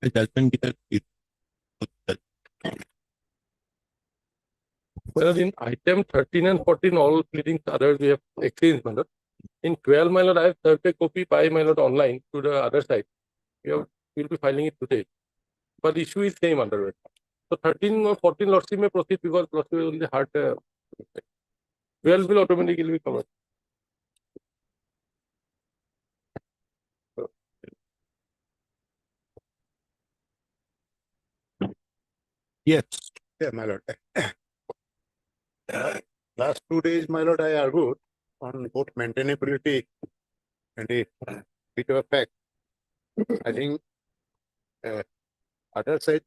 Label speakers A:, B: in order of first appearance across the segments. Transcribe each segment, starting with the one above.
A: judgment kita
B: Well, in item 13 and 14, all pleadings others we have exchanged, my lord. In 12, my lord, I have served a copy by my lord online to the other side. We'll be filing it today. But the issue is same under it. So 13 or 14 lordship may proceed because lordship will only hard 12 will automatically be covered.
A: yes.
C: Yeah, my lord. Last 2 days, my lord, I argued on both maintainability and the bit of fact. I think other side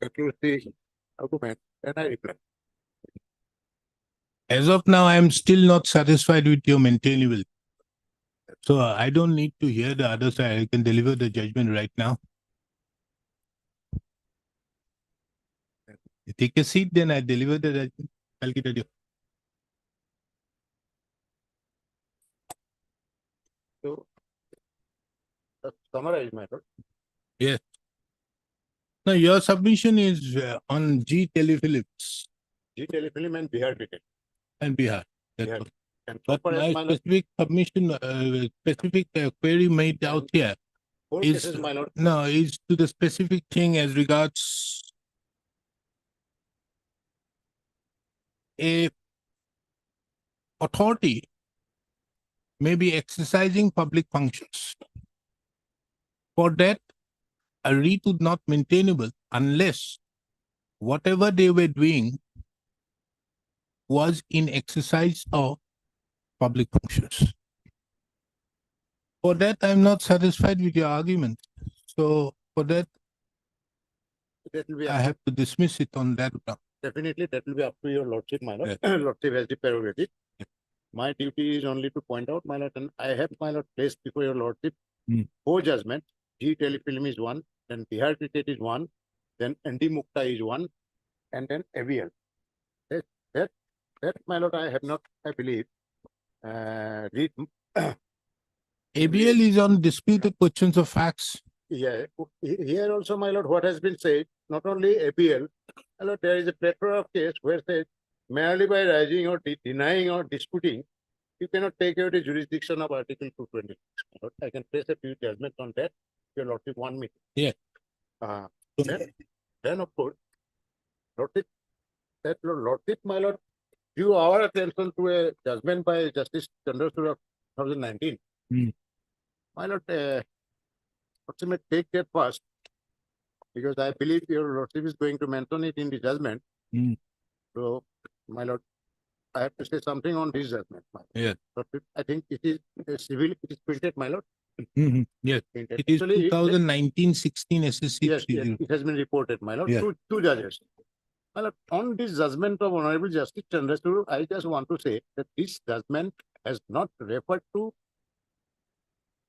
C: concludes the argument and I reply.
A: As of now, I am still not satisfied with your maintainability. So I don't need to hear the other side. I can deliver the judgment right now. You take a seat, then I deliver the judgment. I'll get it.
C: So, summarize, my lord.
A: Yes. Now, your submission is on G Telefilms
C: G Telefilm and Bihar cricket.
A: and Bihar. That's
C: Bihar.
A: all.
C: And so
A: But
C: far as
A: my
C: my lord,
A: specific submission, specific query made out here
C: 4
A: is
C: cases, my lord.
A: no, is to the specific thing as regards a authority may be exercising public functions. For that, a REIT would not maintainable unless whatever they were doing was in exercise of public functions. For that, I'm not satisfied with your argument. So for that,
C: That will be
A: I have to dismiss it on that ground.
C: definitely that will be up to your lordship, my lord. Lordship has the prerogative. My duty is only to point out, my lord, and I have, my lord, placed before your lordship 4 judgments. G Telefilm is 1, then Bihar cricket is 1, then ND Mukta is 1, and then ABL. That, my lord, I have not, I believe, read.
A: ABL is on disputed questions of facts.
C: Yeah, here also, my lord, what has been said, not only APL, my lord, there is a plethora of case where said merely by rising or denying or disputing, you cannot take away the jurisdiction of Article 226. My lord, I can place a few judgments on that. Your lordship want me.
A: Yeah.
C: Then of course, lordship, that lordship, my lord, drew our attention to a judgment by Justice Chandrasura of 2019. My lord, lordship may take that first, because I believe your lordship is going to mention it in the judgment. So, my lord, I have to say something on this judgment.
A: Yeah.
C: Lordship, I think it is civil, it is printed, my lord.
A: Yes.
C: Printed.
A: It is
C: Actually,
A: 2019-16 SSC.
C: yes, it has been reported, my lord.
A: Yeah.
C: Two judges. My lord, on this judgment of Honorable Justice Chandrasura, I just want to say that this judgment has not referred to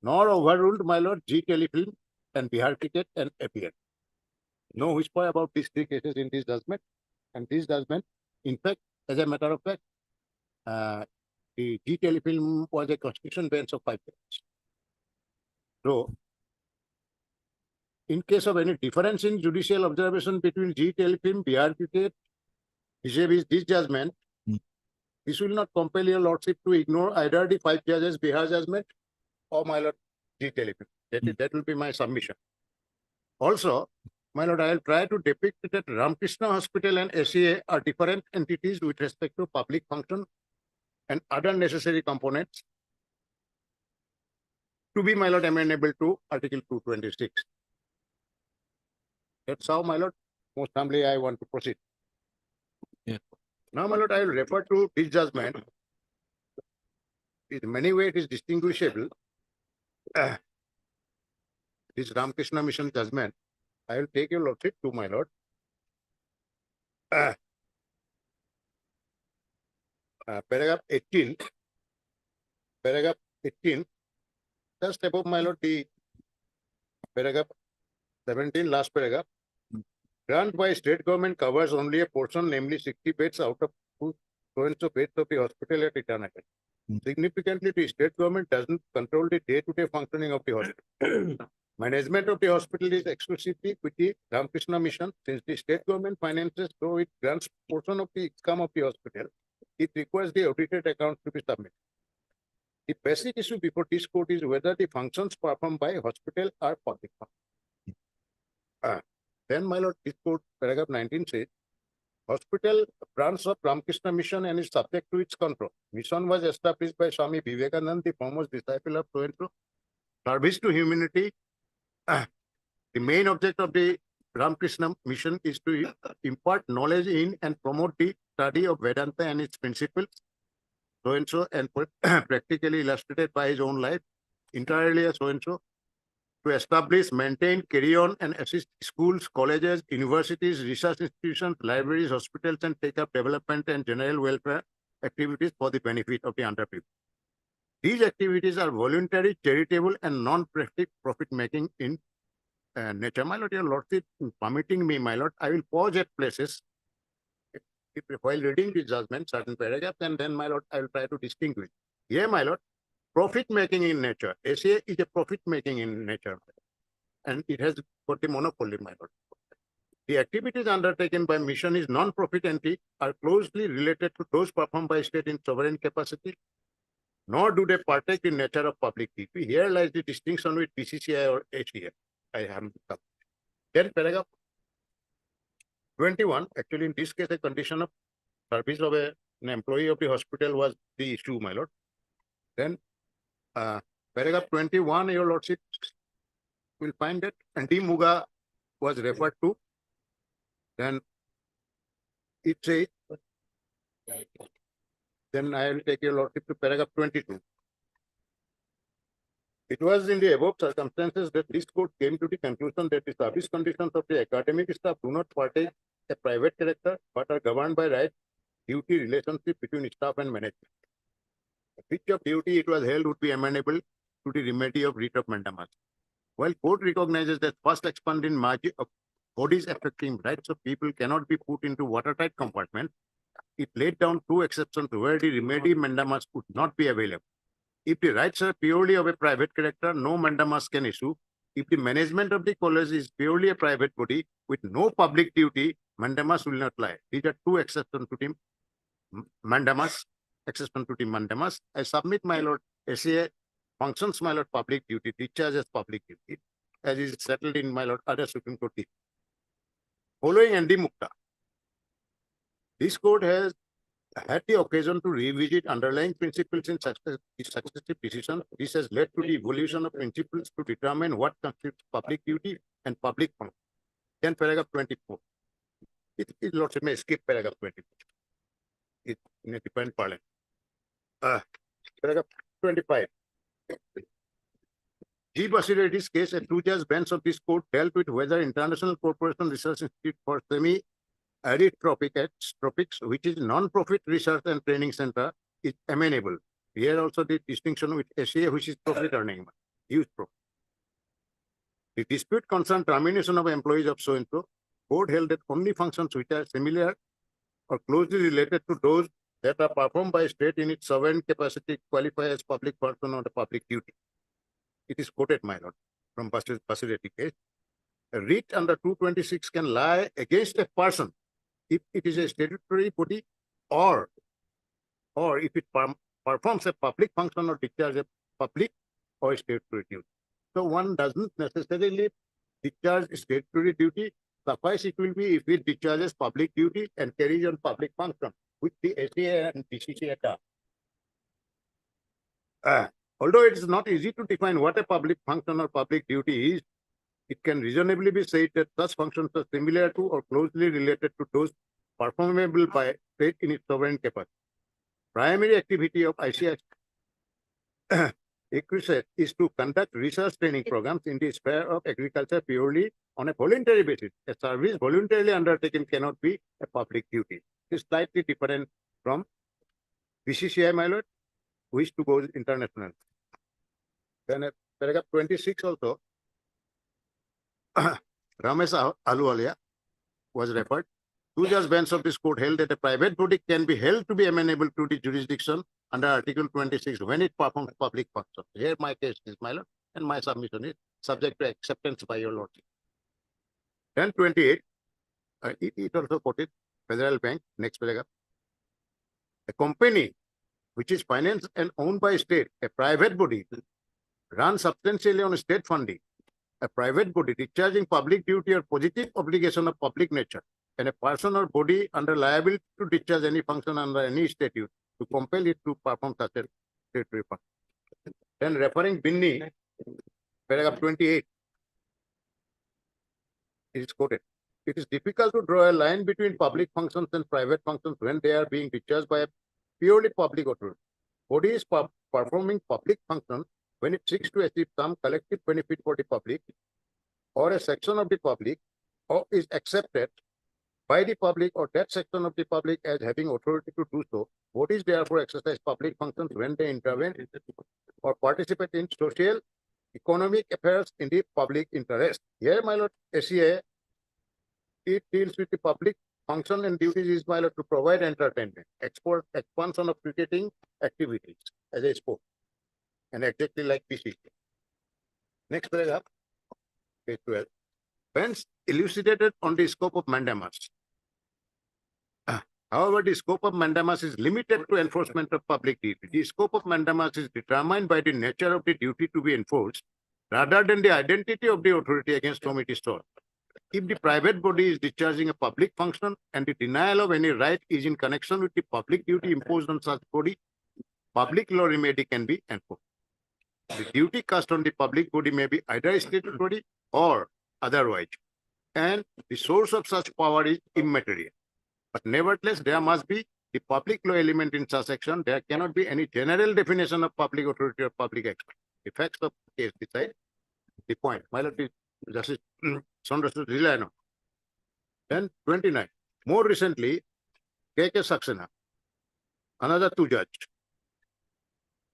C: nor overruled, my lord, G Telefilm and Bihar cricket and APL. No whisper about these 3 cases in this judgment. And this judgment, in fact, as a matter of fact, the G Telefilm was a constitution bench of 5 judges. So, in case of any difference in judicial observation between G Telefilm, Bihar cricket, vis-a-vis this judgment, this will not compel your lordship to ignore either the 5 judges Bihar judgment or my lord G Telefilm. That will be my submission. Also, my lord, I will try to depict that Ramakrishna Hospital and SCA are different entities with respect to public function and other necessary components to be, my lord, amenable to Article 226. That's how, my lord, most humbly I want to proceed.
A: Yeah.
C: Now, my lord, I will refer to this judgment. In many ways, it is distinguishable. This Ramakrishna Mission judgment, I will take your lordship to, my lord. Paragraph 18, just above, my lord, the paragraph 17, last paragraph. Grant by state government covers only a portion, namely 60 beds out of 2 beds of the hospital at Itanagar. Significantly, the state government doesn't control the day-to-day functioning of the hospital. Management of the hospital is exclusively with the Ramakrishna Mission. Since the state government finances, though it grants portion of the income of the hospital, it requires the audited accounts to be submitted. The basic issue before this court is whether the functions performed by hospital are public functions. Then, my lord, this court, paragraph 19 says, hospital branch of Ramakrishna Mission and is subject to its control. Mission was established by Swami Vivekananda, the foremost disciple of so-and-so. Service to humanity. The main object of the Ramakrishna Mission is to impart knowledge in and promote the study of Vedanta and its principles, so-and-so, and practically illustrated by his own life, entirely as so-and-so, to establish, maintain, carry on, and assist schools, colleges, universities, research institutions, libraries, hospitals, and take up development and general welfare activities for the benefit of the underprivileged. These activities are voluntary, charitable, and non-profit making in nature. My lord, your lordship, permitting me, my lord, I will pause at places while reading the judgment, certain paragraphs, and then, my lord, I will try to distinguish. Here, my lord, profit making in nature. ACA is a profit making in nature, and it has got the monopoly, my lord. The activities undertaken by mission is non-profit entity are closely related to those performed by state in sovereign capacity, nor do they partake in nature of public duty. Here lies the distinction with BCCI or HCA. I have then paragraph 21. Actually, in this case, a condition of service of an employee of the hospital was the issue, my lord. Then paragraph 21, your lordship will find that Andy Muga was referred to. Then it says, then I will take your lordship to paragraph 22. It was in the above circumstances that this court came to the conclusion that the service conditions of the academic staff do not partake a private character, but are governed by right duty relationship between staff and management. Which of duty it was held would be amenable to the remedy of writ of mandamus. While court recognizes that first expanded margin of bodies affecting rights of people cannot be put into watertight compartment, it laid down two exceptions where the remedy mandamus would not be available. If the rights are purely of a private character, no mandamus can issue. If the management of the college is purely a private body with no public duty, mandamus will not lie. These are two exceptions to the mandamus. Exception to the mandamus. I submit, my lord, SCA functions, my lord, public duty, discharges public duty, as is settled in, my lord, other Supreme Court. Following Andy Mukta, this court has had the occasion to revisit underlying principles in successive decisions. This has led to the evolution of principles to determine what constitutes public duty and public function. Then paragraph 24. It lordship may skip paragraph 24. It in a different parliament. Paragraph 25. G. Basireddy's case, a two-judge bench of this court dealt with whether International Corporation Research Institute for Semi-Arid Tropics, which is non-profit research and training center, is amenable. Here also the distinction with SCA, which is profit earning, huge profit. The dispute concerned termination of employees of so-and-so. Court held that only functions which are similar or closely related to those that are performed by state in its sovereign capacity qualify as public function or the public duty. It is quoted, my lord, from Basireddy case. A writ under 226 can lie against a person if it is a statutory body or if it performs a public function or discharges a public or statutory duty. So one doesn't necessarily discharge statutory duty. Suffice it will be if it discharges public duty and carries on public function, which the SCA and BCCI are. Although it is not easy to define what a public function or public duty is, it can reasonably be said that such functions are similar to or closely related to those performable by state in its sovereign capacity. Primary activity of ICI is to conduct research training programs in the sphere of agriculture purely on a voluntary basis. A service voluntarily undertaken cannot be a public duty. It is slightly different from BCCI, my lord, which to go international. Then paragraph 26 also, Ramesh Ahluwalia was referred. Two-judge bench of this court held that a private body can be held to be amenable to the jurisdiction under Article 26 when it performs public functions. Here my case is, my lord, and my submission is subject to acceptance by your lordship. 1028, it also quoted Federal Bank, next paragraph. A company which is financed and owned by state, a private body, run substantially on state funding, a private body discharging public duty or positive obligation of public nature, and a person or body under liability to discharge any function under any statute to compel it to perform such a statutory function. Then referring Binni, paragraph 28, it is quoted. It is difficult to draw a line between public functions and private functions when they are being discharged by a purely public authority. Body is performing public functions when it seeks to achieve some collective benefit for the public or a section of the public, or is accepted by the public or that section of the public as having authority to do so. Bodies therefore exercise public functions when they intervene or participate in social, economic affairs in the public interest. Here, my lord, ACA, it deals with the public function and duties is, my lord, to provide entertainment, expansion of cricketing activities as a sport, and exactly like PC. Next paragraph, page 12. Hence, elucidated on the scope of mandamus. However, the scope of mandamus is limited to enforcement of public duty. The scope of mandamus is determined by the nature of the duty to be enforced, rather than the identity of the authority against whom it is sought. If the private body is discharging a public function and the denial of any right is in connection with the public duty imposed on such body, public law remedy can be enforced. The duty cast on the public body may be either statutory or otherwise, and the source of such power is immaterial. But nevertheless, there must be the public law element in such action. There cannot be any general definition of public authority or public action. The facts of the case decide the point. My lord, Justice Saunders should rely on. Then 29. More recently, K.K. Saxena, another two judge.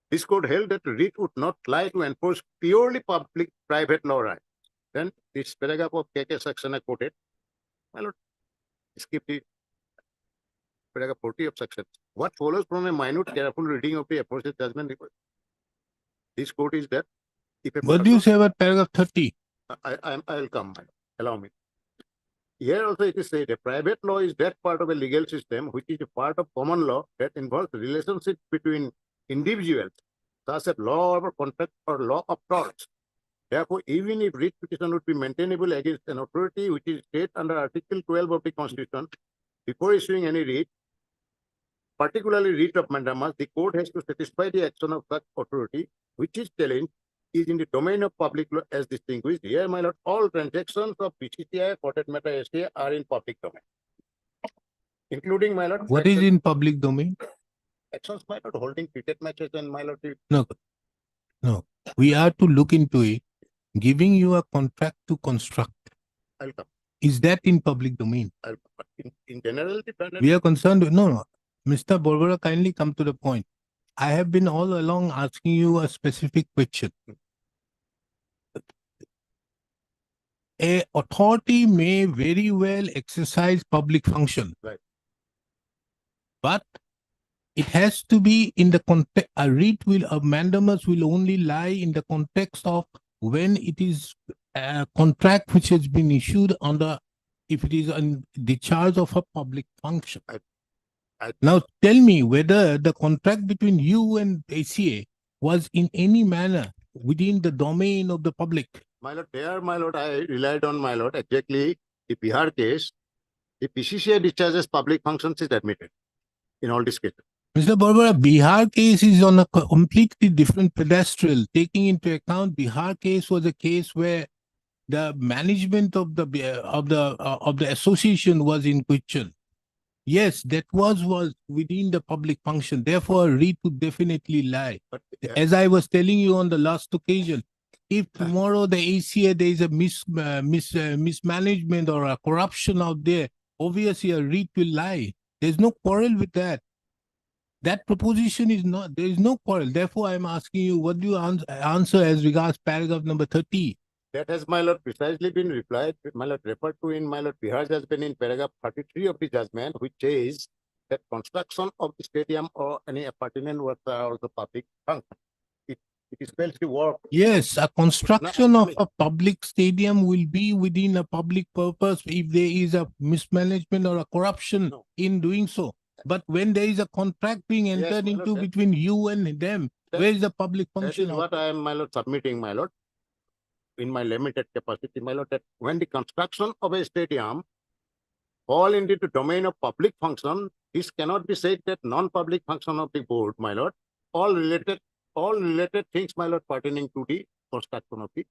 C: This court held that writ would not lie to enforce purely public private law rights. Then this paragraph of K.K. Saxena quoted. My lord, skip the paragraph 40 of section. What follows from a minute, careful reading of the aforesaid judgment report? This court is that if a
A: What do you say about paragraph 30?
C: I'll come. Allow me. Here also it is said a private law is that part of a legal system which is a part of common law that involves relationship between individuals, such as law of contract or law of torts. Therefore, even if writ petition would be maintainable against an authority which is state under Article 12 of the Constitution, before issuing any writ, particularly writ of mandamus, the court has to satisfy the action of such authority which is challenged is in the domain of public law as distinguished. Here, my lord, all transactions of BCCI, quoted matter STA are in public domain, including, my lord,
A: What is in public domain?
C: actions, my lord, holding cricket matches and, my lord,
A: No. We are to look into it, giving you a contract to construct.
C: I'll come.
A: Is that in public domain?
C: In general, dependent.
A: We are concerned with, no. Mr. Borbora, kindly come to the point. I have been all along asking you a specific question. A authority may very well exercise public function.
C: Right.
A: But it has to be in the context, a mandamus will only lie in the context of when it is a contract which has been issued under, if it is on the charge of a public function. Now tell me whether the contract between you and ACA was in any manner within the domain of the public.
C: My lord, there, my lord, I relied on, my lord, exactly the Bihar case. The PCCI discharges public functions is admitted in all these cases.
A: Mr. Borbora, Bihar case is on a completely different pedestal. Taking into account Bihar case was a case where the management of the association was in question. Yes, that was within the public function. Therefore, a writ would definitely lie.
C: But
A: As I was telling you on the last occasion, if tomorrow the ACA there is a mismanagement or a corruption out there, obviously a writ will lie. There's no quarrel with that. That proposition is not, there is no quarrel. Therefore, I'm asking you, what do you answer as regards paragraph number 30?
C: that has, my lord, precisely been replied, my lord, referred to in, my lord, Bihar judgment in paragraph 33 of the judgment, which says that construction of the stadium or any appurtenant work are also public function. It is spells the work.
A: Yes, a construction of
C: actually-
A: a public stadium will be within a public purpose if there is a mismanagement or a corruption
C: No.
A: in doing so. But when there is a contract being
C: Yes,
A: entered
C: my lord,
A: into
C: that-
A: between you and them,
C: that-
A: where is the public
C: That
A: function
C: is
A: of?
C: what I am, my lord, submitting, my lord. In my limited capacity, my lord, that when the construction of a stadium fall into the domain of public function, this cannot be said that non-public function of the board, my lord. All related things, my lord, pertaining to the construction of the.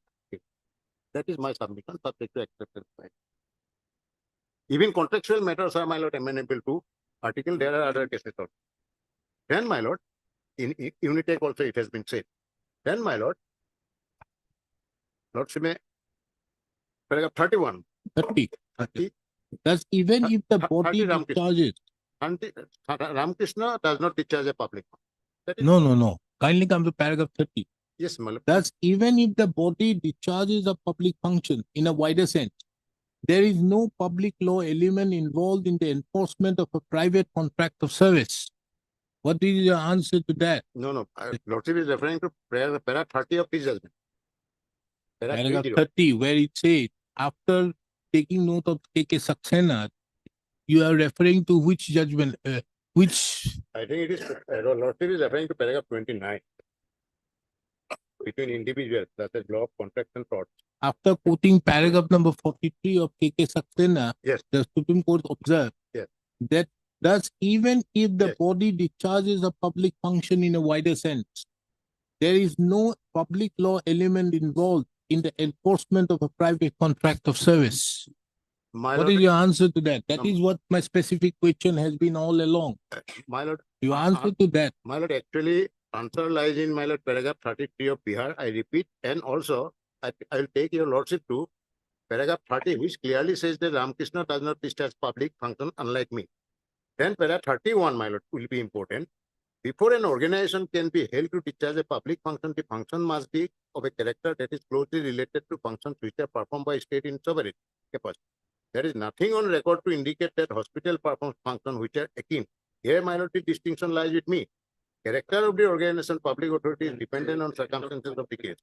C: That is my submission, subject to acceptance. by- Even contractual matters are, my lord, amenable to article. There are other cases also. Then, my lord, in Unitec also it has been said. Then, my lord, Lordship may, paragraph 31.
A: 30.
C: 30.
A: Thus, even if the
C: 30
A: body
C: Ramkrishna.
A: discharges,
C: Ramakrishna does not discharge a public. That is,
A: no. Kindly come to paragraph 30.
C: yes, my lord.
A: Thus, even if the body discharges a public function in a wider sense, there is no public law element involved in the enforcement of a private contract of service. What is your answer to that?
C: No. Lordship is referring to para 30 of this judgment.
A: Paragraph
C: 30.
A: 30, where it says, after taking note of KK Saxena, you are referring to which judgment, which,
C: I think it is, Lordship is referring to paragraph 29. Between individuals, that is law of contract and fraud.
A: after quoting paragraph number 43 of KK Saxena,
C: Yes.
A: the Supreme Court observed
C: Yes.
A: that thus, even if the
C: Yes.
A: body discharges a public function in a wider sense, there is no public law element involved in the enforcement of a private contract of service.
C: My
A: What
C: lord,
A: is your answer to that? That
C: No.
A: is what my specific question has been all along.
C: my lord,
A: Your
C: Uh,
A: answer to that.
C: my lord, actually, answer lies in my lord, paragraph 33 of Bihar. I repeat, and also I will take your lordship to paragraph 30, which clearly says that Ramakrishna does not discharge public function, unlike me. Then paragraph 31, my lord, will be important. Before an organization can be held to discharge a public function, the function must be of a character that is closely related to functions which are performed by state in sovereign capacity. There is nothing on record to indicate that hospital performs functions which are akin. Here, my lord, the distinction lies with me. Character of the organization, public authority is dependent on circumstances of the case.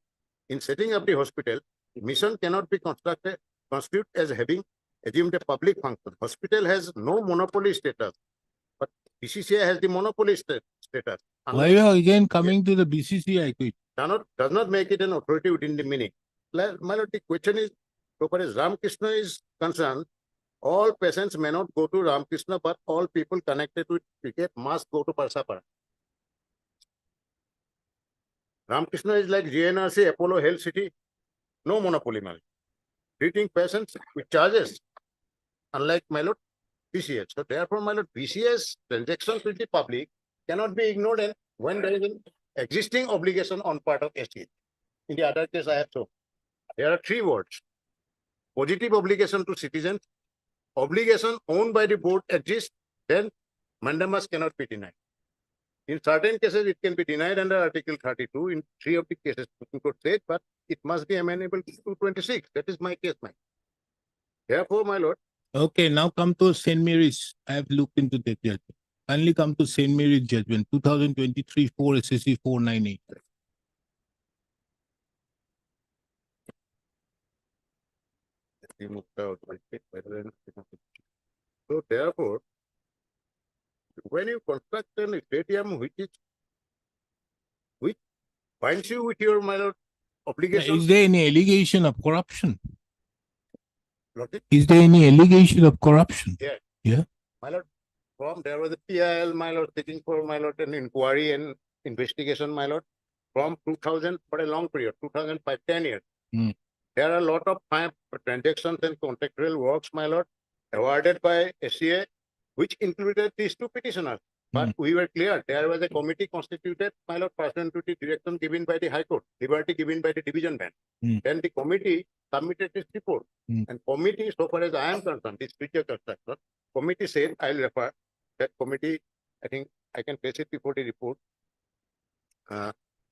C: In setting up the hospital, mission cannot be constituted as having assumed a public function. Hospital has no monopoly status, but BCCI has the monopoly status.
A: Why you are again coming to the BCCI question?
C: Does not make it an authority within the meaning. My lord, the question is, so far as Ramakrishna is concerned, all patients may not go to Ramakrishna, but all people connected with cricket must go to Parsapara. Ramakrishna is like GNRC, Apollo Health City, no monopoly, my lord. Treating patients with charges, unlike my lord, BCS. So therefore, my lord, BCS transactions with the public cannot be ignored, and when there is an existing obligation on part of SC. In the other case, I have shown. There are three words. Positive obligation to citizens, obligation owned by the board exists, then mandamus cannot be denied. In certain cases, it can be denied under Article 32. In three of the cases, Supreme Court said, but it must be amenable to 226. That is my case, my. Therefore, my lord,
A: Okay, now come to St. Mary's. I have looked into that judgment. Kindly come to St. Mary's judgment, 2023 4 SSC 498.
C: so therefore, when you construct a stadium which binds you with your, my lord, obligation,
A: Is there any allegation of corruption?
C: Lordship,
A: Is there any allegation of corruption?
C: my lord, from there was a PIL, my lord, taking for, my lord, an inquiry and investigation, my lord, from 2000 for a long period, 2005, 10 years.
A: Hmm.
C: There are a lot of transactions and contractual works, my lord, awarded by SCA, which included these two petitioners. But we were clear, there was a committee constituted, my lord, pursuant to the direction given by the High Court, liberty given by the division bench. Then the committee submitted this report. And committee, so far as I am concerned, this future construction, committee said, I'll refer that committee, I think I can place it before the report.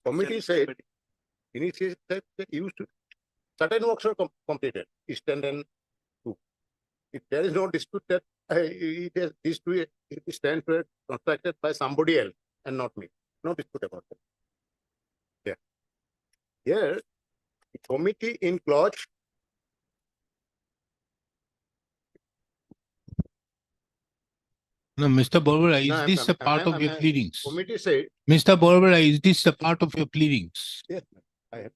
C: Committee said, initiated that used to, certain works are completed, Eastern and two. If there is no dispute that these two stands were constructed by somebody else and not me. No dispute about that. Yeah. Here, the committee in clause
A: No, Mr. Borbera, is
C: No, I'm-
A: this a
C: I'm-
A: part
C: I'm-
A: of your
C: I'm-
A: pleadings?
C: committee said,
A: Mr. Borbera, is this a part of your pleadings?
C: yes, I have.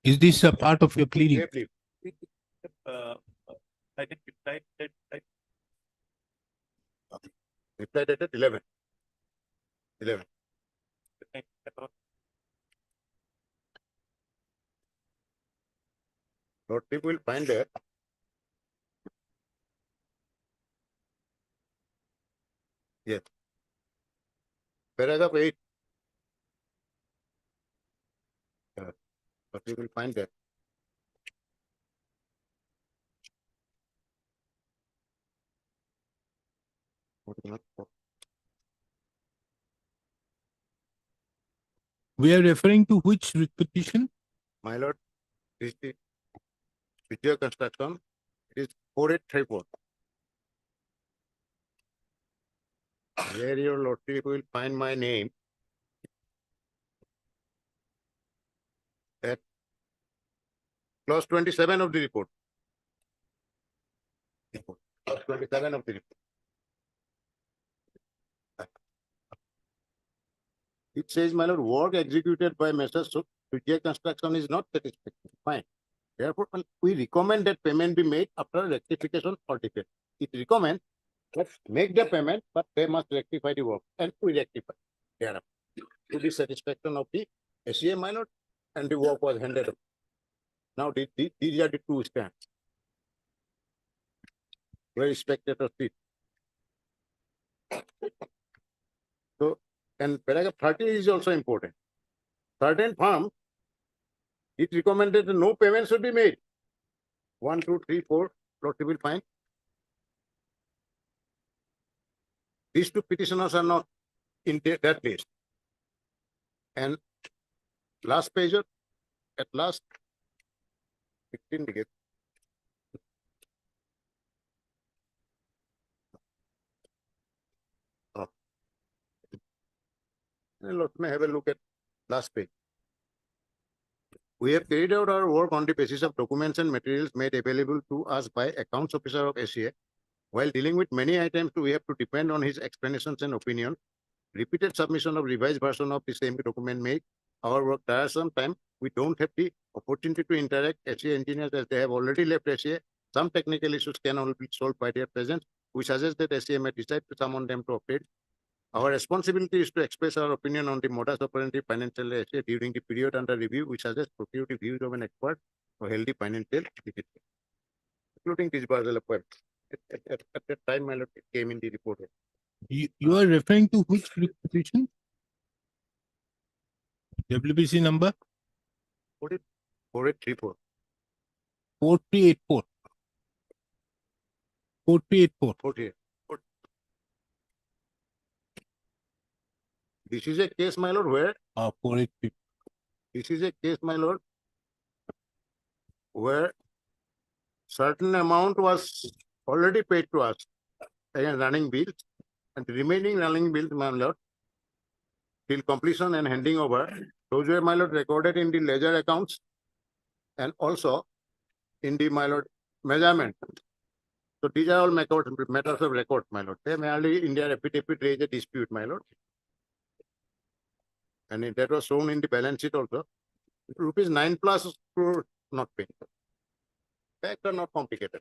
A: Is this a part of your pleading?
C: May please.
B: I think
C: Reply dated 11. 11. Lord, people will find there. Yes. Paragraph 8. But you will find that. What is not-
A: We are referring to which petition?
C: My lord, this is Vijay Construction. It is 4834. Where your lordship will find my name. At clause 27 of the report. Clause 27 of the report. It says, my lord, work executed by Messrs. Vijay Construction is not satisfactory. Fine. Therefore, we recommend that payment be made after rectification or defect. It recommends that make the payment, but they must rectify the work, and we rectify thereafter. To the satisfaction of the SCA, my lord, and the work was handed up. Now, these are the two stands. Very spectator seat. So, and paragraph 30 is also important. Certain firm, it recommended that no payment should be made. 1, 2, 3, 4, lordship will find. These two petitioners are not in that list. And last page, at last, 15 digits. Oh. Let me have a look at last page. We have carried out our work on the basis of documents and materials made available to us by accounts officer of SCA. While dealing with many items, we have to depend on his explanations and opinion. Repeated submission of revised version of the same document make our work tiresome time. We don't have the opportunity to interact SCA engineers as they have already left SCA. Some technical issues can only be solved by their presence. We suggest that SCA may decide to summon them to operate. Our responsibility is to express our opinion on the modus operandi financial SCA during the period under review. We suggest procure the views of an expert for healthy financial literature, including disbursal of funds. At that time, my lord, it came in the report.
A: You are referring to which petition? WBC number
C: 4834.
A: 4384. 4384.
C: 48. This is a case, my lord, where
A: 483.
C: this is a case, my lord, where certain amount was already paid to us against running bills, and the remaining running bills, my lord, till completion and handing over, those were, my lord, recorded in the ledger accounts and also in the, my lord, measurement. So these are all matters of record, my lord. They merely in their affidavit raise a dispute, my lord. And that was shown in the balance sheet also. Rupees 9 plus crore not paid. Facts are not complicated.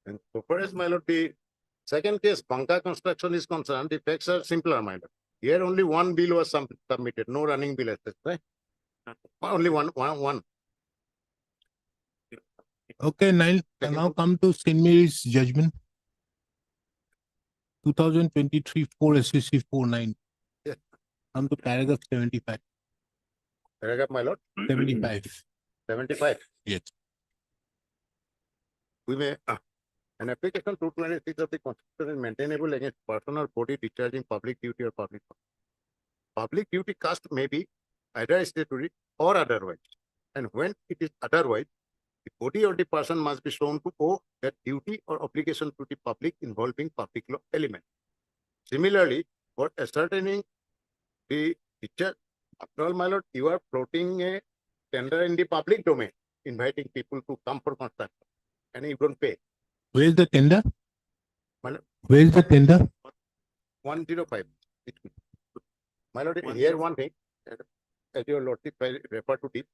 C: And so far as, my lord, the second case, Banka construction is concerned, the facts are simpler, my lord. Here only one bill was submitted, no running bill, as such, right? Only one.
A: Okay, now
C: Second.
A: come to St. Mary's judgment. 2023 4 SCC 49.
C: Yeah.
A: Come to paragraph 75.
C: Paragraph, my lord,
A: 75.
C: 75.
A: Yes.
C: We may, an application 226 of the Constitution is maintainable against person or body discharging public duty or public. Public duty cast may be either statutory or otherwise. And when it is otherwise, the body or the person must be shown to owe that duty or obligation to the public involving public law element. Similarly, for ascertaining the discharge, after all, my lord, you are floating a tender in the public domain, inviting people to come for construction, and you don't pay.
A: Where is the tender?
C: Madam?
A: Where is the tender?
C: 105. My lord, here one thing, as your lordship refer to the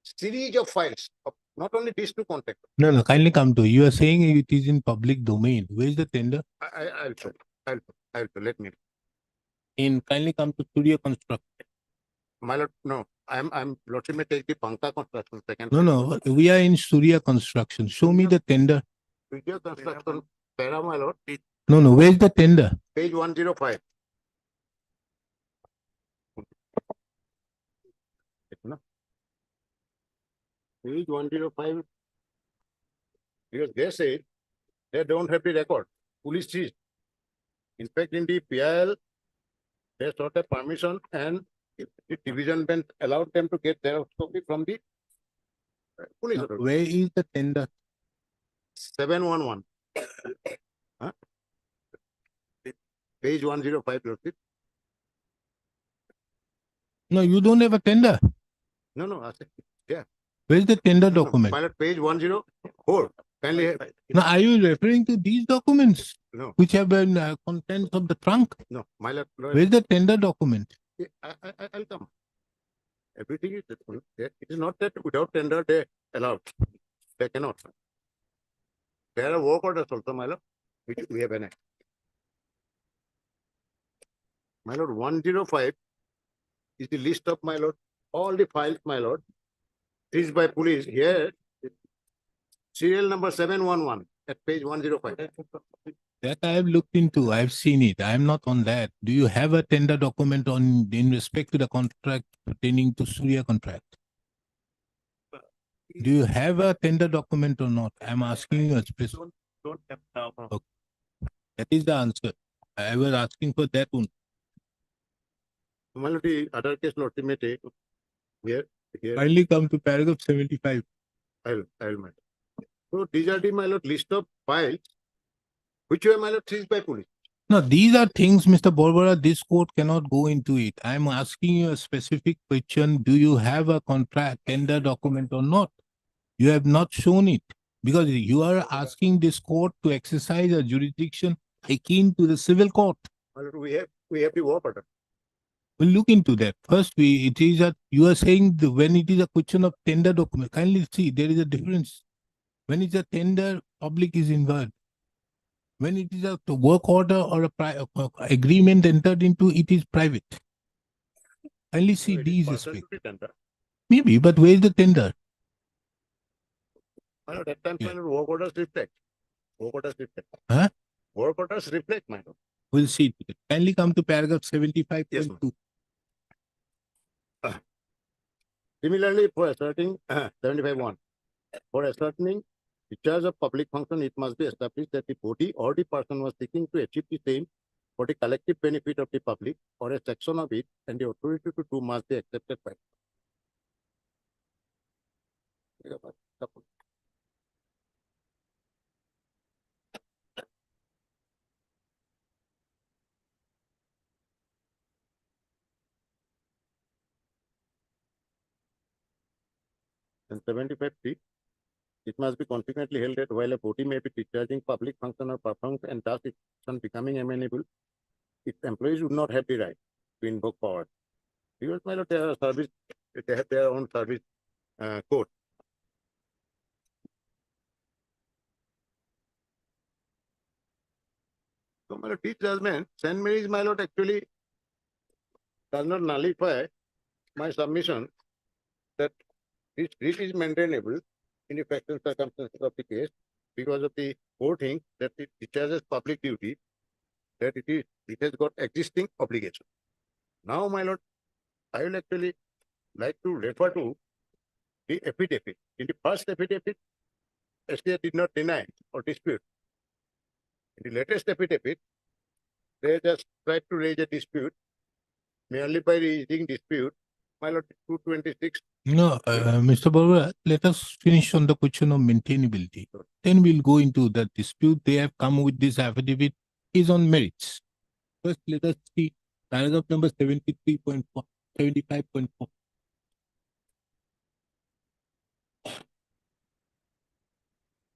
C: series of files of not only these two contracts.
A: No, kindly come to. You are saying it is in public domain. Where is the tender?
C: I'll show. Let me.
A: Kindly come to Surya Construct.
C: My lord, no, I'm lordship may take the Banka construction second.
A: No, we are in Surya Construction. Show me the tender.
C: Surya construction, para, my lord,
A: No, where is the tender?
C: page 105. Page 105. Because they say they don't have the record. Police seized. In fact, in the PIL, they sought a permission and the division bench allowed them to get their copy from the police.
A: No,
C: authority.
A: where is the tender?
C: 711. Huh? Page 105, lordship.
A: No, you don't have a tender.
C: No, I said,
A: Where is the tender
C: no,
A: document?
C: pilot page 104. Kindly,
A: Now, are you referring to these documents
C: no,
A: which have been contents of the trunk?
C: no, my lord,
A: Where is the tender document?
C: I'll come. Everything is, it is not that without tender they allowed. They cannot. There are work orders also, my lord, which we have annexed. My lord, 105 is the list of, my lord, all the files, my lord, seized by police. Here, serial number 711 at page 105.
A: That I have looked into. I have seen it. I am not on that. Do you have a tender document on in respect to the contract pertaining to Surya contract? Do you have a tender document or not? I am asking you a specific.
B: Don't have now.
A: Okay. That is the answer. I was asking for that one.
C: My lord, the other case, lord, may take here,
A: Kindly come to paragraph 75.
C: I'll matter. So these are the, my lord, list of files which were, my lord, seized by police.
A: No, these are things, Mr. Borbara, this court cannot go into it. I am asking you a specific question. Do you have a contract, tender document or not? You have not shown it because you are asking this court to exercise a jurisdiction akin to the civil court.
C: My lord, we have the work order.
A: We'll look into that. First, you are saying when it is a question of tender document, kindly see there is a difference. When it's a tender, public is involved. When it is a work order or a agreement entered into, it is private. Kindly see
C: So it is
A: these
C: partial
A: aspects.
C: to the tender.
A: Maybe, but where is the tender?
C: My lord, at times,
A: Yeah.
C: my lord, work orders reflect. Work orders reflect.
A: Huh?
C: Work orders reflect, my lord.
A: We'll see. Kindly come to paragraph 75.2.
C: Yes, ma'am. Similarly, for asserting 75(1), for ascertaining the charge of public function, it must be established that the body or the person was seeking to achieve the same for the collective benefit of the public or a section of it, and the authority to do must be accepted by. And 75(3), it must be consequently held that while a body may be discharging public function or performance and thus its function becoming amenable, its employees would not have the right to invoke power. Because, my lord, they have their own service code. So, my lord, this judgment, St. Mary's, my lord, actually does not nullify my submission that this writ is maintainable in the facts and circumstances of the case because of the court thinks that it discharges public duty, that it has got existing obligation. Now, my lord, I will actually like to refer to the affidavit. In the first affidavit, STA did not deny or dispute. In the latest affidavit, they just tried to raise a dispute. Merely by raising dispute, my lord, 226.
A: No, Mr. Barua, let us finish on the question of maintainability. Then we'll go into the dispute. They have come with this affidavit is on merits. First, let us see paragraph number 73.4, 75.4.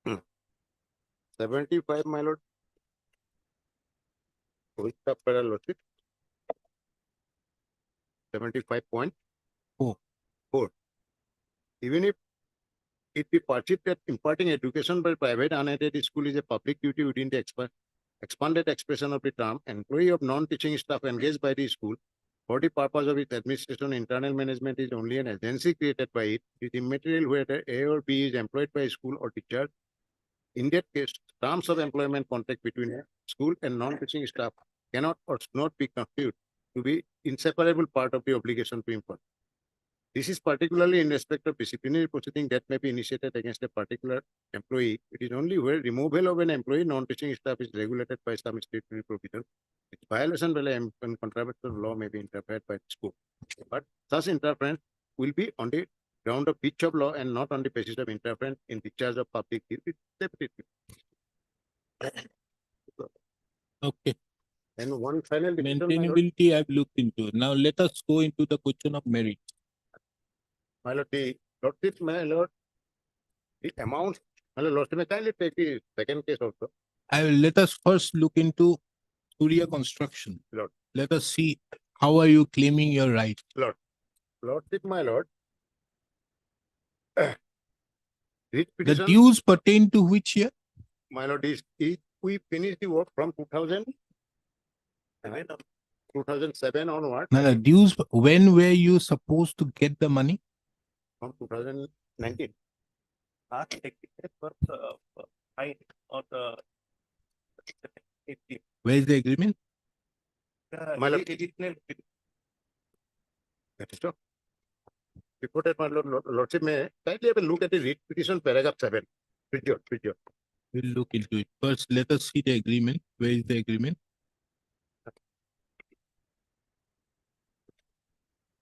C: Hmm. 75, my lord. Which chapter, lordship? 75.4. Even if it be perceived that imparting education by private unaided school is a public duty within the expanded expression of the term, employee of non-teaching staff engaged by the school for the purpose of its administration, internal management is only an agency created by it. It is immaterial whether A or B is employed by a school or teacher. In that case, terms of employment contract between a school and non-teaching staff cannot or should not be considered to be inseparable part of the obligation to impart. This is particularly in respect of disciplinary proceeding that may be initiated against a particular employee. It is only where removal of an employee non-teaching staff is regulated by some statutory provision. Its violation by and contravention of law may be interfered by the school. But such interference will be on the ground of breach of law and not on the basis of interference in discharge of public duty.
A: Okay.
C: And one final decision, my lord.
A: Maintainability I've looked into. Now let us go into the question of merit.
C: My lord, my lord, the amount, my lord, may kindly take the second case also.
A: Let us first look into Surya construction.
C: Lord.
A: Let us see how are you claiming your right.
C: Lordship, my lord. Writ
A: The
C: petition,
A: dues pertain to which year?
C: my lord, is we finished the work from 2007 onward,
A: Now the dues, when were you supposed to get the money?
C: from 2019.
A: Where is the agreement?
C: My lord. That is so. Before that, my lord, lordship, may kindly have a look at the writ petition paragraph 7. Video.
A: We'll look into it. First, let us see the agreement. Where is the agreement?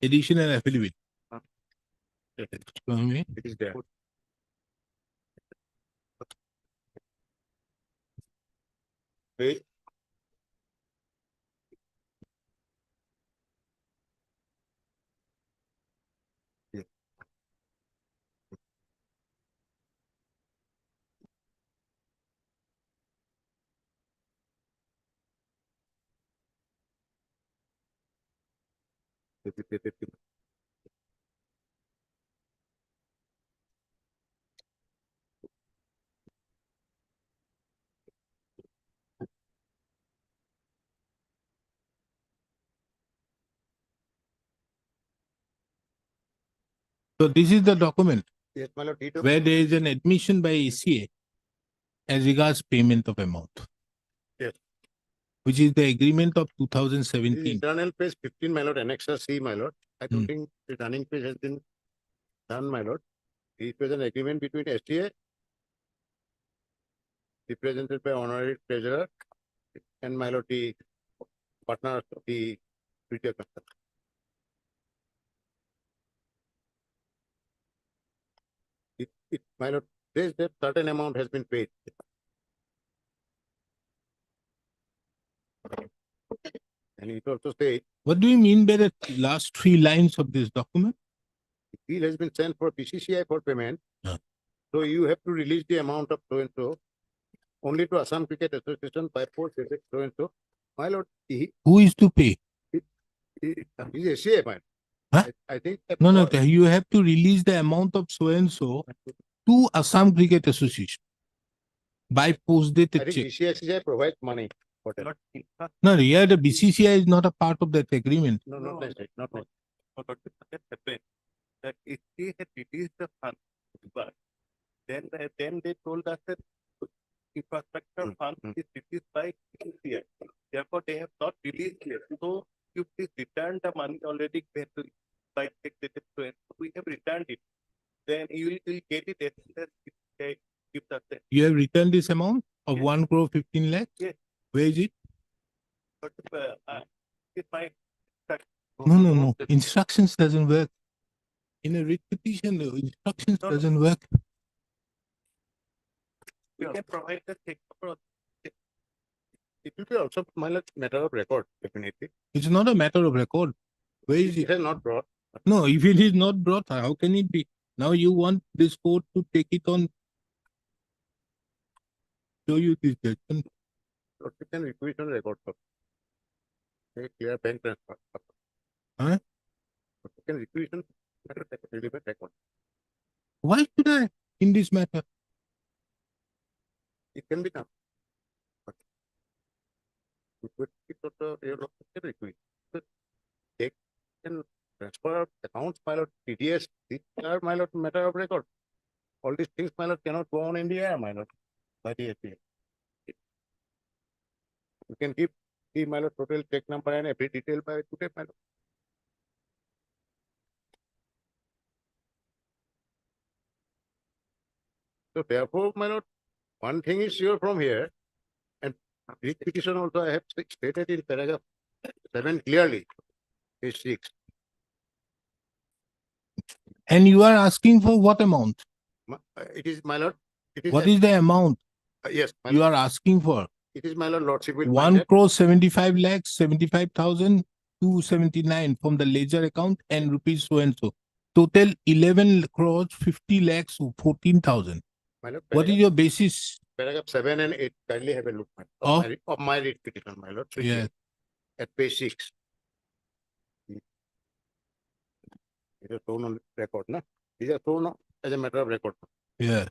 A: Additional affidavit. Show me.
C: It is there. Page. Yeah.
A: So this is the document
C: Yes, my lord, detail.
A: where there is an admission by ACA as regards payment of amount.
C: Yes.
A: Which is the agreement of
C: This is
A: 2017.
C: internal page 15, my lord, annexure C, my lord. I don't
A: Hmm.
C: think the running page has been done, my lord. It was an agreement between STA, represented by honorary treasurer, and my lord, the partner of the retail construction. My lord, says that certain amount has been paid. And it also says
A: What do you mean by the last three lines of this document?
C: the bill has been sent for BCCI for payment.
A: Yeah.
C: So you have to release the amount of so and so only to Assam Cricket Association by post so and so. My lord,
A: Who is to pay?
C: he is SCA, my lord.
A: Huh?
C: I think that
A: No, you have to release the amount of so and so to Assam Cricket Association by post
C: I
A: dated
C: think
A: check.
C: BCCI provides money. Hotel.
D: Not in fact,
A: No, here the BCCI is not a part of that agreement.
C: No, not necessarily, not necessarily.
D: what happened, that if they had released the fund, but then they told us that infrastructure
C: Mm,
D: fund
C: mm.
D: is released by CCI. Therefore, they have not released yet. So you please return the money already paid to by check dated 12. We have returned it. Then you will get it as soon as CCI gives us the
A: You have returned this amount of
D: Yes.
A: 1 crore 15 lakh?
D: Yes.
A: Where is it?
D: but it's my
A: No. Instructions doesn't work. In a writ petition, the instructions
D: No, no.
A: doesn't work.
D: we can provide the check number.
C: It will be also my lord, matter of record, definitely.
A: It's not a matter of record. Where is
C: It
A: it?
C: has not brought.
A: No, if it is not brought, how can it be? Now you want this court to take it on. Show you this judgment.
C: What we can requisition record for. A clear bank transfer.
A: Huh?
C: What we can requisition matter of relevant record.
A: Why should I in this matter?
C: It can be done. But it would be sort of your requisition. But take and transfer of accounts, my lord, TDS, these are my lord matter of record. All these things, my lord, cannot go on in the air, my lord, by the SBI. You can give the my lord total check number and every detail by today, my lord. So therefore, my lord, one thing is sure from here, and this petition also I have stated in paragraph 7 clearly, page 6.
A: And you are asking for what amount?
C: It is, my lord, it is.
A: What is the amount
C: Yes, my
A: you
C: lord,
A: are asking for?
C: it is my lord, lordship will
A: 1
C: find that.
A: crore 75 lakhs 75,279 from the ledger account and rupees so and so. Total 11 crores 50 lakhs 14,000.
C: My lord,
A: What is your basis?
C: paragraph 7 and 8, kindly have a look my-
A: Of?
C: of my writ petition, my lord. So
A: Yeah.
C: at page 6. It is shown on record, na? These are shown as a matter of record.
A: Yeah.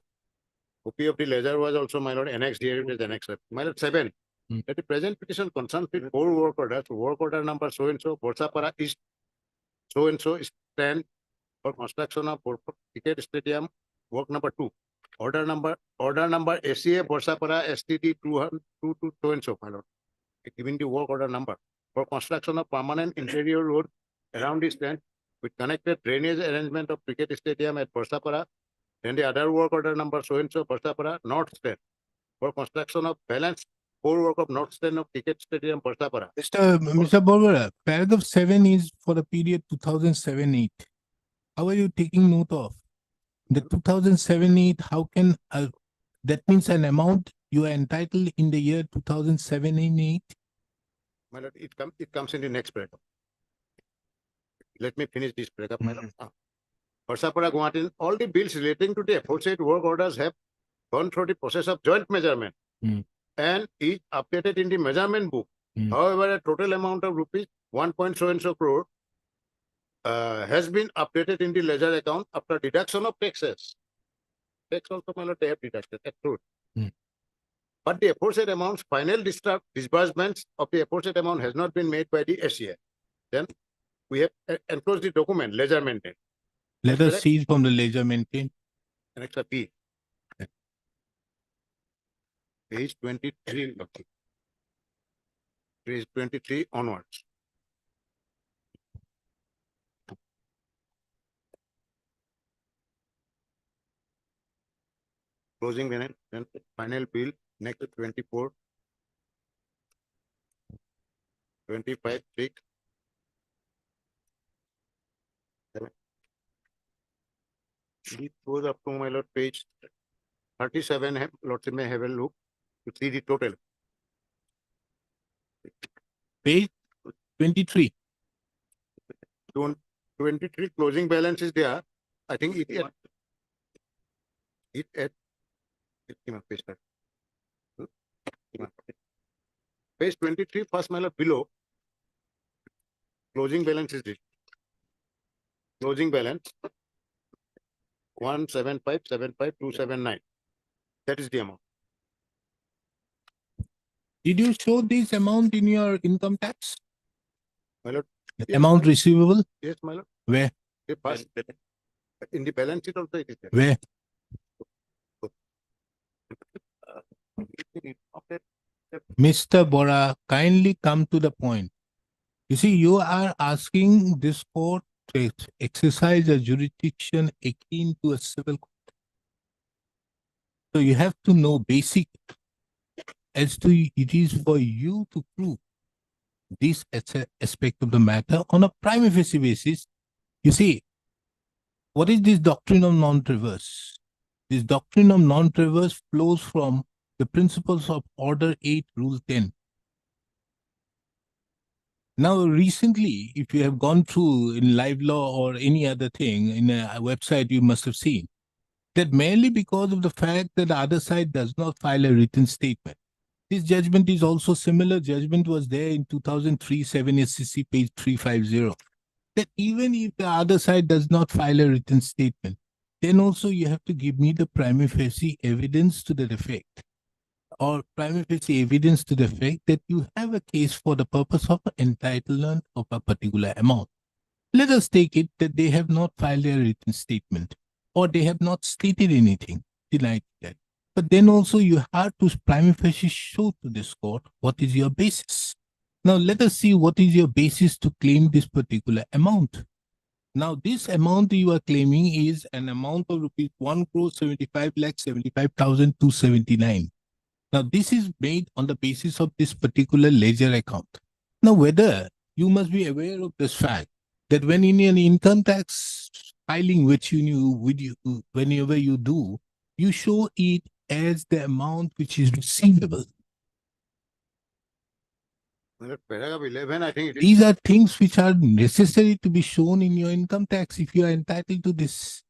C: Copy of the ledger was also, my lord, annexed here, it is annexed. My lord, 7.
A: Hmm.
C: That the present petition concerns with 4 work orders, work order number so and so, Borsapara East, so and so stand for construction of cricket stadium, work number 2. Order number SCA Borsapara STD 222 so and so, my lord. Giving the work order number for construction of permanent interior road around the stand with connected drainage arrangement of cricket stadium at Borsapara. Then the other work order number so and so Borsapara North Stand for construction of balance 4 work of North Stand of cricket stadium Borsapara.
A: Mr. Barbara, paragraph 7 is for the period 2007-8. How are you taking note of? The 2007-8, how can, that means an amount you are entitled in the year 2007 and 8?
C: My lord, it comes in the next paragraph. Let me finish this paragraph, my lord. Borsapara Guwahati, all the bills relating to the aforesaid work orders have gone through the process of joint measurement and is updated in the measurement book. However, a total amount of rupees 1 so and so crore has been updated in the ledger account after deduction of taxes. Tax also, my lord, they have deducted, that's true. But the aforesaid amounts, final disbursements of the aforesaid amount has not been made by the SCA. Then we have enclosed the document, ledger maintained.
A: Let
C: That's
A: us
C: correct.
A: see from the ledger maintained.
C: Annexure P. Page 23. Okay. Page 23 onwards. Closing balance, then final bill, next 24. 25, 6. 7. It goes up to my lord page 37. Lordship may have a look to see the total.
A: Page 23.
C: 23 closing balance is there. I think it at page 30. Page 23, first my lord below. Closing balance is this. Closing balance 175,75,279. That is the amount.
A: Did you show this amount in your income tax?
C: My lord,
A: The
C: yes,
A: amount
C: my-
A: receivable?
C: yes, my lord.
A: Where?
C: The first, in the balance sheet also it is there.
A: Where? Mr. Bora, kindly come to the point. You see, you are asking this court to exercise a jurisdiction akin to a civil court. So you have to know basic as to it is for you to prove this aspect of the matter on a prima facie basis. You see, what is this doctrine of non-traverse? This doctrine of non-traverse flows from the principles of Order 8, Rule 10. Now, recently, if you have gone through in live law or any other thing in a website, you must have seen that merely because of the fact that the other side does not file a written statement. This judgment is also similar. Judgment was there in 2003, 7 SCC, page 350. That even if the other side does not file a written statement, then also you have to give me the prima facie evidence to that effect, or prima facie evidence to the effect that you have a case for the purpose of entitlement of a particular amount. Let us take it that they have not filed a written statement, or they have not stated anything, denied that. But then also you have to prima facie show to this court what is your basis. Now let us see what is your basis to claim this particular amount. Now this amount you are claiming is an amount of rupees 1,75,75,279. Now this is made on the basis of this particular ledger account. Now whether you must be aware of this fact that when in an income tax filing which whenever you do, you show it as the amount which is receivable.
C: My lord, paragraph 11, I think it is.
A: These are things which are necessary to be shown in your income tax if you are entitled to this.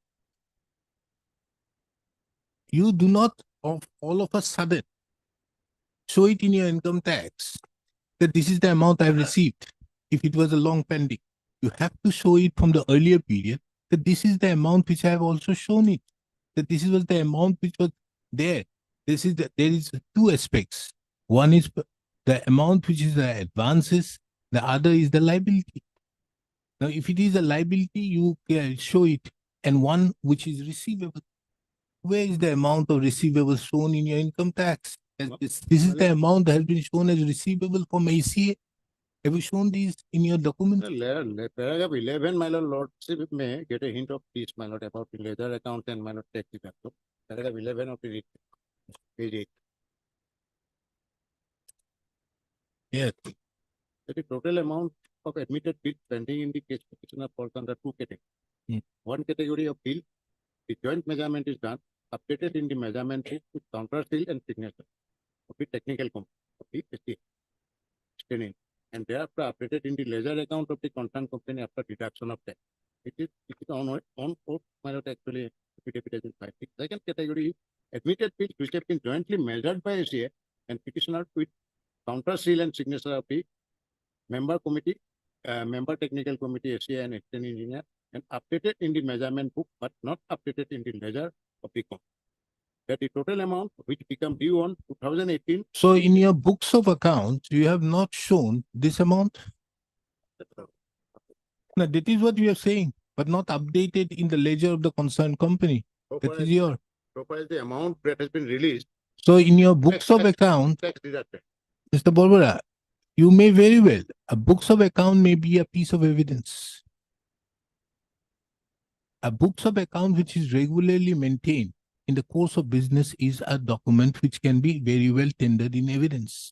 A: You do not all of a sudden show it in your income tax that this is the amount I've received if it was a long pending. You have to show it from the earlier period that this is the amount which I have also shown it, that this was the amount which was there. There is two aspects. One is the amount which is the advances, the other is the liability. Now, if it is a liability, you can show it, and one which is receivable. Where is the amount of receivable shown in your income tax? This is the amount that has been shown as receivable from ACA. Have you shown these in your document?
C: Paragraph 11, my lord, lordship may get a hint of this, my lord, about the ledger account and my lord tax deduction. Paragraph 11 of the page 8.
A: Yes.
C: That the total amount of admitted bill pending in the case petitioner falls under two categories.
A: Hmm.
C: One category of bill, the joint measurement is done, updated in the measurement book with counter seal and signature of the technical company of the STA. Extending. And thereafter updated in the ledger account of the concerned company after deduction of tax. It is on oath, my lord, actually affidavit has been filed. The second category is admitted bills which have been jointly measured by SCA and petitioner with counter seal and signature of the member committee, member technical committee, SCA and external engineer, and updated in the measurement book, but not updated in the ledger of the company. That the total amount which become due on 2018.
A: So in your books of accounts, you have not shown this amount. Now, that is what we are saying, but not updated in the ledger of the concerned company.
C: So
A: That
C: far
A: is
C: as,
A: your.
C: so far as the amount that has been released,
A: So in your books of account,
C: tax deducted.
A: Mr. Borbara, you may very well, a books of account may be a piece of evidence. A books of account which is regularly maintained in the course of business is a document which can be very well tendered in evidence.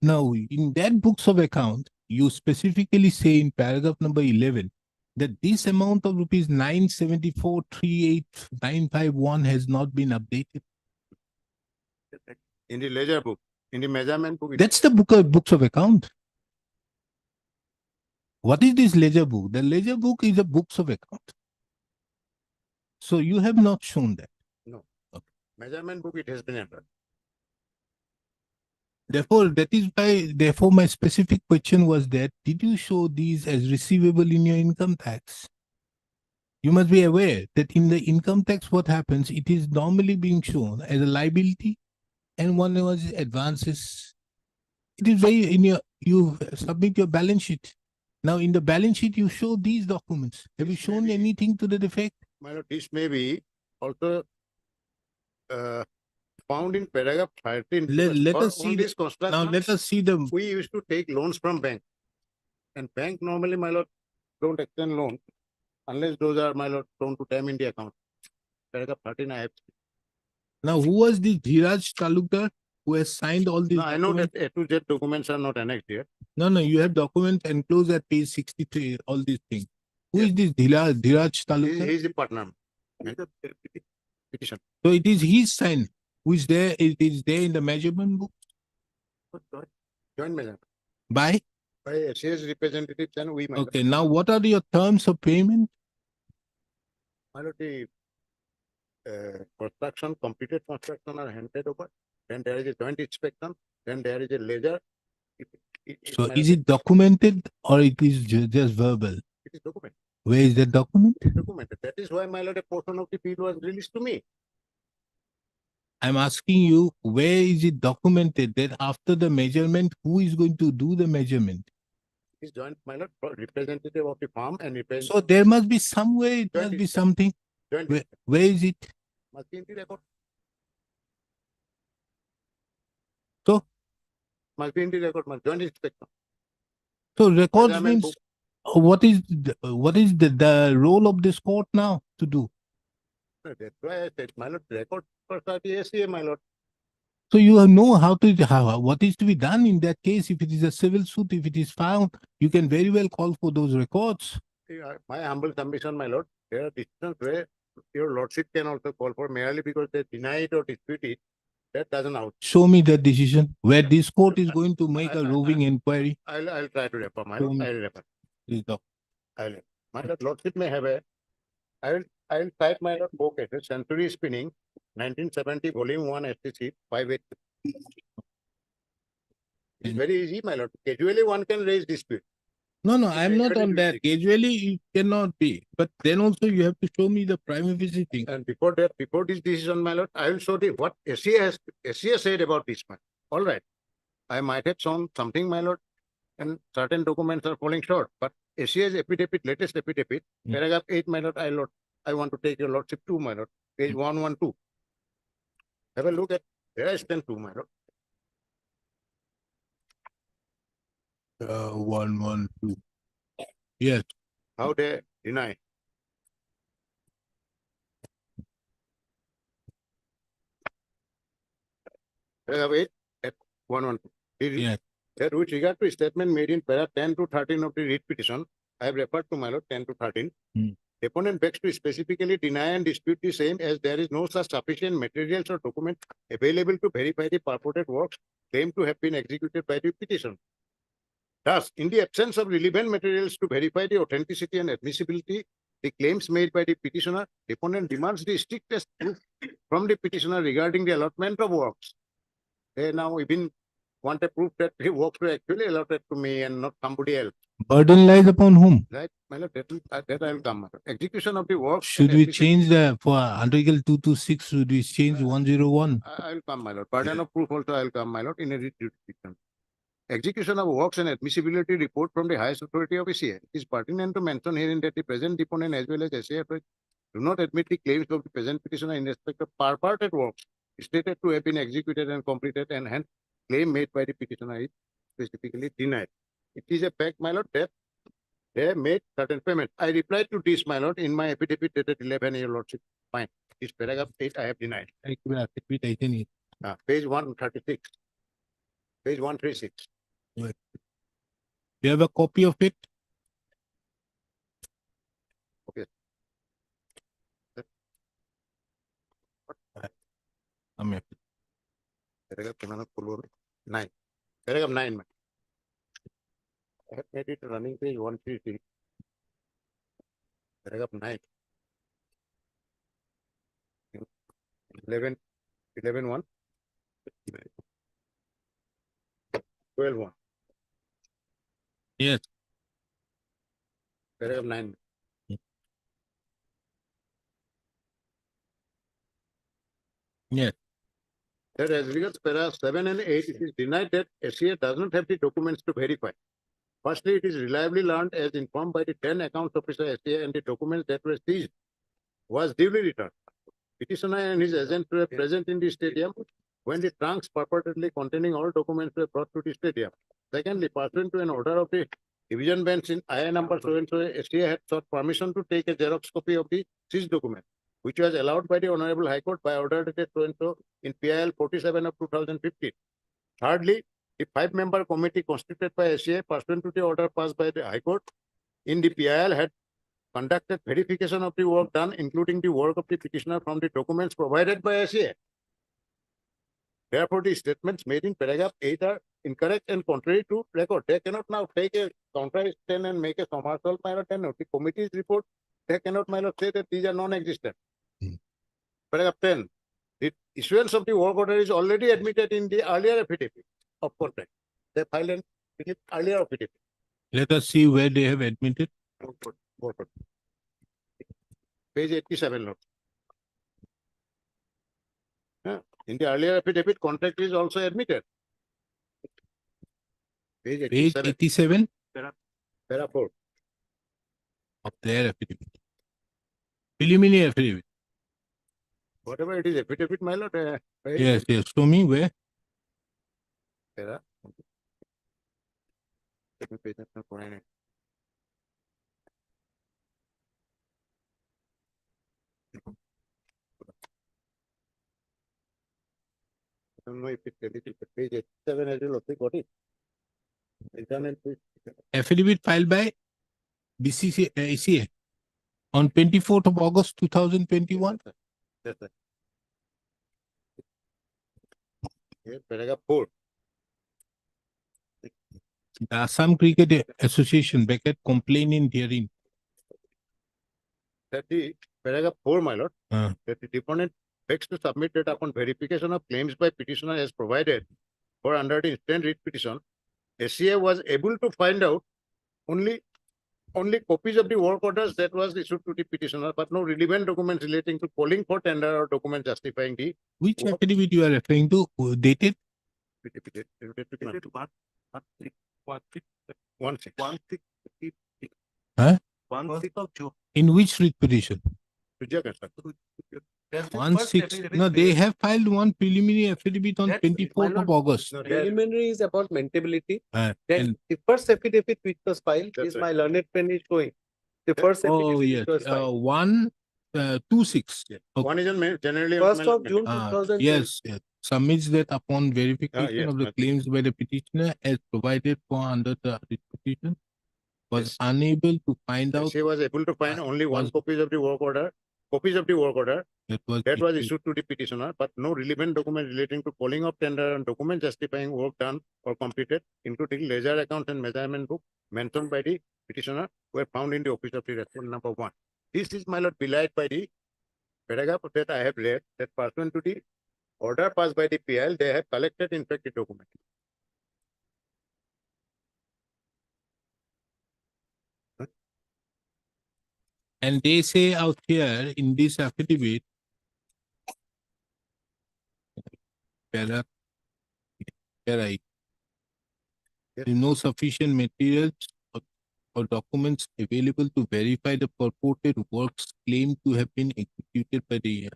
A: Now, in that books of account, you specifically say in paragraph number 11 that this amount of rupees 974,38951 has not been updated.
C: In the ledger book, in the measurement book.
A: That's the books of account. What is this ledger book? The ledger book is a books of account. So you have not shown that.
C: Measurement book, it has been entered.
A: Therefore, that is why, therefore, my specific question was that, did you show these as receivable in your income tax? You must be aware that in the income tax, what happens, it is normally being shown as a liability and one was advances. It is very in you submit your balance sheet. Now in the balance sheet, you show these documents. Have you
C: This may
A: shown
C: be-
A: anything to the effect?
C: My lord, this may be also found in paragraph 13. because
A: Let
C: for
A: us see
C: on
A: the-
C: this
A: Now
C: construction,
A: let us see the,
C: we used to take loans from bank. And bank normally, my lord, don't extend loan unless those are, my lord, shown to them in the account. Paragraph 13 I have.
A: now who was the Dhiraj Talukdar who has signed all these
C: No, I know
A: documents?
C: that A to Z documents are not annexed here.
A: No, you have documents enclosed at page 63, all these things. Who
C: Yes.
A: is this Dhiraj
C: He
A: Talukdar?
C: is the partner. Petition.
A: So it is his sign, who is there, it is there in the measurement book
C: Joint measure
A: by?
C: by SAS representatives and we, my lord.
A: Okay, now what are your terms of payment?
C: My lord, the construction, completed construction are handed over. Then there is a joint inspection. Then there is a ledger.
A: So
C: my
A: is
C: lord,
A: it documented or it is just verbal?
C: it is documented.
A: Where is that document?
C: Documented. That is why, my lord, a portion of the bill was released to me.
A: I'm asking you, where is it documented that after the measurement, who is going to do the measurement?
C: Is joint, my lord, representative of the farm and
A: So
C: representative.
A: there must be somewhere, it
C: Joint
A: must be
C: inspection.
A: something.
C: Joint
A: Where is it?
C: must be in the record.
A: So,
C: Must be in the record. Must joint inspection.
A: so records
C: Measurement
A: means,
C: book.
A: what is the role of this court now to do?
C: That's why I said, my lord, record for the SCA, my lord.
A: So you know what is to be done in that case. If it is a civil suit, if it is found, you can very well call for those records.
C: My humble submission, my lord, there are decisions where your lordship can also call for merely because they deny it or dispute it. That doesn't out.
A: Show me that decision where this court is going to make a
C: I-
A: roving inquiry.
C: I'll try to refer, my
A: Show
C: lord.
A: me.
C: I'll refer.
A: Please, doc.
C: My lord, lordship may have a. I'll cite my lord book cases, Century Spinning, 1970, volume 1, STC 58. It's very easy, my lord. Casually one can raise dispute.
A: No,
C: It's
A: I'm not
C: actually
A: on that.
C: jurisdiction.
A: Casually, it cannot be. But then also you have to show me the prima facie thing.
C: And before that, before this decision, my lord, I will show the what SCA said about this man. All right. I might have shown something, my lord, and certain documents are falling short, but SCA's affidavit, latest affidavit, paragraph 8, my lord, I want to take your lordship to, my lord, page 112. Have a look at where I stand to, my lord.
A: 112. Yes.
C: How they deny. Paragraph 8 at 112.
A: Yes.
C: That with regard to statement made in paragraph 10 to 13 of the writ petition, I have referred to, my lord, 10 to 13. Deponent begs to specifically deny and dispute the same as there is no such sufficient materials or documents available to verify the purported works claimed to have been executed by the petition. Thus, in the absence of relevant materials to verify the authenticity and admissibility, the claims made by the petitioner, deponent demands the strictest proof from the petitioner regarding the allotment of works. They now even want a proof that the works were actually allotted to me and not somebody else.
A: Burden lies upon whom?
C: Right? My lord, that I will come. My lord. Execution of the works.
A: Should
C: and
A: we
C: admissibility-
A: change the, for Article 226, should we change 101?
C: I will come, my lord. Burden of proof also I will come, my lord, in a writ jurisdiction. Execution of works and admissibility report from the highest authority of SCA. It is pertinent to mention herein that the present deponent as well as SCA do not admit the claims of the present petitioner in respect of purported works stated to have been executed and completed, and hence claim made by the petitioner is specifically denied. It is a fact, my lord, that they have made certain payment. I replied to this, my lord, in my affidavit dated 11, your lordship. Fine. This paragraph 8 I have denied. Page 136. Page 136.
A: You have a copy of it? Amen.
C: Paragraph 9. Paragraph 9. I have made it running page 133. Paragraph 9. 11, 11 1. 12 1.
A: Yes.
C: Paragraph 9.
A: Yes.
C: that as regards para 7 and 8, it is denied that SCA does not have the documents to verify. Firstly, it is reliably learned as informed by the 10 accounts officer SCA and the documents that were seized was duly returned. Petitioner and his agent were present in the stadium when the trunks purportedly containing all documents were brought to the stadium. Secondly, pursuant to an order of the division bench in IA number so and so, SCA had sought permission to take a Xerox copy of the seized document, which was allowed by the Honorable High Court by order dated so and so in PIL 47 of 2015. Thirdly, the 5-member committee constituted by SCA pursuant to the order passed by the High Court in the PIL had conducted verification of the work done, including the work of the petitioner from the documents provided by SCA. Therefore, the statements made in paragraph 8 are incorrect and contrary to record. They cannot now take a counter 10 and make a somersault, my lord, 10. The committee's report, they cannot, my lord, say that these are non-existent. Paragraph 10. The issuance of the work order is already admitted in the earlier affidavit of contract. They filed an earlier affidavit.
A: Let us see where they have admitted.
C: Work order. Page 87, Lord. In the earlier affidavit, contract is also admitted. Page
A: Page
C: 87,
A: 87
C: para 4.
A: of their affidavit. Preliminary affidavit.
C: Whatever it is, affidavit, my lord. Page
A: Yes, yes. Show me where.
C: para. Let me page that for an- I don't know if it's deleted, but page 87 as well, okay, got it. Internal page.
A: Affidavit filed by BCC ACA on 24th of August 2021.
C: Yes, sir. Here, paragraph 4.
A: The Assam Cricket Association bracket complaining herein.
C: That the paragraph 4, my lord,
A: Uh.
C: that the deponent begs to submit that upon verification of claims by petitioner as provided for under the instant writ petition, SCA was able to find out only copies of the work orders that was issued to the petitioner, but no relevant documents relating to calling for tender or document justifying the
A: Which
C: What?
A: affidavit you are referring to? Dated?
C: petition.
D: Is it
C: 1/6.
D: 1/6.
A: Huh?
D: 1/6 of June.
A: In which writ petition?
C: Reject, sir.
D: That's the
A: 1/6.
D: first
A: No, they
D: affidavit.
A: have filed one preliminary affidavit on
D: That's-
A: 24th
D: my
A: of
D: lord,
A: August.
C: No, that-
E: Preliminary is about maintainability. Then
A: And
E: the first affidavit which was filed
C: That's
E: is
C: right.
E: my learned friend is showing. The first
A: oh
E: affidavit
A: yes,
E: which was filed.
A: 126. Okay.
C: One is on generally. on
E: First
C: mail-
E: of June
A: Ah,
E: 2020.
A: yes, yes. Submits that upon verification
C: yes,
A: of the
C: ma'am.
A: claims by the petitioner as provided for under the writ petition was
C: Yes.
A: unable to find out
C: SCA was able to find only one
A: was-
C: copies of the work order,
A: that was
C: that was
A: issued.
C: issued to the petitioner, but no relevant document relating to calling of tender and document justifying work done or completed, including ledger account and measurement book mentioned by the petitioner were found in the office of the respondent number 1. This is, my lord, belied by the paragraph that I have read, that pursuant to the order passed by the PL, they have collected in fact the document.
A: And they say out here in this affidavit, para, right,
C: Yes.
A: there is no sufficient materials or documents available to verify the purported works claimed to have been executed by the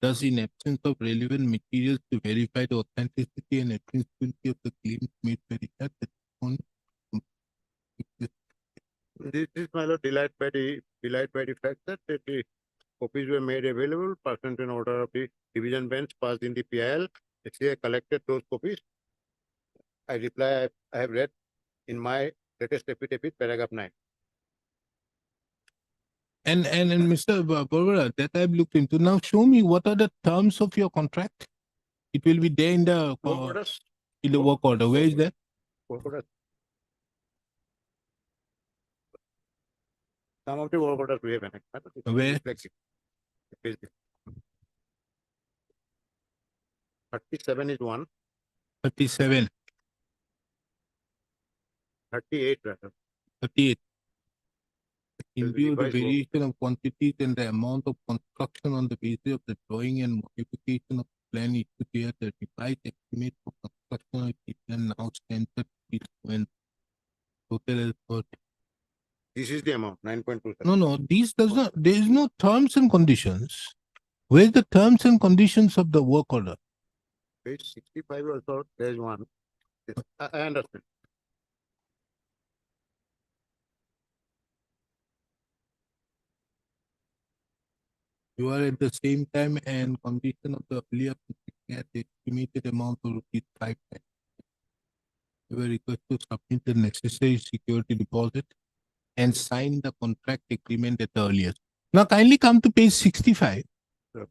A: thus in absence of relevant materials to verify the authenticity and admissibility of the claims made by the
C: This is, my lord, belied by the fact that the copies were made available pursuant to an order of the division bench passed in the PIL. SCA collected those copies. I reply, I have read in my latest affidavit, paragraph 9.
A: and Mr. Barbara, that I've looked into. Now show me what are the terms of your contract. It will be there in the
C: Work orders,
A: work order. Where is that?
C: work orders. Some of the work orders we have annexed. but it's
A: Where?
C: reflexive. Page 37 is one,
A: 37,
C: 38 rather.
A: 38. In
C: There's a
A: view of the
C: revised work.
A: variation of quantities and the amount of construction on the basis of the drawing and modification of plan issued here, the revised estimate for construction of the plan now stands at when total effort.
C: This is the amount, 9.27.
A: No, these does not, there is no terms and conditions. Where's the terms and conditions of the work order?
C: Page 65 also, there is one. Yes, I understand.
A: You are at the same time and condition of the earlier at the estimated amount of rupees 5 lakh. You are requested to submit the necessary security deposit and sign the contract agreement at the earliest. Now kindly come to page 65.
C: Sure.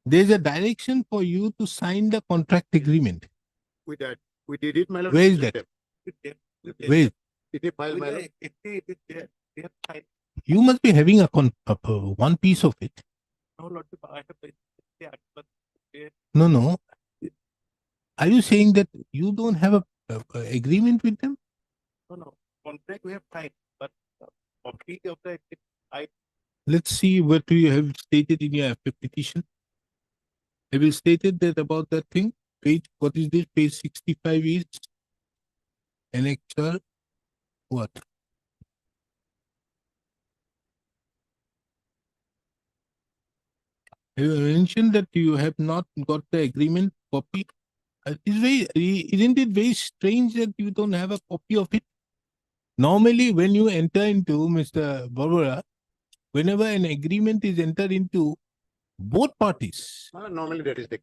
A: There is a direction for you to sign the contract agreement.
C: We did it, my lord.
A: Where is
C: with
A: that?
C: them.
D: With them, with them.
A: Where is,
C: It is file,
D: With
C: my
D: the
C: lord.
D: FTA, it is there. They have signed.
A: you must be having a one piece of it.
D: No, Lord, I have the FTA, but
A: No. Are you saying that you don't have a agreement with them?
D: no, contract we have signed, but copy of the I
A: Let's see what you have stated in your petition. Have you stated that about that thing? Page, what is this? Page 65 is annexure what? You mentioned that you have not got the agreement copy. Isn't it very strange that you don't have a copy of it? Normally, when you enter into, Mr. Barbara, whenever an agreement is entered into, both parties
C: Normally that is the,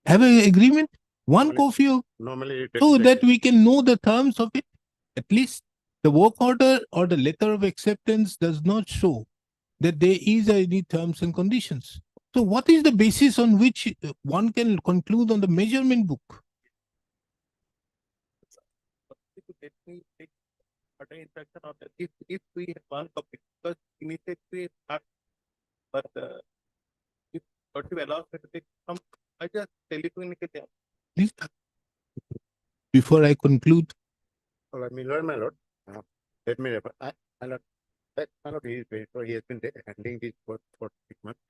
A: have an agreement, one
C: Normally-
A: copy of,
C: normally.
A: so that we can know the terms of it. At least the work order or the letter of acceptance does not show that there is any terms and conditions. So what is the basis on which one can conclude on the measurement book?
D: let me take other instruction of that. If we have one copy, because immediately start, but if what you allow me to take some, I just telecommunicate.
A: Please, before I conclude,
C: All right, my lord, let me refer. My lord, my lord, he has been handling this for 6 months.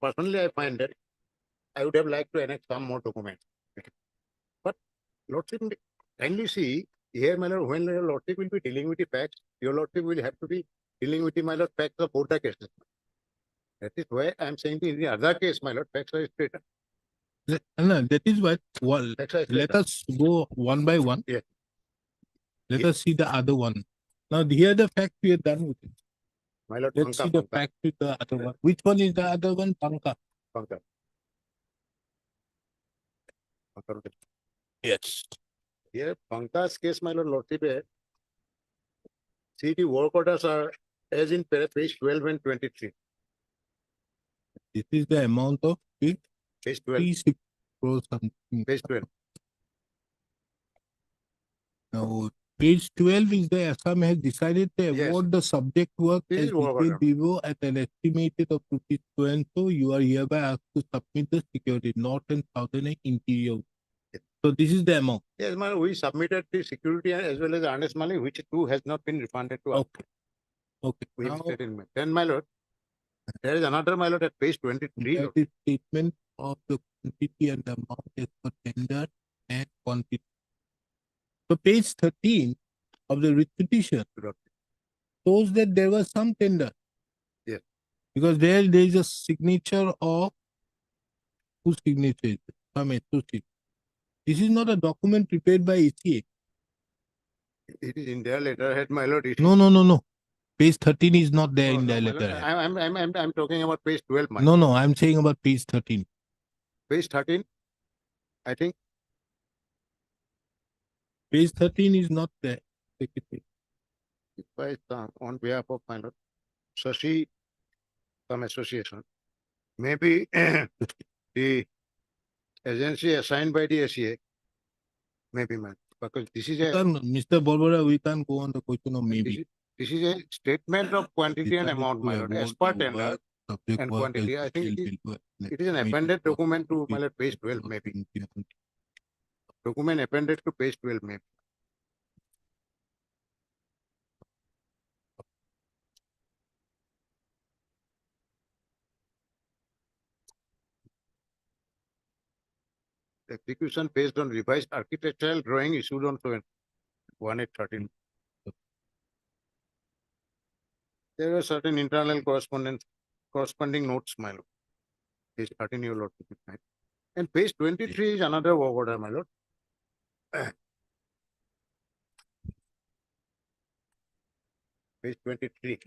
C: Personally, I find that I would have liked to annex some more documents. But lordship, kindly see, here, my lord, when your lordship will be dealing with the facts, your lordship will have to be dealing with the, my lord, facts of both the cases. That is why I am saying in the other case, my lord, facts are straight.
A: no, that is what, well,
C: Facts are straight.
A: let us go one by one.
C: Yes.
A: Let
C: Yes.
A: us see the other one. Now, here the fact we are done with it.
C: My lord,
A: Let's see the fact with the other one. Which one is the other one? Panka.
C: Pankaj.
A: Yes.
C: Here, Pankaj's case, my lordship, see the work orders are as in page 12 and 23.
A: This is the amount of it,
C: Page 12,
A: 36 crores something.
C: page 12.
A: Now, page 12 is the Assam has decided to
C: Yes.
A: award the subject work
C: This
A: as
C: is work
A: detailed
C: order.
A: below at an estimated of rupees 2 and so you are hereby asked to submit the security, north and southern and interior.
C: Yes.
A: So this is the amount.
C: Yes, my lord, we submitted the security as well as earnest money, which too has not been refunded to us.
A: Okay. Okay.
C: We have
A: Now,
C: stated in. Then, my lord, there is another, my lord, at page 23.
A: that is statement of the quantity and the amount as per tender and quantity. So page 13 of the writ petition
C: Lord.
A: shows that there was some tender.
C: Yes.
A: Because there is a signature of whose signature is it? Some associate. This is not a document prepared by ACA.
C: It is in their letterhead, my lord. It is-
A: No. Page 13 is not there
C: No,
A: in
C: no,
A: the
C: my lord,
A: letterhead.
C: I'm talking about page 12, my
A: No, I'm saying about page 13.
C: Page 13, I think.
A: Page 13 is not there. Secretary.
C: By on behalf of my lord, Shashi, some association, maybe the agency assigned by the SCA, maybe, man, because this is a,
A: Mr. Barbara, we can't go on the question of maybe.
C: this is a statement of quantity and
A: Decided
C: amount,
A: to
C: my lord, as
A: award
C: per
A: the
C: tender.
A: work, subject
C: and
A: work
C: quantity.
A: as
C: I think
A: detailed below an
C: It is an
A: estimated
C: appended
A: cost
C: document to,
A: of
C: my lord, page 12, maybe. Document appended to page 12, maybe. execution based on revised architectural drawing issued on 1/8/13. There are certain internal corresponding notes, my lord. Page 13, your lordship will find. And page 23 is another work order, my lord. Page 23.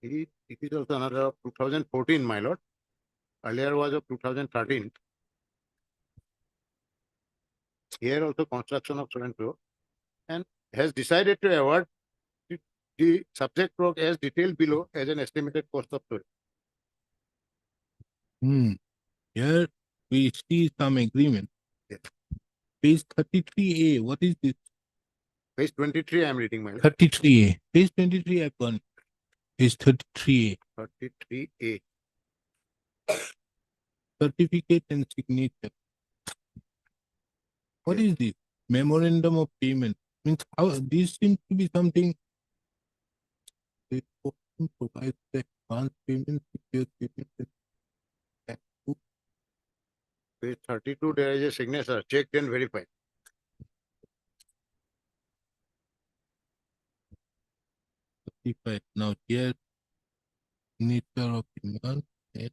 C: It is also another of 2014, my lord. Earlier was of 2013. Here also construction of so and has decided to award the subject work as detailed below as an estimated cost of toil.
A: Here we see some agreement.
C: Yes.
A: Page 33A, what is this?
C: Page 23, I am reading, my lord.
A: 33A. Page 23, I've gone. Page 33A.
C: 33A.
A: Certificate and signature. What is this? Memorandum of payment. Means how this seems to be something. It provides the advance payment, secure payment, and
C: Page 32, there is a signature, checked and verified.
A: certified. Now here, nature of demand. And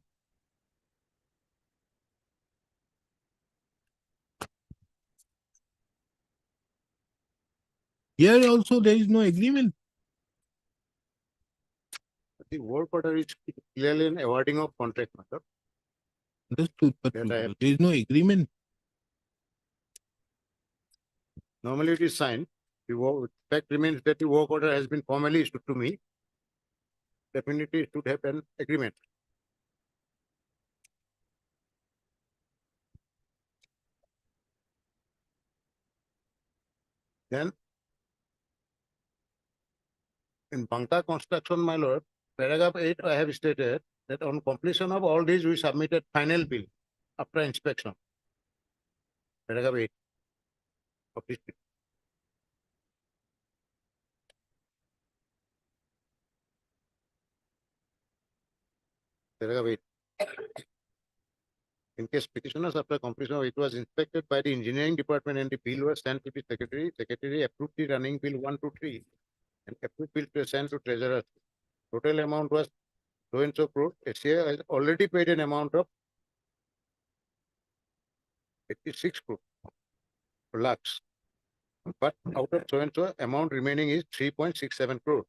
A: here also there is no agreement.
C: The work order is clearly an awarding of contract matter.
A: Understood, but
C: That I have-
A: there is no agreement.
C: Normally it is signed. Fact remains that the work order has been formally issued to me. Definitely it should have an agreement. Then in Banka construction, my lord, paragraph 8, I have stated that on completion of all these, we submitted final bill after inspection. Paragraph 8 of this bill. Paragraph 8. In case petitioners after completion of it was inspected by the engineering department and the bill was sent to the secretary approved the running bill 1 to 3 and approved bill to send to treasurer. Total amount was so and so crore. SCA has already paid an amount of 86 crore lakhs. But out of so and so amount remaining is 3.67 crore.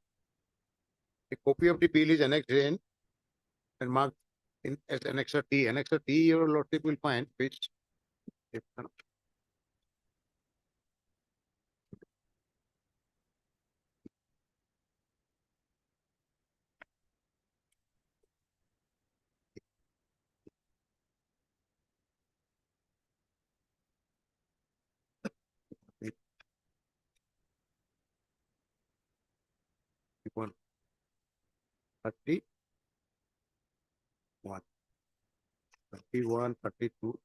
C: A copy of the bill is annexed in and marked in as Annexer T. Annexer T, your lordship will find page. One. 31, 32.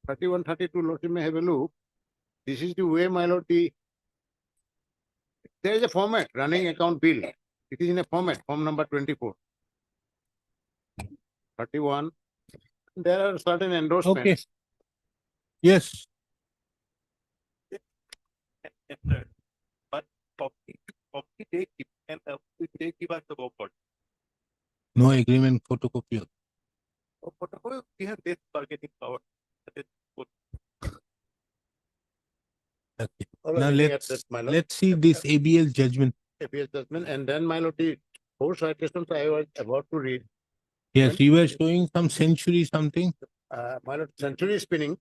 C: 31, 32, lordship may have a look. This is the way, my lord, there is a format, running account bill. It is in a format, form number 24. 31. There are certain endorsements.
A: Okay. Yes.
D: But copy they keep and they give us the work order.
A: No agreement photocopy.
D: Photocopy, we have this bargaining power. That is good.
A: Okay.
C: All
A: Now
C: are looking at
A: let's
C: this, my lord.
A: let's see this ABL judgment.
C: APS judgment, and then, my lord, the four citations I was about to read.
A: Yes, you were showing some century something.
C: My lord, century spinning,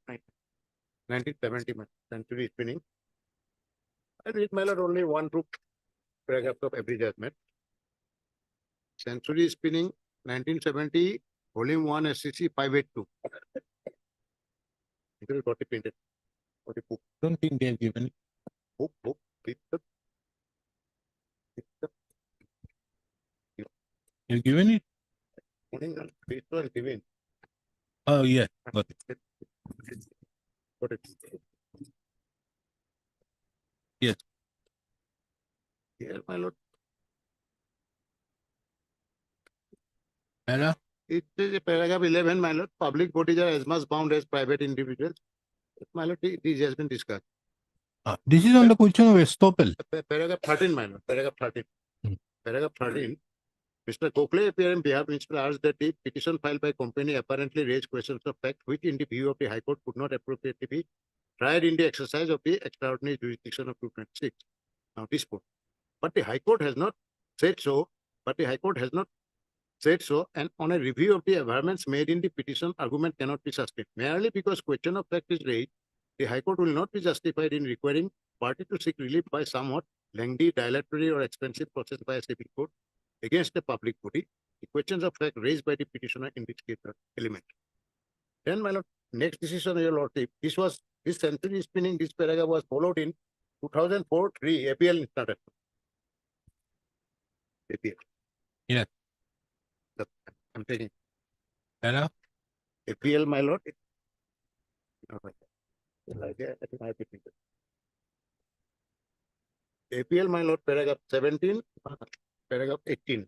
C: 1970, century spinning. I read, my lord, only 1 2 paragraphs of every judgment. Century spinning, 1970, volume 1, SCC 582. It will got it printed. Got it book,
A: Don't think they have given.
C: book, pick up.
A: You've given it?
C: Page 12, given.
A: Oh yeah, got it.
C: Got it.
A: Yes.
C: Here, my lord,
A: Para
C: It is a paragraph 11, my lord. Public bodies are as much bound as private individuals. My lord, this has been discussed.
A: This is on the question of estoppel.
C: Paragraph 13, my lord. Paragraph 13.
A: Hmm.
C: Paragraph 13. Mr. Gokhale appeared in behalf of Mr. urged that the petition filed by company apparently raised questions of fact which in the view of the High Court could not appropriately be tried in the exercise of the extraordinary jurisdiction of 226. Now this point. But the High Court has not said so. And on a review of the averments made in the petition, argument cannot be sustained. Merely because question of fact is raised, the High Court will not be justified in requiring party to seek relief by somewhat lengthy, dilatory, or expensive process by a civil court against a public body. The questions of fact raised by the petitioner in this case are element. Then, my lord, next decision, your lordship, this century spinning, this paragraph was followed in 2004-3 APL started. APL.
A: Yes.
C: I'm taking
A: Para?
C: APL, my lord. APL, my lord, paragraph 17, paragraph 18.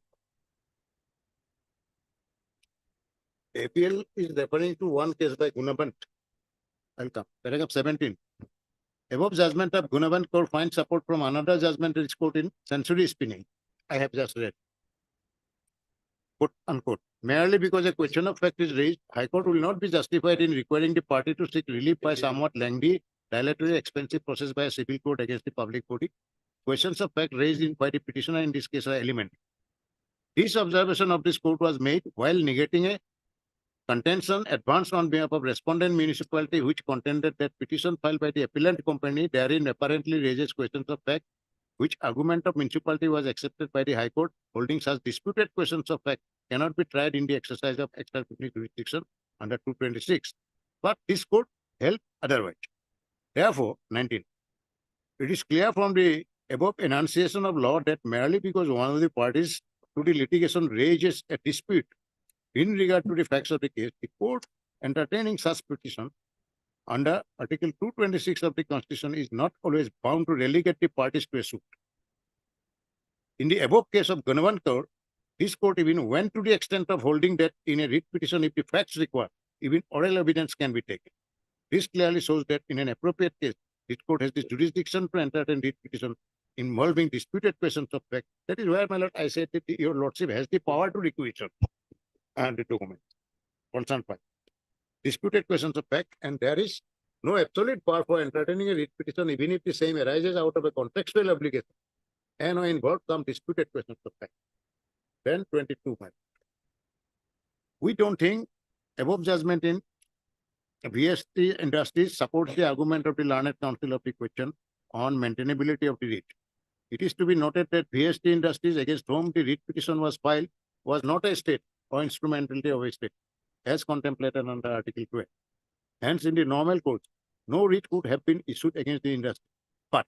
C: APL is referring to one case by Gunabant. I'll come. Paragraph 17. Above judgment of Gunabant court finds support from another judgment in this court in century spinning. I have just read. Quote unquote. Merely because a question of fact is raised, High Court will not be justified in requiring the party to seek relief by somewhat lengthy, dilatory, expensive process by a civil court against the public body. Questions of fact raised by the petitioner in this case are element. This observation of this court was made while negating a contention advanced on behalf of respondent municipality which contended that petition filed by the appellant company therein apparently raises questions of fact which argument of municipality was accepted by the High Court, holding such disputed questions of fact cannot be tried in the exercise of extraordinary jurisdiction under 226. But this court held otherwise. Therefore, 19. It is clear from the above enunciation of law that merely because one of the parties to the litigation raises a dispute in regard to the facts of the case, the court entertaining such petition under Article 226 of the Constitution is not always bound to relegate the parties to a suit. In the above case of Gunavant Court, this court even went to the extent of holding that in a writ petition, if the facts require, even oral evidence can be taken. This clearly shows that in an appropriate case, this court has the jurisdiction to entertain writ petition involving disputed questions of fact. That is where, my lord, I said that your lordship has the power to requisition and the document concerned by disputed questions of fact, and there is no absolute power for entertaining a writ petition, even if the same arises out of a contextual obligation and or involve some disputed questions of fact. Then 22, my lord. We don't think above judgment in VST Industries supports the argument of the learned counsel of the question on maintainability of the writ. It is to be noted that VST Industries against whom the writ petition was filed was not a state or instrumentality of a state, as contemplated under Article 12. Hence, in the normal course, no writ could have been issued against the industry. But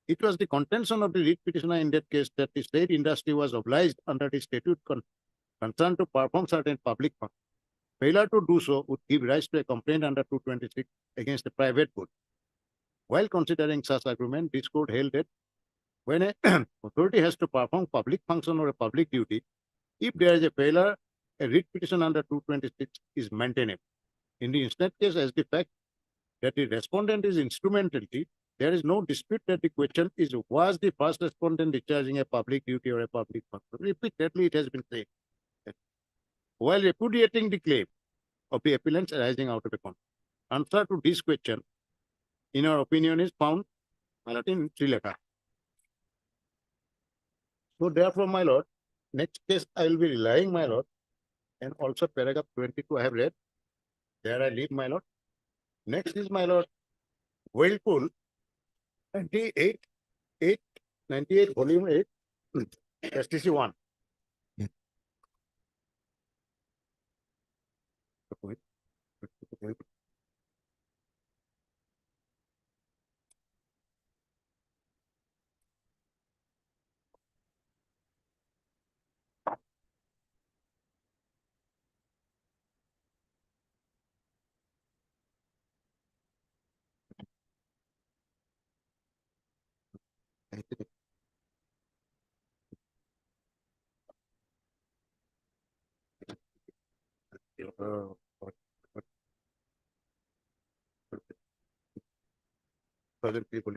C: it was the contention of the writ petitioner in that case that the state industry was obliged under the statute concerned to perform certain public functions. Failure to do so would give rise to a complaint under 226 against the private body. While considering such argument, this court held that when an authority has to perform public function or a public duty, if there is a failure, a writ petition under 226 is maintainable. In the instant case, as the fact that the respondent is instrumentality, there is no dispute that the question is, was the first respondent discharging a public duty or a public function? Repeatedly, it has been said. While repudiating the claim of the appellants arising out of a conflict. Answer to this question, in our opinion, is found in Sri Lanka. So therefore, my lord, next case I will be relying, my lord, and also paragraph 22 I have read. There I leave, my lord. Next is, my lord, Whirlpool 98, 98, volume 8, STC 1. Thousand people.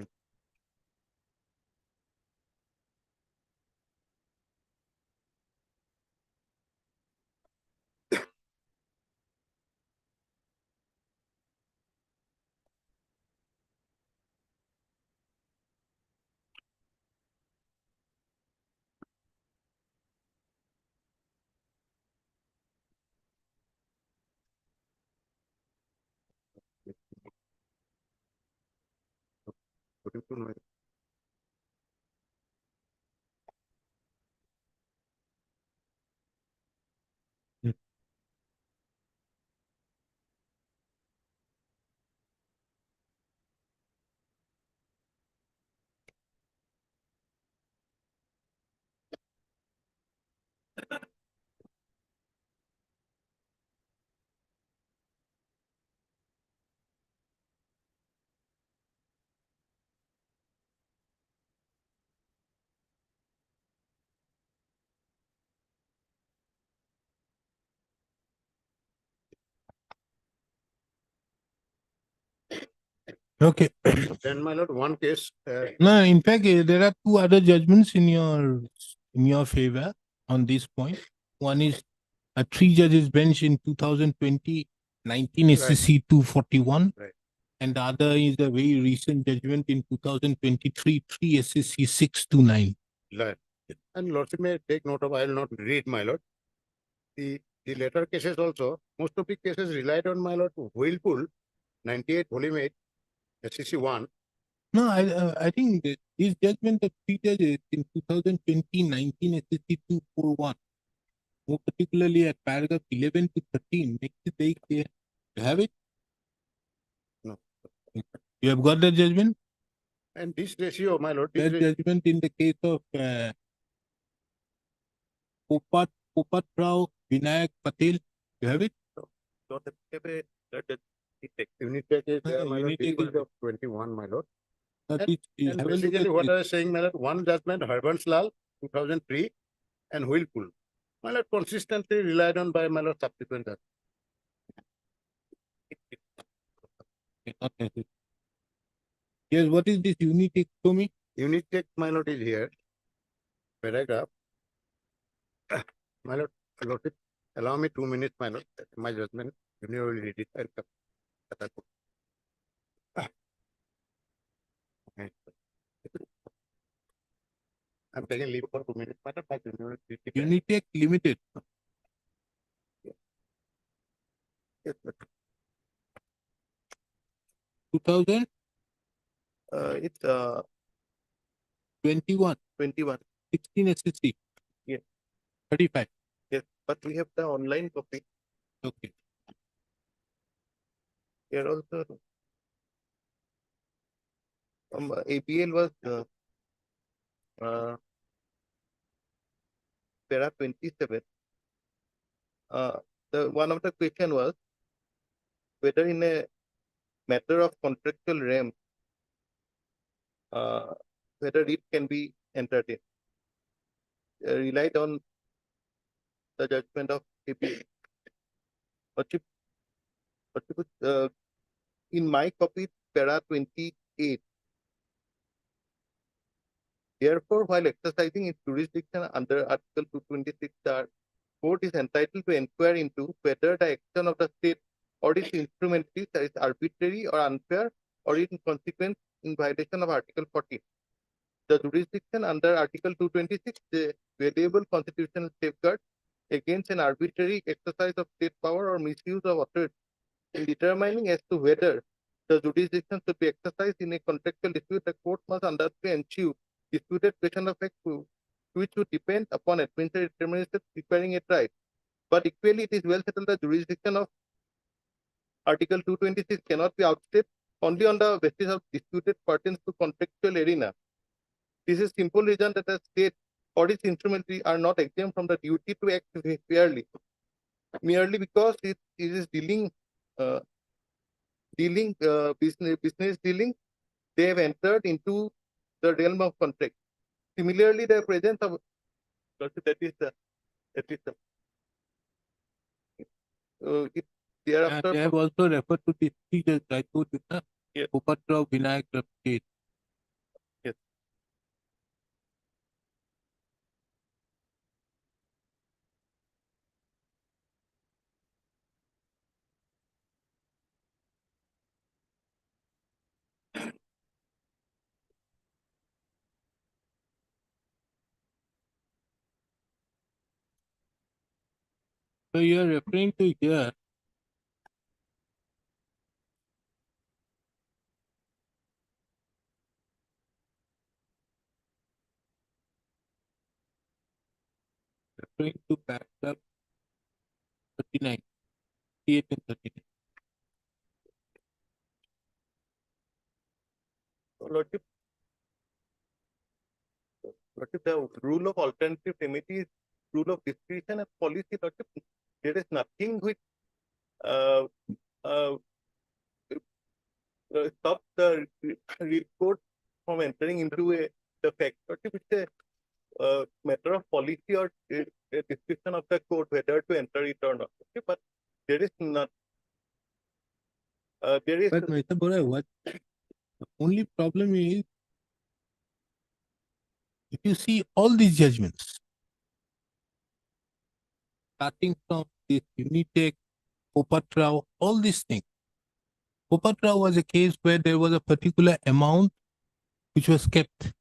A: Okay.
C: Then, my lord, one case,
A: No, in fact, there are two other judgments in your favor on this point. One is a three judges bench in 2020, 19
C: Right.
A: SCC 241.
C: Right.
A: And the other is a very recent judgment in 2023, 3 SCC 629.
C: Right. And lordship may take note of, I will not read, my lord. The later cases also, most of the cases relied on, my lord, Whirlpool, 98 volume 8, SCC 1.
A: No, I think that this judgment of three judges in 2020, 19 SCC 241, more particularly at paragraph 11 to 13, makes it very clear. You have it?
C: No.
A: You have got the judgment?
C: And this ratio, my lord, this
A: That
C: ratio,
A: judgment in the case of Popat Rao Vinayak Patel. You have it?
D: So the
C: unit take is there, my lord,
A: Unit take
C: this
A: is
C: is of 21, my lord.
A: That
C: And-
A: is, you
C: And
A: haven't looked
C: basically
A: at
C: what
A: it.
C: I was saying, my lord, one judgment, Harbans Lal, 2003, and Whirlpool. My lord, consistently relied on by my lord subsequent judge.
A: Not necessary. Yes, what is this unit take? Show me.
C: Unit take, my lord, is here. Paragraph. My lord, lordship, allow me 2 minutes, my lord. My judgment, you will read it. I'll come. Okay. I'm taking leave for 2 minutes. Madam, I will read it.
A: Unitech Limited.
C: Yes, but
A: 2021.
D: it's 21.
A: 16 SCC.
D: Yes.
A: 35.
D: Yes, but we have the online copy.
A: Okay.
D: Here also. APL was para 27. The one of the question was whether in a matter of contractual realm, whether it can be entertained. Relied on the judgment of APL. In my copy, para 28. Therefore, while exercising its jurisdiction under Article 226, the court is entitled to inquire into whether the action of the state or its instrumentalities is arbitrary or unfair or in consequence in violation of Article 14. The jurisdiction under Article 226 is a valuable constitutional safeguard against an arbitrary exercise of state power or misuse of authority. In determining as to whether the jurisdiction should be exercised in a contractual dispute, the court must undoubtedly ensure disputed question of fact which would depend upon administrative determination requiring a trial. But equally, it is well settled the jurisdiction of Article 226 cannot be outstepped only on the basis of disputed pertains to contractual arena. This is simple reason that the state or its instrumentary are not exempt from the duty to act fairly, merely because it is dealing business dealing, they have entered into the realm of contract. Similarly, the presence of that is the It
A: And
D: thereafter.
A: they have also referred to the teachers, I told you, na?
D: Yeah.
A: Upatrav Vinayak case.
D: Yes.
A: So you are referring to here. Referring to paragraph 39, 38 and 39.
D: Lordship, the rule of alternative remedy is rule of discretion and policy. Lordship, there is nothing which uh, uh, stops the court from entering into the fact. Lordship, it's a matter of policy or a discretion of the court whether to enter it or not. Okay, but there is not. There is.
A: But Mr. Bora, what the only problem is, if you see all these judgments, starting from this Unitech, Upatrav, all these things. Upatrav was a case where there was a particular amount which was kept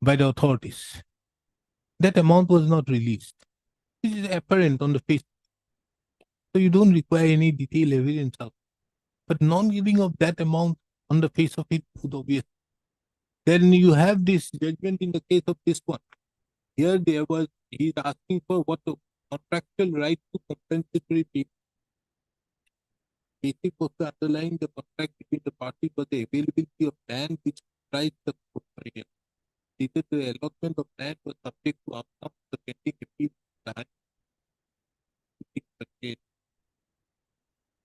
A: by the authorities. That amount was not released. This is apparent on the face. So you don't require any detailed evidence of. But non-giving of that amount on the face of it would obvious. Then you have this judgment in the case of this one. Here he's asking for what the contractual right to compensatory payment. Basic was to underlying the contract between the parties was the availability of land which comprised the property. Either the allotment of land was subject to outcome of the pending appeal of the High Court.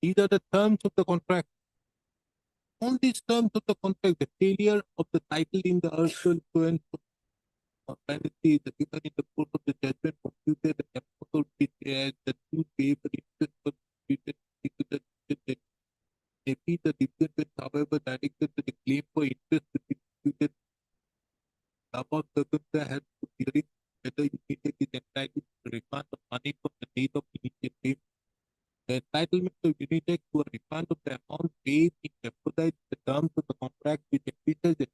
A: These are the terms of the contract. On these terms of the contract, the failure of the title in the earthquake influence of penalty is given in the course of the judgment computed the capital which as the two payable interest was computed to the judgment. Maybe the dividend, however, directed to the claim for interest to be computed. Above circumstance has to hearing whether immediate is entitled to refund of money from the date of immediate payment. The entitlement of Unitech to a refund of the amount paid in jeopardize the terms of the contract which envisages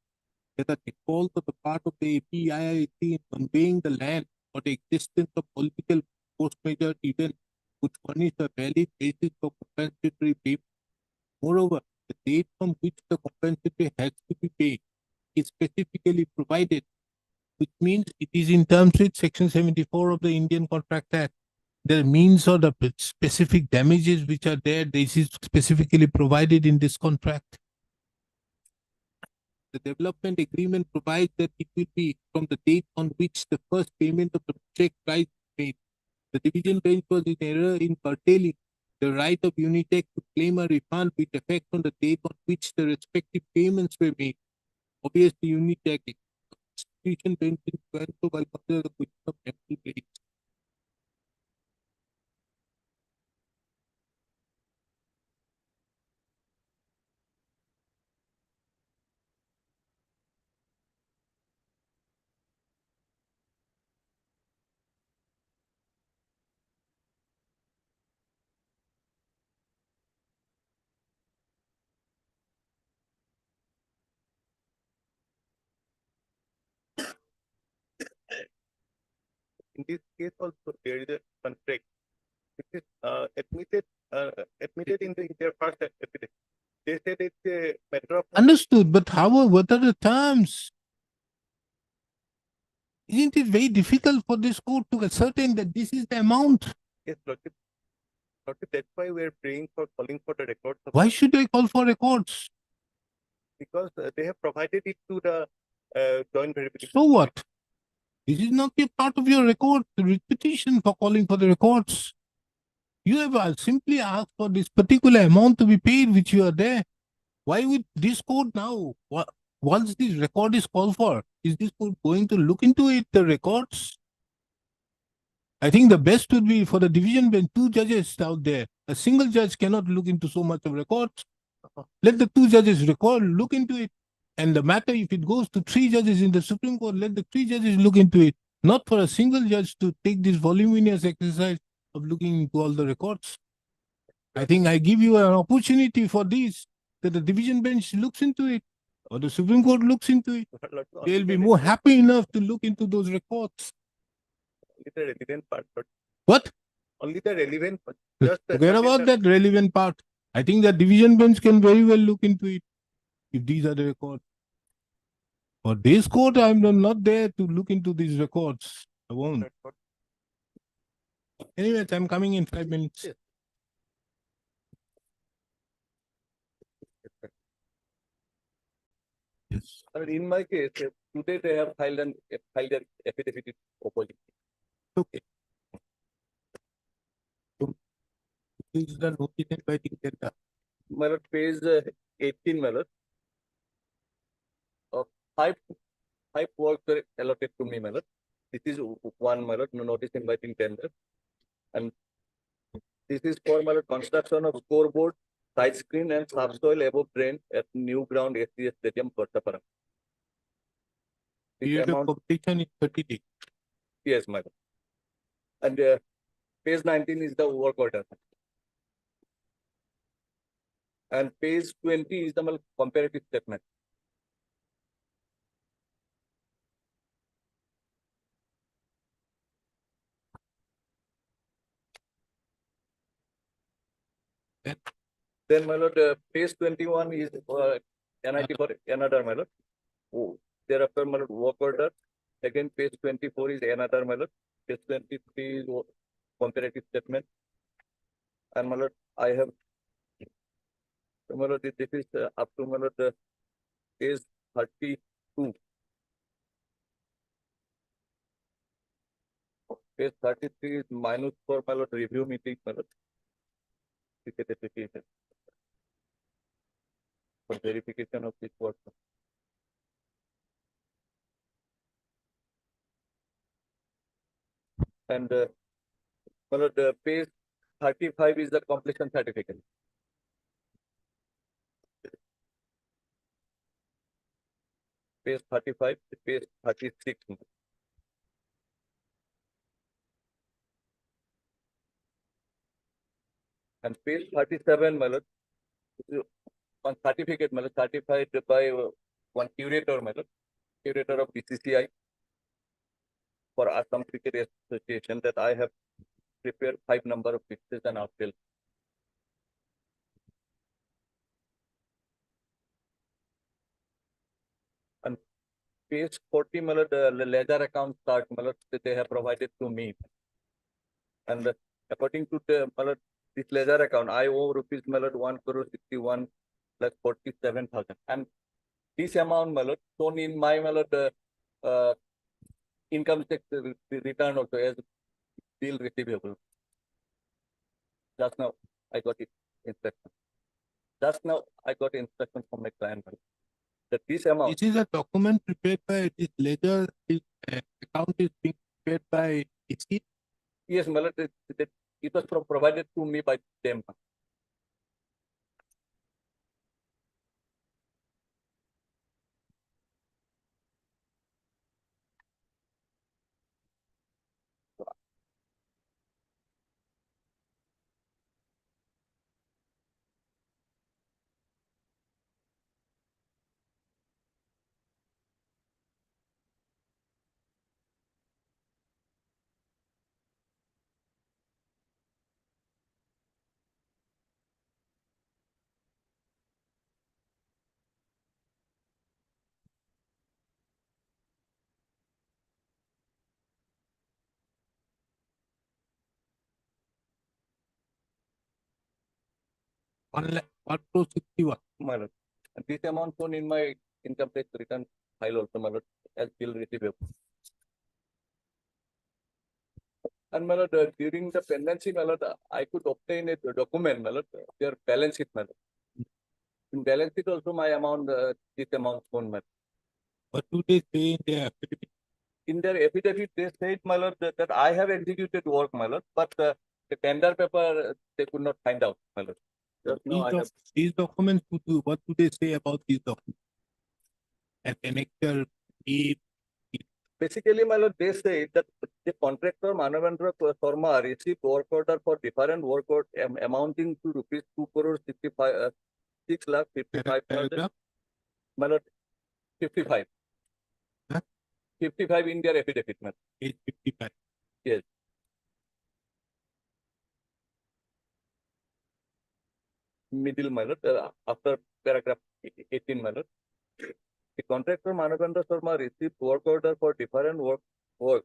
A: that the default of the part of the APIIC in conveying the land or the existence of political force majeure event would furnish a valid basis for compensatory payment. Moreover, the date from which the compensatory has to be paid is specifically provided, which means it is in terms with Section 74 of the Indian Contract Act. The means or the specific damages which are there, this is specifically provided in this contract. The development agreement provides that it will be from the date on which the first payment of the check price is made. The division bench was in error in curtailing the right of Unitech to claim a refund with effect on the date on which the respective payments were made. Obviously, Unitech institution bench is went to by consider the question of capital gains.
D: In this case also there is a contract which is admitted in their first affidavit. They said it's a matter of
A: Understood, but however, what are the terms? Isn't it very difficult for this court to ascertain that this is the amount?
D: yes, Lordship. Lordship, that's why we're calling for the records of
A: Why should I call for records?
D: because they have provided it to the joint verification.
A: So what? This is not a part of your record petition for calling for the records. You have simply asked for this particular amount to be paid, which you are there. Why would this court now, once this record is called for, is this court going to look into it, the records? I think the best would be for the division bench, two judges out there, A single judge cannot look into so much of records. Let the two judges look into it. And the matter, if it goes to three judges in the Supreme Court, let the three judges look into it. Not for a single judge to take this voluminous exercise of looking into all the records. I think I give you an opportunity for this, that the division bench looks into it, or the Supreme Court looks into it. They'll be more happy enough to look into those records.
D: Only the relevant part, but
A: What?
D: only the relevant part. Just the
A: Forget about
D: certain-
A: that relevant part. I think the division bench can very well look into it if these are the records. For this court, I'm not there to look into these records. I won't. Anyways, I'm coming in 5 minutes.
B: Yes.
A: Yes.
B: I mean, in my case, today they have filed an affidavit opposite.
A: Okay. So, this is the notice inviting data.
B: My lord, page 18, my lord. Five works were allotted to me, my lord. This is one, my lord, no notice inviting tender. And this is for, my lord, construction of scoreboard, side screen and subsoil above drain at new ground SCS Stadium, Kottapara. This
A: Period of
B: amount,
A: completion is 30 days.
B: yes, my lord. And page 19 is the work order. And page 20 is the, my lord, comparative statement.
A: Then-
B: Then, my lord, page 21 is NIT for another, my lord. Oh, thereafter, my lord, work order. Again, page 24 is another, my lord. Page 23 is comparative statement. And, my lord, I have, my lord, this is up to, my lord, page 32. Page 33 is minus for, my lord, review meeting, my lord. Ticket application. For verification of this work. And, my lord, page 35 is the completion certificate. Page 35, page 36. And page 37, my lord, one certificate, my lord, certified by one curator, my lord, curator of BCCI for Assam Cricket Association, that I have prepared 5 number of pitches and outfield. And page 40, my lord, the ledger account chart, my lord, that they have provided to me. And according to the, my lord, this ledger account, I owe rupees, my lord, 1,61,47,000. And this amount, my lord, shown in my, my lord, income tax return also as bill receivable. Just now, I got it instruction. Just now, I got instruction from my client that this amount,
A: This is a document prepared by this ledger. This account is being prepared by ICI.
B: yes, my lord, it was provided to me by them.
A: One crore 61.
B: My lord. And this amount shown in my income tax return file also, my lord, as bill receivable. And my lord, during the pendency, my lord, I could obtain a document, my lord, their balance sheet, my lord. In balance sheet also, my amount, this amount shown, my lord.
A: But do they say in their affidavit?
B: In their affidavit, they said, my lord, that I have executed work, my lord, but
F: The tender paper, they could not find out, my lord. Just now I have,
A: These documents, what do they say about these documents? An annexure, A,
F: basically, my lord, they say that the contractor Manavendra Sharma received work order for different work order amounting to rupees 2 crore 65, 6 lakh 55,000.
A: paragraph,
F: My lord, 55.
A: Huh?
F: 55 in their affidavit, my lord.
A: page 55.
F: Yes. Middle, my lord, after paragraph 18, my lord. The contractor Manavendra Sharma received work order for different work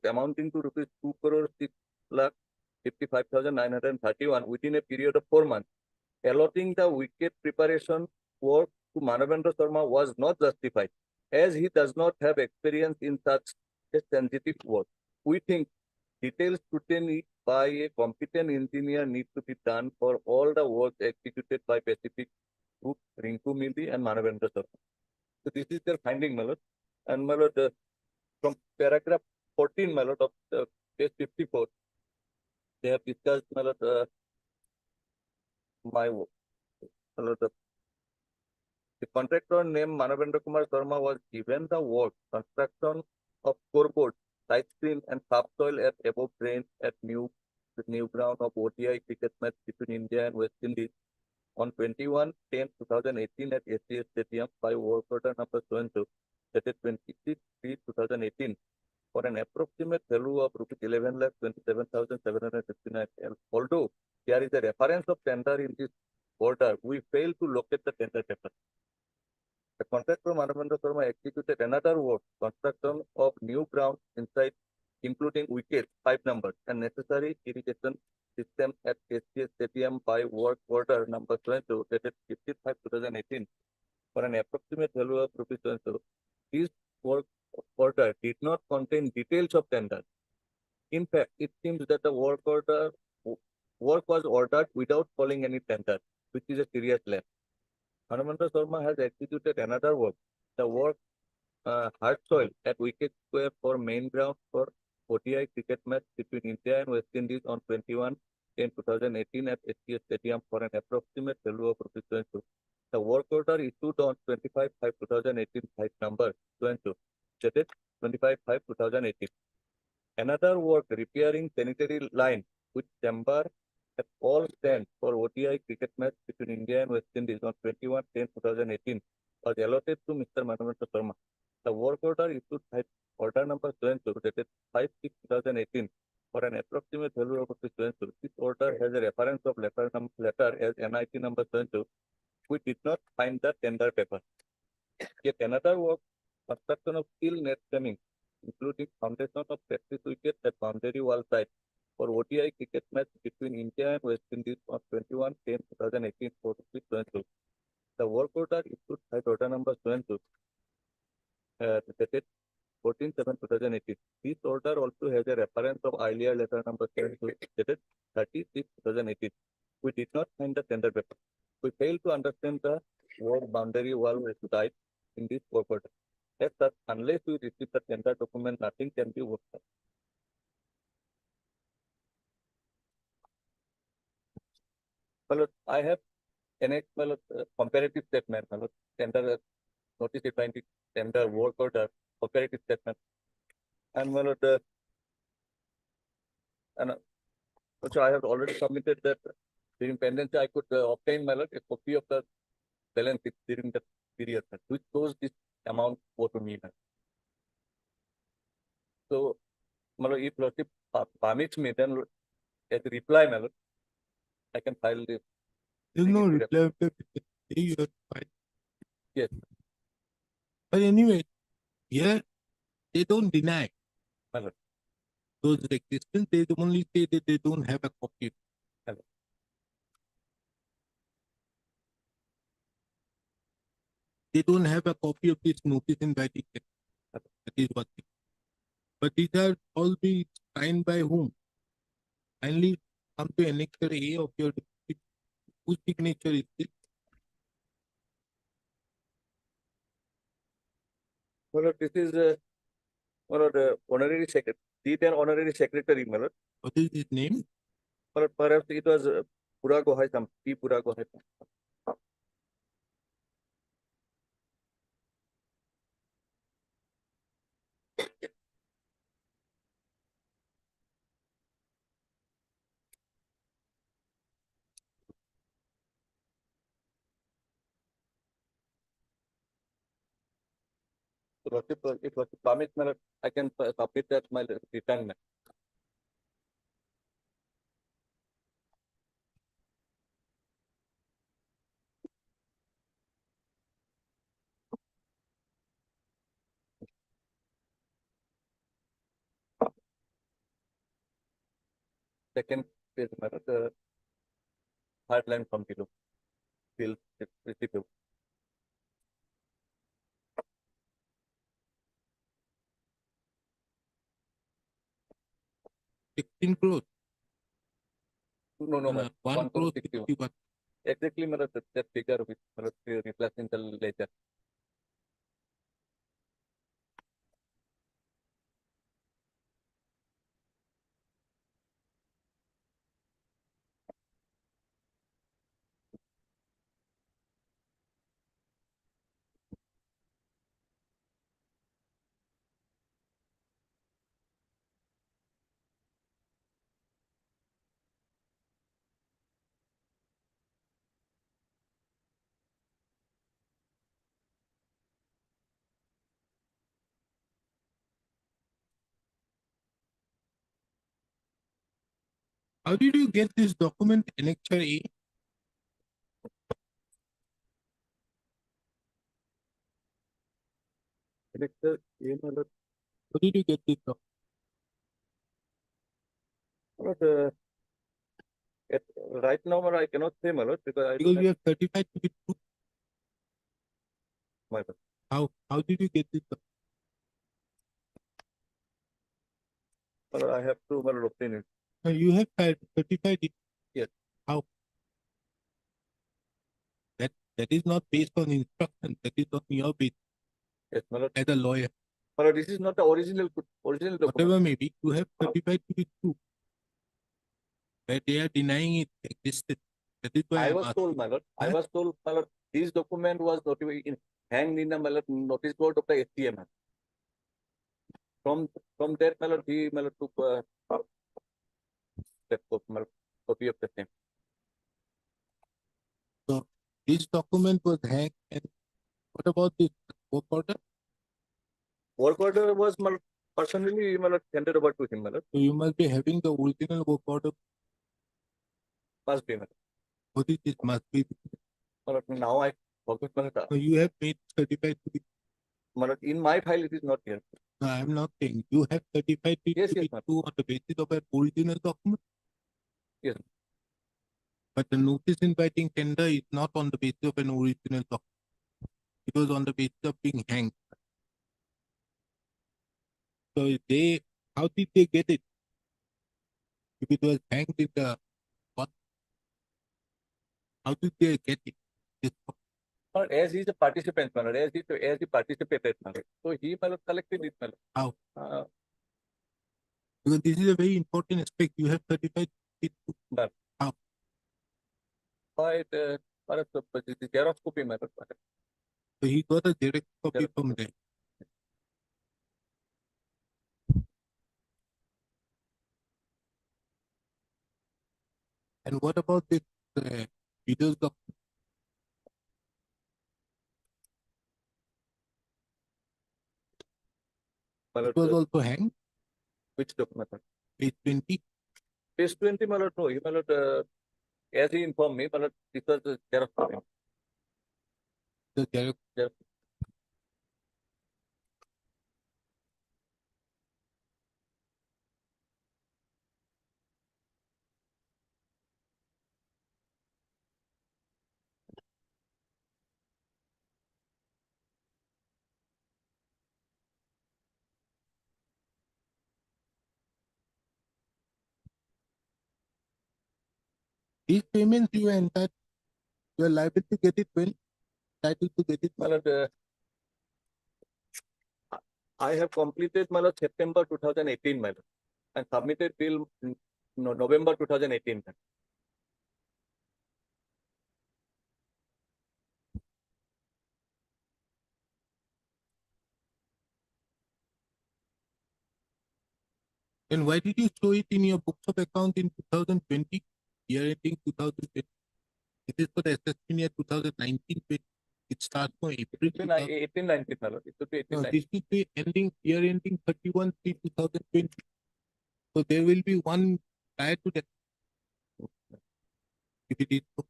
F: amounting to rupees 2 crore 6 lakh 55,931 within a period of 4 months. Allotting the wicket preparation work to Manavendra Sharma was not justified, as he does not have experience in such a sensitive work. We think detailed scrutiny by a competent engineer need to be done for all the work executed by Pacific Group, Rinku Mili and Manavendra Sharma. So this is their finding, my lord. And my lord, from paragraph 14, my lord, of page 54, they have discussed, my lord, my work. My lord, the contractor named Manavendra Kumar Sharma was given the work construction of scoreboard, side screen and subsoil at above drain at new ground of ODI cricket match between India and West Indies on 21/10/2018 at SCS Stadium by work order number so and so, dated 26/3/2018 for an approximate value of rupees 11,27,759. Although there is a reference of tender in this order, we fail to locate the tender paper. The contractor Manavendra Sharma executed another work, construction of new ground inside, including wickets, pipe numbers, and necessary irrigation system at SCS Stadium by work order number 22, dated 15/5/2018, for an approximate value of rupees 22. This work order did not contain details of tender. In fact, it seems that the work was ordered without calling any tender, which is a serious lapse. Manavendra Sharma has executed another work, the work hard soil at wicket square for main ground for ODI cricket match between India and West Indies on 21/10/2018 at SCS Stadium for an approximate value of rupees 22. The work order issued on 25/5/2018 site number 22, dated 25/5/2018. Another work repairing sanitary line with chamber at all stands for ODI cricket match between India and West Indies on 21/10/2018 was allotted to Mr. Manavendra Sharma. The work order issued order number 22, dated 5/6/2018 for an approximate value of rupees 22. This order has a reference of letter as NIT number 22. We did not find the tender paper. Yet another work, construction of steel net framing, including foundation of practice wicket at boundary wall site for ODI cricket match between India and West Indies on 21/10/2018 for rupees 22. The work order issued site order number 22, dated 14/7/2018. This order also has a reference of earlier letter number 22, dated 30/6/2018. We did not find the tender paper. We failed to understand the word boundary wall site in this work order. As such, unless we receive the tender document, nothing can be worked out. Well, I have an comparative statement, tender notice defined tender work order, comparative statement. And so I have already submitted that during pendency I could obtain a copy of the balance sheet during the period, which shows this amount owed to me. So, if Lordship permits me, then as a reply, I can file this.
A: There's no
F: Negative
A: reply. You are fine.
F: Yes.
A: But anyway, here they don't deny
F: My lord.
A: those existence. They only say that they don't have a copy.
F: Hello.
A: They don't have a copy of this notice inviting. That is what. But these are all be signed by whom? Kindly come to annexure A of your whose signature is this?
F: My lord, this is honorary secretary, then honorary secretary, my lord.
A: What is his name?
F: But perhaps it was Pura Gohai, some P Pura Gohai. So it was promised, I can submit that my return. Second page, the third line from below. Will receive.
A: 16 crores.
F: No, no,
A: Uh, 1
F: 1
A: crore
F: crore 61.
A: 61.
F: Exactly, that figure with replacing the ledger.
A: How did you get this document, Annexure A? How did you get this document?
F: Right now, I cannot say, because I
A: Because
F: don't
A: you have certified to be true.
F: have
A: How did you get this document?
F: I have to obtain it.
A: No, you have certified it.
F: Yes.
A: How? That is not based on instruction. That is on your base
F: Yes,
A: as a lawyer.
F: this is not the original document.
A: Whatever may be, you have certified to be true. That they are denying it existed. That is why
F: I
A: I'm
F: was
A: asking.
F: told, I
A: Huh?
F: was told, this document was hanged in the notice board of the STM. From that, he took that copy of the same.
A: So this document was hanged. And what about this work order?
F: Work order was personally handed over to him.
A: So you must be having the original work order.
F: Must be.
A: What is this must be?
F: Now I forgot.
A: So you have made certified to be.
F: In my file, it is not here.
A: No, I'm not saying you have certified it
F: Yes,
A: to be
F: yes,
A: true on the basis of an original document.
F: Yes.
A: But the notice inviting tender is not on the basis of an original document. It was on the basis of being hanged. So how did they get it? If it was hanged in the what? How did they get it? This
F: As he is a participant, as he participated, so he collected it.
A: How? Because this is a very important aspect. You have certified it.
F: It the Xerox copy.
A: So he got a direct copy
F: Xerox
A: from there. And what about this videos document? It was also hanged.
F: Which document?
A: Page 20.
F: Page 20, no. He, as he informed me, this was the Xerox copy.
A: The Xerox.
F: Xerox.
A: These payments you are entitled, you are liable to get it when? Entitled to get it.
F: I have completed September 2018, and submitted till November 2018.
A: Then why did you show it in your books of account in 2020, year ending 2020? It is for the assessment year 2019. It starts from April.
F: 18, 19, my lord. It should be 18,
A: No,
F: 19.
A: this is the year ending 31/3/2020. So there will be one prior to that. If it is so.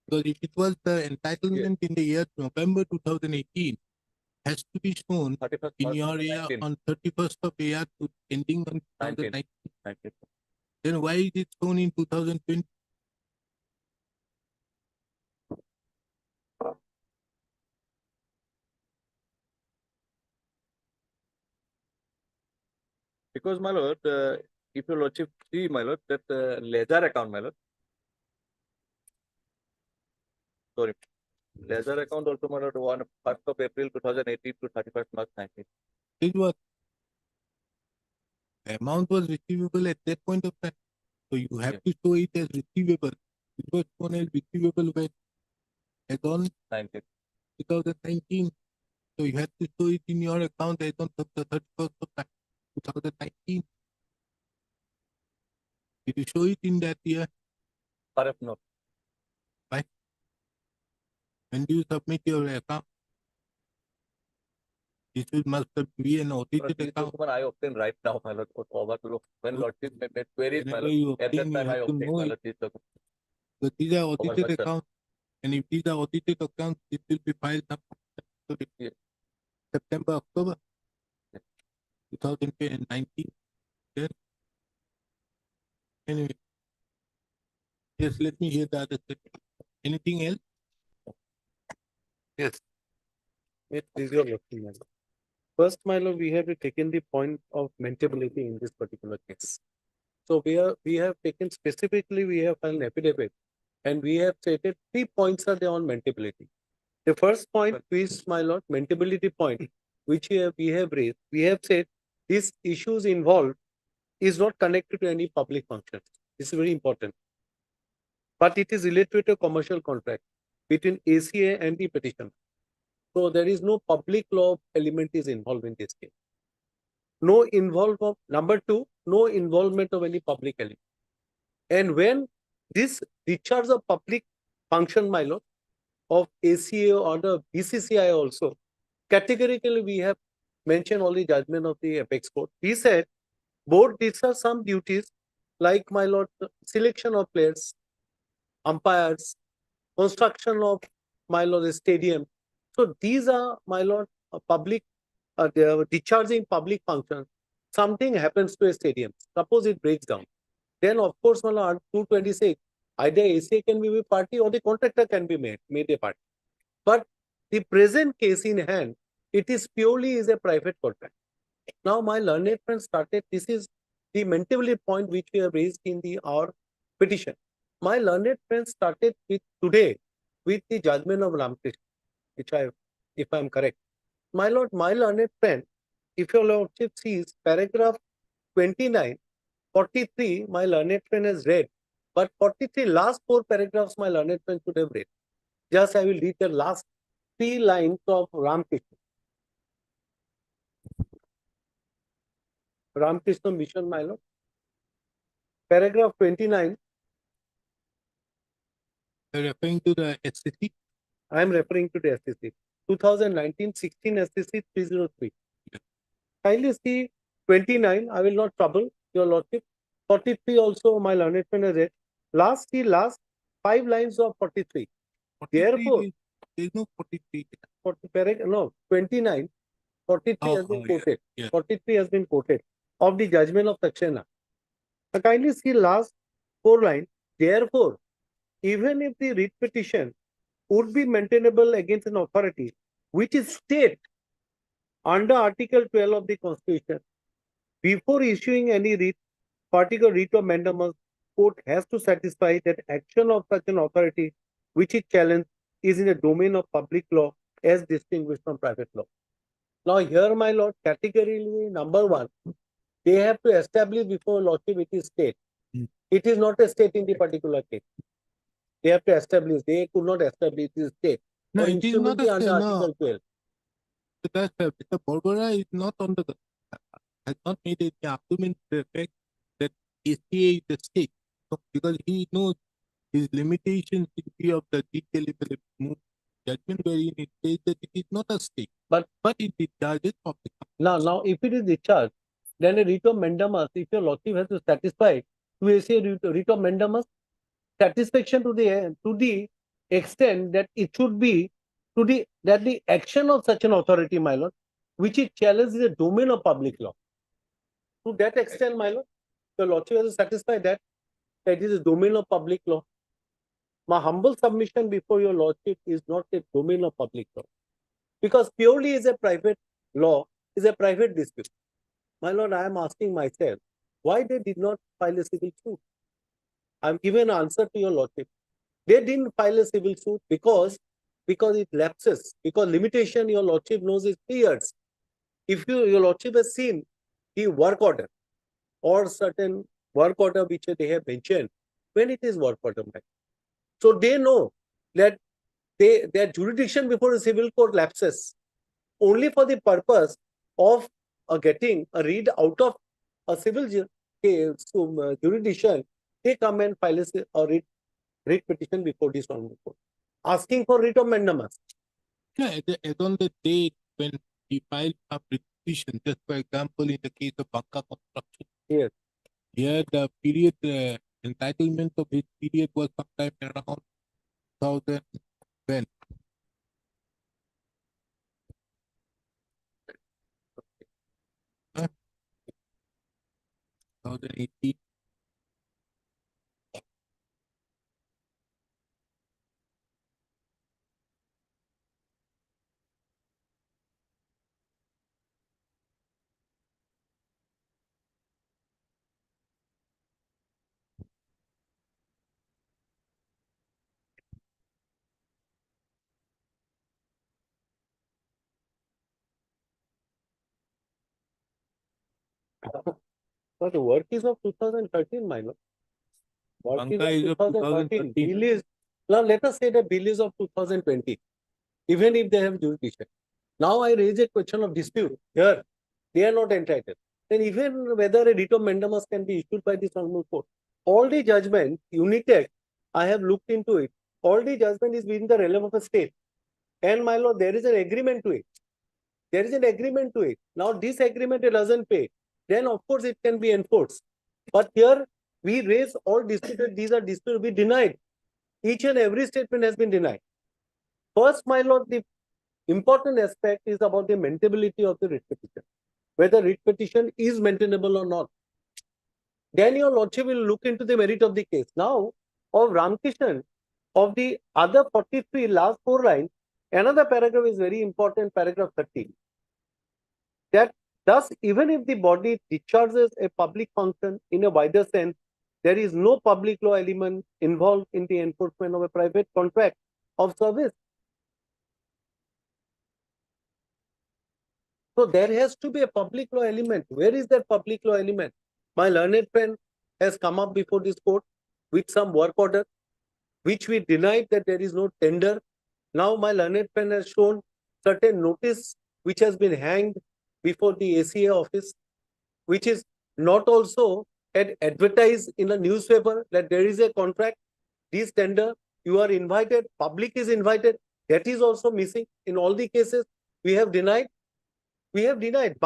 A: Because if it was the entitlement in the year November 2018, has to be shown
F: 31st
A: in
F: March
A: your year
F: 19,
A: on 31st of year to ending on 2019.
F: 19.
A: Then why is it shown in 2020?
F: Because, my lord, if your lordship see, my lord, that ledger account, my lord. Sorry. Ledger account also, my lord, 1st of April 2018 to 31st March 19.
A: It was the amount was receivable at that point of time. So you have to show it as receivable. It was shown as receivable when as on
F: 19.
A: 2019. So you have to show it in your account as on the 31st of 2019. Did you show it in that year?
F: Perhaps not.
A: When do you submit your account? This must be an audited
F: This
A: account.
F: document I obtained right now, my lord. Over to when lordship made queries, my
A: Whenever
F: lord.
A: you
F: At that
A: obtain, you
F: time, I
A: have to
F: obtained,
A: know
F: my
A: it.
F: lord, this document.
A: So these are audited
F: budget.
A: accounts. And if these are audited accounts, it will be filed up to
F: Yeah.
A: September, October
F: Yeah.
A: 2019. Then, anyway, yes, let me hear the other side. Anything else? Yes.
E: It is your lordship, my lord. First, my lord, we have taken the point of maintainability in this particular case. So we have taken specifically, we have filed an affidavit and we have stated 3 points are there on maintainability. The first point is, my lord, maintainability point, which we have raised. We have said these issues involved is not connected to any public functions. This is very important. But it is related to a commercial contract between ACA and the petitioner. So there is no public law element is involved in this case. No involvement. Number two, no involvement of any public element. And when this discharge of public function, my lord, of ACA or the BCCI also, categorically we have mentioned all the judgment of the apex court. He said, board discharge some duties like, my lord, selection of players, umpires, construction of, my lord, a stadium. So these are, my lord, public, they are discharging public functions. Something happens to a stadium. Suppose it breaks down. Then, of course, my lord, 226, either ACA can be a party or the contractor can be made a party. But the present case in hand, it is purely is a private contract. Now, my learned friend started, this is the maintainability point which we have raised in our petition. My learned friend started with today with the judgment of Ramkrishna, which if I am correct. My lord, my learned friend, if your lordship sees paragraph 29, 43, my learned friend has read, but 43 last 4 paragraphs my learned friend should have read. Just I will read the last 3 lines of Ramkrishna. Ramkrishna Mission, my lord. Paragraph 29.
A: You're referring to the SCC?
E: I am referring to the SCC. 2019-16 SCC 303. Kindly see 29. I will not trouble your lordship. 43 also my learned friend has read. Last 5 lines of 43.
A: 43,
E: Therefore,
A: there is no 43.
E: 29. 43 has been quoted.
A: Yeah.
E: 43 has been quoted of the judgment of Saxena. Kindly see last 4 lines. Therefore, even if the writ petition would be maintainable against an authority which is state under Article 12 of the Constitution, before issuing any writ, particular writ of mandamus court has to satisfy that action of such an authority which it challenged is in the domain of public law as distinguished from private law. Now here, my lord, categorically number one, they have to establish before lordship it is state.
A: Hmm.
E: It is not a state in the particular case. They have to establish. They could not establish it is state.
A: No,
E: Or
A: it is not
E: instrument
A: a
E: under
A: no.
E: Article 12.
A: Mr. Borbora is not on the has not made any argument to the effect that ACA is the state. So, because he knows his limitations in view of the detail judgment wherein it says that it is not a state,
E: But-
A: it discharges public.
E: Now, if it is discharged, then a writ of mandamus, if your lordship has to satisfy to issue a writ of mandamus, satisfaction to the extent that it should be that the action of such an authority, my lord, which it challenges the domain of public law. To that extent, my lord, the lordship has to satisfy that it is a domain of public law. My humble submission before your lordship is not a domain of public law, because purely is a private law, is a private dispute. My lord, I am asking myself, why they did not file a civil suit? I'm giving an answer to your lordship. They didn't file a civil suit because it lapses, because limitation your lordship knows is 3 years. If your lordship has seen the work order or certain work order which they have mentioned, when it is work order, so they know that their jurisdiction before the civil court lapses only for the purpose of getting a read out of a civil jurisdiction. They come and file a writ petition before this honorable court, asking for writ of mandamus.
A: Yeah, as on the date when he filed a petition, just for example, in the case of Banka construction.
E: Yes.
A: Here the period entitlement of his period was sometime around 2012. Huh? 2018.
E: But the work is of 2013, my lord. Work
A: Banka is of
E: 2013.
A: 2013.
E: Bill is, now let us say the bill is of 2020, even if they have jurisdiction. Now I raise a question of dispute. Here, they are not entitled. Then even whether a writ of mandamus can be issued by this honorable court. All the judgment, Unitech, I have looked into it. All the judgment is within the realm of a state. And my lord, there is an agreement to it. There is an agreement to it. Now this agreement doesn't pay. Then of course it can be enforced. But here we raise all disputed, these are disputed, we denied. Each and every statement has been denied. First, my lord, the important aspect is about the maintainability of the writ petition. Whether writ petition is maintainable or not. Then your lordship will look into the merit of the case. Now, of Ramkishan, of the other 43 last 4 lines, another paragraph is very important, paragraph 30. That thus, even if the body discharges a public function in a wider sense, there is no public law element involved in the enforcement of a private contract of service. So there has to be a public law element. Where is that public law element? My learned friend has come up before this court with some work order, which we denied that there is no tender. Now my learned friend has shown certain notice which has been hanged before the ACA office, which is not also advertised in a newspaper that there is a contract, this tender, you are invited, public is invited. That is also missing in all the cases. We have denied. We have denied.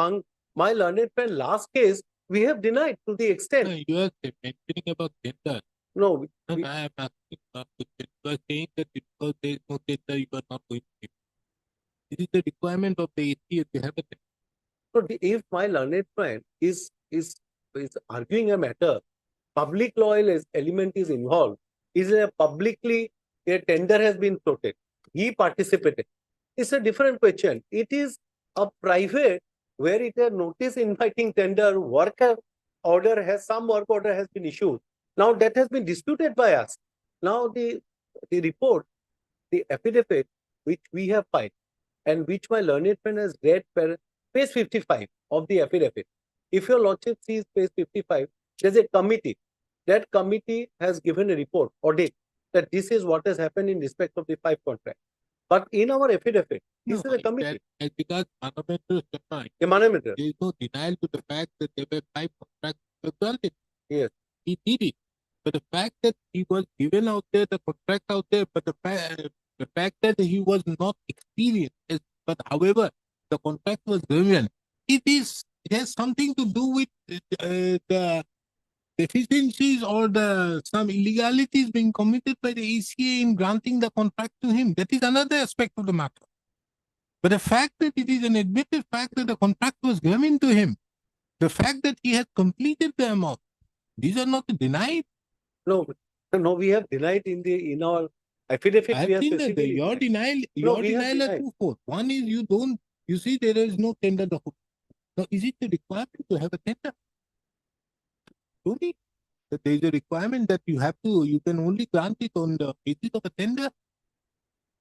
E: My learned friend, last case, we have denied to the
A: No,
E: extent.
A: you are mentioning about tender.
E: No,
A: No,
E: we-
A: I am asking not to tender. You are saying that because there is no tender, you are not going to give. This is the requirement of the ACA to have a tender.
E: so if my learned friend is arguing a matter, public law element is involved, is a publicly a tender has been floated, he participated. It's a different question. It is a private where it a notice inviting tender, some work order has been issued. Now that has been disputed by us. Now the report, the affidavit which we have filed and which my learned friend has read page 55 of the affidavit. If your lordship sees page 55, there's a committee. That committee has given a report, audit, that this is what has happened in respect of the 5 contracts. But in our affidavit, this is a committee.
A: As regards Manavendra Sharma,
E: A monumental.
A: there is no denial to the fact that there were 5 contracts granted.
E: Yes.
A: He did it. But the fact that he was given out there, the contract out there, but the fact that he was not experienced, but however, the contract was given, it has something to do with the deficiencies or some illegalities being committed by the ACA in granting the contract to him. That is another aspect of the matter. But the fact that it is an admitted fact that the contract was given to him, the fact that he has completed the amount, these are not denied.
E: No, we have denied in our affidavit.
A: I
E: we have
A: think that
E: specifically
A: your
E: denied.
A: denial,
E: No, we have
A: are
E: denied.
A: twofold. One is you see there is no tender document. Now, is it the requirement to have a tender? Truly, that there is a requirement that you can only grant it on the basis of a tender.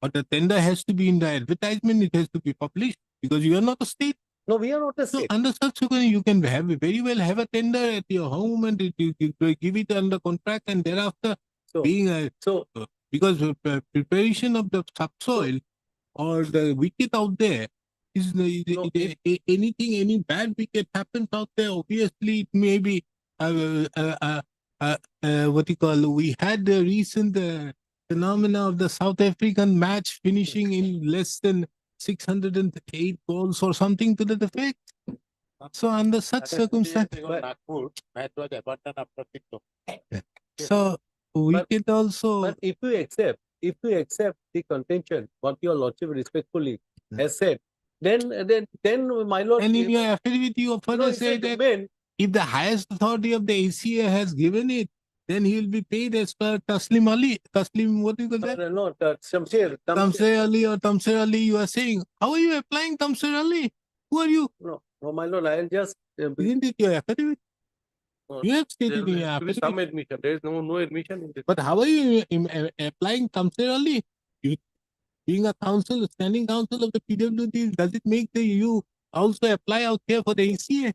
A: Or the tender has to be in the advertisement, it has to be published because you are not a state.
E: No, we are not a
A: So
E: state.
A: under such circumstances, you can very well have a tender at your home and you give it under contract and thereafter
E: So,
A: being a
E: so
A: because preparation of the subsoil or the wicket out there is
E: No,
A: anything, any bad wicket happens out there. Obviously, it may be what you call. We had the recent phenomena of the South African match finishing in less than 608 goals or something to that effect. So under such circumstances,
C: Nagpur, match was abandoned after 6 o'clock.
A: so we
E: But-
A: can also.
E: but if you accept the contention, what your lordship respectfully has said, then my lord.
A: And in your affidavit, you further say that
E: domain,
A: if the highest authority of the ACA has given it, then he will be paid as per Taslim Ali. Taslim, what do you call that?
E: no, Shamsher,
A: Tamsir Ali or Tamsir Ali, you are saying. How are you applying Tamsir Ali? Who are you?
E: no, my lord, I'll just
A: Isn't it your affidavit?
B: No,
A: You have
B: There
A: stated in your
B: has to be some
A: affidavit.
B: admission. There is no admission in this.
A: But how are you applying Tamsir Ali? You being a council, standing council of the PWD, does it make you also apply out here for the ACA?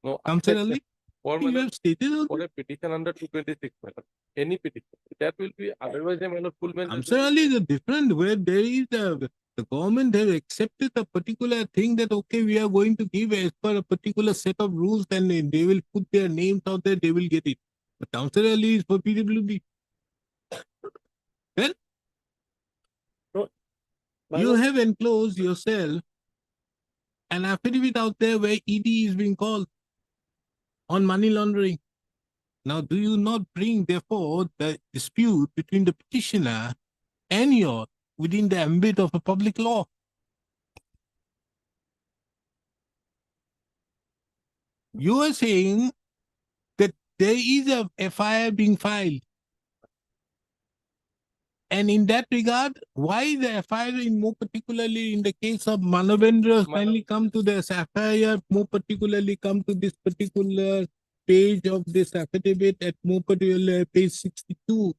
B: No,
A: Tamsir Ali?
B: for
A: You
B: my
A: have stated also.
B: for a petition under 226, madam, any petition, that will be otherwise a man of full bench.
A: Tamsir Ali is a different where there is the government has accepted a particular thing that okay, we are going to give as per a particular set of rules, and they will put their names out there, they will get it. But Tamsir Ali is for PWD. Well,
E: my
A: you
E: lord,
A: have enclosed yourself an affidavit out there where ED is being called on money laundering. Now, do you not bring, therefore, the dispute between the petitioner and your within the ambit of a public law? You are saying that there is a FIR being filed. And in that regard, why the FIR in more particularly in the case of Manavendra finally come to this FIR, more particularly come to this particular page of this affidavit at more particular page 62.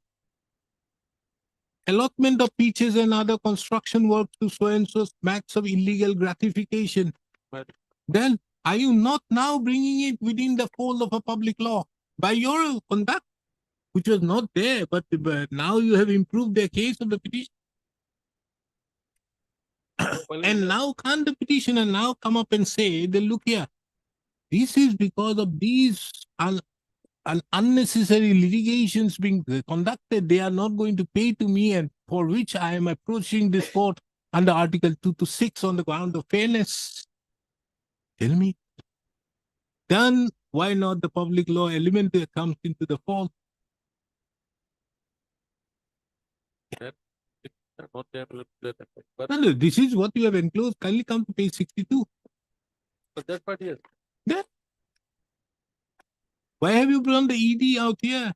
A: Allotment of pitches and other construction work to so and so smacks of illegal gratification.
B: But-
A: Then are you not now bringing it within the fold of a public law by your conduct, which was not there, but now you have improved the case of the petition? And now can't the petitioner now come up and say, that, look here, this is because of these unnecessary litigations being conducted, they are not going to pay to me, and for which I am approaching this court under Article 226 on the ground of fairness. Tell me. Then why not the public law element that comes into the fold?
B: Not there, but
A: No, this is what you have enclosed. Kindly come to page 62.
B: that part, yes.
A: Why have you brought the ED out here?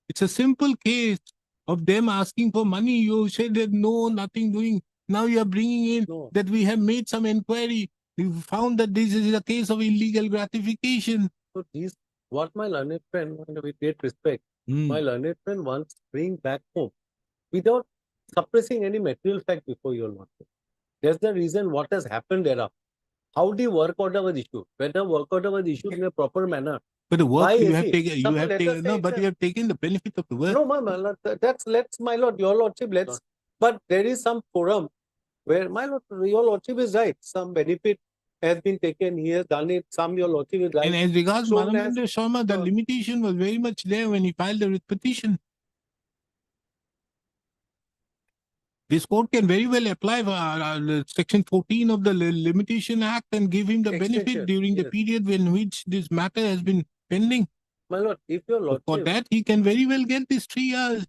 A: It's a simple case of them asking for money. You said that no, nothing doing. Now you are bringing in
E: No.
A: that we have made some inquiry. We found that this is a case of illegal gratification.
E: so these what my learned friend, and with great respect,
A: Hmm.
E: my learned friend wants to bring back home without suppressing any material fact before your lordship. That's the reason what has happened thereafter. How the work order was issued, whether work order was issued in a proper manner.
A: But the work
E: Why
A: you
E: is
A: have
E: it?
A: taken, you
E: Suppose
A: have
E: let us
A: taken,
E: say
A: no,
E: it's
A: but
E: a-
A: you have taken the benefit of the work.
E: No, my lord, that's let's my lord, your lordship, let's. But there is some forum where my lord, your lordship is right. Some benefit has been taken. He has done it. Some your lordship is
A: And
E: right.
A: as regards
E: Shown as-
A: Manavendra Sharma, the
E: uh,
A: limitation was very much there when he filed the writ petition. This court can very well apply for section 14 of the Limitation Act and give him the benefit
E: Extension,
A: during the
E: yes.
A: period in which this matter has been pending.
E: My lord, if your
A: So for
E: lordship,
A: that, he can very well get this 3 years.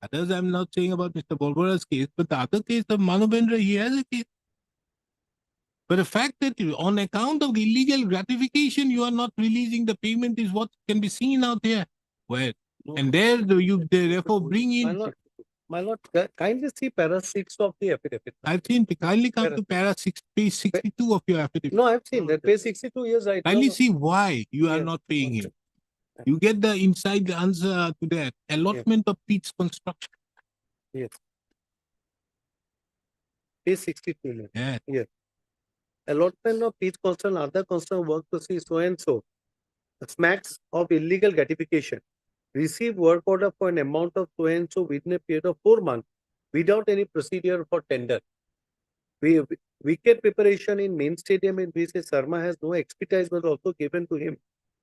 A: Others, I'm not saying about Mr. Borbara's case, but the other case of Manavendra, he has a case. But the fact that on account of illegal gratification, you are not releasing the payment is what can be seen out there. Where and there you therefore bring in.
E: my lord, kindly see para 6 of the affidavit.
A: I've seen. Kindly come to page 62 of your affidavit.
E: No, I've seen that page 62 years right.
A: Kindly see why you are
E: Yes.
A: not paying him.
E: Okay.
A: You get the inside answer to that. Allotment of Pete's construction.
E: Page 62.
A: Yeah.
E: Allotment of each constant, other constant work to see so and so. Smacks of illegal gratification. Receive work order for an amount of so and so within a period of 4 months without any procedure for tender. Wicket preparation in main stadium in which Sharma has no expertise was also given to him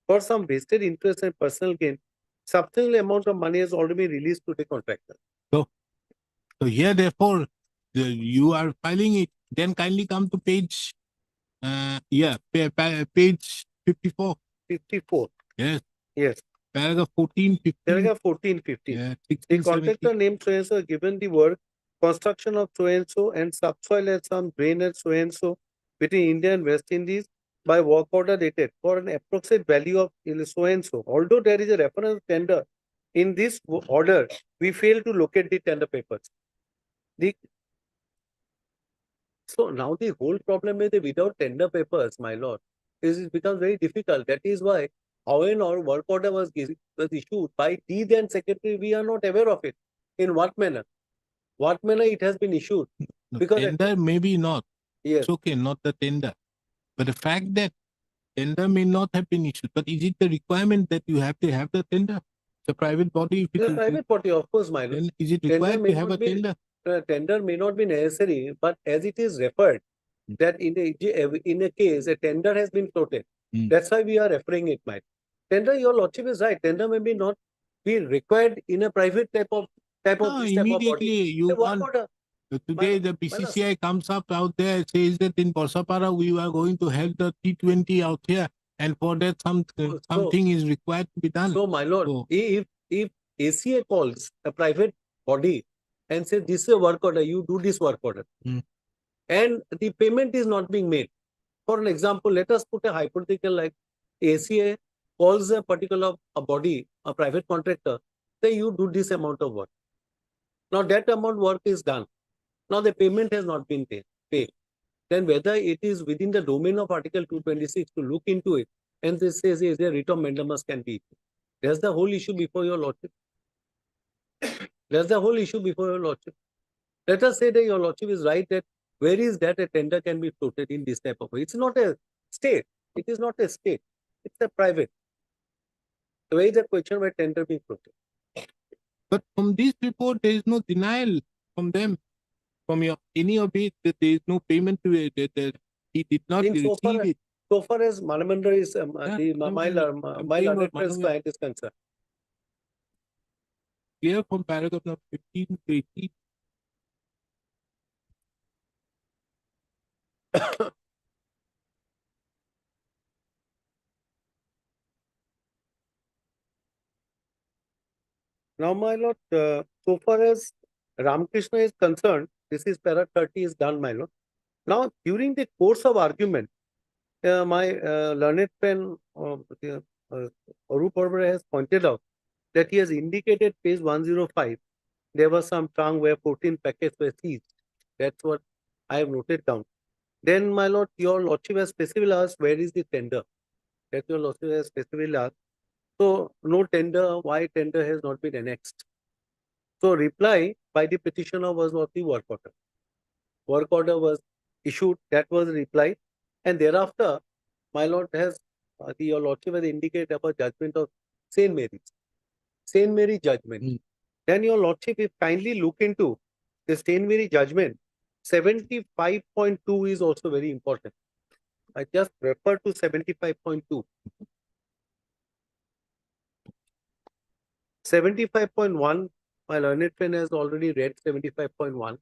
E: for some vested interest and personal gain. Substantial amount of money has already been released to the contractor.
A: So here, therefore, you are filing it. Then kindly come to page, page 54.
E: 54.
A: Yes.
E: Yes.
A: Paragraph 14, 15.
E: Paragraph 14, 15.
A: Yeah,
E: The
A: 16, 17.
E: contractor named so and so given the work, construction of so and subsoil and some drainage so between India and West Indies by work order dated for an approximate value of so and so. Although there is a reference tender in this order, we fail to locate the tender papers. So now the whole problem is that without tender papers, my lord, it becomes very difficult. That is why when our work order was issued by the then secretary, we are not aware of it. In what manner? What manner it has been issued?
A: No,
E: Because
A: tender maybe not.
E: yes,
A: It's okay, not the tender. But the fact that tender may not have been issued, but is it the requirement that you have to have the tender? The private body, if it
E: the
A: is,
E: private party, of course, my lord.
A: then is it
E: Tender
A: required
E: may
A: to have
E: not
A: a
E: be-
A: tender?
E: Tender may not be necessary, but as it is referred that in a case a tender has been floated, that's why we are referring it, my tender. Your lordship is right. Tender may be not be required in a private type of
A: No,
E: this type of body.
A: immediately you
E: The work
A: want.
E: order.
A: Today, the BCCI comes up out there, says that in Borsapara, we are going to have the T20 out here. And for that, something is required to be done.
E: So, my lord,
A: So-
E: if ACA calls a private body and says this is a work order, you do this work order, and the payment is not being made. For an example, let us put a hypothetical like ACA calls a particular body, a private contractor, say you do this amount of work. Now that amount work is done. Now the payment has not been paid. Then whether it is within the domain of Article 226 to look into it, and this says is a writ of mandamus can be. That's the whole issue before your lordship. That's the whole issue before your lordship. Let us say that your lordship is right that where is that a tender can be floated in this type of way. It's not a state. It is not a state. It's a private. So where is the question where tender being floated?
A: But from this report, there is no denial from them, from any of it, that there is no payment to it, that he did not receive it.
E: So far as Manavendra is, my
A: saying
E: learned
A: what
E: client is concerned.
A: Clear from paragraph number 15 to 18.
E: Now, my lord, so far as Ramakrishna is concerned, this is para 30 is done, my lord. Now, during the course of argument, my learned friend Arup Orbera has pointed out that he has indicated page 105. There was some trunk where 14 packets were seized. That's what I have noted down. then my lord, your lordship has specifically asked, where is the tender? That your lordship has specifically asked. So no tender, why tender has not been annexed? So reply by the petitioner was not the work order. Work order was issued, that was replied, and thereafter, my lord has, your lordship has indicated about judgment of Saint Mary's. Saint Mary judgment.
A: Hmm.
E: Then your lordship, if kindly look into the Saint Mary judgment, 75.2 is also very important. I just refer to 75.2. 75.1, my learned friend has already read 75.1.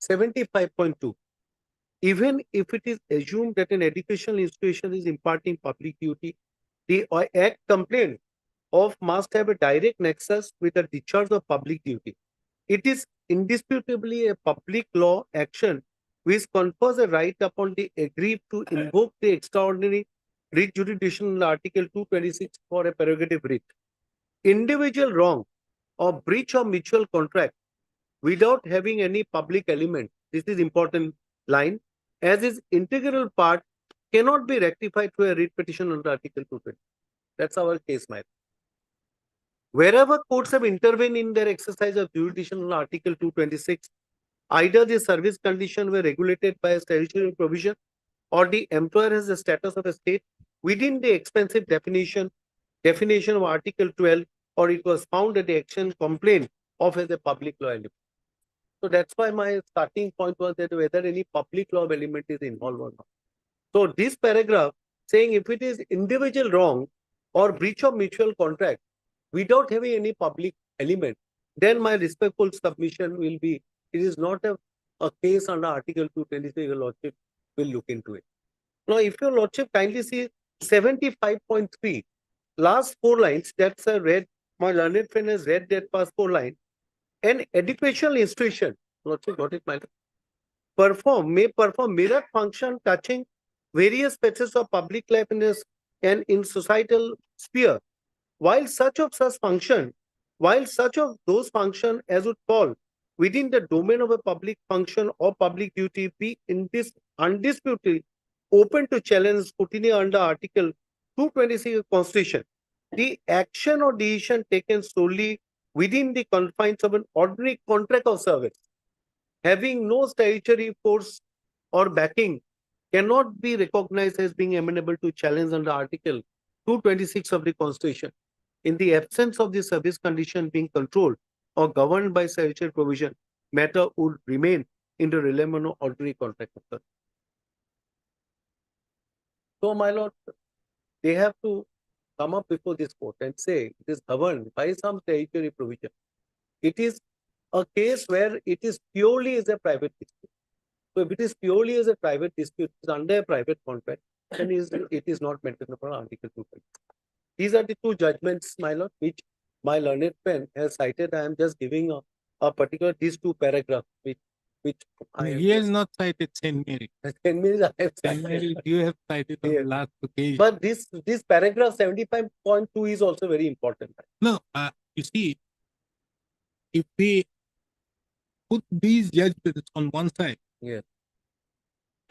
E: 75.2. Even if it is assumed that an educational institution is imparting public duty, the Act complaint of must have a direct nexus with the discharge of public duty. It is indisputably a public law action which confers a right upon the aggrieved to invoke the extraordinary writ jurisdiction in Article 226 for a prerogative writ. Individual wrong or breach of mutual contract without having any public element, this is important line, as is integral part, cannot be rectified through a writ petition under Article 220. That's our case, my. Wherever courts have intervened in their exercise of jurisdiction under Article 226, either the service conditions were regulated by a statutory provision or the employer has the status of a state within the expensive definition of Article 12, or it was found that the action complained of as a public law element. So that's why my starting point was that whether any public law element is involved or not. So this paragraph saying if it is individual wrong or breach of mutual contract without having any public element, then my respectful submission will be, it is not a case under Article 226, your lordship will look into it. Now, if your lordship kindly see 75.3, last 4 lines, that's a read, my learned friend has read that past 4 lines. An educational institution, lordship got it, my lord, may perform mirror function touching various aspects of public life and in societal sphere. While such of those function as would fall within the domain of a public function or public duty be in this undisputedly open to challenge scrutiny under Article 226 of Constitution, the action or decision taken solely within the confines of an ordinary contract of service, having no statutory force or backing, cannot be recognized as being amenable to challenge under Article 226 of the Constitution. In the absence of the service condition being controlled or governed by statutory provision, matter would remain in the realm of ordinary contract of service. So, my lord, they have to come up before this court and say it is governed by some statutory provision. It is a case where it is purely as a private dispute. So if it is purely as a private dispute, it is under a private contract, then it is not maintained upon Article 220. These are the 2 judgments, my lord, which my learned friend has cited. I am just giving a particular, these 2 paragraphs, which I
A: He has not cited Saint Mary.
E: 10 minutes I have
A: Saint
E: cited.
A: Mary, you have cited on
E: Yeah.
A: the last occasion.
E: But this paragraph 75.2 is also very important.
A: No, you see, if we put these judgments on one side,
E: Yeah.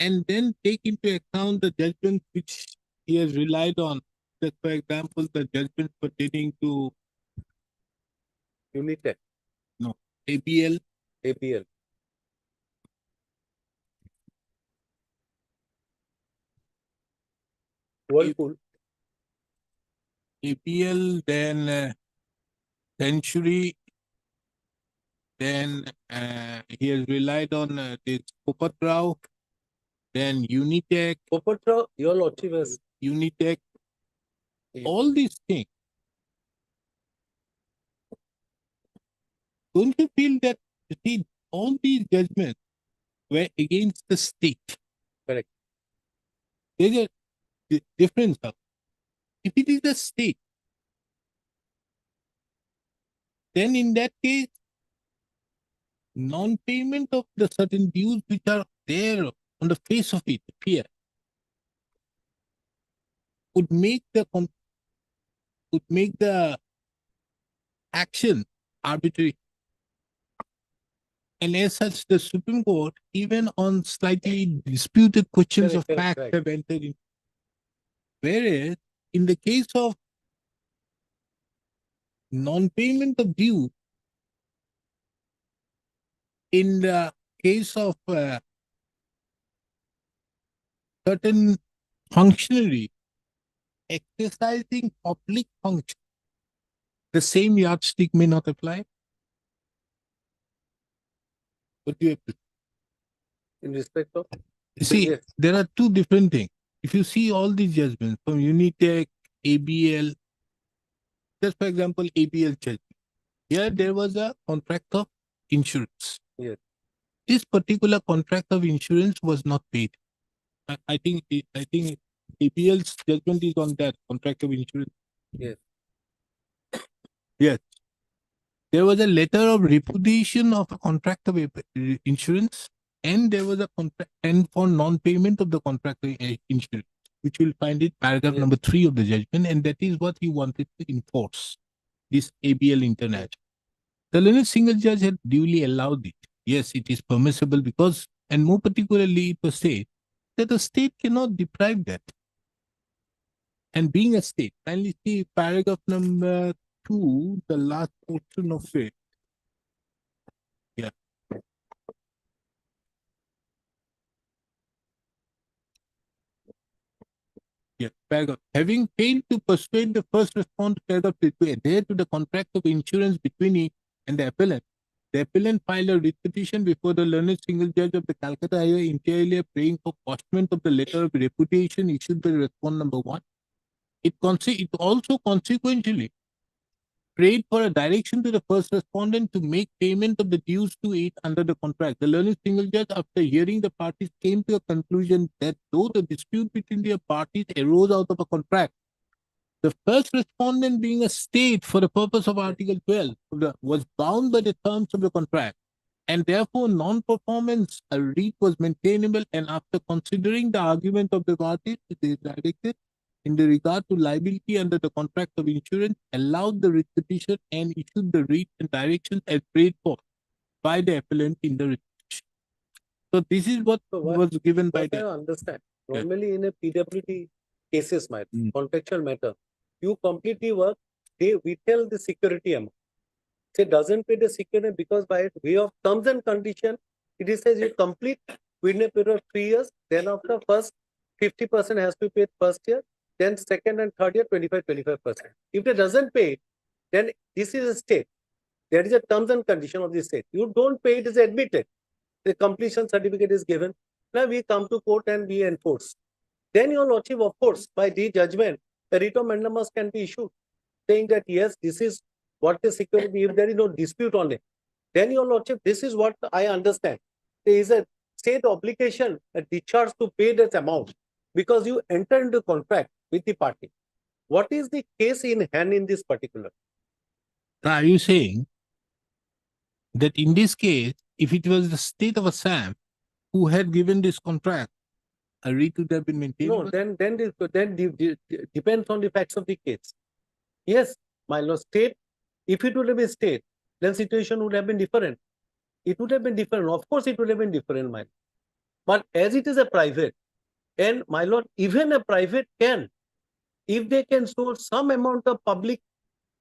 A: and then take into account the judgments which he has relied on, that, for example, the judgments pertaining to
E: Unitech,
A: ABL,
E: APL. Whirlpool,
A: APL, then Century, then he has relied on this Popatrao, then Unitech,
E: Popatrao, your lordship has.
A: Unitech,
E: Yeah.
A: all these things. Don't you feel that, you see, all these judgments were against the state?
E: Correct.
A: There's a difference. If it is the state, then in that case, non-payment of the certain dues which are there on the face of it, appear, would make the action arbitrary. And as such, the Supreme Court, even on slightly disputed questions of
E: Correct,
A: fact,
E: correct.
A: have entered in. Whereas in the case of non-payment of due, in the case of certain functionary exercising public function, the same yardstick may not apply. What do you have to
E: In respect of,
A: You see,
E: yes.
A: there are two different things. If you see all these judgments from Unitech, ABL, just for example, ABL judgment, here there was a contract of insurance.
E: Yes.
A: This particular contract of insurance was not paid. I think ABL's judgment is on that contract of insurance.
E: Yes.
A: Yes. There was a letter of repudiation of a contract of insurance, and there was a contract and for non-payment of the contract of insurance, which we'll find it paragraph
E: Yes.
A: number 3 of the judgment, and that is what he wanted to enforce. This ABL International. The learned single judge had duly allowed it. Yes, it is permissible because, and more particularly, it was said that the state cannot deprive that. And being a state, kindly see paragraph number 2, the last portion of it. Yeah. Yeah, paragraph. Having failed to persuade the first respondent paragraph to adhere to the contract of insurance between it and the appellant filed a writ petition before the learned single judge of the Calcutta High Court interior praying for quashment of the letter of repudiation issued by respondent number 1. It also consequentially prayed for a direction to the first respondent to make payment of the dues to it under the contract. The learned single judge, after hearing the parties, came to a conclusion that though the dispute between the parties arose out of a contract, the first respondent, being a state for the purpose of Article 12, was bound by the terms of the contract, and therefore non-performance a writ was maintainable. And after considering the argument of the parties, it is directed in the regard to liability under the contract of insurance, allowed the writ petition and issued the writ and directions as prayed for by the appellant in the writ petition. So this is what
E: So what-
A: was given by
E: But I
A: the
E: understand.
A: Yeah.
E: Normally in a PWD cases, my
A: Mm.
E: contractual matter, you completely work, we tell the security amount. Say doesn't pay the security because by way of terms and condition, it is says you complete within a period of 3 years, then after first 50% has to be paid first year, then second and third year 25%. If it doesn't pay, then this is a state. There is a terms and condition of the state. You don't pay, it is admitted. The completion certificate is given. Now we come to court and we enforce. Then your lordship, of course, by the judgment, a writ of mandamus can be issued, saying that yes, this is what the security, if there is no dispute on it. Then your lordship, this is what I understand. There is a state obligation, a discharge to pay that amount because you enter into contract with the party. What is the case in hand in this particular?
A: Now, are you saying that in this case, if it was the state of Assam who had given this contract, a writ would have been maintained?
E: No, then depends on the facts of the case. Yes, my lord, state, if it would have been state, then situation would have been different. It would have been different. Of course, it would have been different, my lord. But as it is a private, and my lord, even a private can, if they can show some amount of public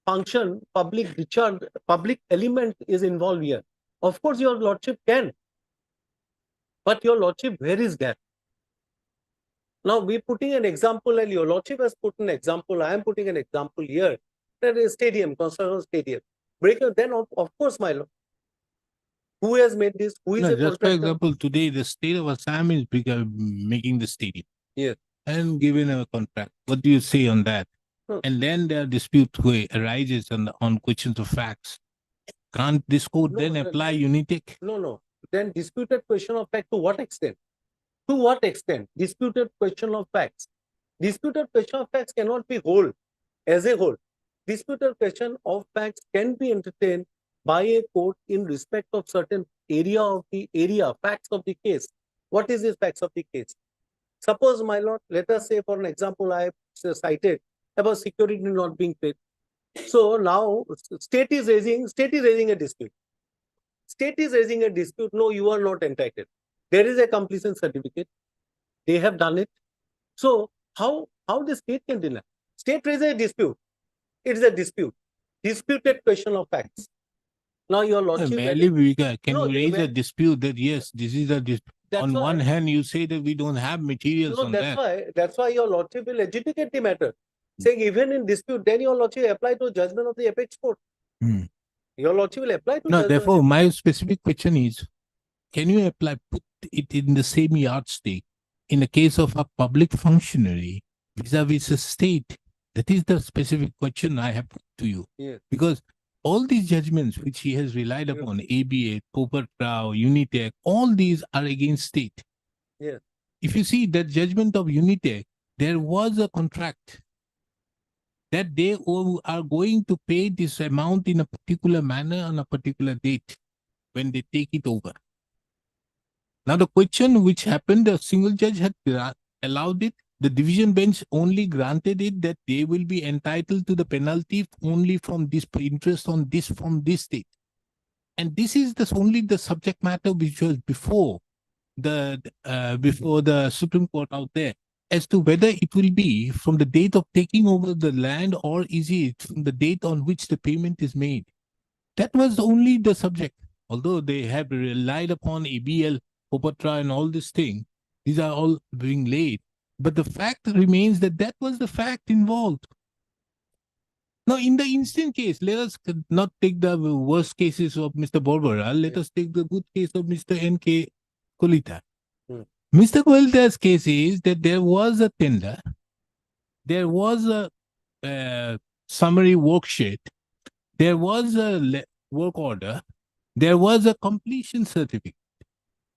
E: function, public discharge, public element is involved here. Of course, your lordship can. But your lordship, where is that? Now, we're putting an example, and your lordship has put an example. I am putting an example here. That is stadium, construction stadium. Breaker, then of course, my lord. Who has made this? Who is
A: No,
E: a
A: just for
E: contractor?
A: example, today the state of Assam is making the stadium.
E: Yes.
A: And given a contract. What do you say on that?
E: No.
A: And then there are dispute arises on questions of facts. Can't this code
E: No,
A: then
E: no,
A: apply
E: no.
A: Unitech?
E: No. Then disputed question of fact, to what extent? To what extent? Disputed question of facts. Disputed question of facts cannot be whole, as a whole. Disputed question of facts can be entertained by a court in respect of certain facts of the case. What is the facts of the case? Suppose, my lord, let us say, for an example, I have cited about security not being paid. So now state is raising a dispute. state is raising a dispute, no, you are not entitled. There is a completion certificate. They have done it. So how the state can deny? State raises a dispute. It is a dispute. Disputed question of facts. Now your lordship.
A: Merely we can
E: No,
A: you raise a
E: where-
A: dispute that yes, this is a dispute.
E: That's
A: On
E: why-
A: one hand, you say that we don't have materials
E: No,
A: on
E: that's
A: that.
E: that's why your lordship will adjudicate the matter. Saying even in dispute, then your lordship apply to judgment of the apex court.
A: Hmm.
E: Your lordship will apply to
A: No,
E: judgment.
A: therefore, my specific question is, can you put it in the same yardstick in the case of a public functionary vis-a-vis a state? That is the specific question I have put to you.
E: Yes.
A: Because all these judgments which he has relied
E: Yes.
A: upon, ABA, Cooper Crow, Unitech, all these are against state.
E: Yes.
A: If you see that judgment of Unitech, there was a contract that they are going to pay this amount in a particular manner on a particular date when they take it over. Now the question which happened, the single judge had allowed it. The division bench only granted it that they will be entitled to the penalty only from this interest on this from this date. And this is only the subject matter which was before the Supreme Court out there, as to whether it will be from the date of taking over the land or is it from the date on which the payment is made. That was only the subject. Although they have relied upon ABL, Popatra and all this thing, these are all being laid. But the fact remains that that was the fact involved. Now, in the instant case, let us not take the worst cases of Mr. Borbara. Let us take the good case of Mr. N.K. Kolita.
E: Hmm.
A: Mr. Kolita's case is that there was a tender, there was a summary worksheet, there was a work order, there was a completion certificate.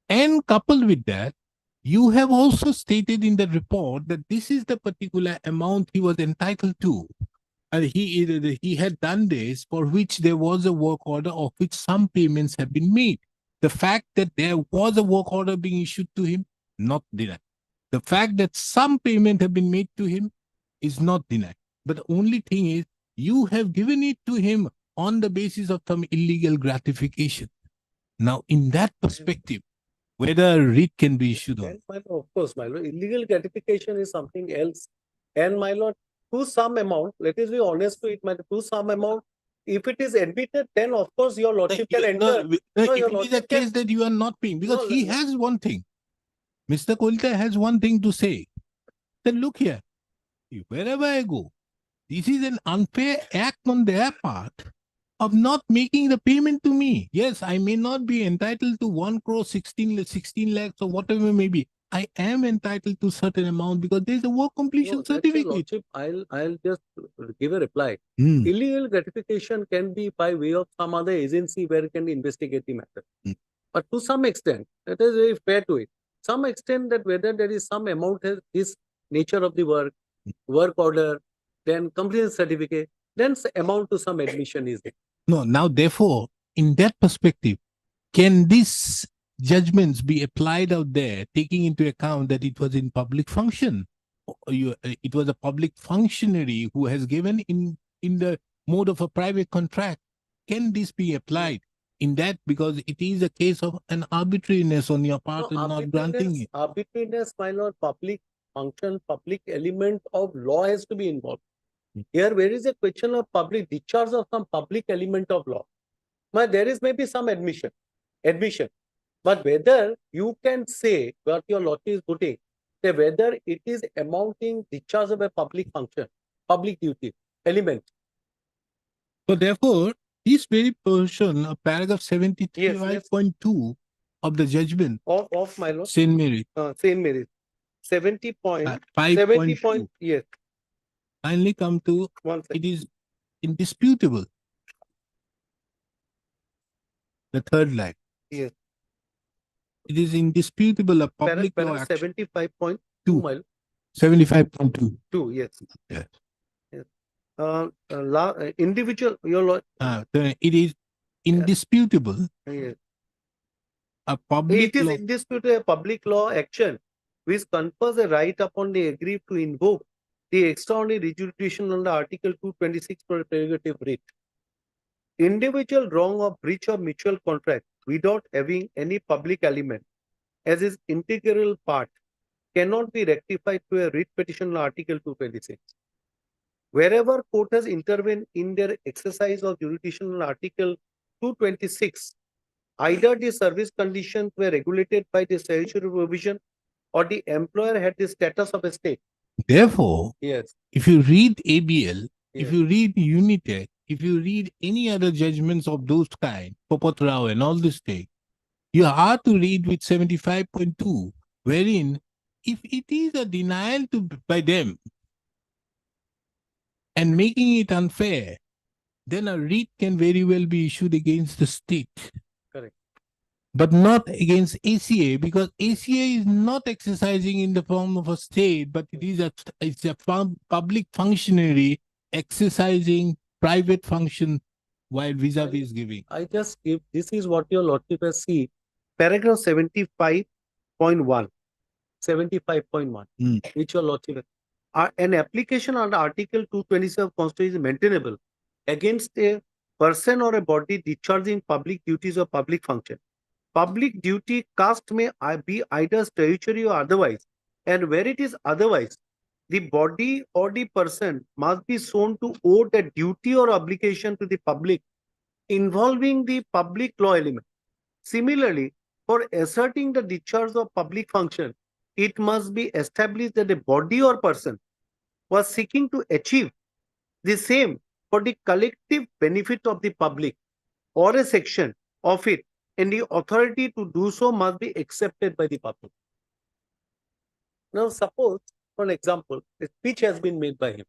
A: And coupled with that, you have also stated in the report that this is the particular amount he was entitled to. And he had done this for which there was a work order of which some payments have been made. The fact that there was a work order being issued to him, not denied. The fact that some payment have been made to him is not denied. But the only thing is, you have given it to him on the basis of some illegal gratification. Now, in that perspective, whether a writ can be issued on.
E: And my lord, of course, my lord, illegal gratification is something else. And my lord, to some amount, let us be honest to it, my lord, to some amount, if it is admitted, then of course your lordship can enter.
A: No,
E: No,
A: if
E: your
A: it is a
E: lordship can-
A: case that you are not paying, because
E: No,
A: he
E: no.
A: has one thing. Mr. Kolita has one thing to say. Then look here, wherever I go, this is an unfair act on their part of not making the payment to me. Yes, I may not be entitled to 1 crore 16 lakhs or whatever it may be. I am entitled to certain amount because there is a work completion
E: No, that's your
A: certificate.
E: lordship, I'll just give a reply.
A: Hmm.
E: Illegal gratification can be by way of some other agency where it can investigate the matter.
A: Hmm.
E: But to some extent, that is very fair to it. Some extent that whether there is some amount has this nature of the work order, then completion certificate, then amount to some admission is there.
A: No, now therefore, in that perspective, can these judgments be applied out there, taking into account that it was in public function? It was a public functionary who has given in the mode of a private contract. Can this be applied in that, because it is a case of an arbitrariness on your part in not granting it?
E: Arbitrariness, my lord, public function, public element of law has to be involved.
A: Hmm.
E: Here, where is a question of public discharge of some public element of law? There is maybe some admission, but whether you can say what your lordship is putting, that whether it is amounting discharge of a public function, public duty element.
A: So therefore, this very portion of paragraph 75.2 of the judgment,
E: Of my lord,
A: St. Mary,
E: Saint Mary's, 70 point,
A: 5.2,
E: 70 yes,
A: finally come to,
E: one second.
A: it is indisputable. The third line.
E: Yes.
A: It is indisputable a public law action.
E: 75.2
A: Two.
E: mile,
A: 75.2.
E: 2, yes.
A: Yes.
E: Individual, your lord,
A: It is indisputable
E: yes.
A: a public
E: It is
A: law.
E: indisputable a public law action which confers a right upon the aggrieved to invoke the extraordinary rejudication under Article 226 for a prerogative writ. Individual wrong or breach of mutual contract without having any public element as its integral part cannot be rectified through a writ petition on Article 226. Wherever court has intervened in their exercise of jurisdiction on Article 226, either the service conditions were regulated by the statutory provision or the employer had the status of a state.
A: Therefore,
E: Yes.
A: if you read ABL, if
E: Yes.
A: you read Unitech, if you read any other judgments of those kind, Popat Rao and all this thing, you have to read with 75.2, wherein if it is a denial by them and making it unfair, then a writ can very well be issued against the state.
E: Correct.
A: But not against ACA, because ACA is not exercising in the form of a state, but it's a public functionary exercising private function while vis-a-vis giving.
E: I just give, this is what your lordship has seen. Paragraph 75.1, 75.1, which your lordship has. An application under Article 227 of Constitution is maintainable against a person or a body discharging public duties or public function. Public duty cast may be either statutory or otherwise, and where it is otherwise, the body or the person must be shown to owe the duty or obligation to the public involving the public law element. Similarly, for asserting the discharge of public function, it must be established that a body or person was seeking to achieve the same for the collective benefit of the public or a section of it, and the authority to do so must be accepted by the public. Now, suppose, for an example, a speech has been made by him.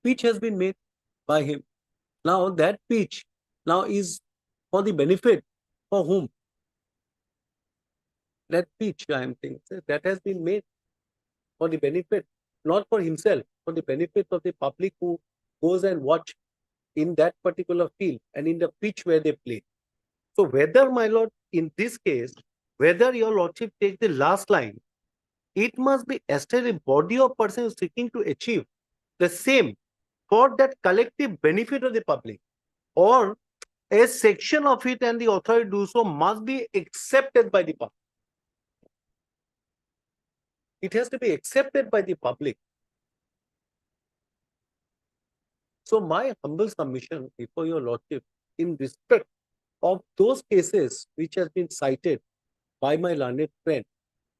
E: Speech has been made by him. Now, that speech now is for the benefit for whom? That speech, I am saying, that has been made for the benefit, not for himself, for the benefit of the public who goes and watch in that particular field and in the pitch where they play. So whether, my lord, in this case, whether your lordship take the last line, it must be established a body or person seeking to achieve the same for that collective benefit of the public, or a section of it and the authority to do so must be accepted by the public. It has to be accepted by the public. So my humble submission before your lordship in respect of those cases which has been cited by my learned friend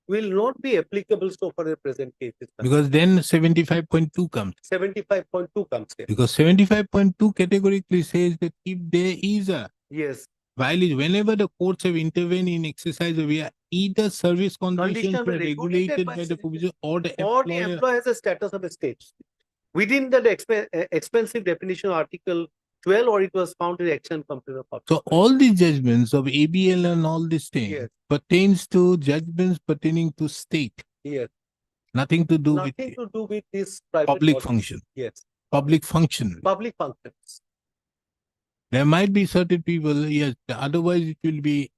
E: will not be applicable so for the present cases.
A: Because then 75.2 comes.
E: 75.2 comes here.
A: Because 75.2 categorically says that if there is a
E: Yes.
A: violation, whenever the courts have intervened in exercise of either service conditions were regulated by the provision or the
E: Or the
A: employer.
E: employer has a status of a state. Within that expensive definition of Article 12, or it was found in the action complaint of public.
A: So all the judgments of ABL and all these things
E: Yes.
A: pertains to judgments pertaining to state,
E: Yes.
A: nothing to do
E: Nothing
A: with
E: to do with this private
A: public
E: body.
A: function,
E: Yes.
A: public function.
E: Public functions.
A: There might be certain people, yes, otherwise it will be,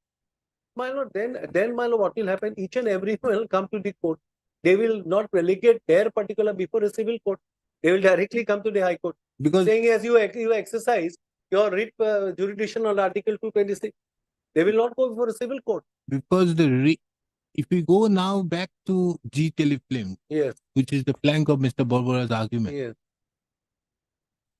E: My lord, then my lord, what will happen? Each and every one will come to the court. They will not relegate their particular before a civil court. They will directly come to the High Court,
A: because
E: saying as you exercise your writ jurisdiction on Article 226. They will not go before a civil court.
A: because if we go now back to G Telefilm,
E: Yes.
A: which is the flank of Mr. Borbara's argument,
E: Yes.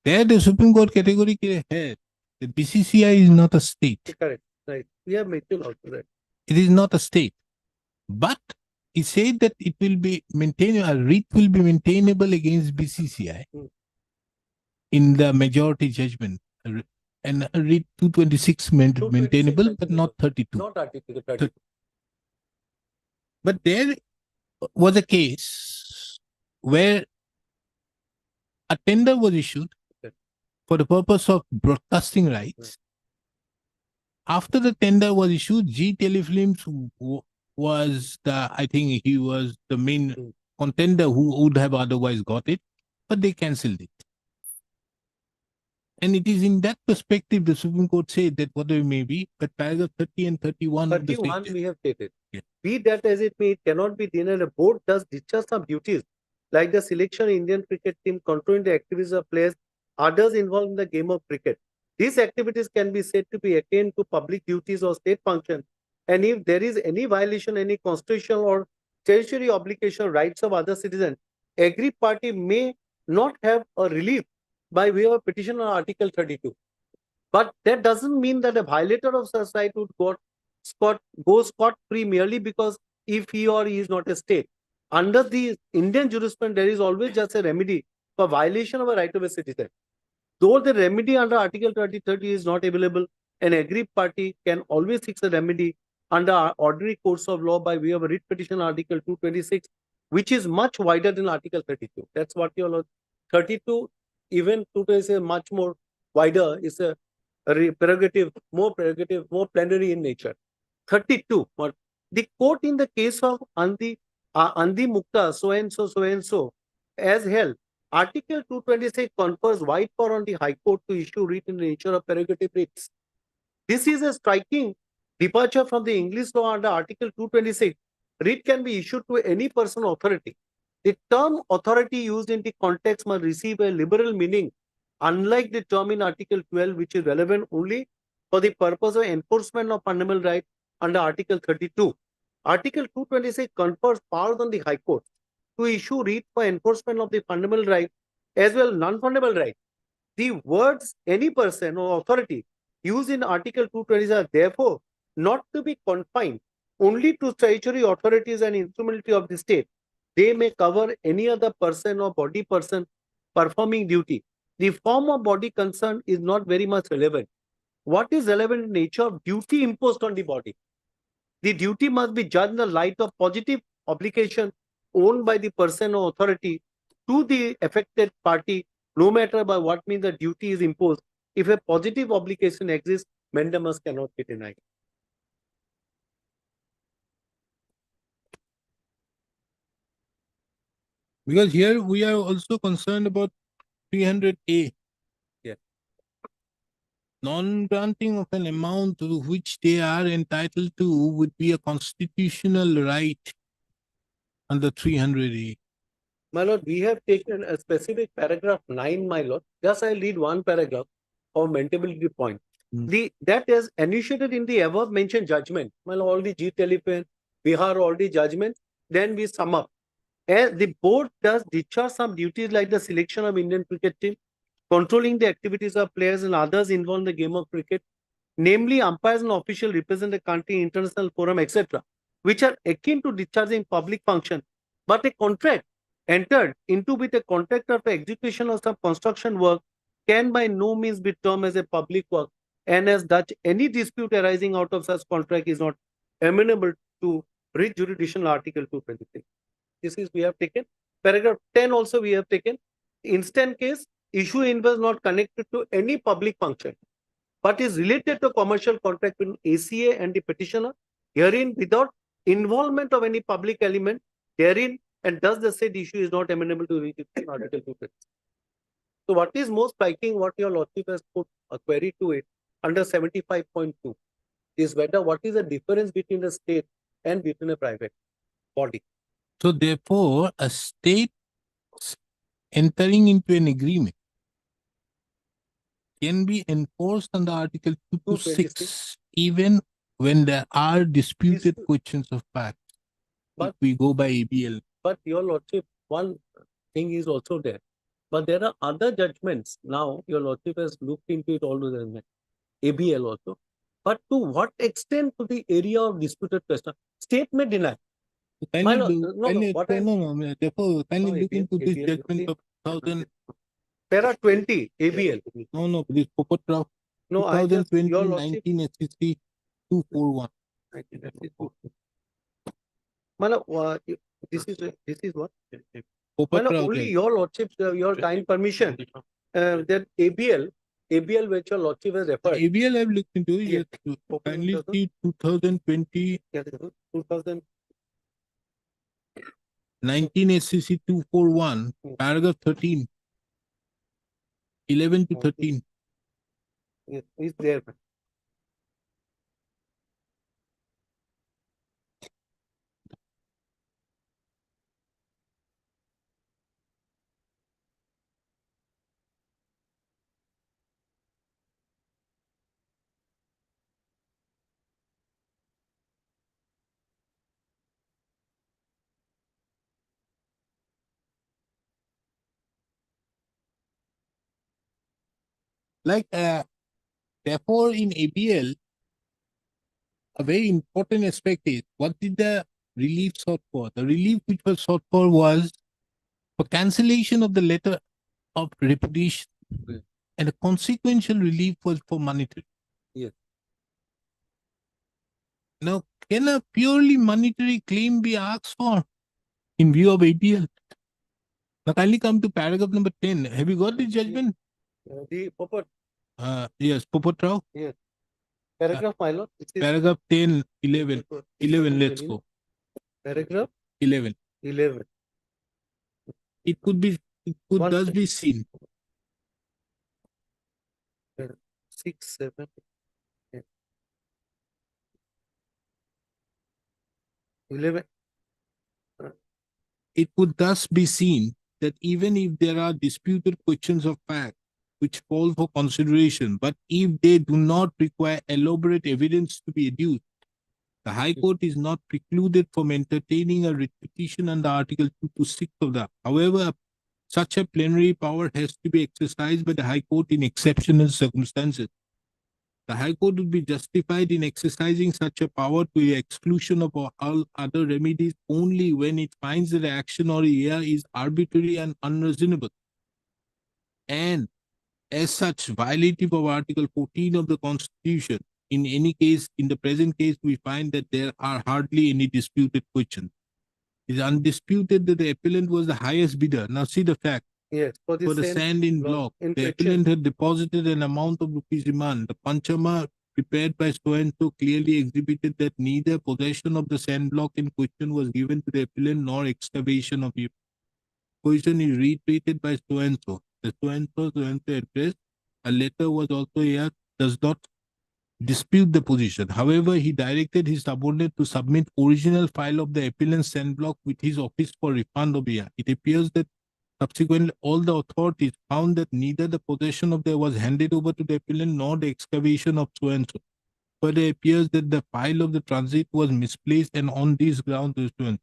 A: there the Supreme Court categorically had that BCCI is not a state.
E: Correct. Right. We have mentioned also that.
A: It is not a state. But it said that it will be maintainable, a writ will be maintainable against BCCI
E: Hmm.
A: in the majority judgment. And a writ 226 maintainable,
E: 226
A: but not 32.
E: Not Article 32.
A: But there was a case where a tender was issued
E: Okay.
A: for the purpose of broadcasting rights. After the tender was issued, G Telefilms was I think he was the main
E: Hmm.
A: contender who would have otherwise got it, but they cancelled it. And it is in that perspective the Supreme Court said that whatever it may be, but paragraph 30 and 31 of the
E: 31
A: state,
E: we have stated.
A: Yeah.
E: Be that as it may, it cannot be denied. A board does discharge some duties, like the selection of Indian cricket team, controlling the activities of players, others involved in the game of cricket, These activities can be said to be akin to public duties or state function. And if there is any violation, any constitutional or statutory obligation or rights of other citizens, aggrieved party may not have a relief by way of petition on Article 32. But that doesn't mean that a violator of such right would go scot-free merely because if he or he is not a state. Under the Indian jurisprudence, there is always just a remedy for violation of a right of a citizen. Though the remedy under Article 30 is not available, an aggrieved party can always seek a remedy under ordinary course of law by way of a writ petition Article 226, which is much wider than Article 32. That's what your law 32, even 226 is much more wider, is a prerogative, more plenary in nature. 32, but the court in the case of Andi Mukta, so and so, as held, Article 226 confers wide power on the High Court to issue writ in the nature of prerogative writs. This is a striking departure from the English law under Article 226. Writ can be issued to any person or authority. The term authority used in the context must receive a liberal meaning, unlike the term in Article 12, which is relevant only for the purpose of enforcement of fundamental rights under Article 32. Article 226 confers powers on the High Court to issue writ for enforcement of the fundamental right as well non-fundamental right. The words any person or authority used in Article 220 are therefore not to be confined only to statutory authorities and instrumentality of the state. They may cover any other person or body person performing duty. The form of body concerned is not very much relevant. What is relevant in nature of duty imposed on the body? The duty must be judged in the light of positive obligation owned by the person or authority to the affected party, no matter by what means the duty is imposed. If a positive obligation exists, mandamus cannot be denied.
A: Because here we are also concerned about 300A.
E: Yeah.
A: Non-granting of an amount to which they are entitled to would be a constitutional right under 300A.
E: My lord, we have taken a specific paragraph 9, my lord. Just I'll read one paragraph of maintainability point. That is initiated in the above mentioned judgment. My lord, all the G telephone, Bihar, all the judgments. Then we sum up. As the board does discharge some duties like the selection of Indian cricket team, controlling the activities of players and others involved in the game of cricket, namely umpires and officials represent the country, international forum, etc., which are akin to discharging public function. But a contract entered into with a contractor for execution of some construction work can by no means be termed as a public work, and as such, any dispute arising out of such contract is not amenable to writ jurisdictional Article 226. This is we have taken. Paragraph 10 also we have taken. Instant case, issue inverse not connected to any public function, but is related to commercial contract between ACA and the petitioner, herein without involvement of any public element, herein, and thus the said issue is not amenable to Article 226. So what is most striking, what your lordship has put a query to it under 75.2 is whether what is the difference between a state and between a private body.
A: So therefore, a state entering into an agreement can be enforced under Article 226 even when there are disputed questions of fact. If
E: But-
A: we go by ABL.
E: But your lordship, one thing is also there. But there are other judgments. Now, your lordship has looked into it all the judgments, ABL also. But to what extent to the area of disputed question? State may deny.
A: Kindly
E: lord,
A: do-
E: no,
A: kindly-
E: what I-
A: therefore, kindly
E: No,
A: look
E: ABL,
A: into this
E: ABL,
A: judgment of 2000,
E: Para 20, ABL.
A: no, this Popotraf,
E: No, I just,
A: 2020,
E: your lordship.
A: 19 SCC 241.
E: This is what?
A: Popotraf,
E: Only your lordship, your kind permission, that ABL which your lordship has referred.
A: ABL I've looked into,
E: Yeah.
A: yes, kindly see 2020,
E: 2000,
A: 19 SCC 241, paragraph 13, 11 to 13.
E: is there.
A: Like, therefore, in ABL, a very important aspect is what did the relief sought for? The relief which was sought for was for cancellation of the letter of repudiation,
E: Yes.
A: and a consequential relief was for monetary.
E: Yes.
A: Now, can a purely monetary claim be asked for in view of ABL? Now, kindly come to paragraph number 10. Have you got the judgment?
E: The purport,
A: Yes, Popat Rao.
E: paragraph, my lord. It is
A: Paragraph 10, 11. 11, let's go.
E: paragraph
A: 11.
E: 11.
A: It could be, it could
E: One
A: thus
E: sec.
A: be seen.
E: 6, 7, 11.
A: It could thus be seen that even if there are disputed questions of fact which call for consideration, but if they do not require elaborate evidence to be adduced, the High Court is not precluded from entertaining a writ petition under Article 226 of the. However, such a plenary power has to be exercised by the High Court in exceptional circumstances. The High Court would be justified in exercising such a power to the exclusion of all other remedies only when it finds that the action or error is arbitrary and unreasonable, and as such violative of Article 14 of the Constitution. In any case, in the present case, we find that there are hardly any disputed questions. It is undisputed that the appellant was the highest bidder. Now see the fact.
E: Yes, for
A: For the sand in block,
E: in
A: the
E: question.
A: appellant had deposited an amount of rupees demand. The Panchama prepared by so and so clearly exhibited that neither possession of the sand block in question was given to the appellant nor excavation of it. Question is reiterated by so and so. The so and so address. A letter was also here, does not dispute the position. However, he directed his subordinate to submit original file of the appellant's sand block with his office for refund of ER. It appears that subsequently all the authorities found that neither the possession of the was handed over to the appellant nor the excavation of so and so. Further, it appears that the file of the transit was misplaced, and on these grounds, the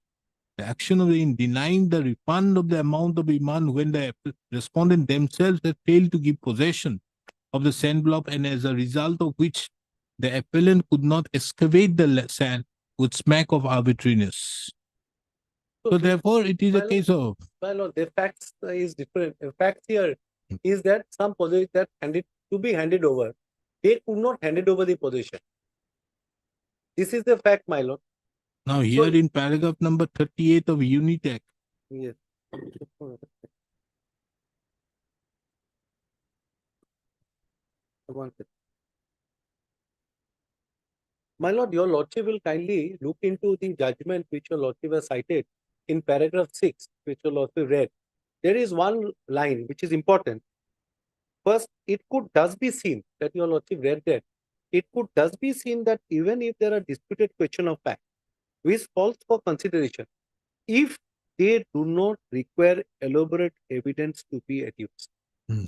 A: action of in denying the refund of the amount of demand when the respondent themselves had failed to give possession of the sand block, and as a result of which the appellant could not excavate the sand, would smack of arbitrariness. So therefore, it is a
E: Well,
A: case of
E: Well, no, the facts is different. The fact here is that some possession that to be handed over, they could not hand it over the possession. This is the fact, my lord.
A: now here in paragraph number 38 of Unitech.
E: Yes. One second. My lord, your lordship will kindly look into the judgment which your lordship has cited in paragraph 6, which your lordship read. There is one line which is important. First, it could thus be seen that your lordship read that. It could thus be seen that even if there are disputed question of fact, which calls for consideration, if they do not require elaborate evidence to be adduced,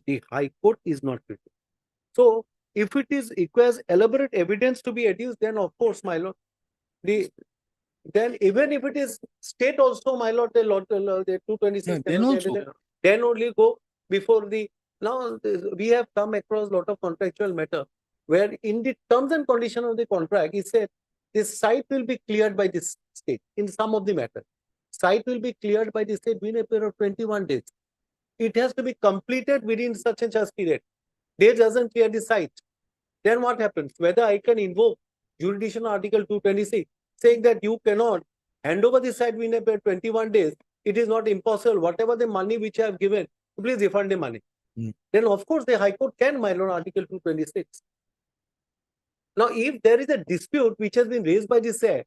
E: the High Court is not critical. So, if it is requires elaborate evidence to be adduced, then of course, my lord, then even if it is state also, my lord, the 226,
A: then also.
E: then only go before the. Now we have come across a lot of contractual matter where in the terms and condition of the contract, it said this site will be cleared by this state in some of the matter. Site will be cleared by the state within a period of 21 days. It has to be completed within such and such period. They doesn't clear the site. Then what happens? Whether I can invoke jurisdiction article 226 saying that you cannot hand over the site within a period of 21 days. It is not impossible. Whatever the money which I have given, please refund the money. Then of course the High Court can violate article 226. Now, if there is a dispute which has been raised by the state,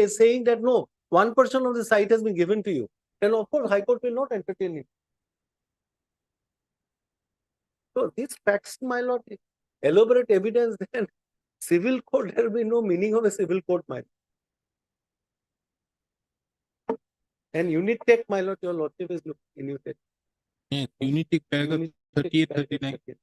E: saying that no, 1% of the site has been given to you, then of course High Court will not entertain it. So these facts, my lord, elaborate evidence, then civil court, there will be no meaning of a civil court, my lord. And Unitech, my lord, your lordship is looking in Unitech.
A: Yes, Unitech paragraph
E: Unitech
A: 38,
E: paragraph
A: 39.
E: 38.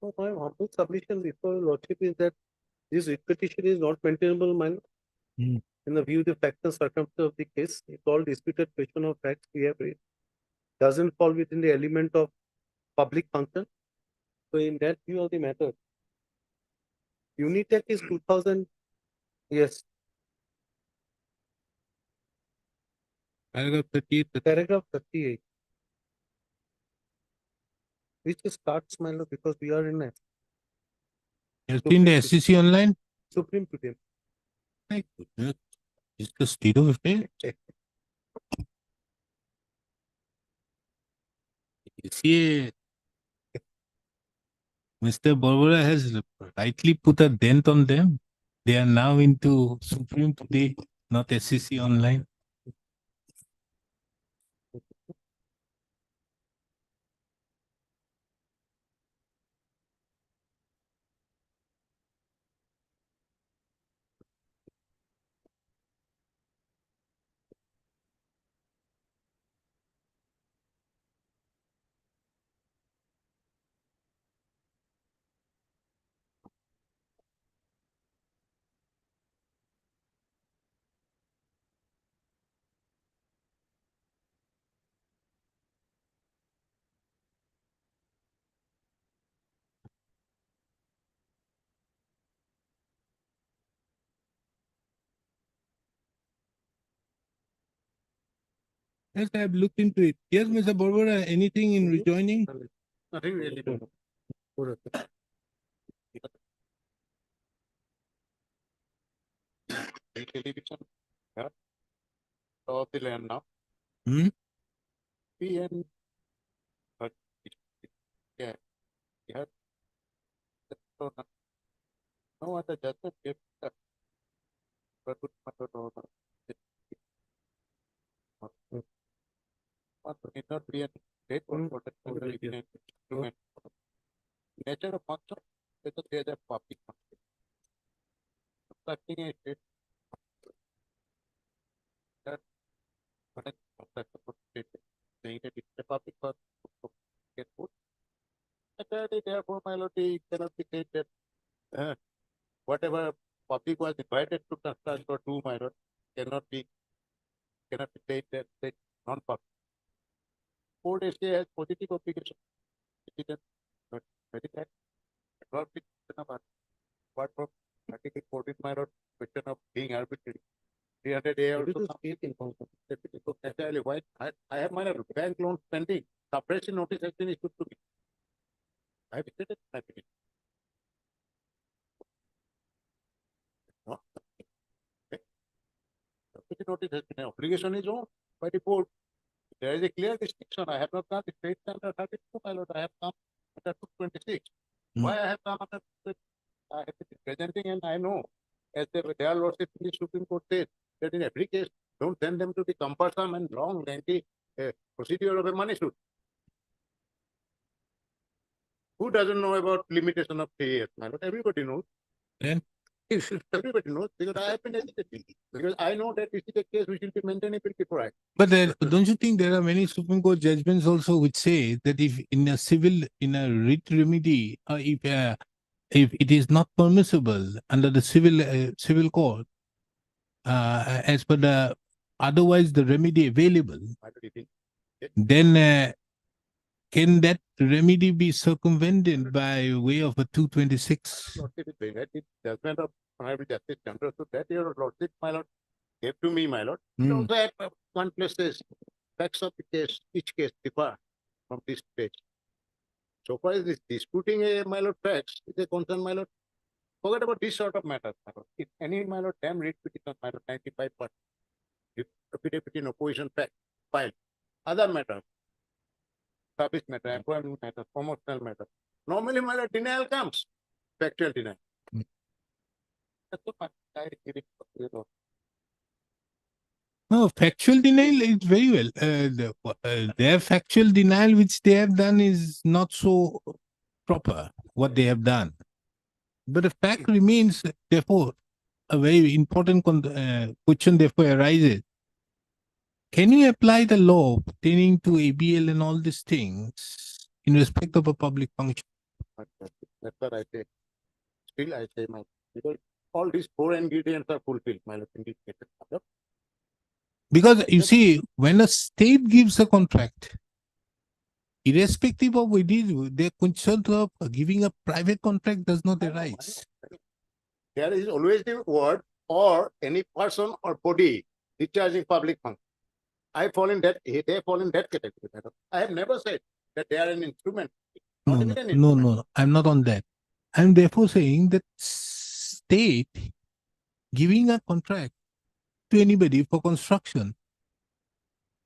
E: So my humble submission before your lordship is that this writ petition is not maintainable, my lord.
A: Hmm.
E: In the view of the facts and circumstances of the case, it's all disputed question of facts we have raised. Doesn't fall within the element of public function. So in that view of the matter, Unitech is 2000, yes,
A: Paragraph 38,
E: paragraph 38. Which starts, my lord, because we are in a
A: you've seen the SCC online?
E: Supreme today.
A: My goodness, it's the state of affairs. You see, Mr. Barbara has rightly put a dent on them. They are now into Supreme today, not SCC online. Yes, I have looked into it. Yes, Mr. Barbara, anything in rejoining?
C: Nothing really. Television. Yeah. Of the land now.
A: Hmm?
C: PN. But yeah. Yeah. So no other judgment. But it not be a state or protection instrument. Nature of function, whether they are public function. Constructing a state that connects state, saying that it's a public function, get put. Therefore, my lord, it cannot be said that whatever public was invited to construct or do, my lord, cannot be said that it's non-public. Court SJ has positive obligation. Citizen, but very bad. Not be about what from Article 14, my lord, question of being arbitrary. 300 A
E: Maybe
C: also
E: to state information.
C: entirely why I have my bank loan pending. Suppression notice has been issued to me. I have stated my opinion. No. Okay. Suppression notice has been, obligation is on by the board. There is a clear distinction. I have not come the state under 32, my lord. I have come under 226. Why I have come under I have been presenting and I know, as their lordship in the Supreme Court says, that in every case, don't send them to the cumbersome and long, lengthy procedure of a money suit. Who doesn't know about limitation of 3 years, my lord? Everybody knows.
A: Then?
C: Everybody knows, because I have been educated. Because I know that this is a case which will be maintainable before I.
A: But don't you think there are many Supreme Court judgments also which say that if in a writ remedy, if it is not permissible under the civil court, as per the otherwise the remedy available,
C: Why do you think?
A: then can that remedy be circumvented by way of a 226?
C: Lordship is doing that. The judgment of Honorable Justice Chandrasukh, that your lordship, my lord, gave to me, my lord. It
A: Hmm.
C: also at one place says, facts of the case, each case differ from this page. So far as this disputing a my lord facts is a concern, my lord. Forget about this sort of matters, my lord. If any my lord damn read petition, my lord, 95%. If affidavit in opposition fact file, other matters, service matter, employment matter, promotional matter, Normally, my lord, denial comes, factual denial.
A: Hmm.
C: That's the fact. I give it, you know.
A: No, factual denial is very well. Their factual denial, which they have done, is not so proper. What they have done, but the fact remains. Therefore, a very important question therefore arises: can you apply the law pertaining to ABL and all these things in respect of a public function?
C: That's what I say. Still, I say my, because all these four ingredients are fulfilled, my lord, in this case.
A: Because you see, when a state gives a contract, irrespective of it is, their concern of giving a private contract does not
C: I know, I
A: arise.
C: know. There is always the word or any person or body discharging public function. I fall in that, they fall in that category. madam. I have never said that they are an instrument. Not
A: No,
C: even
A: no,
C: an
A: no,
C: instrument.
A: no, I'm not on that. I'm therefore saying that state giving a contract to anybody for construction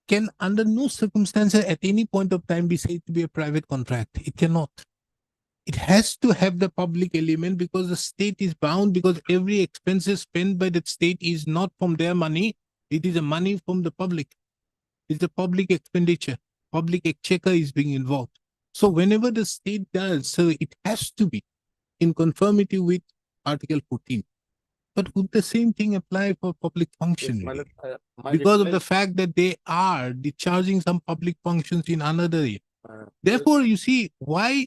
A: can under no circumstances at any point of time be said to be a private contract. It cannot. It has to have the public element because the state is bound, because every expenses spent by the state is not from their money. It is a money from the public. It's a public expenditure. Public exchequer is being involved. So whenever the state does, so it has to be in conformity with Article 14. But would the same thing apply for public
C: Yes,
A: function?
C: my lord, my
A: Because of the
C: reply-
A: fact that they are discharging some public functions in another area.
C: uh,
A: Therefore, you see why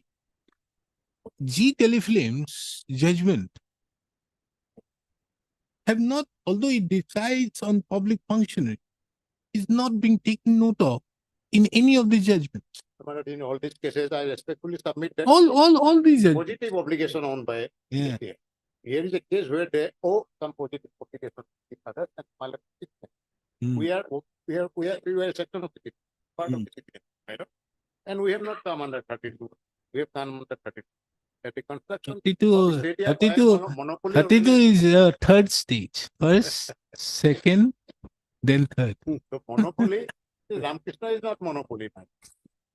A: G Telefilms judgment have not, although it decides on public functionary, is not being taken note of in any of the judgments.
C: my lord, in all these cases, I respectfully submit that
A: All these judgments.
C: positive obligation owned by.
A: Yeah.
C: here. Here is a case where they owe some positive obligation to the other, and my lord,
A: Hmm.
C: we are a section of the city, part of
A: Hmm.
C: the city, right? And we have not come under 32. We have come under 32. At the construction. of
A: 32,
C: the stadium,
A: 32,
C: monopoly of
A: 32
C: the-
A: is a third stage. First, second, then third.
C: So monopoly, Ramkrishna is not monopoly, man.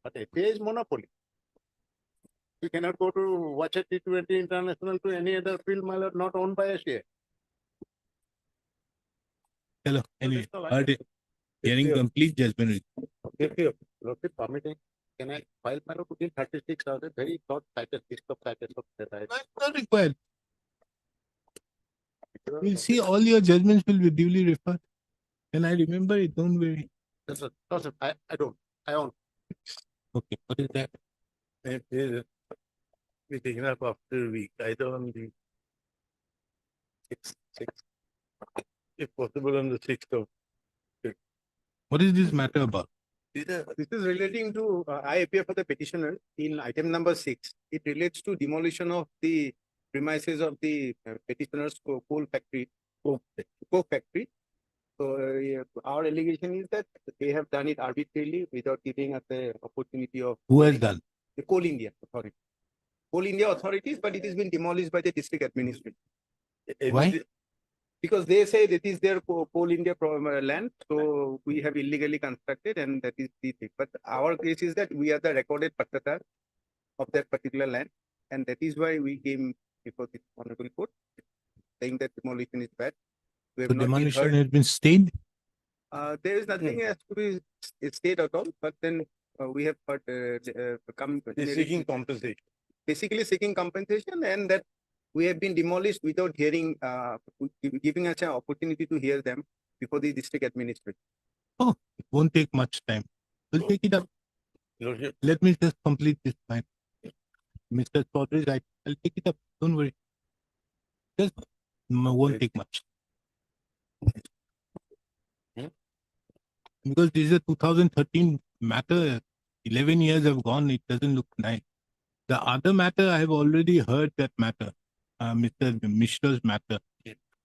C: But APA is monopoly. You cannot go to watch a T20 international to any other field, my lord, not owned by ASA.
A: Hello. Anyway,
C: that's all I
A: heard it. Hearing complete judgment.
C: If you look at permitting, can I file my lord within 36 hours? A very short title, list of titles of that I.
A: That's not required. We'll see all your judgments will be duly referred. And I remember it, don't worry.
C: I don't, I own.
A: Okay, what is that?
D: It is be taken up after a week, either on the sixth, if possible on the 6th of.
A: What is this matter about?
G: This is relating to, I appear for the petitioner in item number 6. It relates to demolition of the premises of the petitioner's coal factory, coke factory. So yeah, our allegation is that they have done it arbitrarily without giving us the opportunity of.
A: Who has done?
G: The Coal India Authority. Coal India authorities, but it has been demolished by the district administration.
A: Why?
G: Because they say that is their Coal India land, so we have illegally constructed, and that is the thing. But our case is that we are the recorded pattatar of that particular land, and that is why we came before the honorable court, saying that demolition is bad. We have
A: The
G: not been
A: demolition
G: heard.
A: has been stayed?
G: There is nothing has to be stayed at all, but then we have heard come.
D: Seeking compensation.
G: Basically seeking compensation, and that we have been demolished without hearing, giving us an opportunity to hear them before the district administration.
A: It won't take much time. We'll take it up.
D: Lordship,
A: Let me just complete this point. Mr. Chaudhary, I'll take it up. Don't worry. Just won't take much. Because this is a 2013 matter. 11 years have gone. It doesn't look nice. The other matter, I have already heard that matter. Mr. Mishra's matter.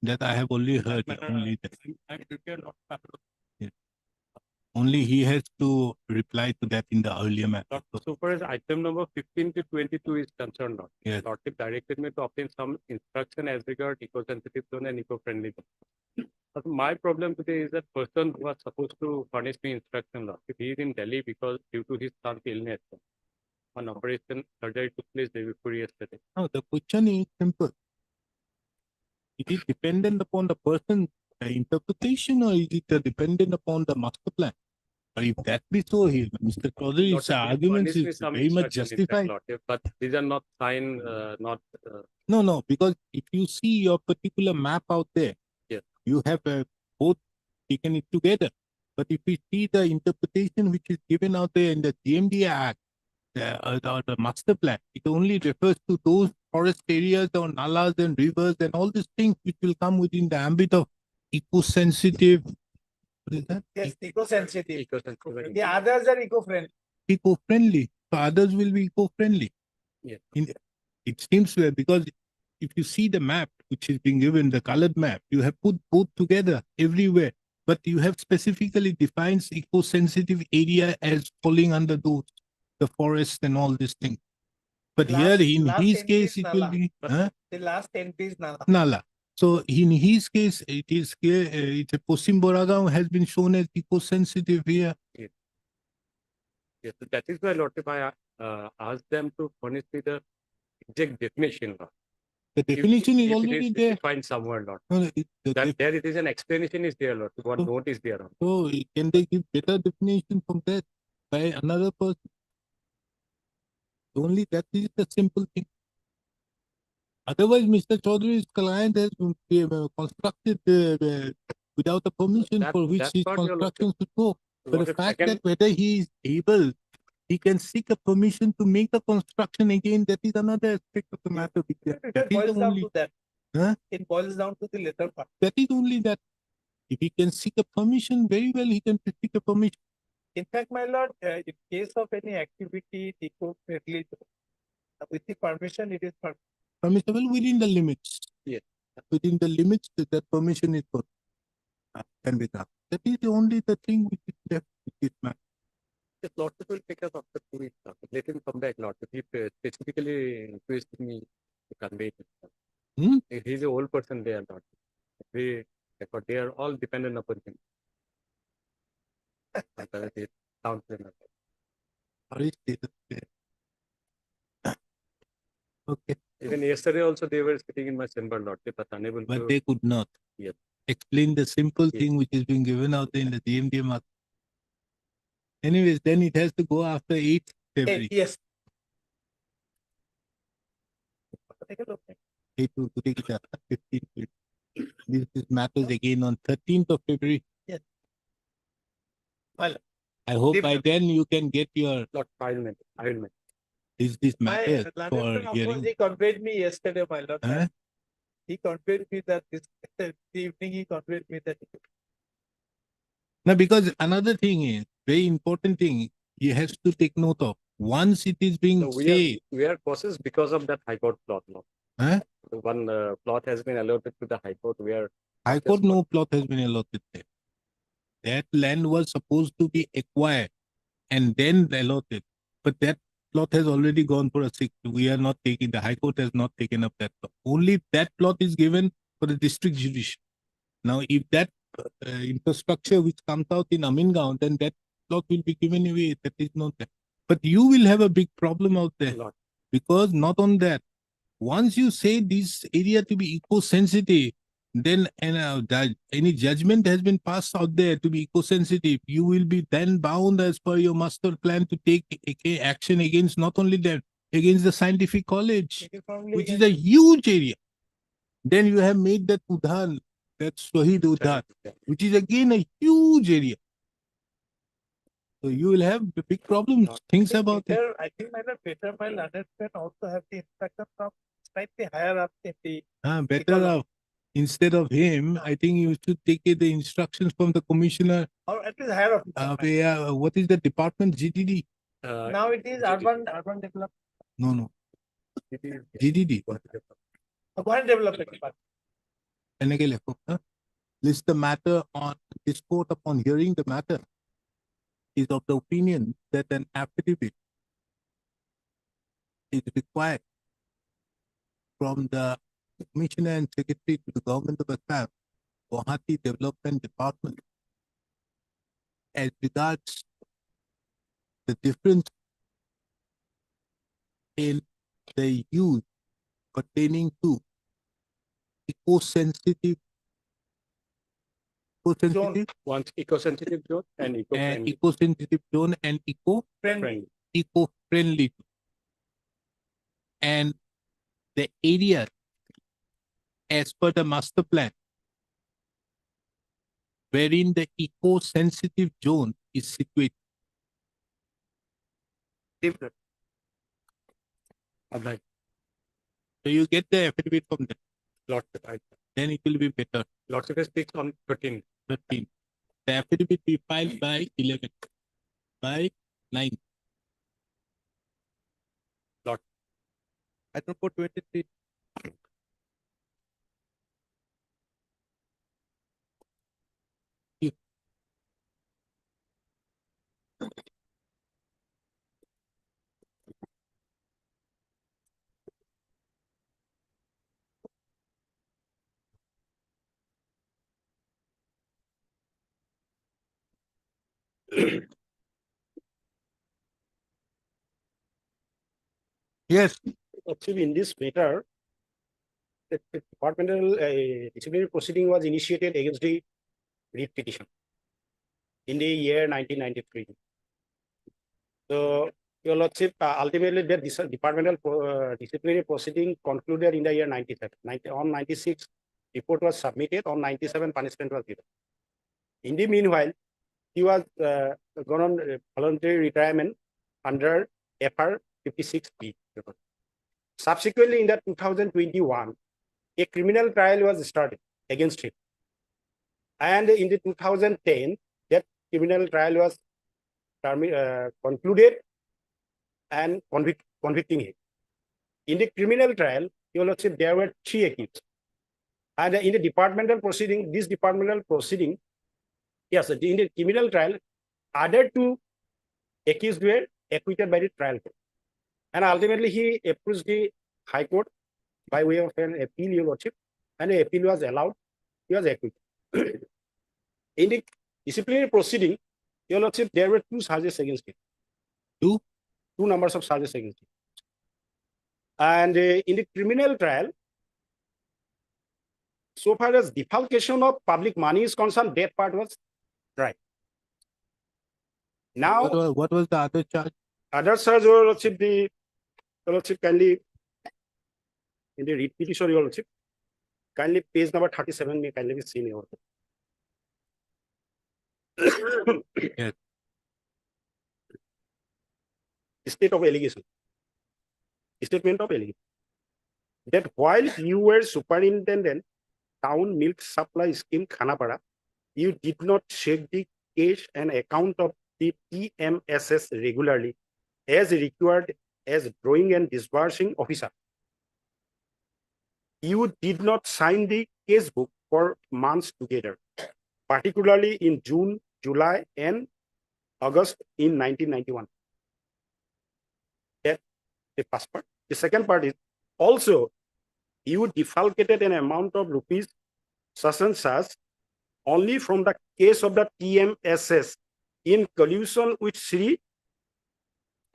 A: That I have already heard. Only that.
B: I'm prepared not to happen.
A: Only he has to reply to that in the earlier matter.
B: So far as item number 15 to 22 is concerned, now,
A: Yes.
B: Lordship directed me to obtain some instruction as regard eco-sensitive zone and eco-friendly zone. But my problem today is that person who was supposed to furnish me instruction, Lordship, he is in Delhi because due to his son's illness. One operation surgery took place day before yesterday.
A: Now, the question is simple. It is dependent upon the person's interpretation, or is it dependent upon the master plan? Or if that be so, here, Mr. Chaudhary's
B: Lordship,
A: arguments
B: furnish me
A: is
B: some
A: very much
B: instruction in that,
A: justified.
B: Lordship, but these are not signed, not,
A: No, because if you see your particular map out there,
B: Yes.
A: you have both taken it together. But if we see the interpretation which is given out there in the GMD Act, the master plan, it only refers to those forest areas or nalas and rivers and all these things which will come within the ambit of eco-sensitive. What is that?
H: Yes, eco-sensitive.
B: eco-sensitive.
H: The others are eco-friendly.
A: Eco-friendly. So others will be eco-friendly.
B: Yes.
A: It seems because if you see the map which is being given, the colored map, you have put both together everywhere, but you have specifically defined eco-sensitive area as falling under those, the forest and all these things. But
H: Last-
A: here in
H: last
A: his
H: entry
A: case,
H: is
A: it will
H: Nala.
A: be
H: The last entry is Nala.
A: Nala. So in his case, it is clear, it's a Posim Boragaon has been shown as eco-sensitive here.
B: Yes, so that is why, Lordship, I asked them to furnish me the exact definition. Lord.
A: The
B: If-
A: definition
B: if
A: is
B: it
A: already
B: is
A: there.
B: defined somewhere, Lord.
A: No,
B: That there it is an explanation is there, Lord. What
A: Oh.
B: note is there on.
A: So can they give better definition from that by another person? Only that is the simple thing. Otherwise, Mr. Chaudhary's client has constructed without a permission
B: That-
A: for which
B: that's
A: his
B: what your
A: construction should go. But the
B: Lordship,
A: fact
B: second-
A: that whether he is able, he can seek a permission to make a construction again, that is another aspect of the matter. That
H: It
A: is the
H: boils down
A: only,
H: to that.
A: Huh?
H: It boils down to the latter part.
A: that is only that. If he can seek a permission, very well, he can seek a permission.
H: In fact, my lord, in case of any activity, eco-friendly, with the permission, it is
A: Permissible within the limits.
B: Yes.
A: Within the limits that permission is good. Can be done. That is the only the thing which is left with this matter.
B: Yes, Lordship will pick us after 2 weeks. Let him come back, Lordship. He specifically requested me to convey it.
A: Hmm?
B: He's an old person there, Lordship. They are all dependent upon him. Council.
A: Sorry, status there. Okay,
B: Even yesterday also they were sitting in my chamber, Lordship, but unable
A: but
B: to.
A: they could not
B: Yes.
A: explain the simple
B: Yes.
A: thing which is being given out there in the GMD market. Anyways, then it has to go after 8th February.
H: yes. Take a look.
A: It will take it after 15th February. This matters again on 13th of February.
H: Yes. Well,
A: I hope by
H: definitely.
A: then you can get your
B: Not filement.
A: this
H: My
A: matter for
H: London
A: hearing.
H: he conveyed me yesterday, my lord.
A: Huh?
H: He conveyed me that the evening he conveyed me that.
A: Now, because another thing is very important thing he has to take note of. Once it is being
B: So
A: said,
B: we are cautious because of that High Court plot. No?
A: Huh?
B: One plot has been allotted to the High Court. We are
A: High Court no plot has been allotted there. That land was supposed to be acquired and then allotted, but that plot has already gone for a 6. We are not taking, the High Court has not taken up that plot. Only that plot is given for the district judicial. Now, if that infrastructure which comes out in Amingaon, then that plot will be given away. That is not there. But you will have a big problem out there
B: lot.
A: because not on that. Once you say this area to be eco-sensitive, then any judgment has been passed out there to be eco-sensitive, you will be then bound as per your master plan to take action against not only that, against the scientific college, which is a huge area. Then you have made that Udhan, that Shahid Udhan, which is again a huge area. So you will have big problems. Things about it.
H: I think my lord, better my London can also have the instruction from slightly higher up in the.
A: Better off. Instead of him, I think you should take the instructions from the commissioner.
H: Or at least higher up.
A: What is the department? GDD?
H: Now it is urban development.
A: No. GDD.
H: Urban development.
A: Enegele, huh? List the matter on this court upon hearing the matter is of the opinion that an affidavit is required from the Commissioner and Secretary to the Government of Assam, Guwahati Development Department, as regards the difference in the use pertaining to eco-sensitive,
B: One eco-sensitive zone and
A: and
B: eco-friendly.
A: eco-sensitive zone and
B: Friendly.
A: eco-friendly. And the area as per the master plan wherein the eco-sensitive zone is situated.
G: Different.
B: Right.
A: So you get the affidavit from them,
B: Lot, I,
A: then it will be better.
B: lot of speaks on 13.
A: 13. The affidavit be filed by 11, by 9.
E: Item 423.
A: Yes,
I: Actually, in this matter, the departmental disciplinary proceeding was initiated against the writ petition in the year 1993. So, Your Lordship, ultimately the departmental disciplinary proceeding concluded in the year 97. On 96, report was submitted. On 97, punishment was given. In the meanwhile, he was gone on voluntary retirement under FR 56B. Subsequently, in the 2021, a criminal trial was started against him. And in the 2010, that criminal trial was concluded and convicting him. In the criminal trial, Your Lordship, there were 3 accused. And in the departmental proceeding, in the criminal trial, other 2 accused were acquitted by the trial court. And ultimately, he approached the High Court by way of an appeal, Your Lordship, and the appeal was allowed. He was acquitted. In the disciplinary proceeding, Your Lordship, there were 2 charges against him. 2 numbers of charges against him. And in the criminal trial, so far as defalcation of public money is concerned, that part was tried. Now,
A: what was the other charge?
I: other charge, Your Lordship, Your Lordship, kindly, in the writ petition, Your Lordship, kindly page number 37 may kindly be seen here.
A: Yes.
I: State of allegation. Statement of allegation. That while you were superintendent, town milk supply scheme Khanapara, you did not check the cash and account of the TMSS regularly as required as drawing and disbursing officer. You did not sign the case book for months together, particularly in June, July, and August in 1991. That's the first part. The second part is also you defalcated an amount of rupees such and such only from the case of the TMSS in collusion with Sri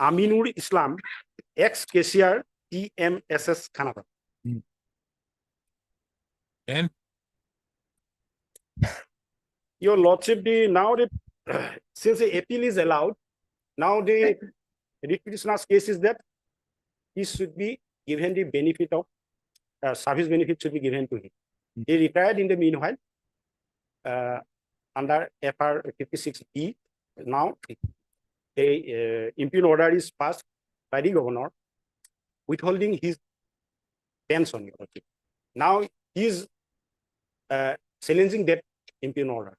I: Aminur Islam, ex-cashier TMSS Khanapara.
A: And
I: Your Lordship, since the appeal is allowed, now the writ petitioner's case is that he should be given the benefit of service benefit should be given to him. He retired in the meanwhile under FR 56B. Now a impugn order is passed by the governor withholding his pension. Your Lordship. Now he is challenging that impugn order.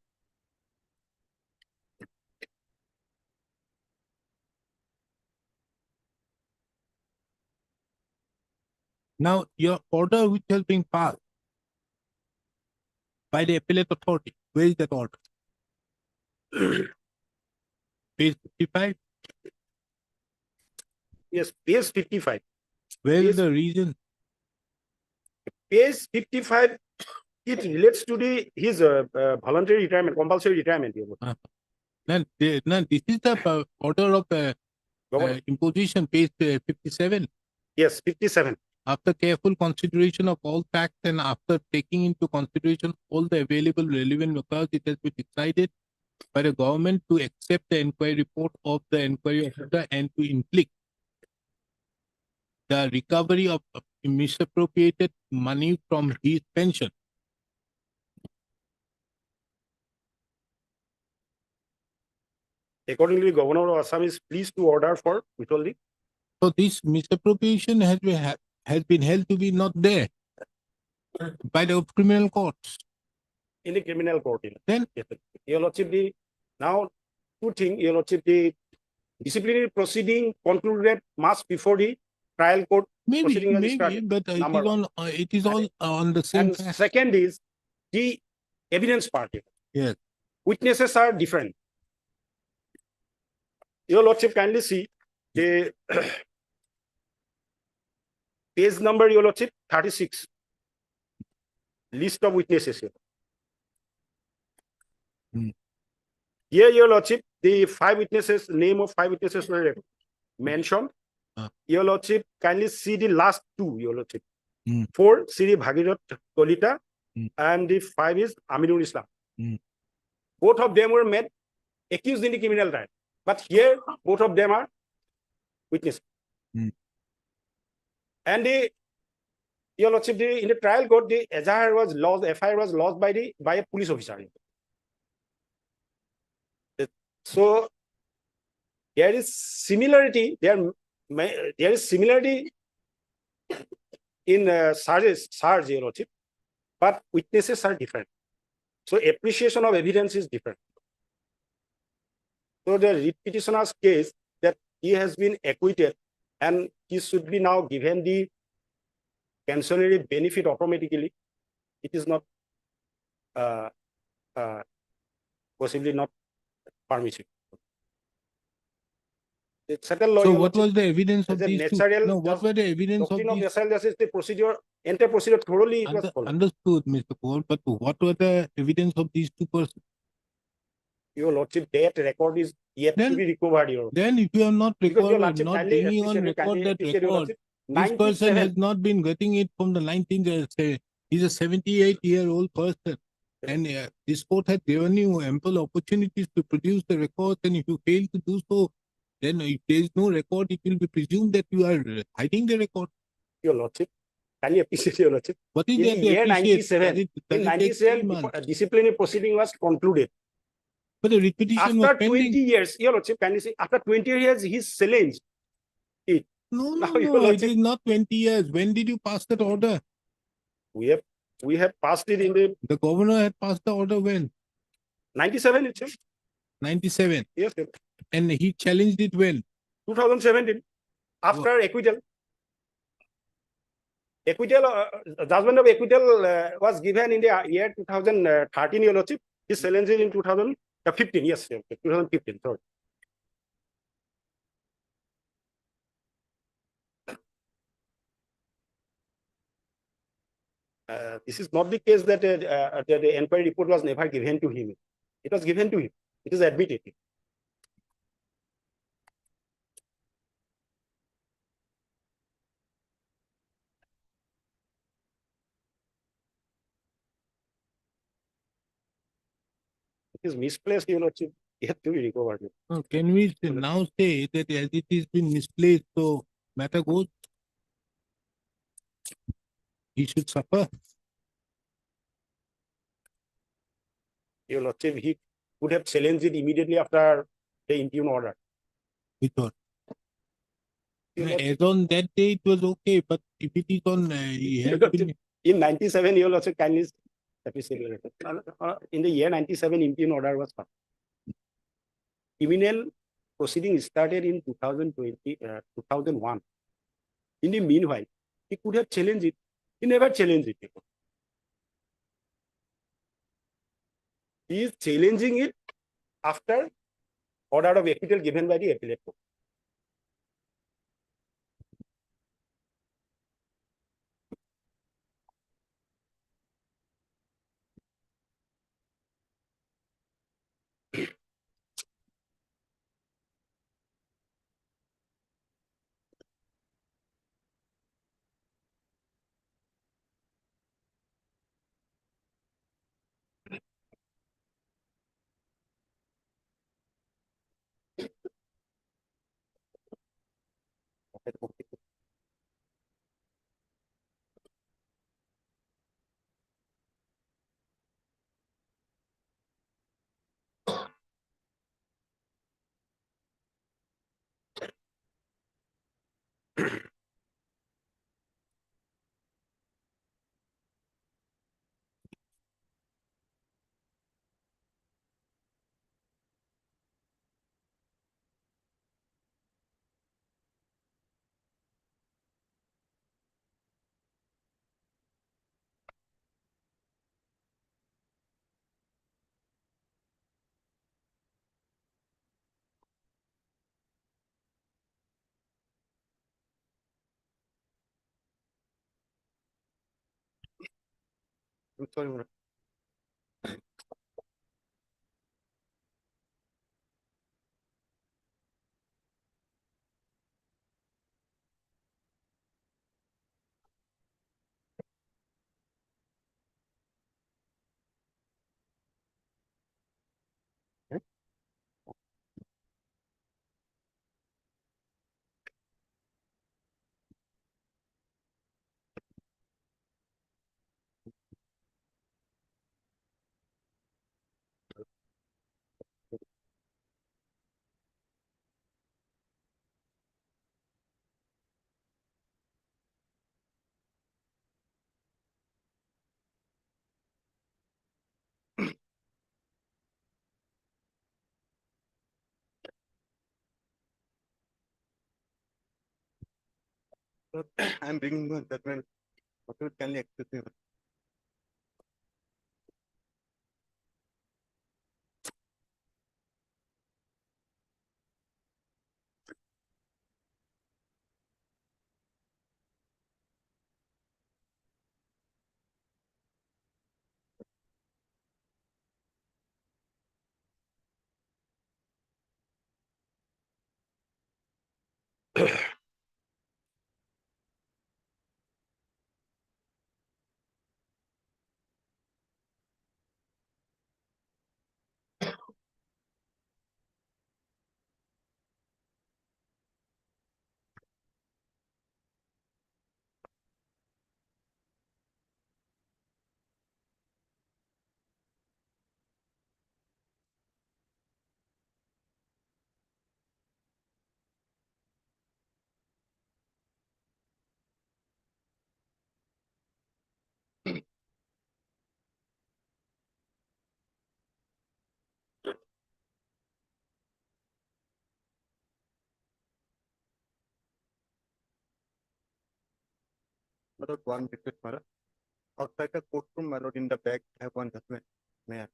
A: now your order which has been passed by the appellate authority, where is that order? Page 55.
I: Yes, page 55.
A: Where
I: Yes.
A: is the reason?
I: Page 55, it relates to his voluntary retirement, compulsory retirement. Your Lordship.
A: No, this is the order of
I: Governor.
A: imposition, page 57.
I: Yes, 57.
A: After careful consideration of all facts and after taking into consideration all the available relevant records, it has been decided by the government to accept the inquiry report of the inquiry officer and to inflict the recovery of misappropriated money from his pension.
I: Accordingly, Governor of Assam is pleased to order for withholding.
A: So this misappropriation has been held to be not there by the criminal courts.
I: In the criminal court.
A: Then?
I: Yes, sir. Your Lordship, now two things, Your Lordship, the disciplinary proceeding concluded much before the trial court
A: Maybe,
I: proceeding was started.
A: but
I: Number one.
A: it is all on the same
I: And
A: fact.
I: second is the evidence part.
A: Yes.
I: Witnesses are different. Your Lordship, kindly see the page number, Your Lordship, 36. List of witnesses here.
A: Hmm.
I: Here, Your Lordship, the name of 5 witnesses were mentioned. Your Lordship, kindly see the last 2, Your Lordship.
A: Hmm.
I: 4, Sri Bhagirath Kolita,
A: Hmm.
I: and the 5 is Aminul Islam.
A: Hmm.
I: Both of them were made accused in the criminal trial. But here, both of them are witnesses.
A: Hmm.
I: And Your Lordship, in the trial court, the FIR was lost by a police officer. So there is similarity. There is similarity in charge, Your Lordship, but witnesses are different. So appreciation of evidence is different. So the writ petitioner's case that he has been acquitted and he should be now given the pensionary benefit automatically. It is not possibly not permissible. The settled law,
A: So
I: Your
A: what
I: Lordship,
A: was the evidence of
I: as a
A: these two?
I: natural
A: No, what were the evidence of
I: doctrine of
A: these?
I: natural justice, the procedure, entire procedure thoroughly it was followed.
A: Understood, Mr. Kaur, but what were the evidence of these 2 persons?
I: Your Lordship, that record is yet to
A: Then-
I: be recovered, Your Lordship.
A: Then if you are not
I: Because Your
A: recovered,
I: Lordship,
A: not
I: kindly
A: bringing on
I: appreciate-
A: record
I: kindly
A: that
I: appreciate, Your
A: record,
I: Lordship,
A: this person
I: 97
A: has not been getting it from the 19th, he's a 78-year-old person. And this court had given you ample opportunities to produce the records, and if you fail to do so, then if there is no record, it will be presumed that you are hiding the record.
I: Your Lordship, kindly appreciate, Your Lordship.
A: What is
I: In
A: there
I: the
A: to
I: year
A: appreciate?
I: 97,
A: Does it
I: In
A: take 3
I: 97,
A: months?
I: disciplinary proceeding was concluded.
A: But the repetition was
I: After 20
A: pending.
I: years, Your Lordship, kindly see, after 20 years, he's challenged.
A: No,
I: Now,
A: no,
I: Your
A: no, it
I: Lordship-
A: is not 20 years. When did you pass that order?
I: We have passed it in the
A: The governor had passed the order when?
I: 97 itself.
A: 97.
I: Yes, sir.
A: And he challenged it when?
I: 2017, after acquittal. Judgment of acquittal was given in the year 2013, Your Lordship. His challenge is in 2015, yes, sir, 2015, sorry. This is not the case that the inquiry report was never given to him. It was given to him. It is admitted. It is misplaced, Your Lordship. It has to be recovered.
A: Can we now say that as it is been misplaced, so matter goes? He should suffer.
I: Your Lordship, he could have challenged it immediately after the impugned order.
A: We thought.
I: Your Lordship,
A: As on that day, it was okay, but if it is on, he has been,
I: in 97, Your Lordship, kindly appreciate, Your Lordship. In the year 97, impugned order was passed. Criminal proceeding started in 2001. In the meanwhile, he could have challenged it. He never challenged it. He is challenging it after order of acquittal given by the appellate court.
G: I'm sorry, Mona. I'm bringing my judgment. Whatever can you excuse me? Without one request, Mara. Outside the courtroom, my lord, in the back, I have one judgment. May I?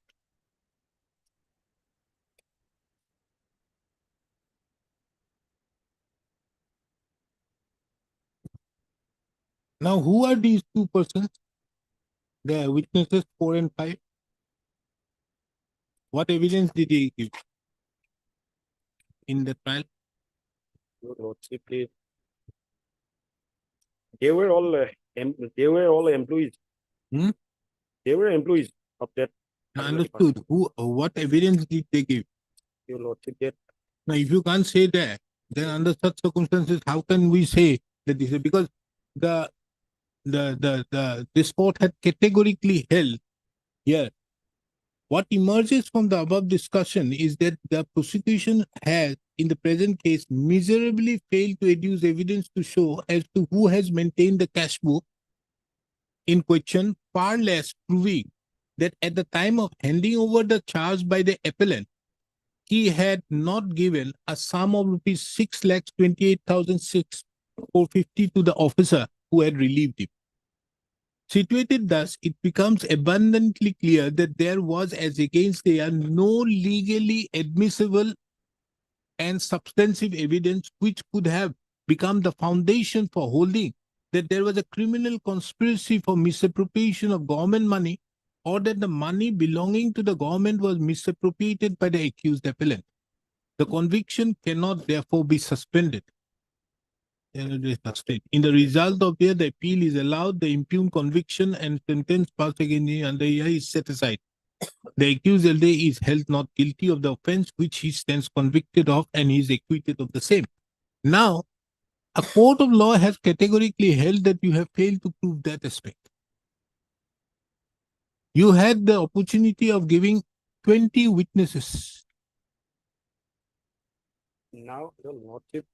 A: Now, who are these two persons? They are witnesses 4 and 5. What evidence did they give in the trial?
I: Your lordship, they were all they were all employees.
A: Hmm?
I: They were employees of that.
A: Understood. What evidence did they give?
I: Your lordship, that
A: Now, if you can't say that, then under such circumstances, how can we say that this is because this court had categorically held here. What emerges from the above discussion is that the prosecution has, in the present case, miserably failed to adduce evidence to show as to who has maintained the cash book in question, far less proving that at the time of handing over the charge by the appellant, he had not given a sum of rupees 6,28,450 to the officer who had relieved him. Situated thus, it becomes abundantly clear that there was, as against there, no legally admissible and substantive evidence which could have become the foundation for holding that there was a criminal conspiracy for misappropriation of government money or that the money belonging to the government was misappropriated by the accused appellant. The conviction cannot therefore be suspended. In the result of where the appeal is allowed, the impugned conviction and sentence passed against him under here is set aside. The accused LD is held not guilty of the offense which he stands convicted of and he is acquitted of the same. Now, A court of law has categorically held that you have failed to prove that aspect. You had the opportunity of giving 20 witnesses.
I: Now, your lordship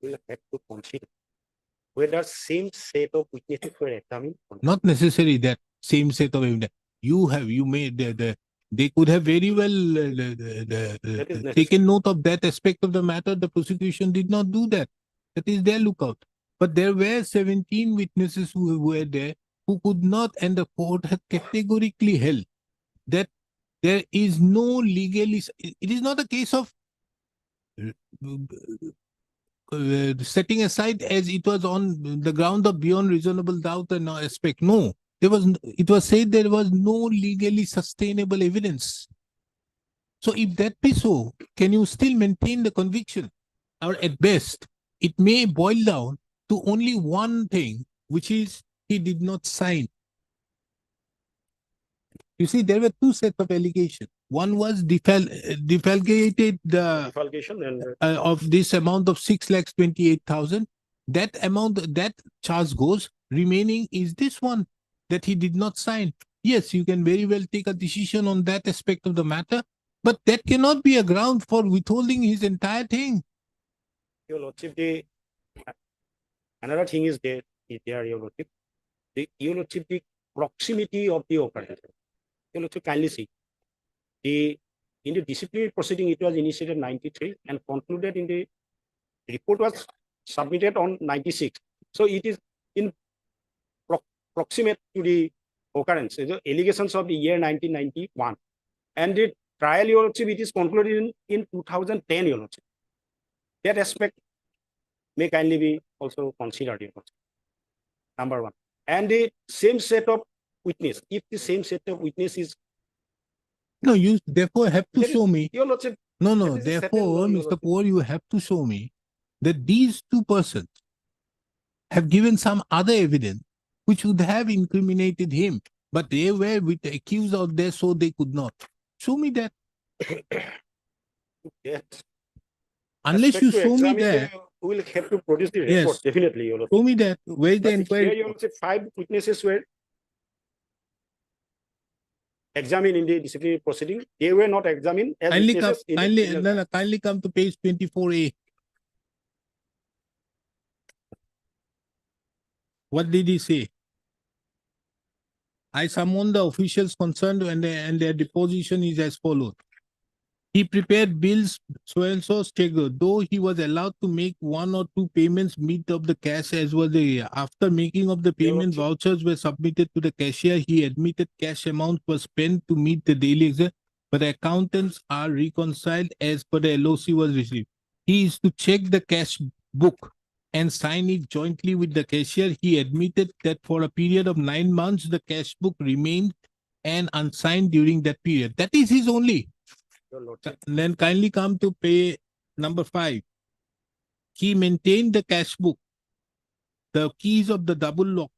I: will have to consider whether same set of witnesses were examined or not.
A: Not necessary that same set of evidence. You made they could have very well
I: That is necessary.
A: taken note of that aspect of the matter. The prosecution did not do that. That is their lookout. But there were 17 witnesses who were there who could not, and the court had categorically held that there is no legally. It is not a case of setting aside as it was on the ground of beyond reasonable doubt and aspect. No, it was said there was no legally sustainable evidence. So if that be so, can you still maintain the conviction? Or at best, it may boil down to only one thing, which is he did not sign. You see, there were two sets of allegations. One was defalcated the
I: Defalcation and
A: of this amount of 6,28,000. That amount, that charge goes. Remaining is this one that he did not sign. Yes, you can very well take a decision on that aspect of the matter, but that cannot be a ground for withholding his entire thing.
I: your lordship, another thing is there, your lordship. Your lordship, the proximity of the occurrence. Your lordship, kindly see. In the disciplinary proceeding, it was initiated 93 and concluded in the report was submitted on 96. So it is in proximate to the occurrence, the allegations of the year 1991. And the trial, your lordship, it is concluded in 2010, your lordship. That aspect may kindly be also considered, your lordship. Number one. And the same set of witness, if the same set of witness is,
A: No, you therefore have to
I: There is-
A: show me.
I: your lordship,
A: No,
I: that is a certain
A: therefore,
I: law, your
A: Mr.
I: lordship.
A: Poor, you have to show me that these two persons have given some other evidence which would have incriminated him, but they were with the accused out there, so they could not. Show me that.
I: Yes.
A: Unless you
I: Aspect to
A: show me
I: examine
A: that,
I: We will have to produce the
A: Yes.
I: report, definitely, your lordship.
A: show me that. Where is the
I: But here,
A: inquiry?
I: your lordship, 5 witnesses were examined in the disciplinary proceeding. They were not examined as
A: Kindly come,
I: witnesses in the criminal
A: kindly come to page 24A. What did he say? I summoned the officials concerned and their deposition is as follows. He prepared bills so-and-so stagger, though he was allowed to make 1 or 2 payments meet of the cash as was the after making of the payment,
I: Lordship.
A: vouchers were submitted to the cashier. He admitted cash amount was spent to meet the daily expense, but the accountants are reconciled as per the LOC was received. He is to check the cash book and sign it jointly with the cashier. He admitted that for a period of 9 months, the cash book remained and unsigned during that period. That is his only.
I: your lordship.
A: Then kindly come to pay number 5. He maintained the cash book. The keys of the double lock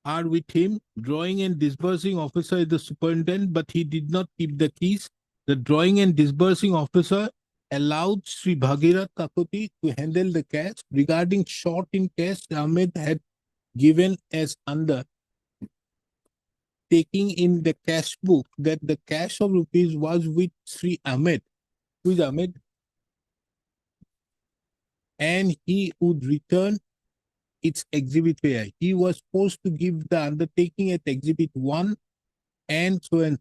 A: are with him. Drawing and disbursing officer is the superintendent, but he did not keep the keys. The drawing and disbursing officer allowed Sri Bhagirath Kakoti to handle the cash. Regarding short in cash, Ahmed had given as under taking in the cash book that the cash of rupees was with Sri Ahmed. Who is Ahmed? And he would return its exhibit fare. He was supposed to give the undertaking at exhibit 1 and so on.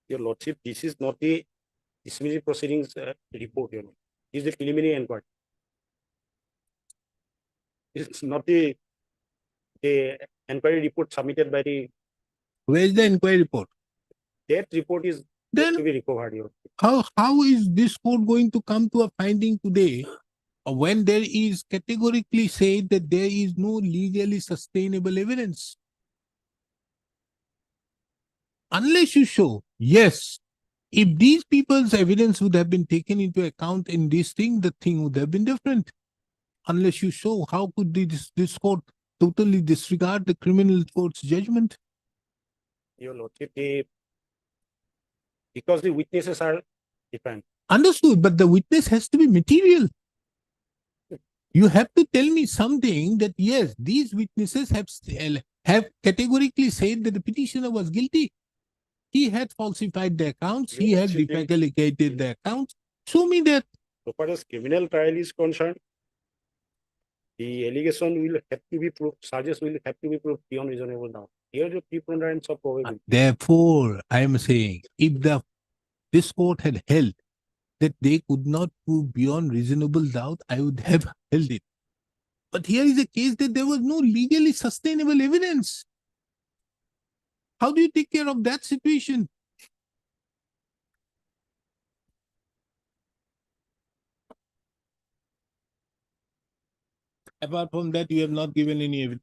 I: Your lordship, this is not the disciplinary proceedings report, your lordship. This is the preliminary inquiry. It's not the inquiry report submitted by the,
A: Where is the inquiry report?
I: that report is
A: Then
I: to be recovered, your lordship.
A: how is this court going to come to a finding today when there is categorically said that there is no legally sustainable evidence? Unless you show, yes, if these people's evidence would have been taken into account in this thing, the thing would have been different. Unless you show, how could this court totally disregard the criminal court's judgment?
I: Your lordship, because the witnesses are different.
A: Understood, but the witness has to be material. You have to tell me something that yes, these witnesses have categorically said that the petitioner was guilty. He had falsified the accounts. He
I: Yes,
A: had
I: he did.
A: defalcated the accounts. Show me that.
I: So far as criminal trial is concerned, the allegation will have to be proved, charges will have to be proved beyond reasonable doubt. Here the preponderance of probability.
A: Therefore, I am saying, if this court had held that they could not prove beyond reasonable doubt, I would have held it. But here is a case that there was no legally sustainable evidence. How do you take care of that situation? Apart from that, you have not given any evidence.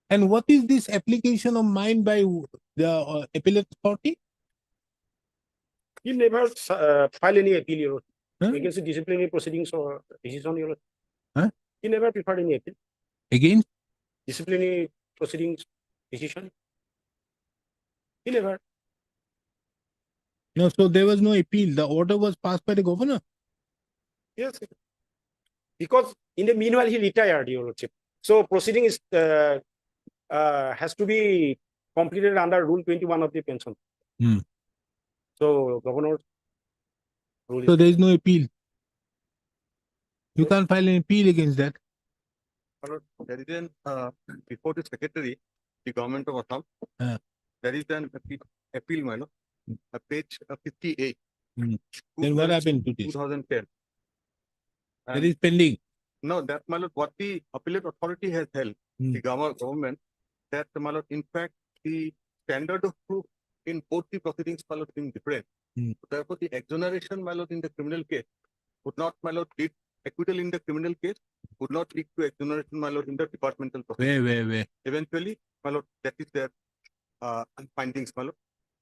A: And what is this application of mine by the appellate authority?
I: He never filed any appeal, Your
A: Huh?
I: against the disciplinary proceedings or decision, Your
A: Huh?
I: He never preferred any appeal.
A: Again?
I: Disciplinary proceedings decision. He never.
A: No, so there was no appeal. The order was passed by the governor.
I: Yes. Because in the meanwhile he retired, Your Lordship. So proceeding is has to be completed under Rule 21 of the pension.
A: Hmm.
I: So governor rule
A: So
I: is
A: there is no appeal. You can't file an appeal against that.
F: There is an, before the secretary, the government of Assam, there is an appeal, my lord, page 58.
A: Hmm. Then what happened to this?
F: 2010.
A: That is pending.
F: No, that, my lord, what the appellate authority has held,
A: Hmm.
F: the government, that, my lord, in fact, the standard of proof in both the proceedings, my lord, being different.
A: Hmm.
F: Therefore, the exoneration, my lord, in the criminal case would not, my lord, lead acquittal in the criminal case, would not lead to exoneration, my lord, in the departmental proceedings.
A: Where?
F: Eventually, my lord, that is their findings, my lord,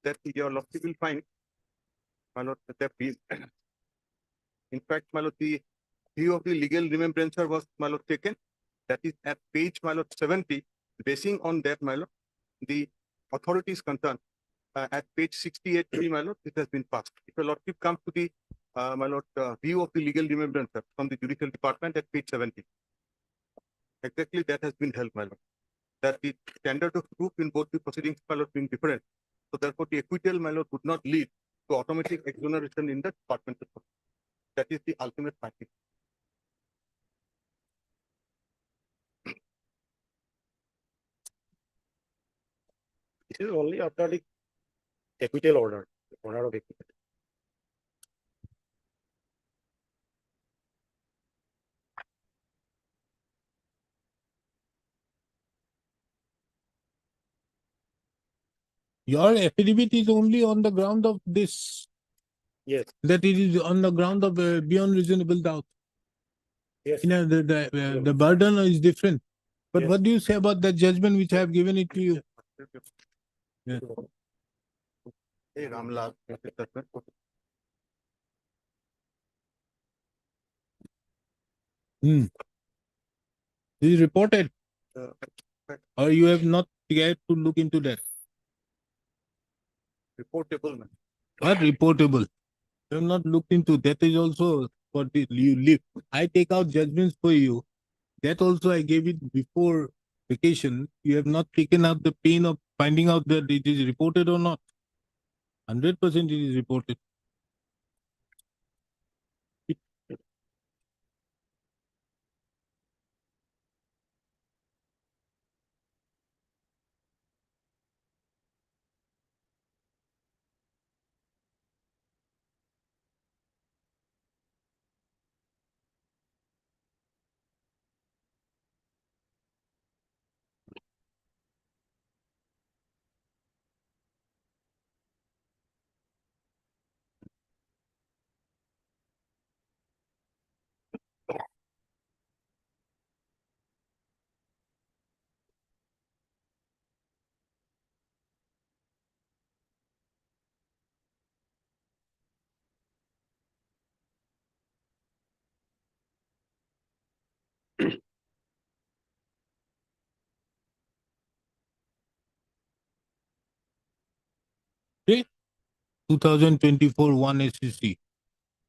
F: that your lordship will find, my lord, that there be, in fact, my lord, the view of the legal remembrancer was, my lord, taken. That is at page, my lord, 70. Basing on that, my lord, the authority is concerned. At page 68, my lord, it has been passed. If your lordship comes to the, my lord, view of the legal remembrancer from the judicial department at page 70. Exactly that has been held, my lord. That the standard of proof in both the proceedings, my lord, being different. So therefore, the acquittal, my lord, would not lead to automatic exoneration in the departmental proceedings. That is the ultimate finding.
I: This is only after the acquittal order of acquittal.
A: Your affidavit is only on the ground of this,
I: Yes,
A: that it is on the ground of beyond reasonable doubt.
I: yes.
A: You know, the burden is different. But
I: Yes.
A: what do you say about that judgment which I have given it to you? Yeah.
F: Hey, Ramlal,
A: Hmm. This is reported, or you have not yet to look into that.
F: reportable, man.
A: What reportable? You have not looked into that. Is also what you live. I take out judgments for you. That also I gave it before vacation. You have not taken out the pain of finding out that it is reported or not. 100% it is reported. 2024 1 SCC.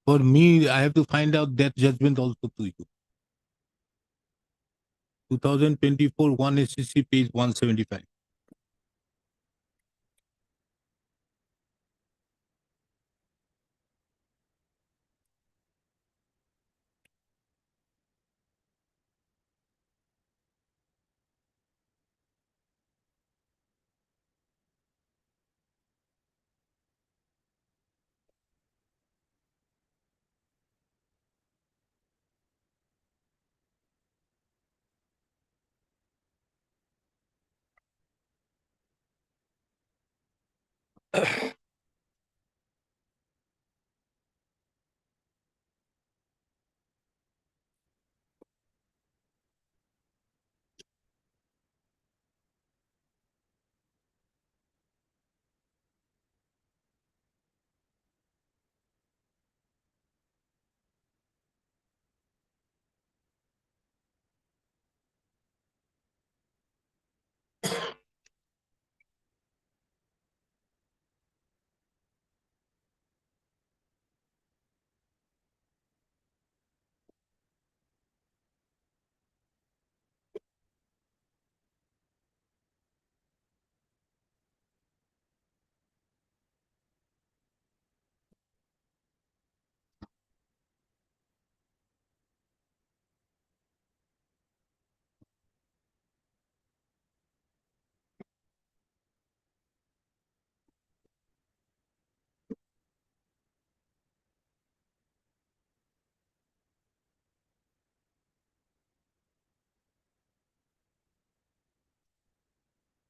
A: For me, I have to find out that judgment also to you. 2024 1 SCC, page 175.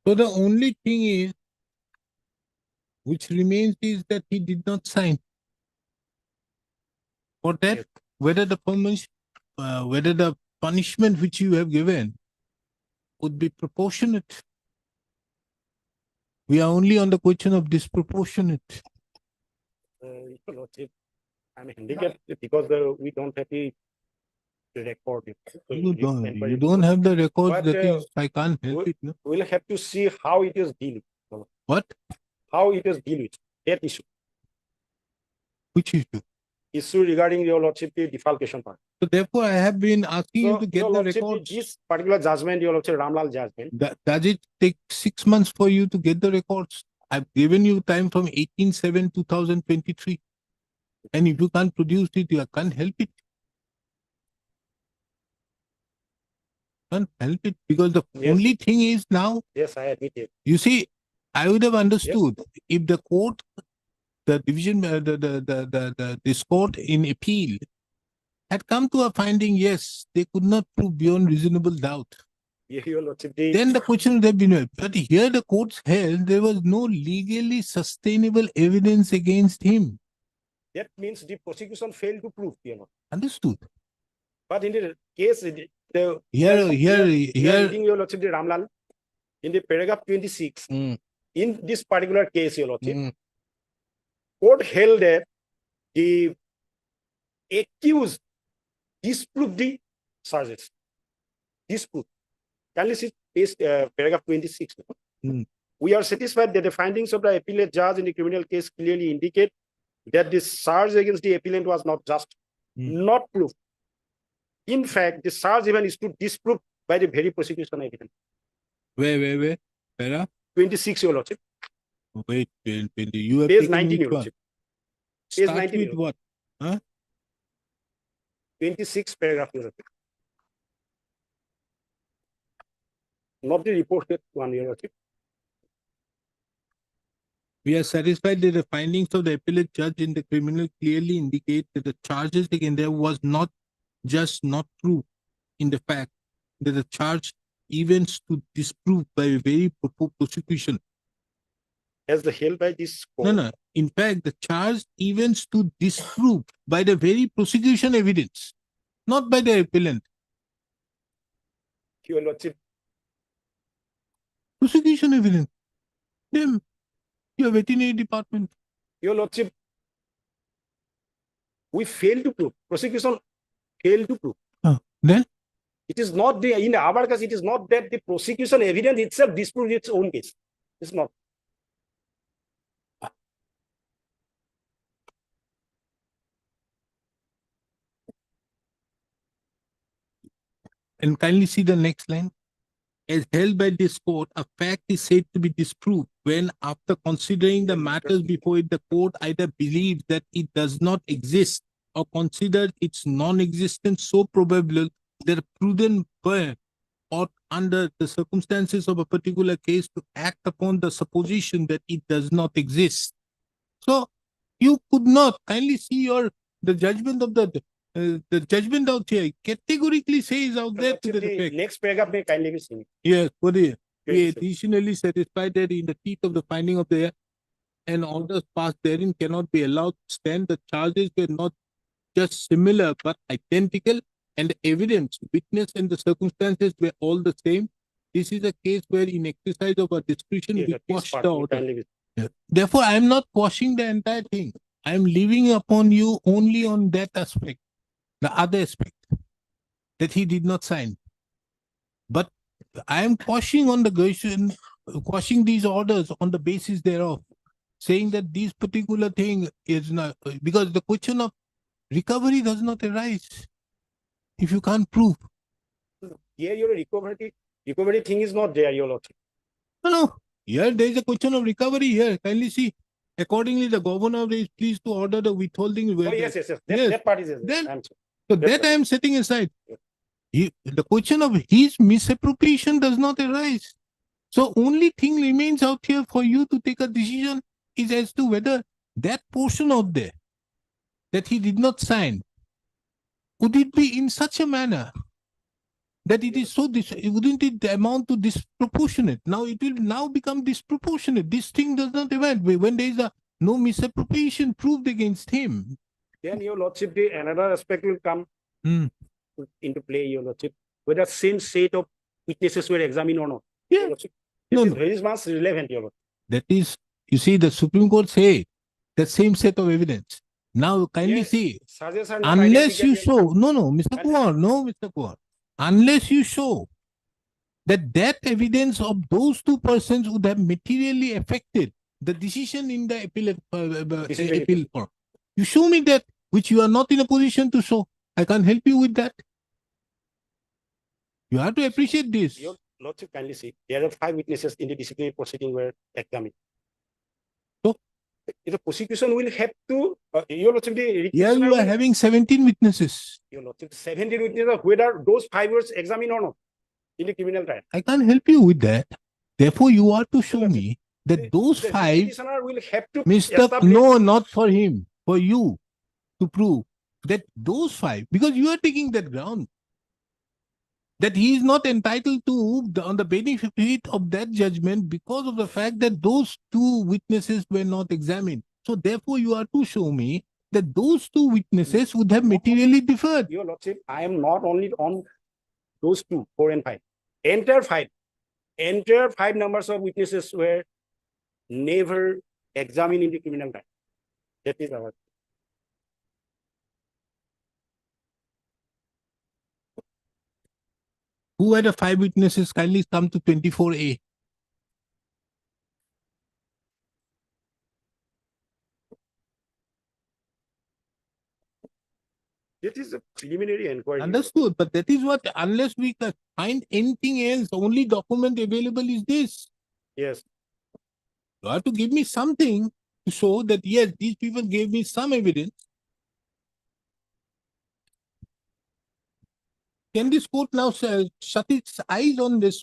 A: So the only thing is, which remains is that he did not sign. For that, whether the whether the punishment which you have given would be proportionate. We are only on the question of disproportionate.
I: Your Lordship, I'm handicapped because we don't have the record.
A: You don't have the record.
I: But,
A: That is, I can't help it. No?
I: We'll have to see how it is dealt with.
A: What?
I: How it is dealt with. That issue.
A: Which issue?
I: Issue regarding your Lordship, the defalcation part.
A: So therefore, I have been asking you
I: So,
A: to get
I: your
A: the
I: Lordship,
A: records.
I: this particular judgment, your Lordship, Ramlal judgment,
A: Does it take 6 months for you to get the records? I've given you time from 18/7/2023. And if you can't produce it, you can't help it. Can't help it because the
I: Yes.
A: only thing is now,
I: yes, I admit it.
A: you see, I would have understood if the court, the division, this court in appeal had come to a finding, yes, they could not prove beyond reasonable doubt.
I: Your Lordship,
A: Then the question would have been, but here the courts held there was no legally sustainable evidence against him.
I: that means the prosecution failed to prove,
A: Understood?
I: But in the case, the
A: Here,
I: reading your Lordship, the Ramlal, in the paragraph 26,
A: Mm.
I: in this particular case, your Lordship,
A: Mm.
I: court held that the accused disproved the charges. Disproved. Kindly see page, paragraph 26.
A: Mm.
I: We are satisfied that the findings of the appellate judge in the criminal case clearly indicate that the charge against the appellant was not just,
A: Mm.
I: not proved. In fact, the charge even is to disprove by the very prosecution evidence.
A: Where? Para?
I: 26, your Lordship.
A: Wait, 20. You have
I: Page
A: taken
I: 19,
A: which
I: your
A: one?
I: Lordship. Page
A: Start
I: 19,
A: with
I: your
A: what?
I: 26 paragraph, your Lordship. Not the reported one, your Lordship.
A: We are satisfied that the findings of the appellate judge in the criminal clearly indicate that the charges against there was not just not true in the fact that the charge events to disprove by a very prosecution.
I: As the held by this court.
A: No. In fact, the charge events to disprove by the very prosecution evidence, not by the appellant.
I: Your Lordship,
A: Prosecution evidence. Them. Your veterinary department.
I: your Lordship, we failed to prove. Prosecution failed to prove.
A: Then
I: It is not the, in our case, it is not that the prosecution evidence itself disproves its own case. It's not.
A: And kindly see the next line. As held by this court, a fact is said to be disproved when, after considering the matters before it, the court either believes that it does not exist or considers its non-existence so probable that a prudent person ought, under the circumstances of a particular case, to act upon the supposition that it does not exist. So you could not, kindly see the judgment of the judgment out here categorically says out there to the effect.
I: Next paragraph may kindly be seen.
A: Yes, what is we
I: Yes, sir.
A: additionally satisfied that in the teeth of the finding of the and orders passed therein cannot be allowed to stand. The charges were not just similar but identical, and the evidence, witness, and the circumstances were all the same. This is a case where, in exercise of our discretion,
I: Yes,
A: we
I: sir. This
A: quash
I: part
A: the
I: may
A: order.
I: kindly be-
A: Therefore, I am not quashing the entire thing. I am leaving upon you only on that aspect, the other aspect, that he did not sign. But I am quashing on the question, quashing these orders on the basis thereof, saying that this particular thing is not, because the question of recovery does not arise if you can't prove.
I: Here your recovery thing is not there, your lordship.
A: No, here there is a question of recovery here. Kindly see. Accordingly, the governor is pleased to order the withholding.
I: Oh, yes, yes, yes.
A: Yes.
I: That part is.
A: Then-
I: I'm sorry.
A: So
I: Yes,
A: that
I: sir.
A: I am setting aside.
I: Yes.
A: The question of his misappropriation does not arise. So only thing remains out here for you to take a decision is as to whether that portion out there that he did not sign, could it be in such a manner that it is so, wouldn't it amount to disproportionate? Now it will now become disproportionate. This thing does not event when there is no misappropriation proved against him.
I: Then your lordship, another aspect will come
A: Hmm.
I: into play, your lordship, whether same set of witnesses were examined or not.
A: Yeah.
I: Your lordship.
A: No,
I: It is
A: no.
I: very much relevant, your lordship.
A: That is, you see, the Supreme Court say the same set of evidence. Now kindly
I: Yes.
A: see,
I: Charges are not
A: unless you
I: identical,
A: show, no, Mr.
I: And-
A: Kumar, no, Mr. Kumar, unless you show that evidence of those two persons would have materially affected the decision in the
I: Decision.
A: appeal court. You show me that, which you are not in a position to show. I can't help you with that. You have to appreciate this.
I: Your lordship, kindly see, there are 5 witnesses in the disciplinary proceeding were examined.
A: So?
I: The prosecution will have to, your lordship, the
A: Here
I: requisitioner
A: you are
I: will-
A: having 17 witnesses.
I: your lordship, 17 witnesses, whether those 5 were examined or not in the criminal trial.
A: I can't help you with that. Therefore, you are to show me that those
I: The
A: 5,
I: petitioner will have to
A: Mr.
I: establish-
A: No, not for him, for you to prove that those 5, because you are taking that ground, that he is not entitled to on the benefit of that judgment because of the fact that those 2 witnesses were not examined. So therefore, you are to show me that those 2 witnesses would have materially differed.
I: Your lordship, I am not only on those 2, 4 and 5. Entire 5 numbers of witnesses were never examined in the criminal trial. That is our.
A: Who are the 5 witnesses? Kindly come to 24A.
I: That is a preliminary inquiry.
A: Understood, but that is what, unless we can find anything else, only document available is this.
I: Yes.
A: You have to give me something to show that yes, these people gave me some evidence. Can this court now shut its eyes on this,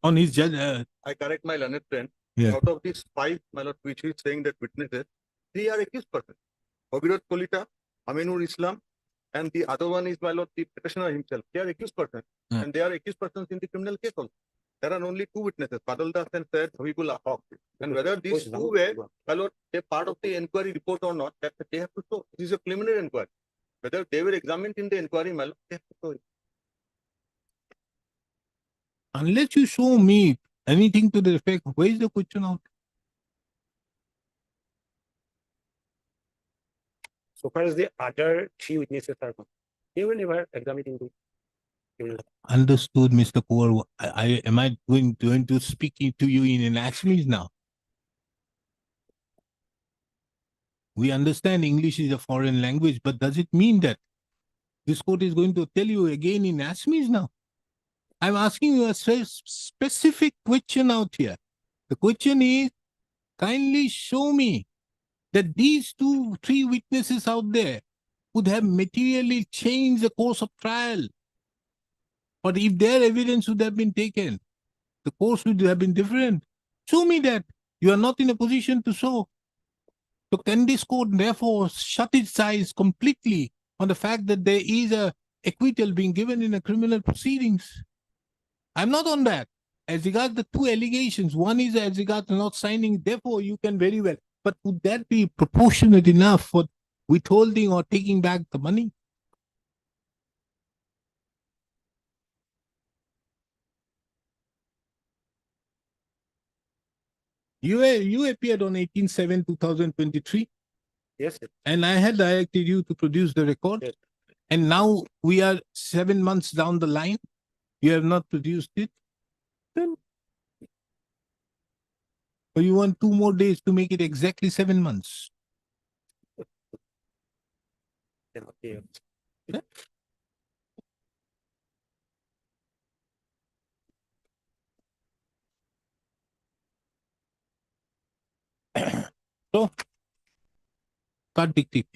A: on his judge?
F: I correct my learned friend.
A: Yeah.
F: Out of these 5, my lord, which is saying that witnesses, 3 are accused persons. Bhabirot Kolita, Aminur Islam, and the other one is, my lord, the petitioner himself. They are accused persons,
A: Yeah.
F: and they are accused persons in the criminal case also. There are only 2 witnesses, Badal Das and Syed Habibullah Haq. And whether these 2 were, my lord, a part of the inquiry report or not, that they have to show. This is a preliminary inquiry. Whether they were examined in the inquiry, my lord, they have to show it.
A: Unless you show me anything to the effect, where is the question out?
I: So far as the other 3 witnesses are concerned, they were never examined in the criminal.
A: Understood, Mr. Kaur. Am I going to speak to you in Assamese now? We understand English is a foreign language, but does it mean that This court is going to tell you again in Assamese now. I'm asking you a specific question out here. The question is, kindly show me that these 2-3 witnesses out there would have materially changed the course of trial. But if their evidence would have been taken, the course would have been different. Show me that. You are not in a position to show. So can this court therefore shut its eyes completely on the fact that there is a acquittal being given in a criminal proceedings? I'm not on that. As regards the 2 allegations, one is as regards not signing, therefore you can very well. But would that be proportionate enough for withholding or taking back the money? You appeared on 18/7/2023,
I: Yes, sir.
A: and I had directed you to produce the record.
I: Yes.
A: And now we are 7 months down the line. You have not produced it. Then, or you want 2 more days to make it exactly 7 months?
I: Okay.
A: So, cut dictate.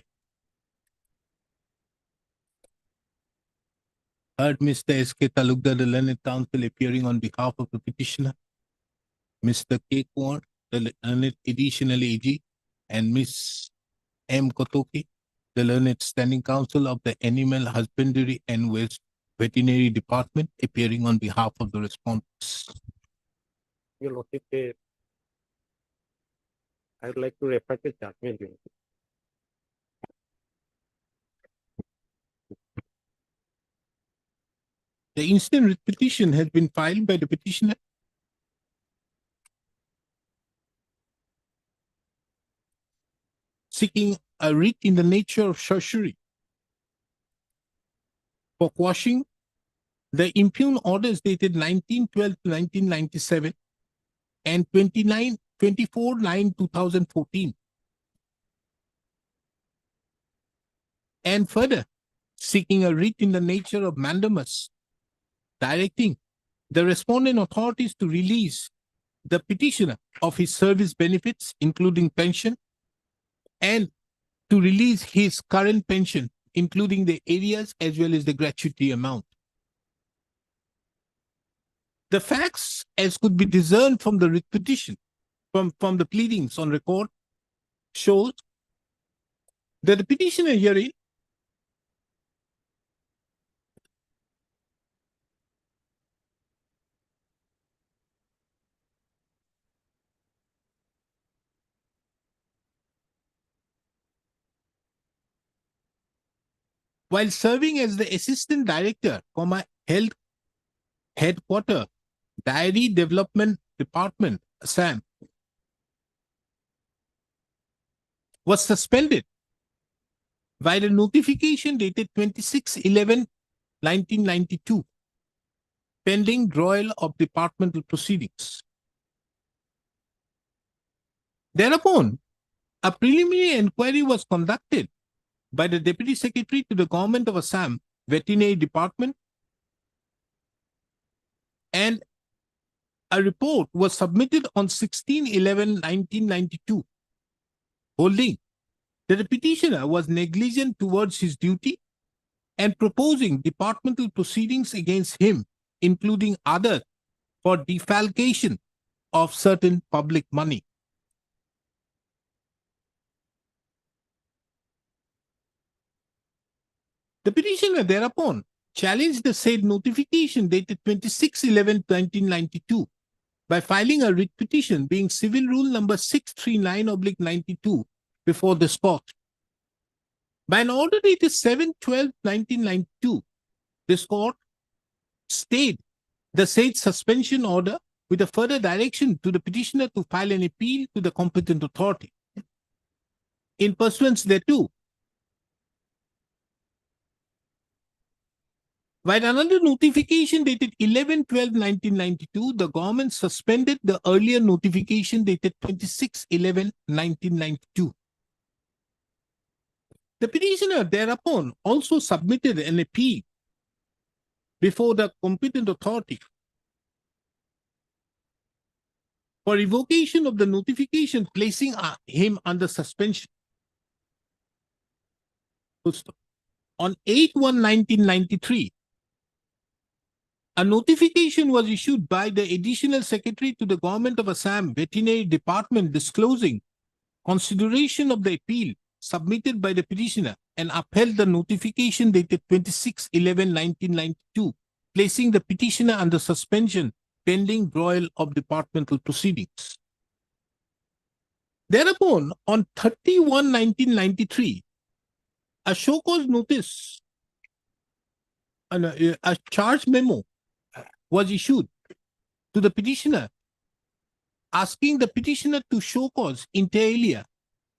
A: Heard Mr. S.K. Talukdar, the learned counsel, appearing on behalf of the petitioner, Mr. K. Kumar, the learned additional AG, and Ms. M. Kotoki, the learned standing counsel of the Animal Husbandry and Veterinary Department, appearing on behalf of the respondents.
I: Your Lordship, I would like to refer to judgment. Your Lordship.
A: The instant writ petition has been filed by the petitioner seeking a writ in the nature of certiorari for quashing the impugned orders dated 1912 to 1997 and 24/9/2014, and further seeking a writ in the nature of mandamus directing the respondent authorities to release the petitioner of his service benefits, including pension, and to release his current pension, including the areas as well as the gratuity amount. The facts, as could be discerned from the writ petition, from the pleadings on record, shows that the petitioner herein while serving as the assistant director, health headquarter, Dairy Development Department, Assam, was suspended by the notification dated 26/11/1992, pending drawal of departmental proceedings. Thereupon, a preliminary inquiry was conducted by the Deputy Secretary to the Government of Assam Veterinary Department, and a report was submitted on 16/11/1992, holding that the petitioner was negligent towards his duty and proposing departmental proceedings against him, including others, for defalcation of certain public money. The petitioner thereupon challenged the said notification dated 26/11/1992 by filing a writ petition being Civil Rule number 639/92 before this court. By an order dated 7/12/1992, this court stayed the said suspension order with a further direction to the petitioner to file an appeal to the competent authority. In pursuance thereto, while another notification dated 11/12/1992, the government suspended the earlier notification dated 26/11/1992. The petitioner thereupon also submitted an appeal before the competent authority for revocation of the notification placing him under suspension. Full stop. On 8/1/1993, a notification was issued by the Additional Secretary to the Government of Assam Veterinary Department disclosing consideration of the appeal submitted by the petitioner and upheld the notification dated 26/11/1992, placing the petitioner under suspension pending broil of departmental proceedings. Thereupon, on 30/1/1993, a show cause notice and a charge memo was issued to the petitioner asking the petitioner to show cause inter alia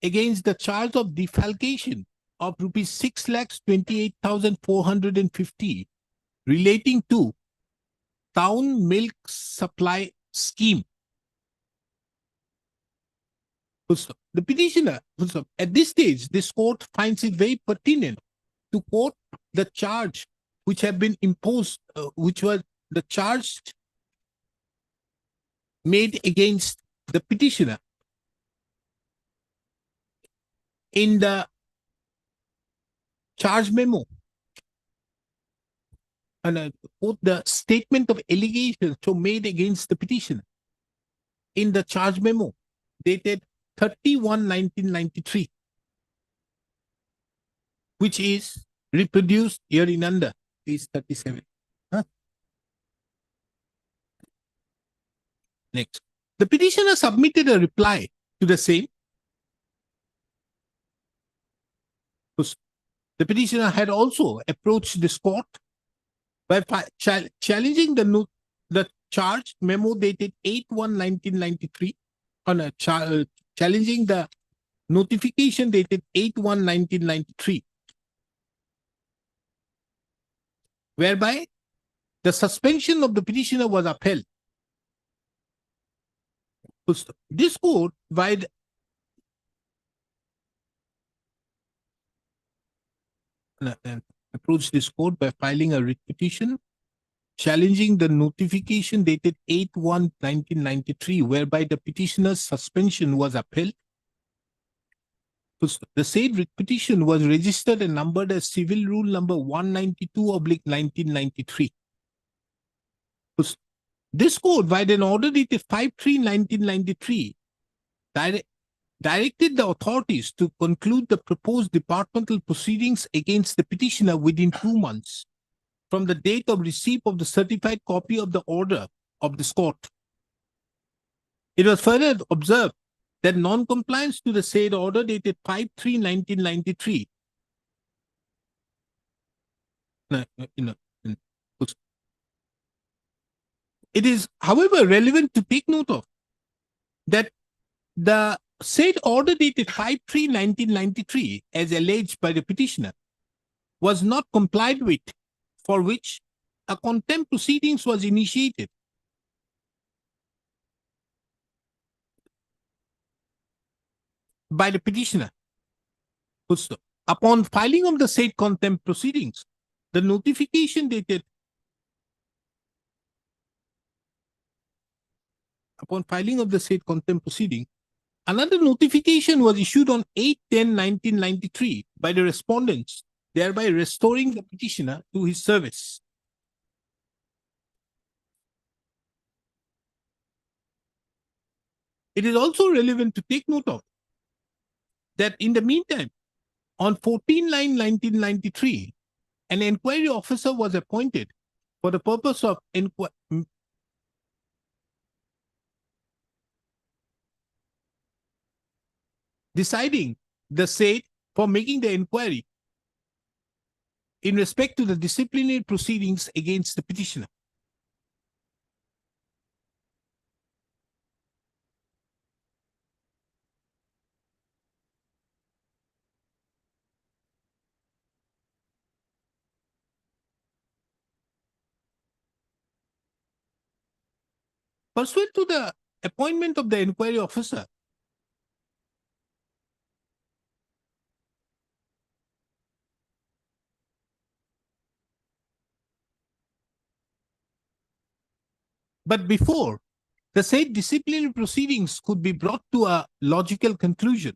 A: against the charge of defalcation of rupees 6,28,450 relating to town milk supply scheme. Full stop. The petitioner, full stop. At this stage, this court finds it very pertinent to quote the charge which have been imposed, which was the charge made against the petitioner in the charge memo, and I quote the statement of allegations so made against the petitioner in the charge memo dated 30/1/1993, which is reproduced hereunder, page 37. Next, the petitioner submitted a reply to the same. The petitioner had also approached this court by challenging the charge memo dated 8/1/1993 on a challenging the notification dated 8/1/1993, whereby the suspension of the petitioner was upheld. This court approached this court by filing a writ petition challenging the notification dated 8/1/1993, whereby the petitioner's suspension was upheld. The said writ petition was registered and numbered as Civil Rule number 192/1993. This court, by an order dated 5/3/1993, directed the authorities to conclude the proposed departmental proceedings against the petitioner within 2 months from the date of receipt of the certified copy of the order of this court. It was further observed that non-compliance to the said order dated 5/3/1993 it is, however, relevant to take note of that the said order dated 5/3/1993, as alleged by the petitioner, was not complied with, for which a contempt proceedings was initiated. By the petitioner. Upon filing of the said contempt proceedings, the notification dated upon filing of the said contempt proceeding, another notification was issued on 8/10/1993 by the respondents, thereby restoring the petitioner to his service. It is also relevant to take note of that in the meantime, on 14/9/1993, an inquiry officer was appointed for the purpose of deciding the said for making the inquiry in respect to the disciplinary proceedings against the petitioner. Pursuant to the appointment of the inquiry officer, But before the said disciplinary proceedings could be brought to a logical conclusion,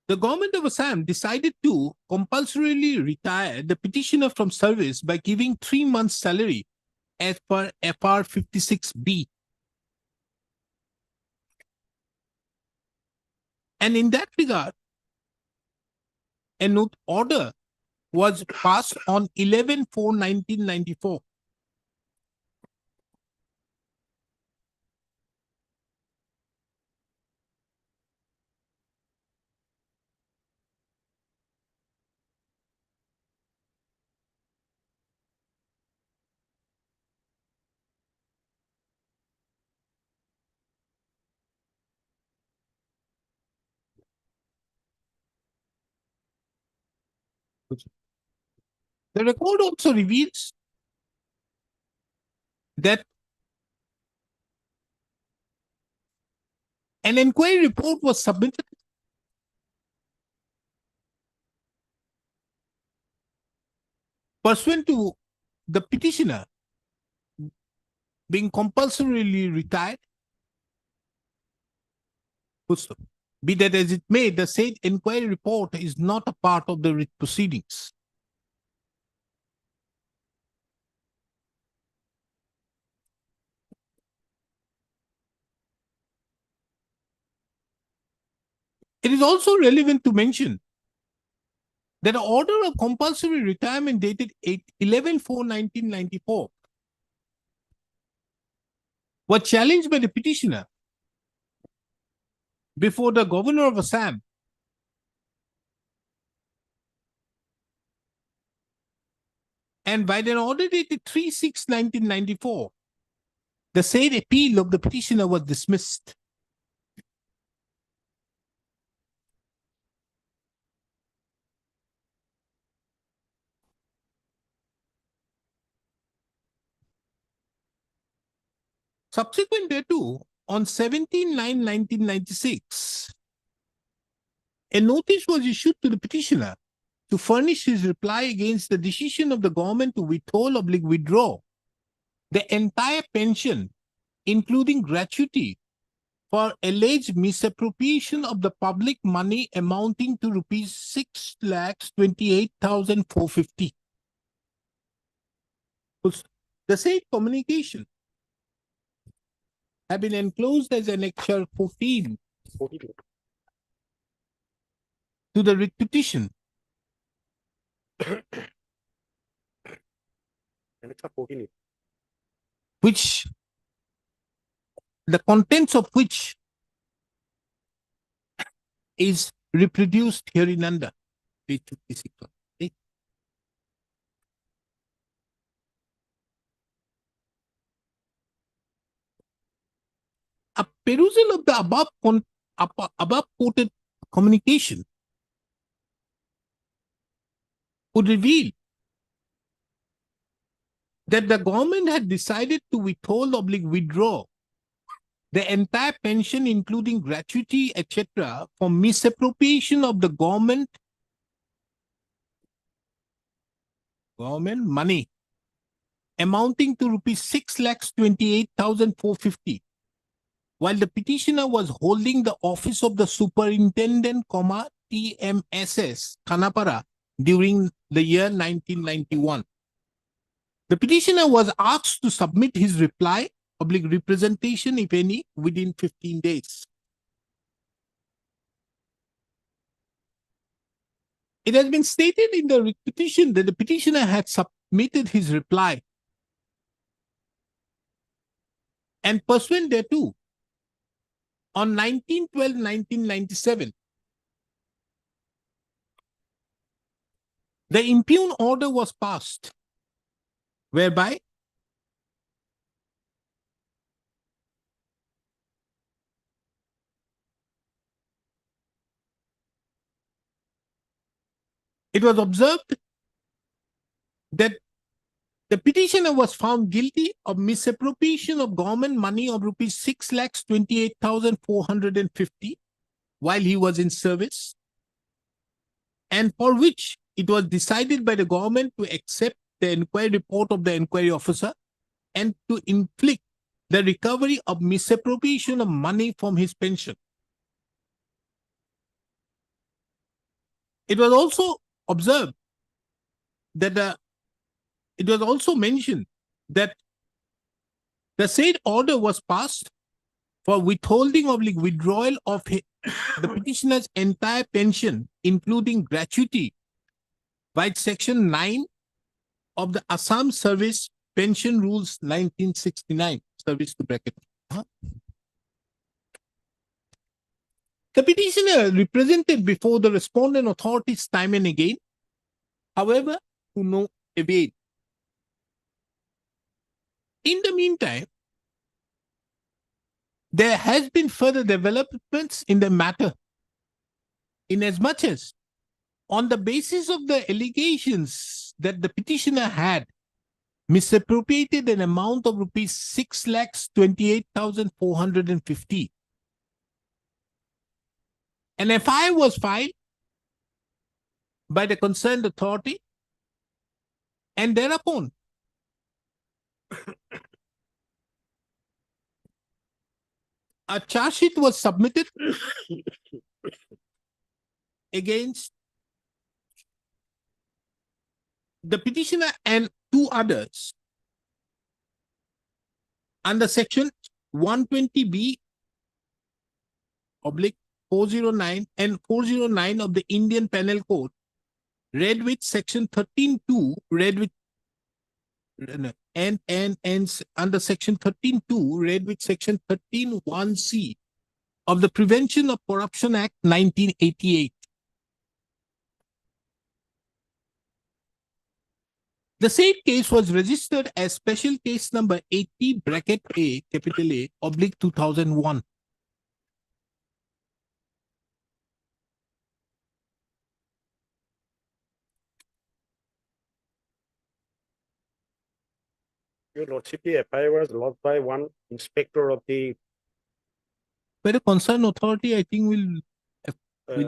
A: the government of Assam decided to compulsorily retire the petitioner from service by giving 3 months' salary as per FR 56B. And in that regard, a note order was passed on 11/4/1994. The record also reveals that an inquiry report was submitted pursuant to the petitioner being compulsorily retired. Be that as it may, the said inquiry report is not a part of the writ proceedings. It is also relevant to mention that an order of compulsory retirement dated 11/4/1994 was challenged by the petitioner before the governor of Assam, and by an order dated 3/6/1994, the said appeal of the petitioner was dismissed. Subsequent thereto, on 17/9/1996, a notice was issued to the petitioner to furnish his reply against the decision of the government to withdraw the entire pension, including gratuity, for alleged misappropriation of the public money amounting to rupees 6,28,450. The said communication have been enclosed as Annexure 14 to the writ petition, which the contents of which is reproduced hereunder. Page 56. Okay. A perusal of the above quoted communication would reveal that the government had decided to withdraw the entire pension, including gratuity, etc., for misappropriation of the government money amounting to rupees 6,28,450, while the petitioner was holding the office of the superintendent, TMSS, Khanapara, during the year 1991. The petitioner was asked to submit his reply, representation, if any, within 15 days. It has been stated in the petition that the petitioner had submitted his reply, and pursuant thereto, on 19/12/1997, the impugn order was passed, whereby it was observed that the petitioner was found guilty of misappropriation of government money of rupees 6,28,450 while he was in service, and for which it was decided by the government to accept the inquiry report of the inquiry officer and to inflict the recovery of misappropriation of money from his pension. It was also observed that it was also mentioned that the said order was passed for withholding of withdrawal of the petitioner's entire pension, including gratuity, by Section 9 of the Assam Service Pension Rules 1969. Service to bracket. The petitioner represented before the respondent authorities time and again, however, to no avail. In the meantime, there has been further developments in the matter, inasmuch as on the basis of the allegations that the petitioner had misappropriated an amount of rupees 6,28,450, an FIR was filed by the concerned authority, and thereupon a charge sheet was submitted against the petitioner and two others under Section 120B oblique 409 and 409 of the Indian Penal Code, read with Section 13.2, read with and under Section 13.2, read with Section 13.1c of the Prevention of Corruption Act 1988. The said case was registered as special case number 80 bracket A, capital A, oblique 2001.
I: Your Lordship, the FIR was lodged by one inspector of the
A: By the concerned authority, I think will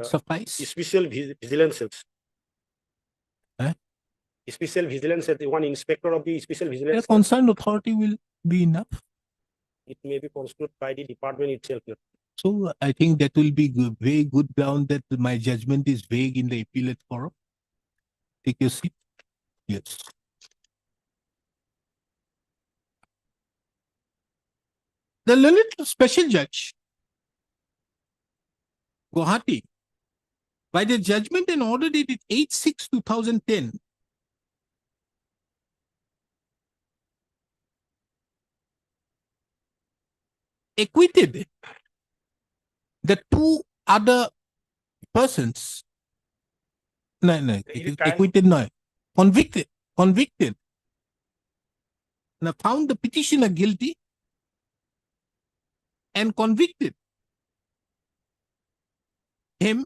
A: suffice.
I: Special Vigilance Cells.
A: Huh?
I: Special Vigilance Cells, the one inspector of the Special
A: The
I: Vigilance Cells.
A: concerned authority will be enough.
I: It may be constituted by the department itself.
A: So I think that will be good, very good ground that my judgment is vague in the appellate forum. Take your seat. Yes. The Lalit Special Judge, Guwahati, by the judgment and order dated 8/6/2010, acquitted the two other persons. Acquitted, no. Convicted. Now found the petitioner guilty and convicted him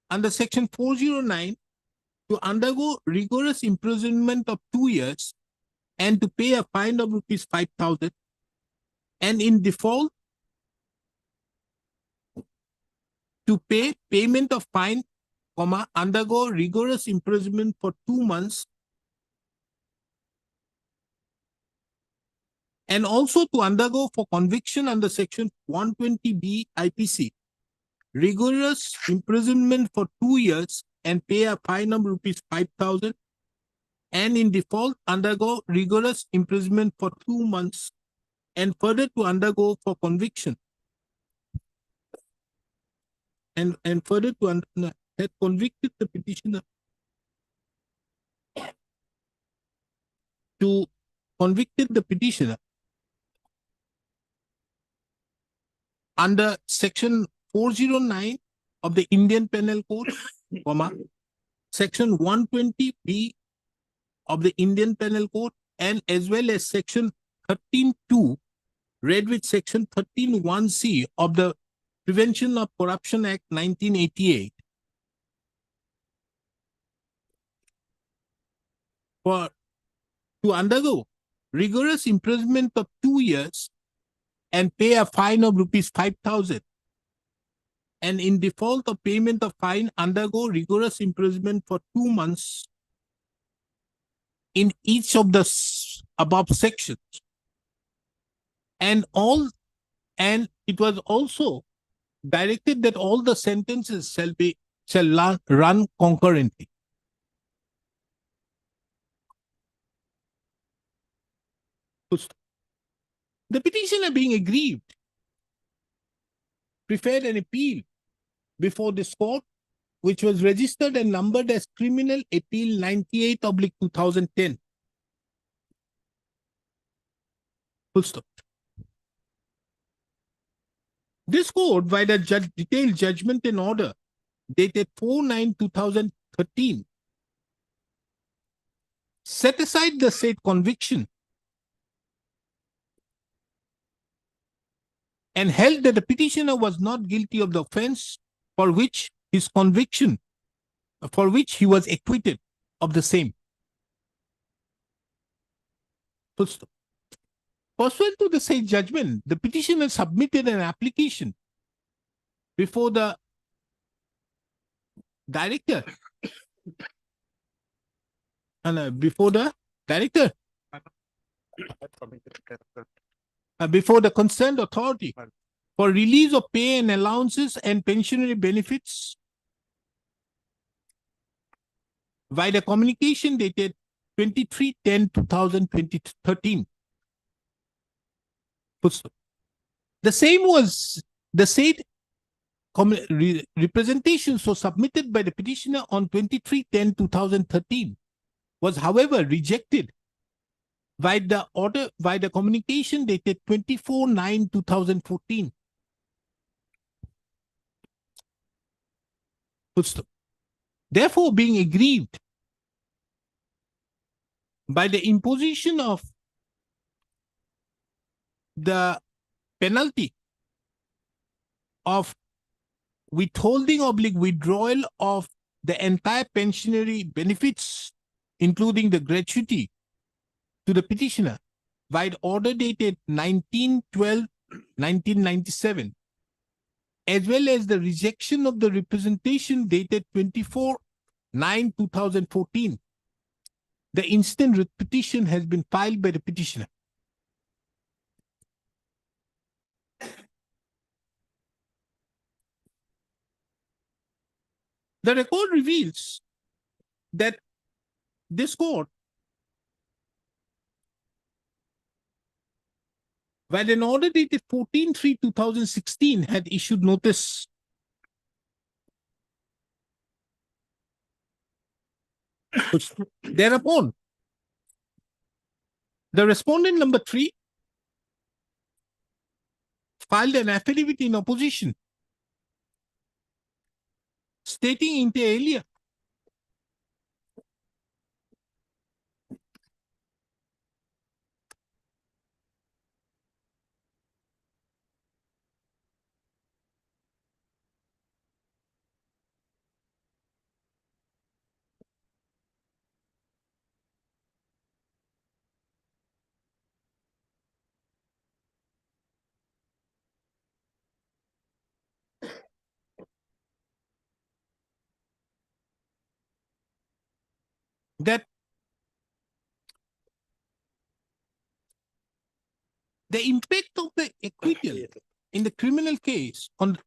A: under Section 409 to undergo rigorous imprisonment of 2 years and to pay a fine of rupees 5,000, and in default to pay payment of fine, undergo rigorous imprisonment for 2 months, and also to undergo for conviction under Section 120B IPC, rigorous imprisonment for 2 years and pay a fine of rupees 5,000, and in default undergo rigorous imprisonment for 2 months, and further to undergo for conviction and further to had convicted the petitioner under Section 409 of the Indian Penal Code, Section 120B of the Indian Penal Code, and as well as Section 13.2, read with Section 13.1c of the Prevention of Corruption Act 1988. To undergo rigorous imprisonment of 2 years and pay a fine of rupees 5,000, and in default of payment of fine, undergo rigorous imprisonment for 2 months in each of the above sections, and it was also directed that all the sentences shall run concurrently. The petitioner, being aggrieved, preferred an appeal before this court, which was registered and numbered as Criminal Appeal 98/2010. Full stop. This court, by the detailed judgment and order dated 4/9/2013, set aside the said conviction and held that the petitioner was not guilty of the offense for which his conviction, for which he was acquitted of the same. Full stop. Pursuant to the said judgment, the petitioner submitted an application before the director. Before the director, before the concerned authority for release of pay and allowances and pensionary benefits by the communication dated 23/10/2013. The same was the said representations were submitted by the petitioner on 23/10/2013 was, however, rejected by the communication dated 24/9/2014. Therefore, being aggrieved by the imposition of the penalty of withholding or withdrawal of the entire pensionary benefits, including the gratuity, to the petitioner by order dated 19/12/1997, as well as the rejection of the representation dated 24/9/2014. The instant writ petition has been filed by the petitioner. The record reveals that this court, while an order dated 14/3/2016 had issued notice thereupon, the respondent number 3 filed an affidavit in opposition stating inter alia that the impact of the acquittal in the criminal case on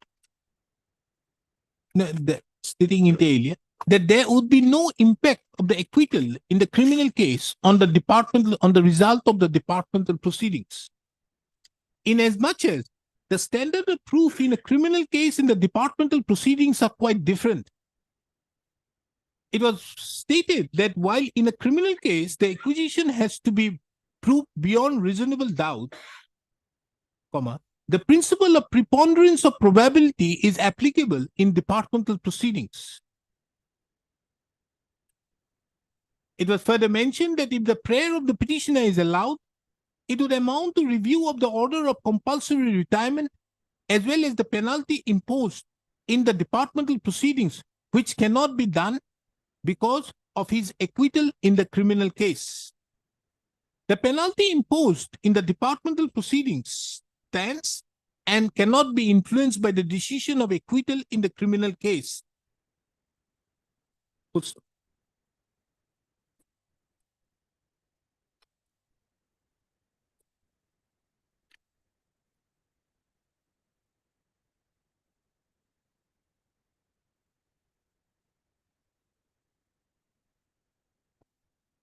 A: the stating inter alia that there would be no impact of the acquittal in the criminal case on the result of the departmental proceedings, inasmuch as the standard of proof in a criminal case in the departmental proceedings are quite different. It was stated that while in a criminal case, the acquisition has to be proved beyond reasonable doubt, the principle of preponderance of probability is applicable in departmental proceedings. It was further mentioned that if the prayer of the petitioner is allowed, it would amount to review of the order of compulsory retirement as well as the penalty imposed in the departmental proceedings, which cannot be done because of his acquittal in the criminal case. The penalty imposed in the departmental proceedings stands and cannot be influenced by the decision of acquittal in the criminal case.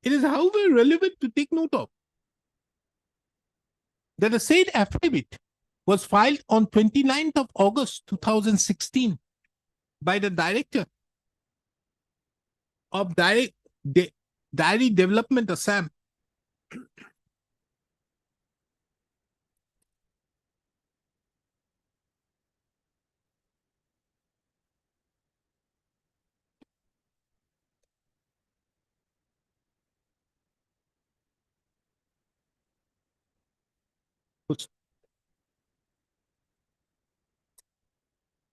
A: It is, however, relevant to take note of that the said affidavit was filed on 29th of August 2016 by the Director of Dairy Development Assam.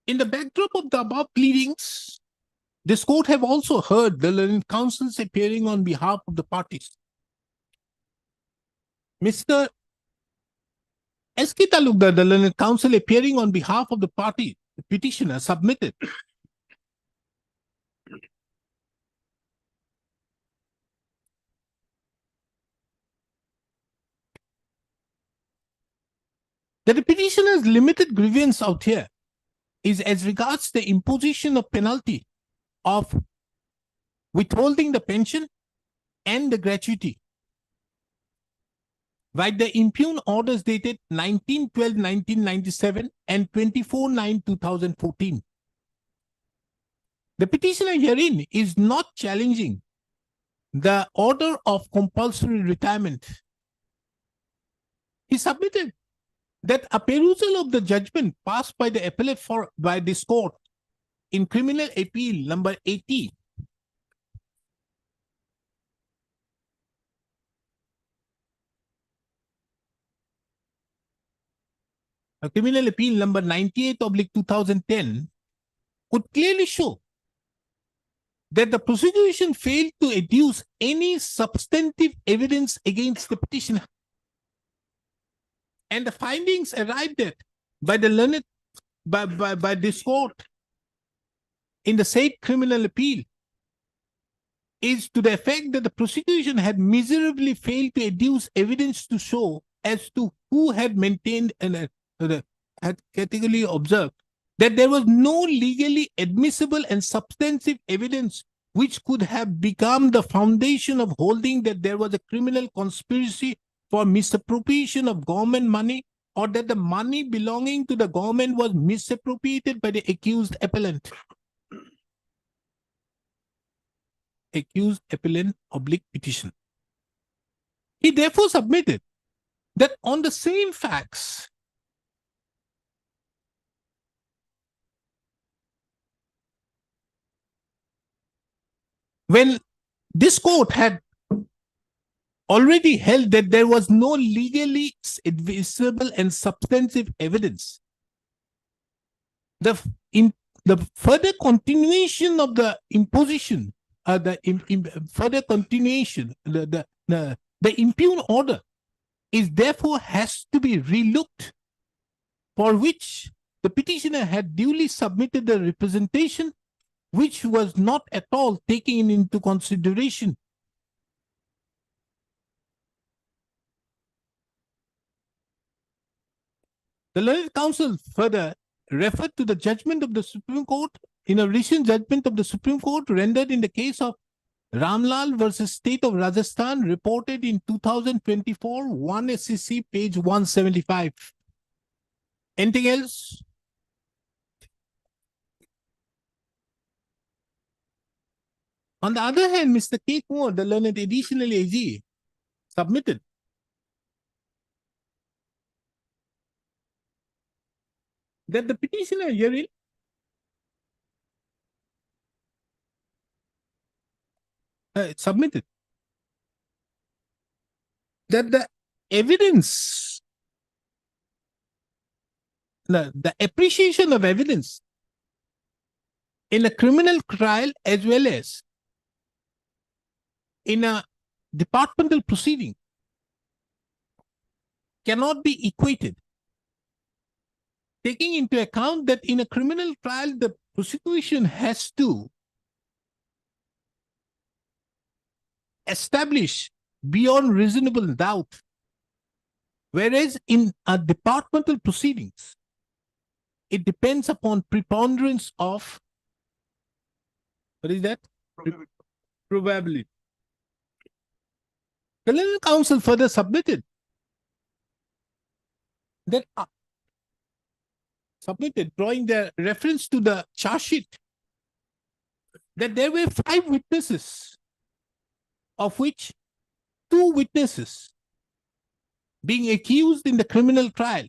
A: In the backdrop of the above pleadings, this court have also heard the learned counsels appearing on behalf of the parties. Mr. S.K. Talukdar, the learned counsel appearing on behalf of the party, the petitioner, submitted that the petitioner's limited grievance out here is as regards the imposition of penalty of withholding the pension and the gratuity by the impugned orders dated 19/12/1997 and 24/9/2014. The petitioner herein is not challenging the order of compulsory retirement. He submitted that a perusal of the judgment passed by the appellate by this court in criminal appeal number 80 criminal appeal number 98/2010 could clearly show that the prosecution failed to adduce any substantive evidence against the petitioner. And the findings arrived at by the learned by this court in the said criminal appeal is to the effect that the prosecution had miserably failed to adduce evidence to show as to who had maintained and had categorically observed that there was no legally admissible and substantive evidence which could have become the foundation of holding that there was a criminal conspiracy for misappropriation of government money, or that the money belonging to the government was misappropriated by the accused appellant. Accused appellant / petition. He therefore submitted that on the same facts, when this court had already held that there was no legally admissible and substantive evidence, the further continuation of the imposition, the impugned order is therefore has to be relooked, for which the petitioner had duly submitted the representation, which was not at all taken into consideration. The learned counsel further referred to the judgment of the Supreme Court in a recent judgment of the Supreme Court rendered in the case of Ramlal versus State of Rajasthan, reported in 2024, 1 SCC, page 175. Anything else? On the other hand, Mr. K. Kumar, the learned additional AG, submitted that the petitioner herein submitted that the evidence, the appreciation of evidence in a criminal trial as well as in a departmental proceeding cannot be equated, taking into account that in a criminal trial, the prosecution has to establish beyond reasonable doubt, whereas in a departmental proceedings, it depends upon preponderance of, what is that? Probability. The learned counsel further submitted that drawing the reference to the charge sheet that there were 5 witnesses, of which 2 witnesses being accused in the criminal trial,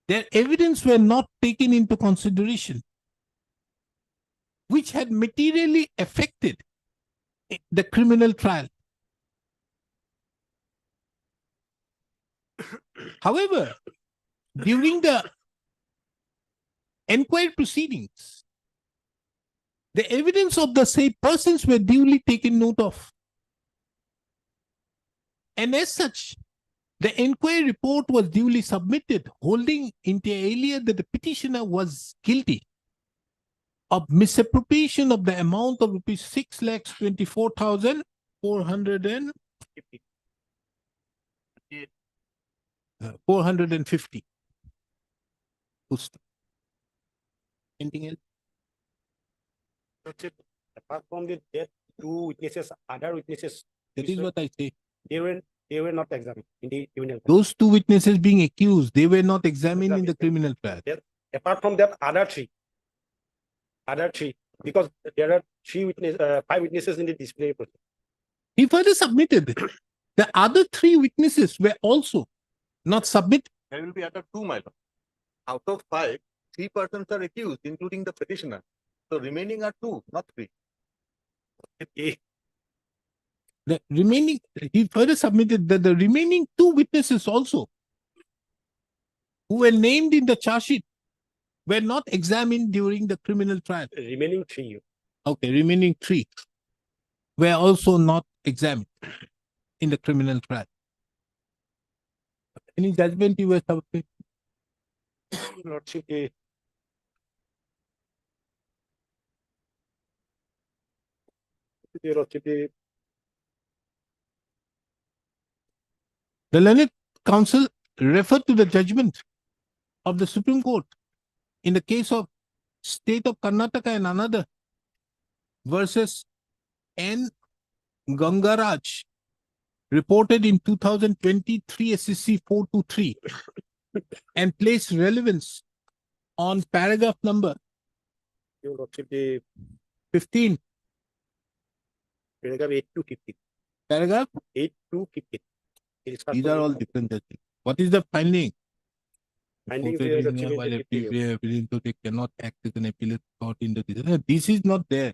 A: their evidence were not taken into consideration, which had materially affected the criminal trial. However, during the inquiry proceedings, the evidence of the said persons were duly taken note of. And as such, the inquiry report was duly submitted, holding inter alia that the petitioner was guilty of misappropriation of the amount of rupees 450. Anything else?
I: Apart from the death, 2 witnesses, other witnesses,
A: That is what I say.
I: they were not examined in the criminal trial.
A: Those 2 witnesses being accused, they were not examined in the criminal trial.
I: Apart from that, other three, because there are 5 witnesses in the display process.
A: He further submitted the other 3 witnesses were also not submitted.
F: There will be other 2, my lord. Out of 5, 3 persons are accused, including the petitioner. So remaining are 2, not 3.
A: The remaining, he further submitted that the remaining 2 witnesses also, who were named in the charge sheet, were not examined during the criminal trial.
I: Remaining 3.
A: Okay, remaining 3 were also not examined in the criminal trial. Any judgment you were submitted?
I: Lordship,
A: The learned counsel referred to the judgment of the Supreme Court in the case of State of Karnataka and another versus N. Gangaraj, reported in 2023 SCC 423, and placed relevance on paragraph number
I: Your Lordship,
A: 15.
I: paragraph 8 to 15.
A: Paragraph?
I: 8 to 15.
A: These are all different judgments. What is the finding?
I: Findings
A: Quoted
I: here,
A: in
I: the
A: here,
I: Chief
A: while
I: Executive.
A: appealing to they cannot act as an appellate court in the decision. This is not there.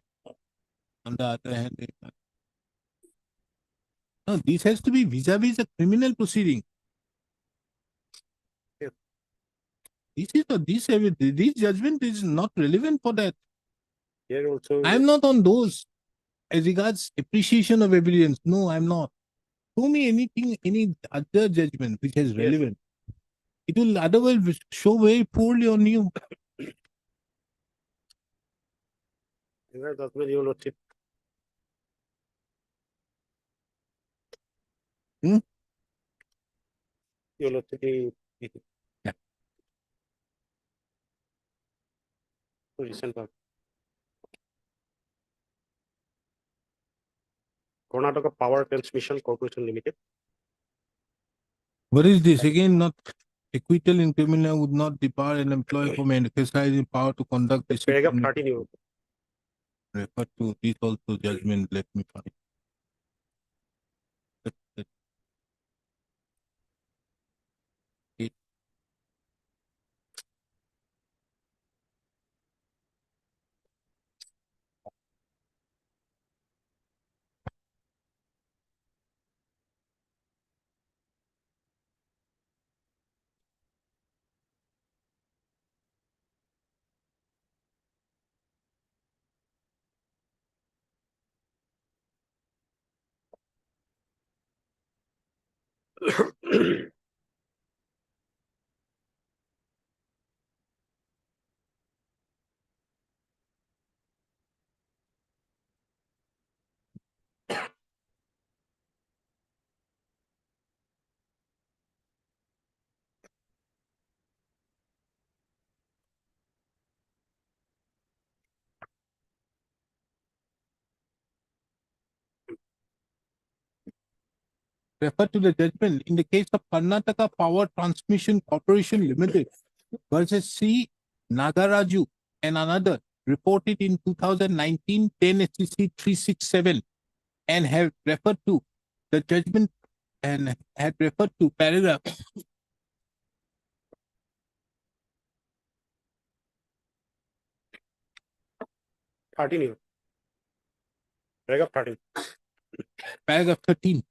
A: On the other hand, no, this has to be vis-a-vis a criminal proceeding.
I: Yes.
A: This is not this judgment is not relevant for that.
I: Here also.
A: I am not on those as regards appreciation of evidence. No, I'm not. Show me anything, any other judgment which is relevant. It will otherwise show very poorly on you.
I: That's where Your Lordship.
A: Hmm?
I: Your Lordship,
A: Yeah.
I: Recent one. Karnataka Power Transmission Corporation Limited.
A: What is this? Again, not acquittal in criminal would not debar an employee from exercising power to conduct
I: Paragraph
A: discipline.
I: 13. Your
A: Refer to this also judgment. Let me find. It- refer to the judgment in the case of Karnataka Power Transmission Corporation Limited versus C. Nagaraju and another reported in 2019 10 SCC 367 and have referred to the judgment and had referred to paragraph
I: 13 here. Paragraph 13.
A: paragraph 13.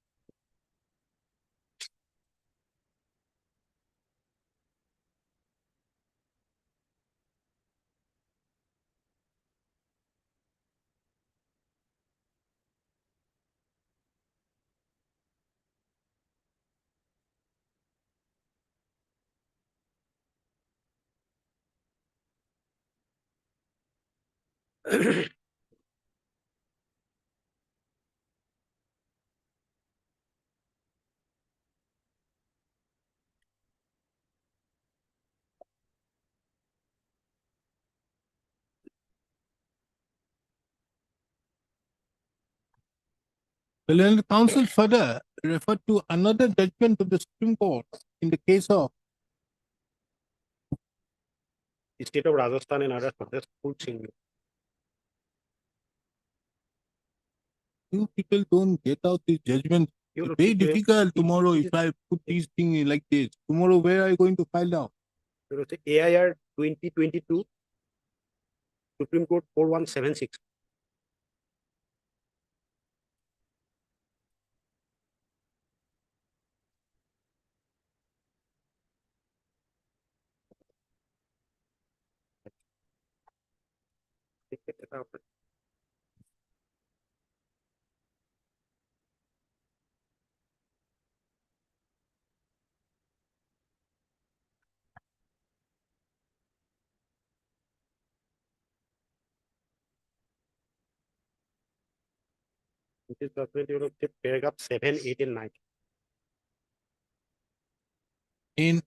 A: The learned counsel further referred to another judgment of the Supreme Court in the case of
I: The state of Rajasthan and other subjects full single.
A: you people don't get out this judgment.
I: Your
A: It's very
I: Lordship,
A: difficult tomorrow
I: it
A: if I put these things like this. Tomorrow, where are you going to file now?
I: Your Lordship, AIR 2022, Supreme Court 4176. It is judgment, Your Lordship, paragraph 7, 8, and 9.
A: In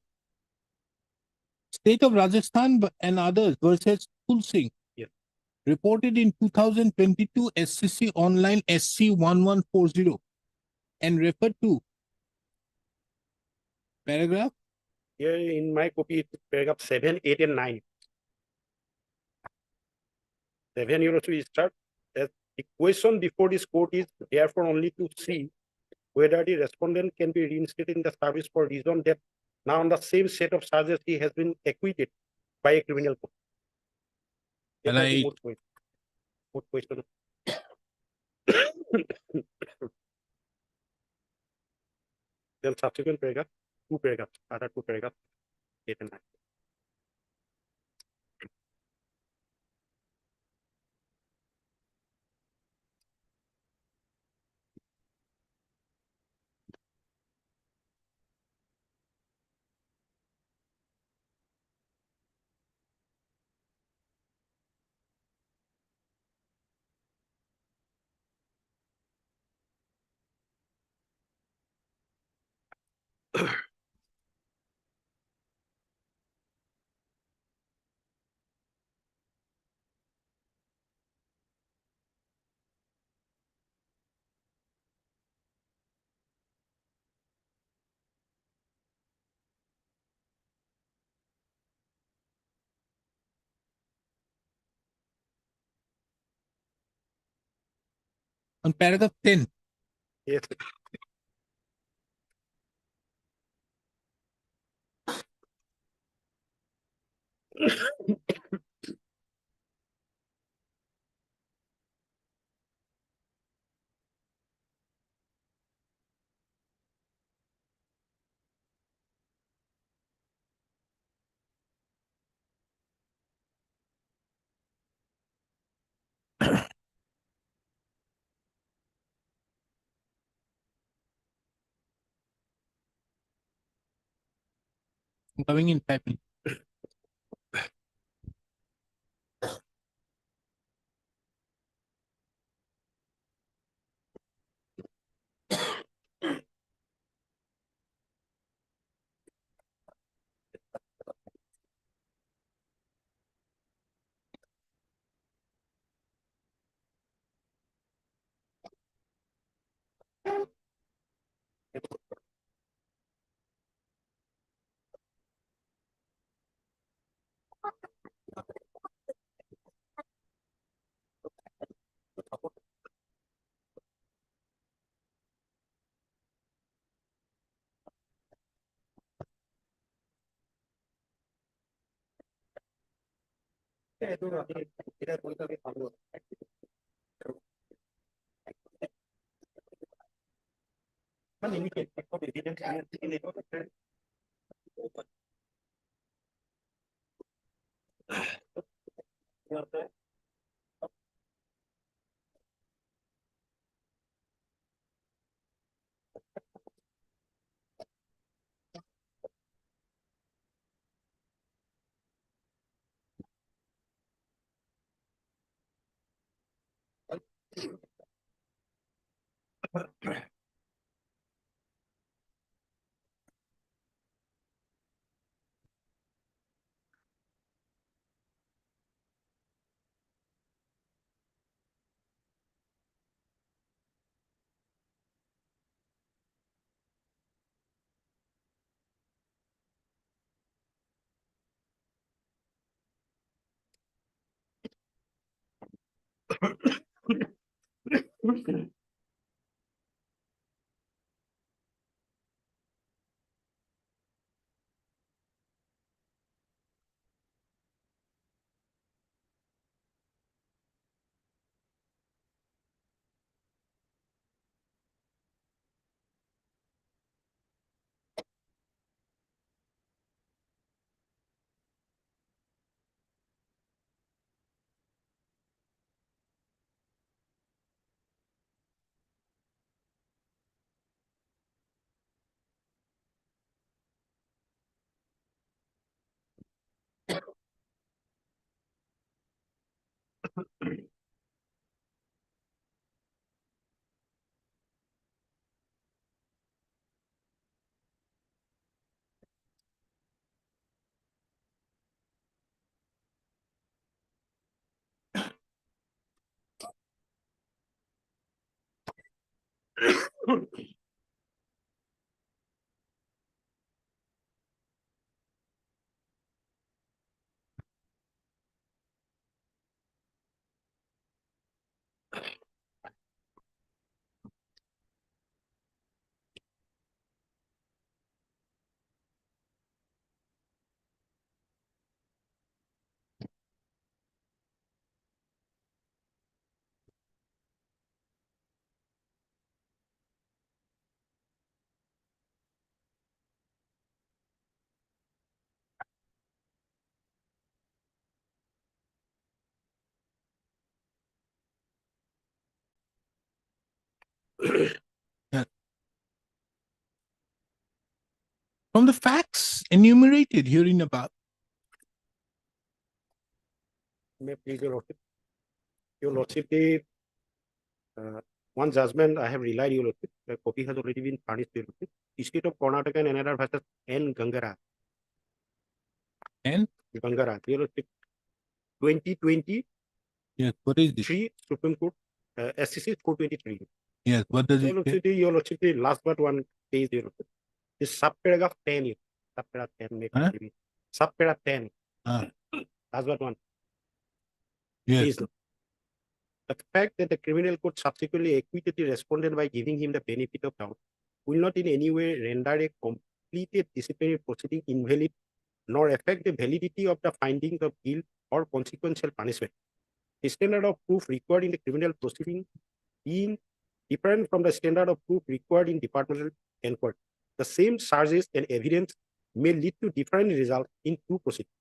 A: state of Rajasthan and others versus Tulsing.
I: Yes.
A: Reported in 2022 SCC online SC 1140 and referred to paragraph
I: Here in my copy, it's paragraph 7, 8, and 9. 7, Your Lordship, start that the question before this court is therefore only to see whether the respondent can be reinstated in the service for reason that now on the same set of charges he has been acquitted by a criminal court. That is the
A: Right.
I: moot question. Then subsequent paragraph, two paragraphs, other two paragraphs, 8 and 9.
A: on paragraph 10.
I: Yes.
A: I'm coming in 5 minutes.
I: এইটো আমি এটা পইচা আমি পালো। মানে limited, of evidence in a
A: From the facts enumerated herein above,
I: May please your lordship, the one judgment I have relied, your lordship, the copy has already been furnished to your lordship. State of Karnataka and NRR versus N. Gangara.
A: and
I: Gangara, your lordship, 2023
A: yes, what is this?
I: Supreme Court, SCC 423.
A: Yes, what does
I: Your
A: it say?
I: lordship, your lordship, the last but one page, your lordship. This subparagraph 10, subparagraph 10,
A: Huh?
I: subparagraph 10,
A: Ah,
I: last but one.
A: yes,
I: Please. The fact that the criminal court subsequently acquitted the respondent by giving him the benefit of doubt will not in any way render a completed disciplinary proceeding invalid nor affect the validity of the findings of guilt or consequential punishment. The standard of proof required in the criminal proceeding being different from the standard of proof required in departmental inquiry. The same charges and evidence may lead to different results in two proceedings.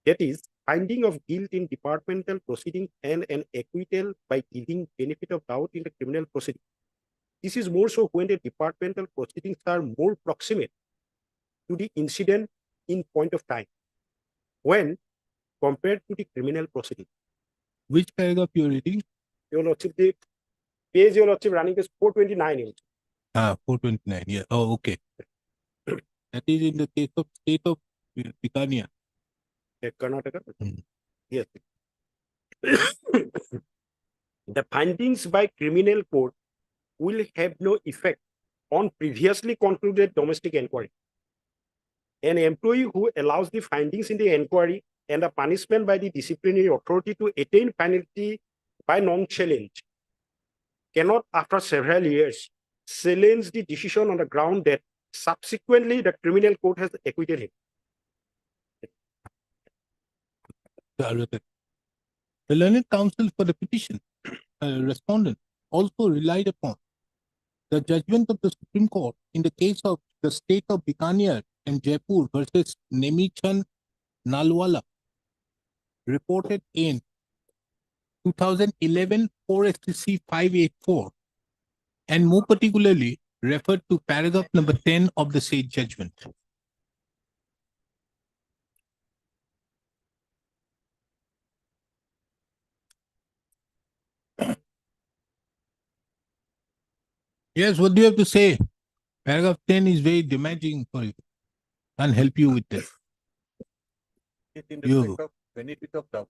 I: That is, finding of guilt in departmental proceeding and an acquittal by giving benefit of doubt in the criminal proceeding. This is more so when the departmental proceedings are more proximate to the incident in point of time when compared to the criminal proceeding.
A: which paragraph you're reading?
I: Your lordship, the page your lordship running is 429.
A: Ah, 429. Yeah. Oh, okay. That is in the case of state of Bikania.
I: Karnataka.
A: Hmm.
I: Yes. The findings by criminal court will have no effect on previously concluded domestic inquiry. An employee who allows the findings in the inquiry and the punishment by the disciplinary authority to attain penalty by non-challenge cannot, after several years, challenge the decision on the ground that subsequently the criminal court has acquitted him.
A: The learned counsel for the petition respondent also relied upon the judgment of the Supreme Court in the case of the state of Bikaner and Jaipur versus Nemichand Nalwala, reported in 2011 4 STC 584, and more particularly referred to paragraph number 10 of the said judgment. Yes, what do you have to say? Paragraph 10 is very damaging for you. Can't help you with this.
F: In
A: You-
F: respect of benefit of doubt.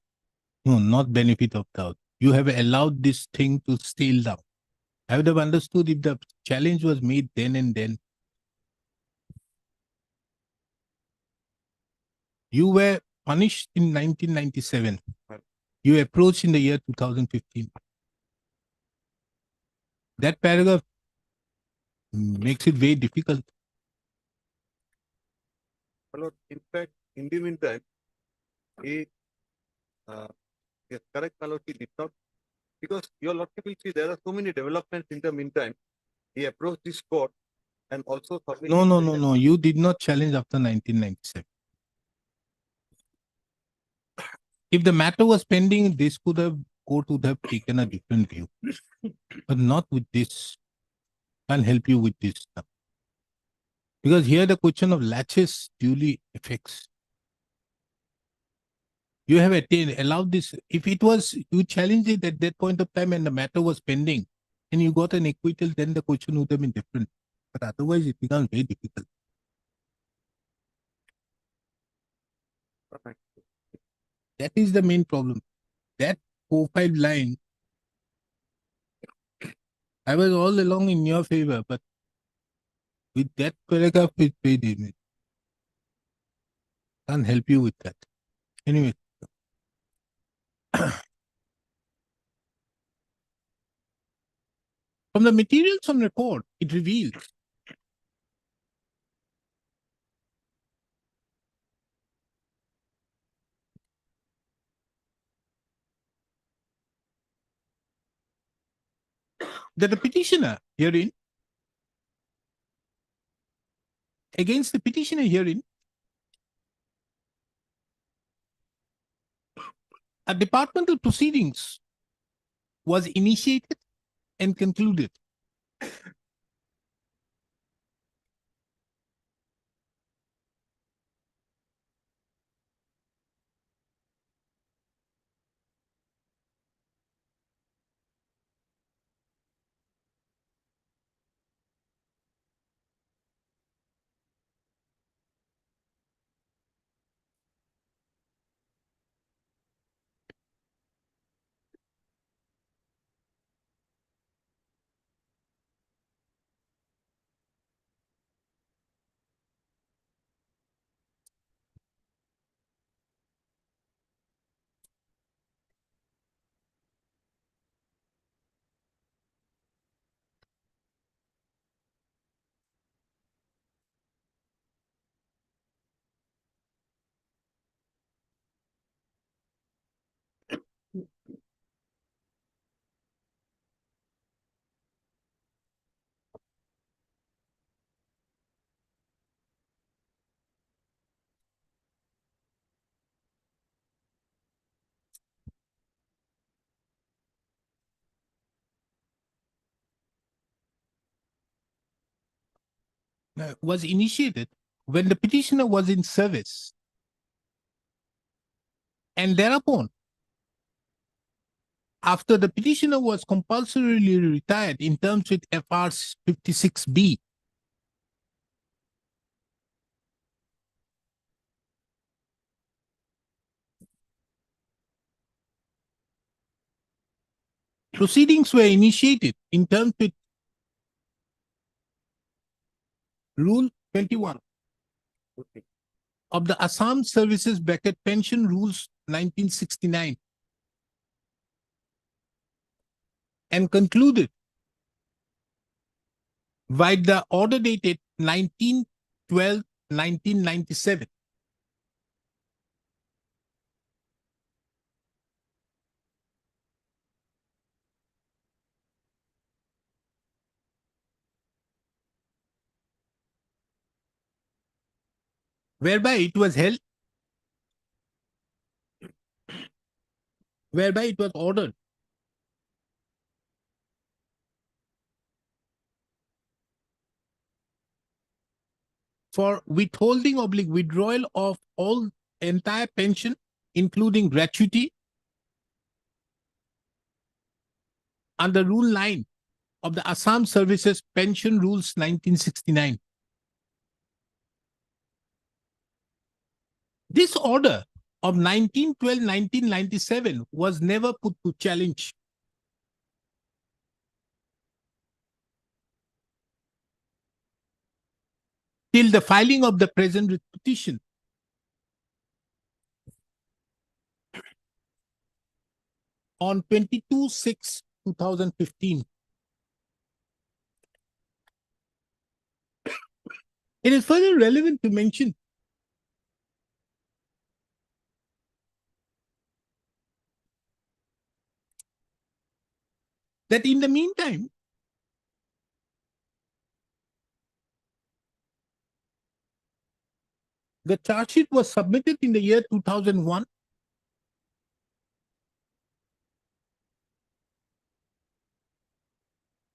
A: No, not benefit of doubt. You have allowed this thing to steal down. I would have understood if the challenge was made then and then. You were punished in 1997. You approached in the year 2015. That paragraph makes it very difficult.
F: My lord, in fact, in the meantime, he, yes, correct, my lord, he did not, because your lordship will see there are so many developments in the meantime. He approached this court and also submitted.
A: No. You did not challenge after 1997. If the matter was pending, this could have court would have taken a different view, but not with this. Can't help you with this stuff. Because here the question of latches duly affects. You have allowed this. If it was, you challenged it at that point of time and the matter was pending and you got an acquittal, then the question would have been different. But otherwise it becomes very difficult. That is the main problem. That 4-5 line, I was all along in your favor, but with that paragraph, it paid him. Can't help you with that. Anyway. From the materials on record, it reveals that the petitioner herein, against the petitioner herein, a departmental proceedings was initiated and concluded. Was initiated when the petitioner was in service. And thereupon, after the petitioner was compulsorily retired in terms with FR 56B, proceedings were initiated in terms with Rule 21 of the Assam Services Bracket Pension Rules 1969 and concluded by the order dated 19/12/1997 whereby it was held, whereby it was ordered for withholding oblique withdrawal of all entire pension, including gratuity, under Rule 9 of the Assam Services Pension Rules 1969. This order of 1912-1997 was never put to challenge. Till the filing of the present writ petition. On 22/6/2015. It is further relevant to mention that in the meantime, the charge sheet was submitted in the year 2001.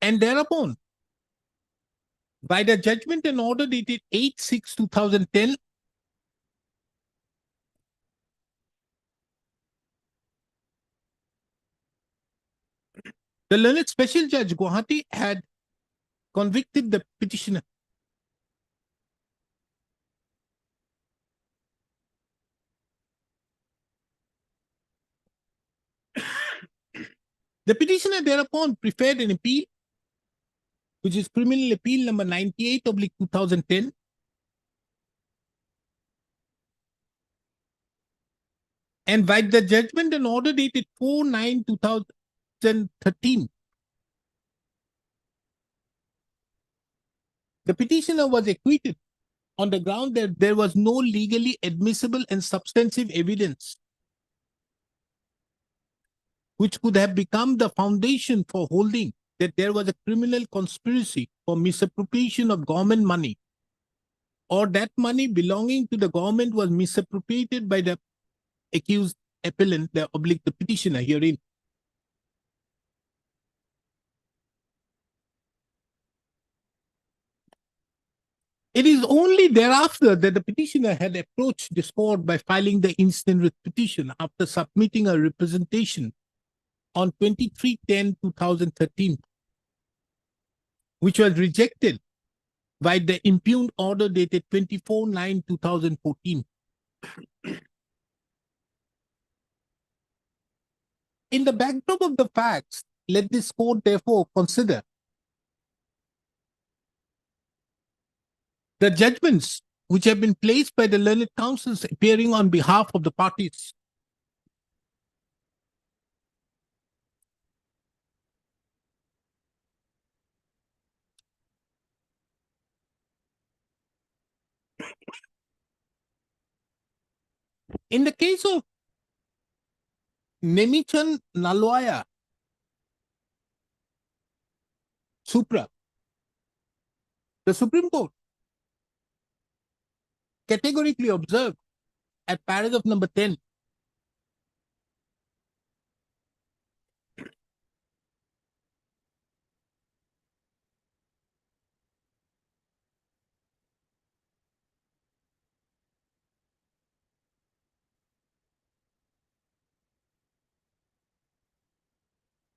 A: And thereupon, by the judgment and order dated 8/6/2010, the learned special judge Guwahati had convicted the petitioner. The petitioner thereupon preferred an appeal, which is Criminal Appeal number 98/2010. And by the judgment and order dated 4/9/2013, the petitioner was acquitted on the ground that there was no legally admissible and substantive evidence which could have become the foundation for holding that there was a criminal conspiracy for misappropriation of government money, or that money belonging to the government was misappropriated by the accused appellant, the petitioner herein. It is only thereafter that the petitioner had approached this court by filing the instant writ petition after submitting a representation on 23/10/2013, which was rejected by the impugned order dated 24/9/2014. In the backdrop of the facts, let this court therefore consider the judgments which have been placed by the learned counsels appearing on behalf of the parties. In the case of Nemichan Nalwaya Supra, the Supreme Court categorically observed at paragraph number 10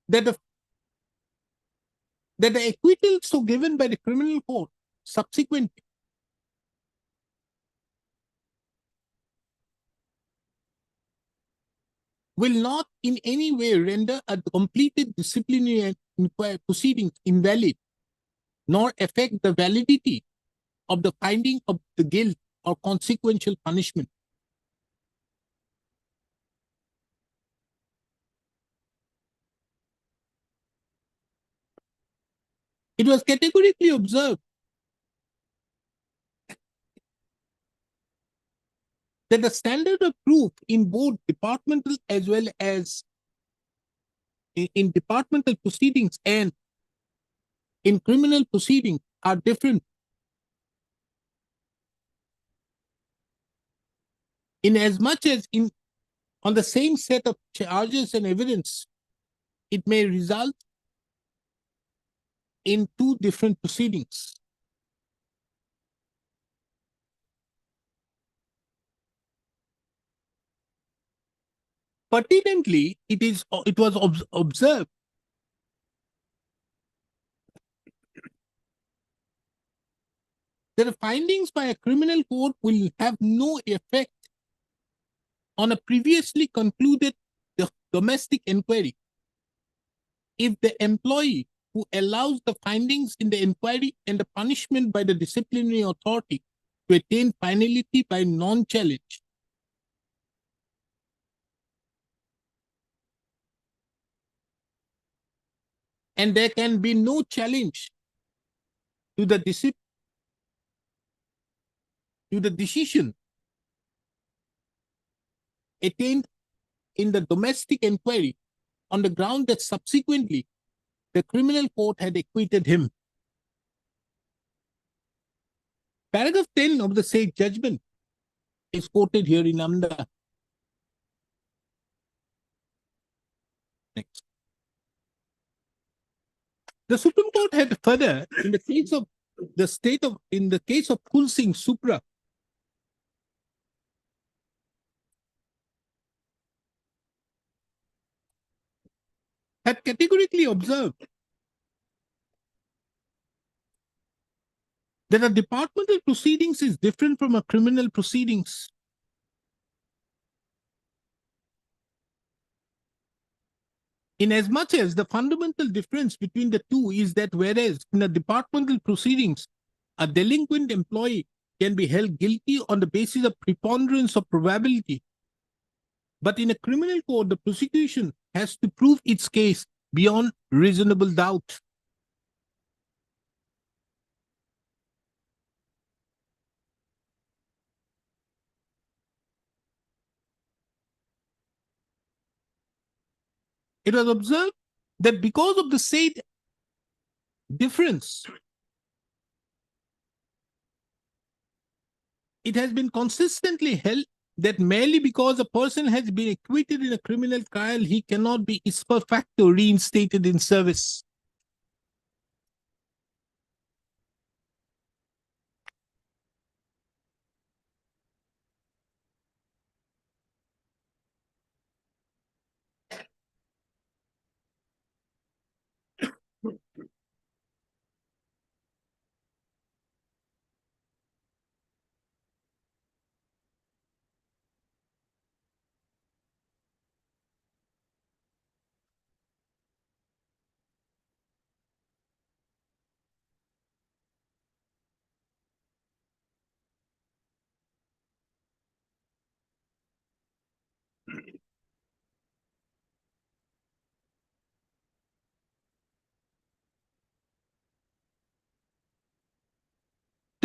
A: that the acquittal so given by the criminal court subsequent will not in any way render a completed disciplinary proceedings invalid, nor affect the validity of the finding of the guilt or consequential punishment. It was categorically observed that the standard of proof in both departmental as well as in departmental proceedings and in criminal proceedings are different. Inasmuch as on the same set of charges and evidence, it may result in two different proceedings. Pertinently, it was observed that the findings by a criminal court will have no effect on a previously concluded domestic inquiry if the employee who allows the findings in the inquiry and the punishment by the disciplinary authority to attain finality by non-challenge and there can be no challenge to the decision attained in the domestic inquiry on the ground that subsequently the criminal court had acquitted him. Paragraph 10 of the said judgment is quoted here in Amda. Next. The Supreme Court had further, in the case of Kul Singh Supra, had categorically observed that a departmental proceedings is different from a criminal proceedings. Inasmuch as the fundamental difference between the two is that whereas in a departmental proceedings, a delinquent employee can be held guilty on the basis of preponderance of probability, but in a criminal court, the prosecution has to prove its case beyond reasonable doubt. It was observed that because of the said difference, it has been consistently held that merely because a person has been acquitted in a criminal trial, he cannot be ipso facto reinstated in service.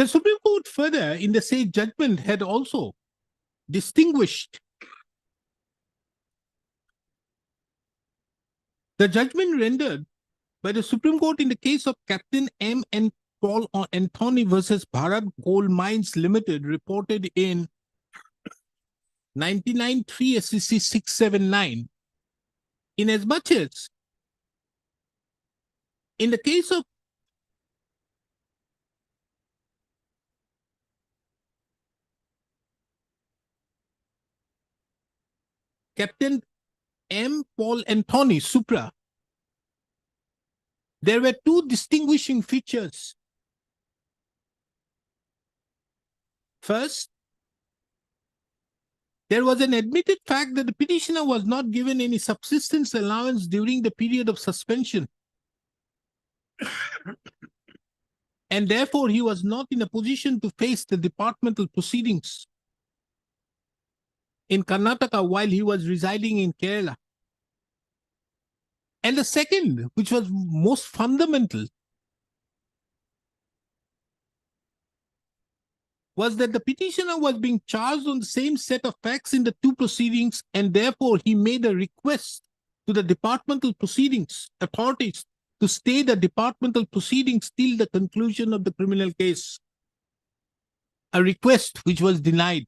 A: The Supreme Court further in the said judgment had also distinguished the judgment rendered by the Supreme Court in the case of Captain M. and Paul Anthony versus Bharat Coal Mines Limited, reported in 99-3 SEC 679, inasmuch as in the case of Captain M. Paul Anthony Supra, there were two distinguishing features. First, there was an admitted fact that the petitioner was not given any subsistence allowance during the period of suspension. And therefore, he was not in a position to face the departmental proceedings in Karnataka while he was residing in Kerala. And the second, which was most fundamental, was that the petitioner was being charged on the same set of facts in the two proceedings, and therefore he made a request to the departmental proceedings authorities to stay the departmental proceedings till the conclusion of the criminal case. A request which was denied.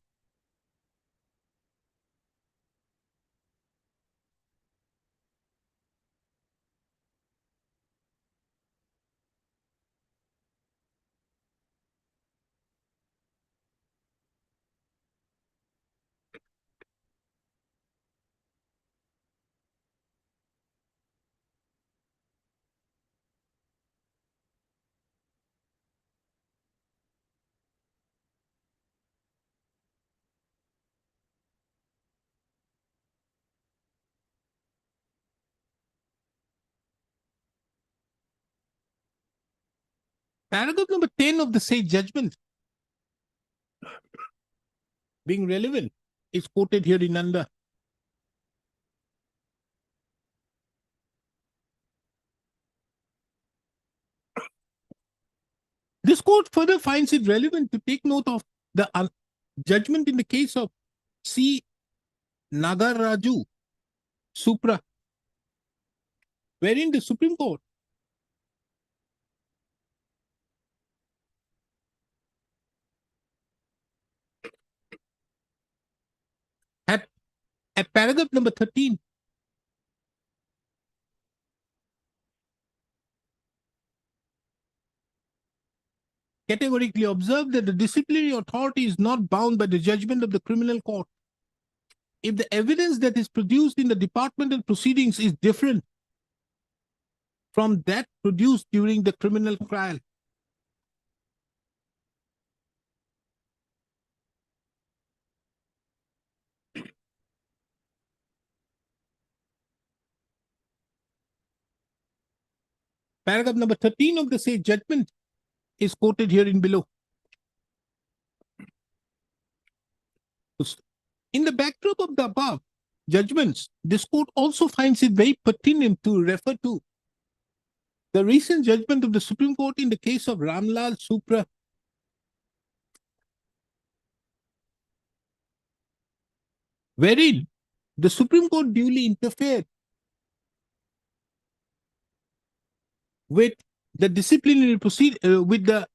A: Paragraph number 10 of the said judgment, being relevant, is quoted here in under. This court further finds it relevant to take note of the judgment in the case of C. Nagaraju Supra, wherein the Supreme Court at paragraph number 13 categorically observed that the disciplinary authority is not bound by the judgment of the criminal court if the evidence that is produced in the departmental proceedings is different from that produced during the criminal trial. Paragraph number 13 of the said judgment is quoted here in below. In the backdrop of the above judgments, this court also finds it very pertinent to refer to the recent judgment of the Supreme Court in the case of Ramlal Supra, wherein the Supreme Court duly interfered with the disciplinary with the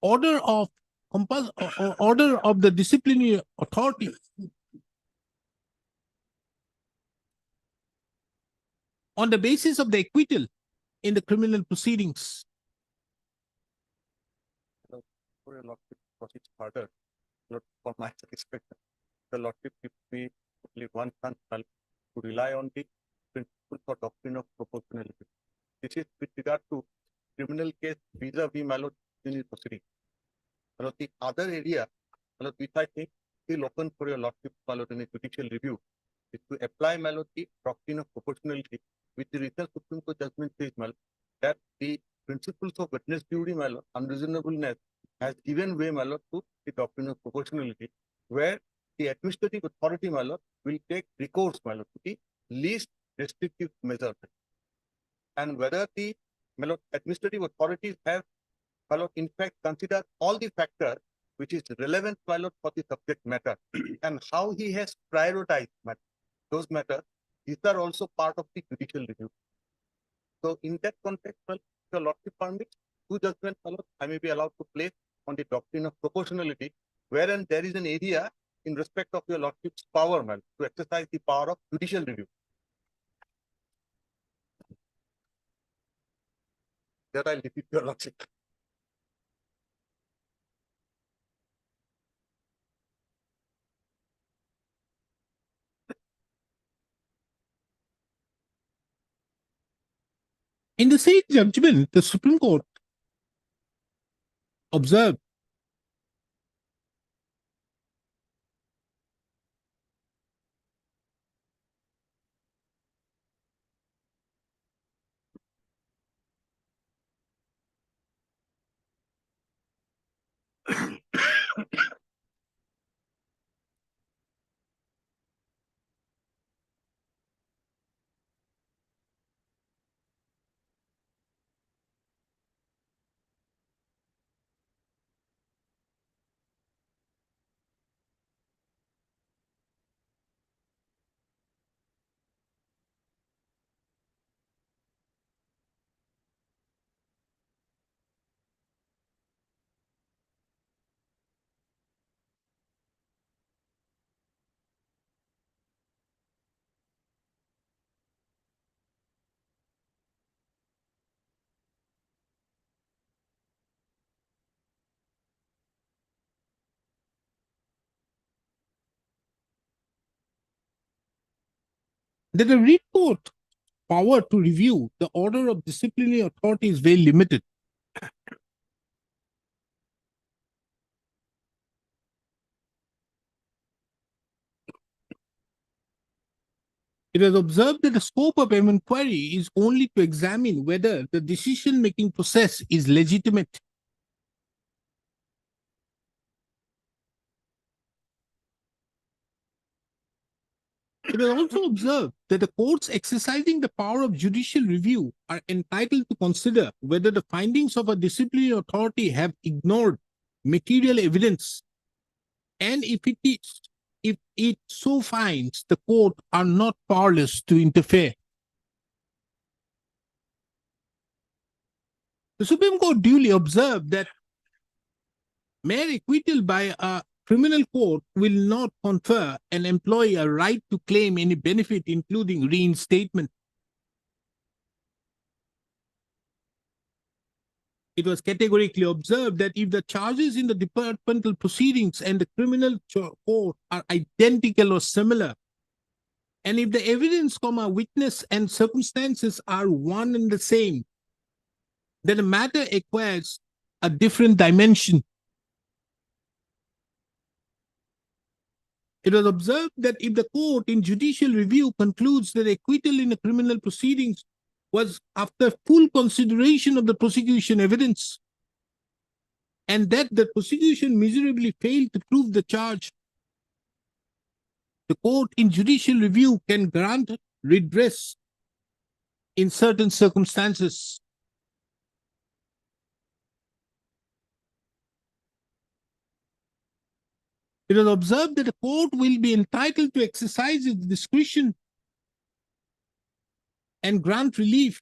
A: order of order of the disciplinary authority on the basis of the acquittal in the criminal proceedings.
F: For your lordship proceeds further, for my satisfaction, the lordship gives me only one chance to rely on the principle for doctrine of proportionality. This is with regard to criminal case vis-a-vis my lord criminal proceeding. My lord, the other area, my lord, which I think still open for your lordship, my lord, in a judicial review, is to apply, my lord, the doctrine of proportionality, which the recent Supreme Court judgment says, my lord, that the principles of witness duty, my lord, unreasonableness, has given way, my lord, to the doctrine of proportionality, where the administrative authority, my lord, will take recourse, my lord, to the least restrictive measure. And whether the, my lord, administrative authorities have, my lord, in fact, considered all the factors which is relevant, my lord, for the subject matter, and how he has prioritized those matters, these are also part of the judicial review. So in that context, well, if your lordship permits, two judgments, my lord, I may be allowed to place on the doctrine of proportionality, wherein there is an area in respect of your lordship's power, man, to exercise the power of judicial review. That I'll leave it to your lordship.
A: In the same judgment, the Supreme Court observed that the Writ Court power to review the order of disciplinary authority is very limited. It was observed that the scope of an inquiry is only to examine whether the decision-making process is legitimate. It was also observed that the courts exercising the power of judicial review are entitled to consider whether the findings of a disciplinary authority have ignored material evidence, and if it so finds, the court are not powerless to interfere. The Supreme Court duly observed that mere acquittal by a criminal court will not confer an employee a right to claim any benefit, including reinstatement. It was categorically observed that if the charges in the departmental proceedings and the criminal court are identical or similar, and if the evidence, witness, and circumstances are one and the same, then the matter acquires a different dimension. It was observed that if the court in judicial review concludes that acquittal in a criminal proceedings was after full consideration of the prosecution evidence, and that the prosecution miserably failed to prove the charge, the court in judicial review can grant redress in certain circumstances. It was observed that the court will be entitled to exercise its discretion and grant relief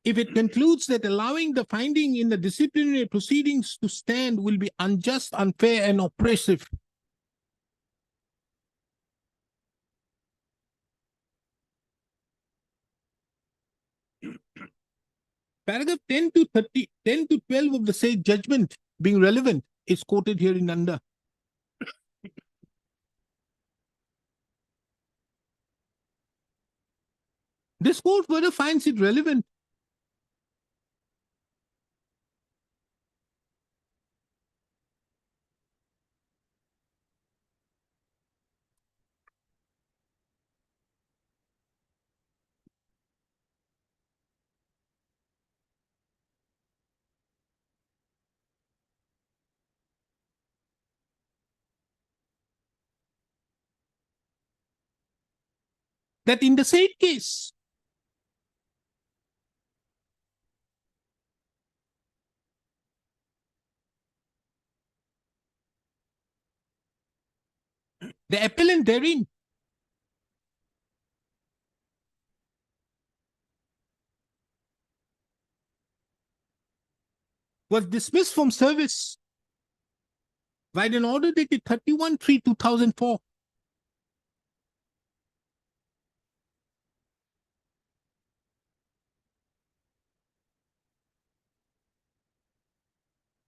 A: if it concludes that allowing the finding in the disciplinary proceedings to stand will be unjust, unfair, and oppressive. Paragraph 10 to 12 of the said judgment, being relevant, is quoted here in under. This court further finds it relevant that in the said case, the appellant therein was dismissed from service by an order dated 31/3/2004.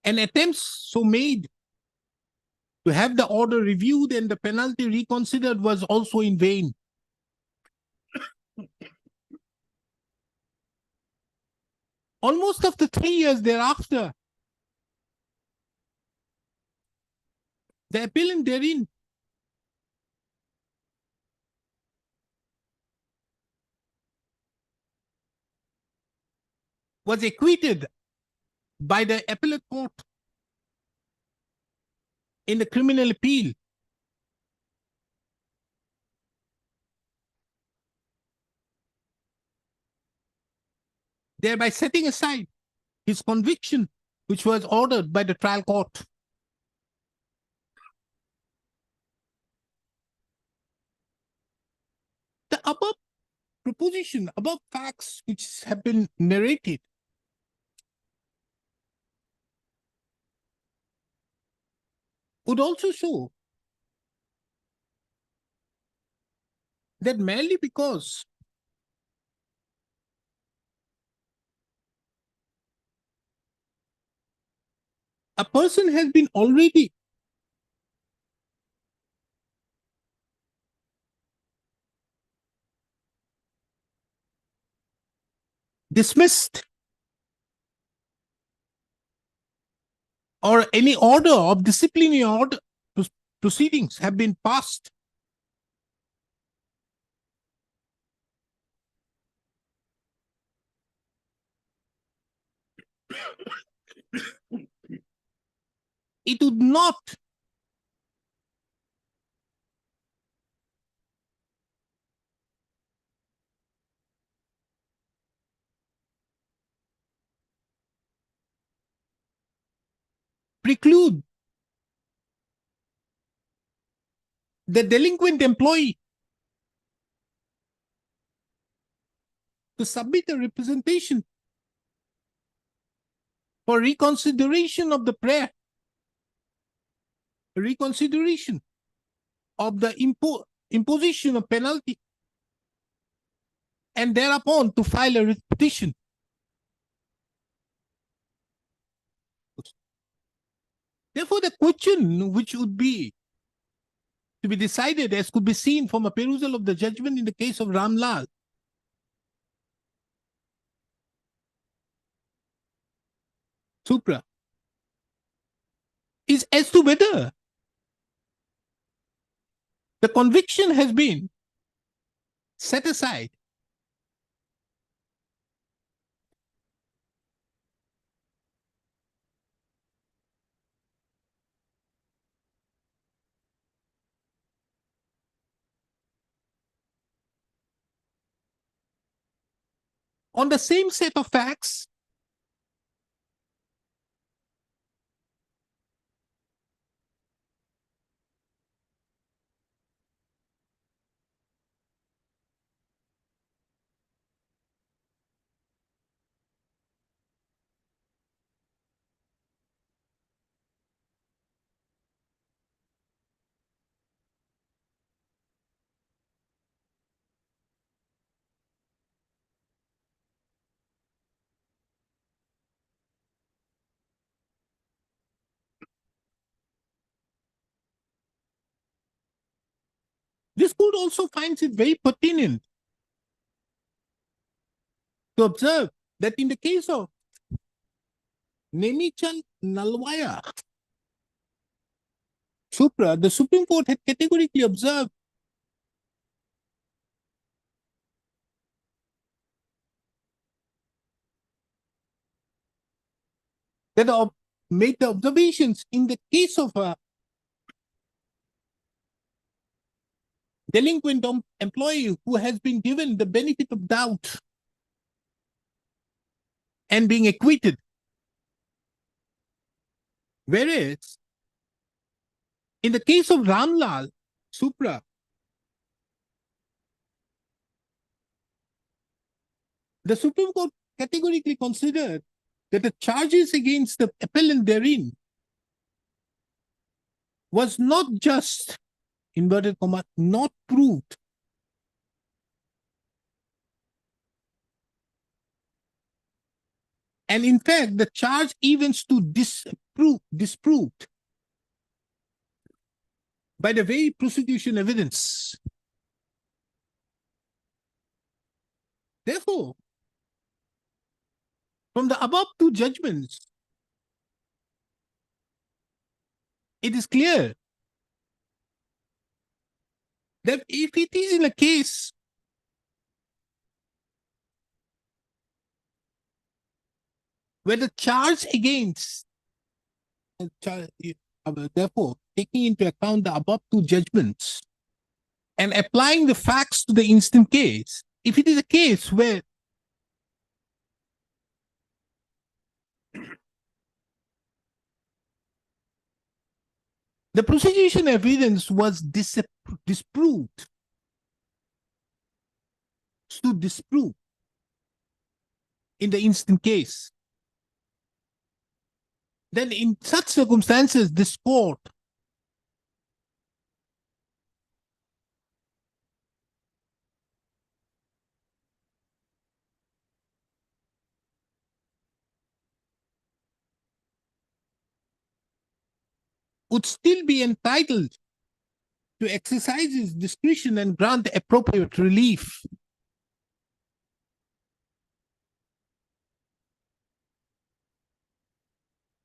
A: And attempts so made to have the order reviewed and the penalty reconsidered was also in vain. Almost after 3 years thereafter, the appellant therein was acquitted by the appellate court in the criminal appeal. Thereby setting aside his conviction, which was ordered by the trial court. The above proposition, above facts which have been narrated, would also show that merely because a person has been already dismissed or any order of disciplinary order proceedings have been passed. It would not preclude the delinquent employee to submit a representation for reconsideration of the prayer, reconsideration of the imposition of penalty, and thereupon to file a writ petition. Therefore, the question which would be to be decided, as could be seen from a perusal of the judgment in the case of Ramlal, Supra, is as to whether the conviction has been set aside on the same set of facts this court also finds it very pertinent to observe that in the case of Nemichand Nalwaya, Supra, the Supreme Court had categorically observed that made the observations in the case of a delinquent employee who has been given the benefit of doubt and being acquitted. Whereas, in the case of Ramlal, Supra, the Supreme Court categorically considered that the charges against the appellant therein was not just, inverted comma, not proved. And in fact, the charge even stood disproved by the very prosecution evidence. Therefore, from the above two judgments, it is clear that if it is in a case where the charge against, therefore, taking into account the above two judgments and applying the facts to the instant case, if it is a case where the prosecution evidence was disproved, stood disproved in the instant case, then in such circumstances, this court would still be entitled to exercise his discretion and grant appropriate relief.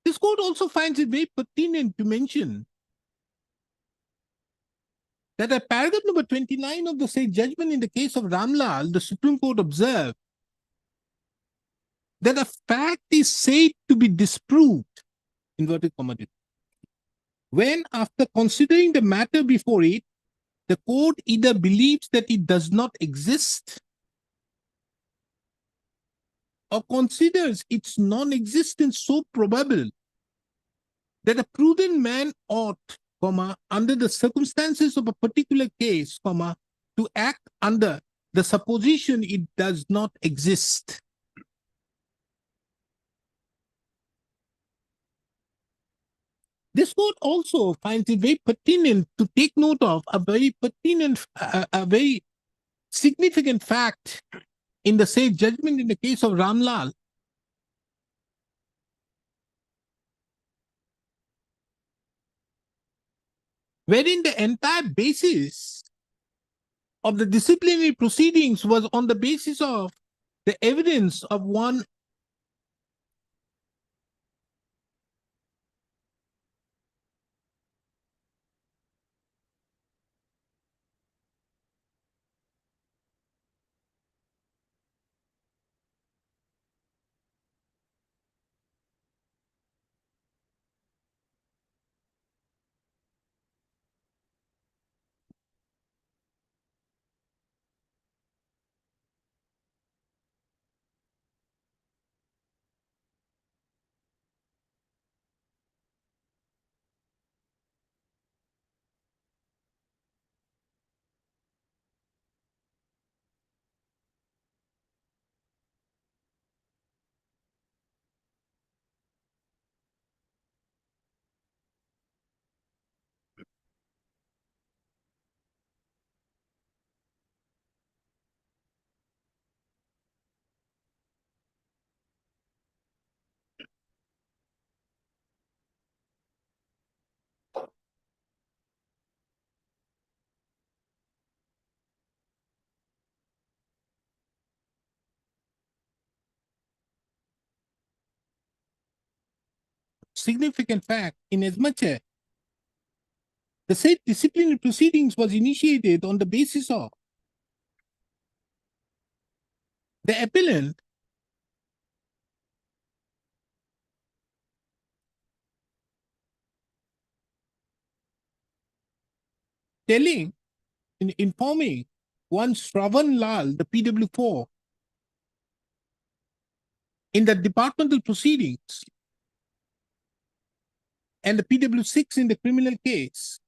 A: This court also finds it very pertinent to mention that at paragraph number 29 of the said judgment in the case of Ramlal, the Supreme Court observed that a fact is said to be disproved, inverted comma, when after considering the matter before it, the court either believes that it does not exist or considers its non-existence so probable that a prudent man ought, under the circumstances of a particular case, to act under the supposition it does not exist. This court also finds it very pertinent to take note of a very significant fact in the said judgment in the case of Ramlal, wherein the entire basis of the disciplinary proceedings was on the basis of the evidence of one significant fact in as much as the said disciplinary proceedings was initiated on the basis of the appellant informing one Shravan Lal, the PW4, in the departmental proceedings and the PW6 in the criminal case,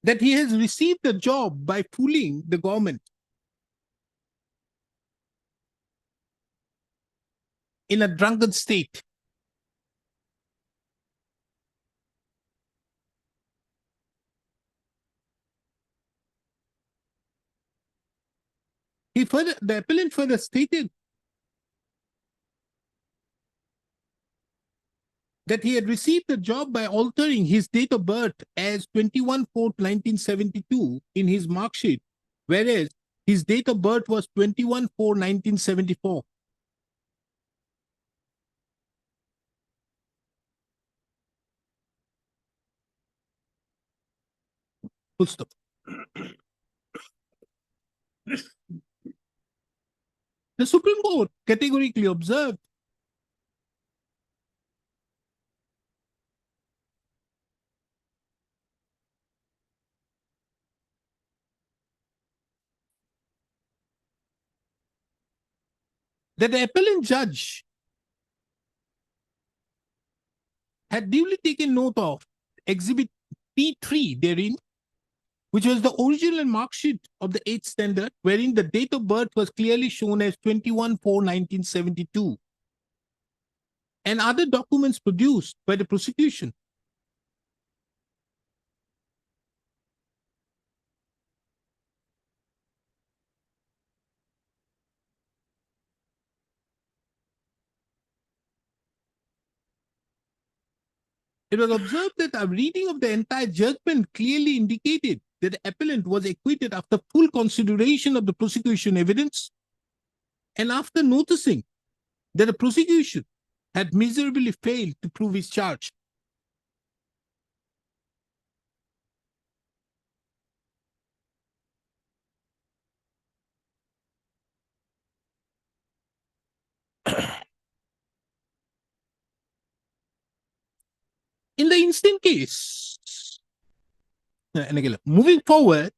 A: that he has received a job by fooling the government in a drunken state. The appellant further stated that he had received the job by altering his date of birth as 21/4/1972 in his mark sheet, whereas his date of birth was 21/4/1974. Full stop. The Supreme Court categorically observed that the appellant judge had duly taken note of Exhibit P3 therein, which was the original mark sheet of the 8th standard, wherein the date of birth was clearly shown as 21/4/1972, and other documents produced by the prosecution. It was observed that a reading of the entire judgment clearly indicated that the appellant was acquitted after full consideration of the prosecution evidence and after noticing that the prosecution had miserably failed to prove his charge. In the instant case, and again, moving forward,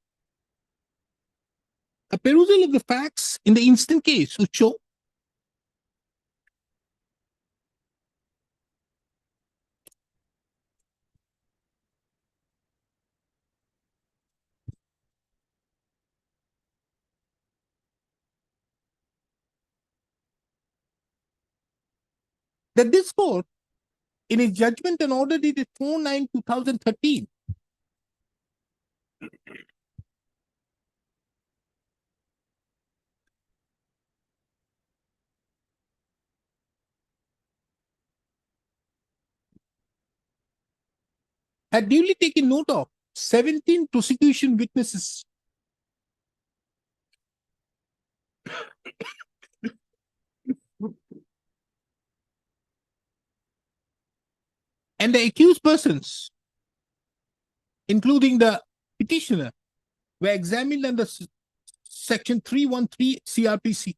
A: a perusal of the facts in the instant case would show that this court, in its judgment and order dated 4/9/2013, had duly taken note of 17 prosecution witnesses and the accused persons, including the petitioner, were examined under Section 313 CRPC.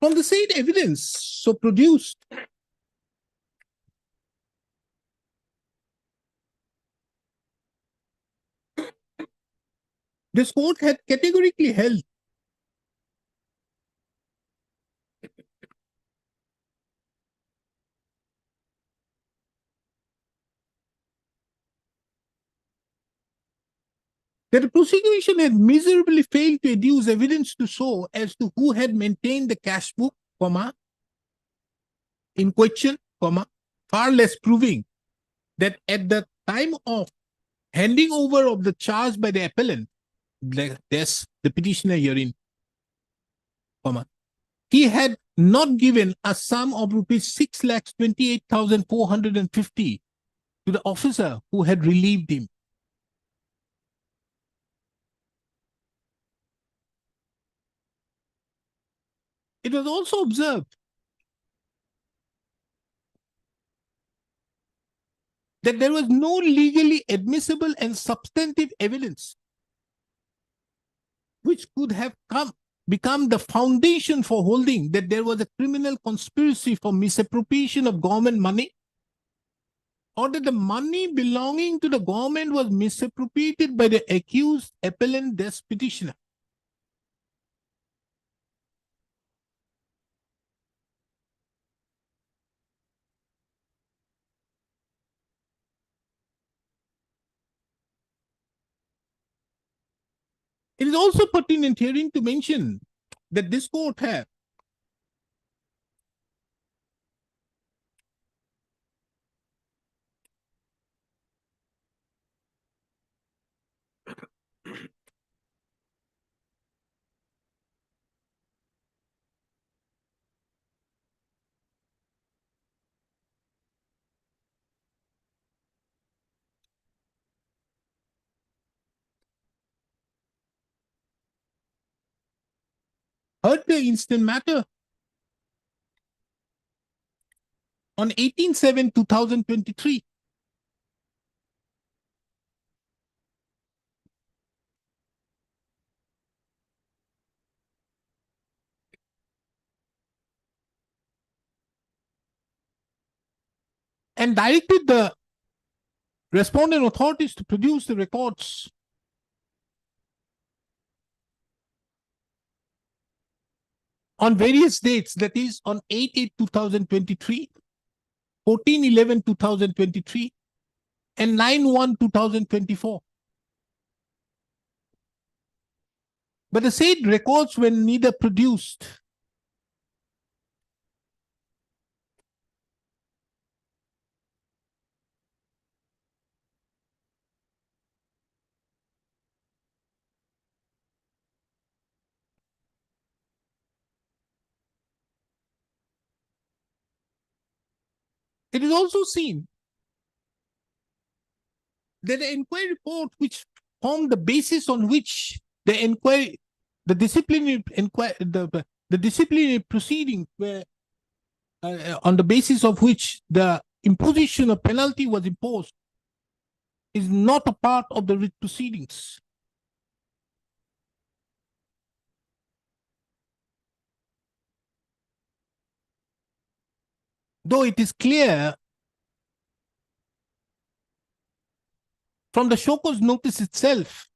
A: From the said evidence so produced, this court had categorically held that the prosecution had miserably failed to adduce evidence to show as to who had maintained the cash book, in question, far less proving that at the time of handing over of the charge by the appellant, that's the petitioner herein, he had not given a sum of rupees 6,28,450 to the officer who had relieved him. It was also observed that there was no legally admissible and substantive evidence which could have become the foundation for holding that there was a criminal conspiracy for misappropriation of government money, or that the money belonging to the government was misappropriated by the accused appellant des petitioner. It is also pertinent herein to mention that this court had heard the instant matter on 18/7/2023. And directed the respondent authorities to produce the records on various dates, that is on 8/8/2023, 14/11/2023, and 9/1/2024. But the said records were neither produced It is also seen that the inquiry report, which formed the basis on which the inquiry, the disciplinary inquiry, the the disciplinary proceedings were on the basis of which the imposition of penalty was imposed is not a part of the writ proceedings. Though it is clear from the show cause notice itself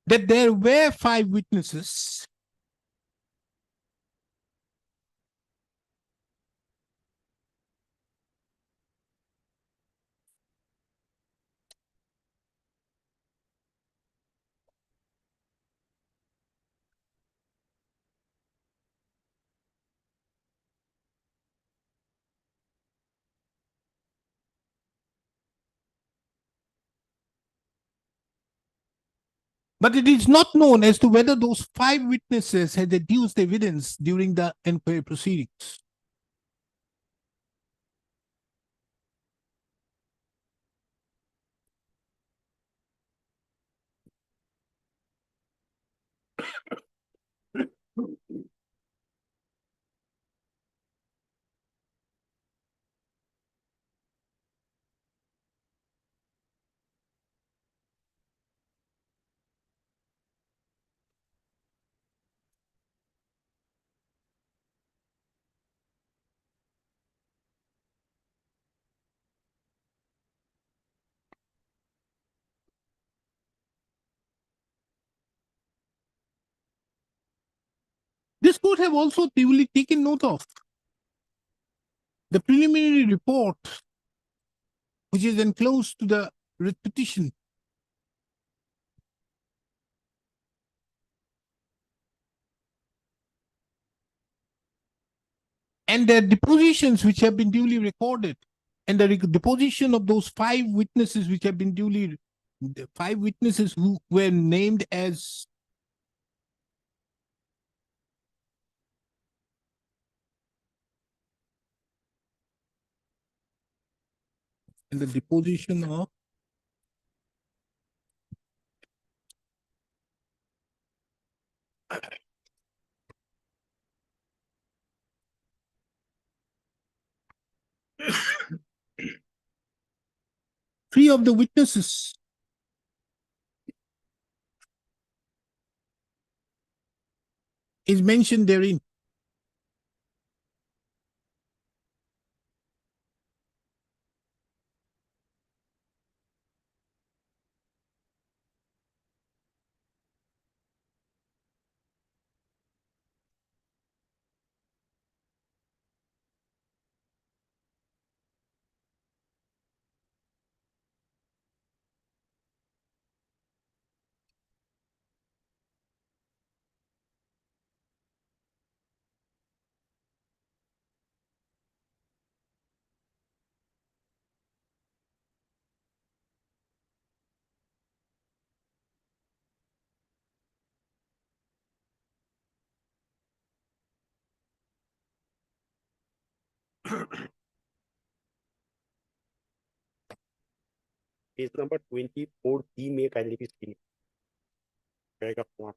A: that there were 5 witnesses but it is not known as to whether those 5 witnesses had adduced evidence during the inquiry proceedings. This court have also duly taken note of the preliminary report which is enclosed to the writ petition. And their depositions which have been duly recorded, and the deposition of those 5 witnesses which have been duly, the 5 witnesses who were named as in the deposition of three of the witnesses is mentioned therein.
I: Page number 24B may kindly be seen. Paragraph 1.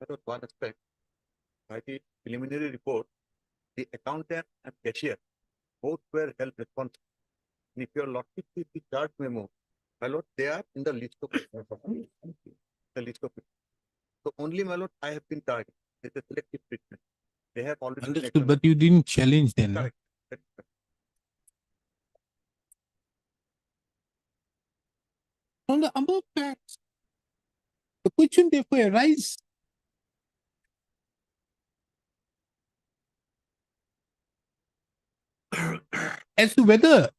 F: That was one aspect. By the preliminary report, the accountant and cashier both were held responsible. And if your lordship sees the charge memo, my lord, they are in the list of the list of. So only, my lord, I have been targeted. It's a selective treatment. They have already been
A: Understood, but you didn't challenge them.
F: Correct. That's correct.
A: On the above facts, the question therefore arises. As to whether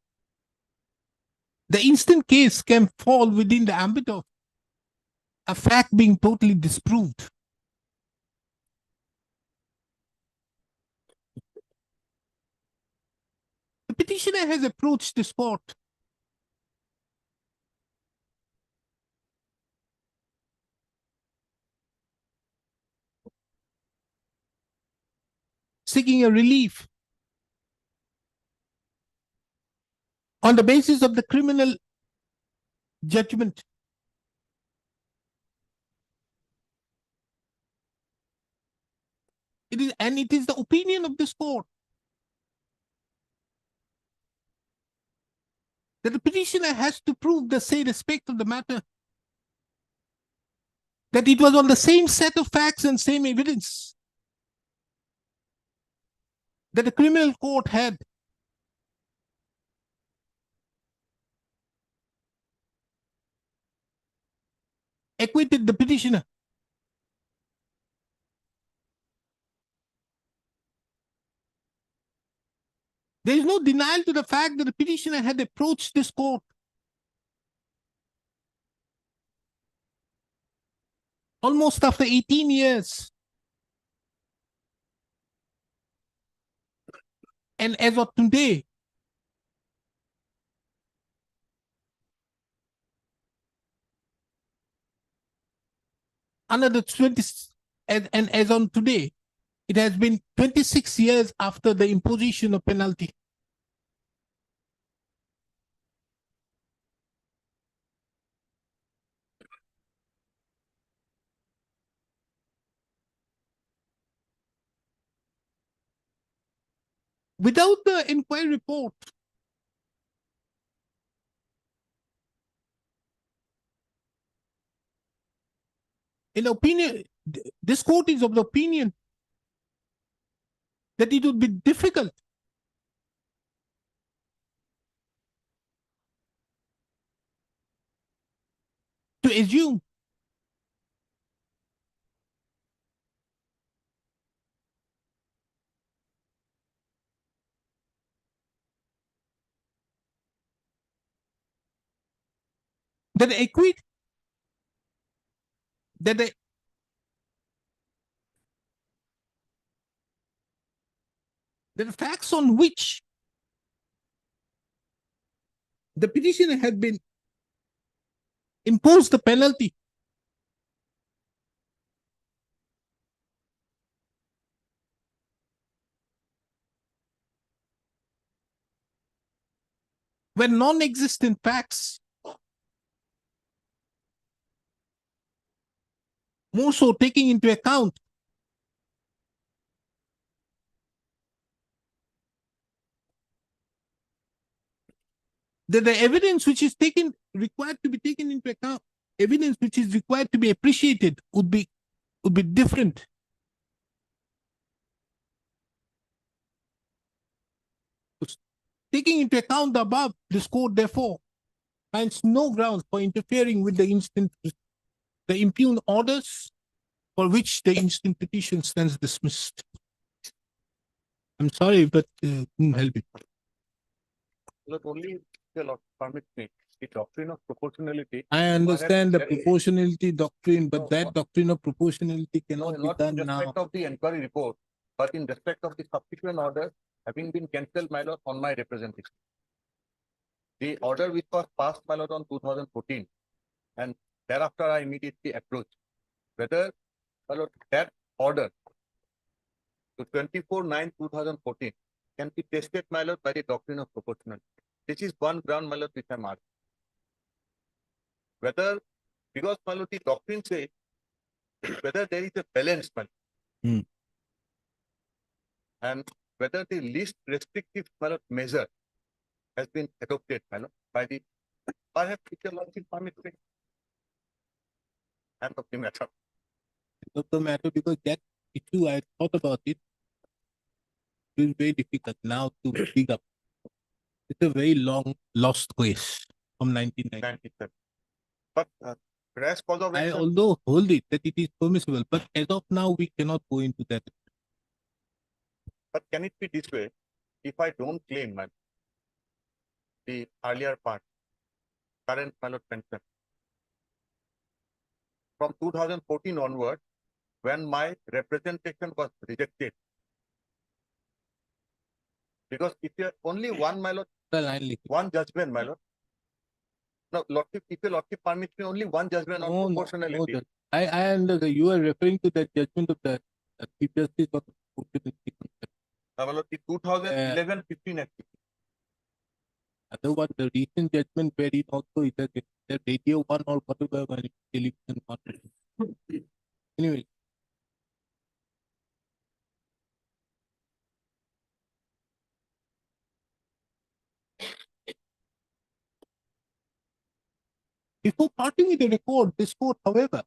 A: the instant case can fall within the ambit of a fact being totally disproved. The petitioner has approached this court seeking a relief on the basis of the criminal judgment. It is the opinion of this court that the petitioner has to prove the said aspect of the matter, that it was on the same set of facts and same evidence that the criminal court had acquitted the petitioner. There is no denial to the fact that the petitioner had approached this court almost after 18 years. And as of today, under the 20, and as on today, it has been 26 years after the imposition of penalty. Without the inquiry report, in opinion, this court is of the opinion that it would be difficult to assume that the facts on which the petitioner had been imposed the penalty were non-existent facts, more so taking into account that the evidence which is required to be taken into account, evidence which is required to be appreciated would be different. Taking into account the above, this court therefore finds no grounds for interfering with the impugned orders for which the instant petition stands dismissed. I'm sorry, but couldn't help it.
F: Not only the law permit me, the doctrine of proportionality.
A: I understand the
F: Very-
A: proportionality doctrine, but
F: No,
A: that
F: what-
A: doctrine of proportionality
F: No,
A: cannot be
F: not
A: done
F: in
A: now.
F: respect of the inquiry report, but in respect of the subsequent order having been cancelled, my lord, on my representation. The order which was passed, my lord, on 2014, and thereafter I immediately approached whether, my lord, that order to 24/9/2014 can be tested, my lord, by the doctrine of proportionality. This is one ground, my lord, which I'm arguing. Whether, because, my lord, the doctrine says whether there is a balance, my lord.
A: Hmm.
F: And whether the least restrictive, my lord, measure has been adopted, my lord, by the, perhaps it's a lordship permit. End of the matter.
A: Of the matter, because that issue I thought about it. It is very difficult now to dig up. It's a very long lost case from 1990.
F: 97. But rash cause of
A: I
F: action,
A: although hold it that it is permissible, but as of now we cannot go into that.
F: but can it be this way? If I don't claim my the earlier part, current my lord pension, from 2014 onward, when my representation was rejected, because if you only one my lord,
A: The line liquid.
F: one judgment, my lord. No, lordship, if your lordship permits me only one judgment on
A: No, no,
F: proportionality.
A: I understand. You are referring to that judgment of the Chief Justice of the proportionality concept.
F: My lord, the 2011-15 Act.
A: Otherwise, the recent judgment where it also is the radio one or whatever television one. Anyway. Before parting with the record, this court, however,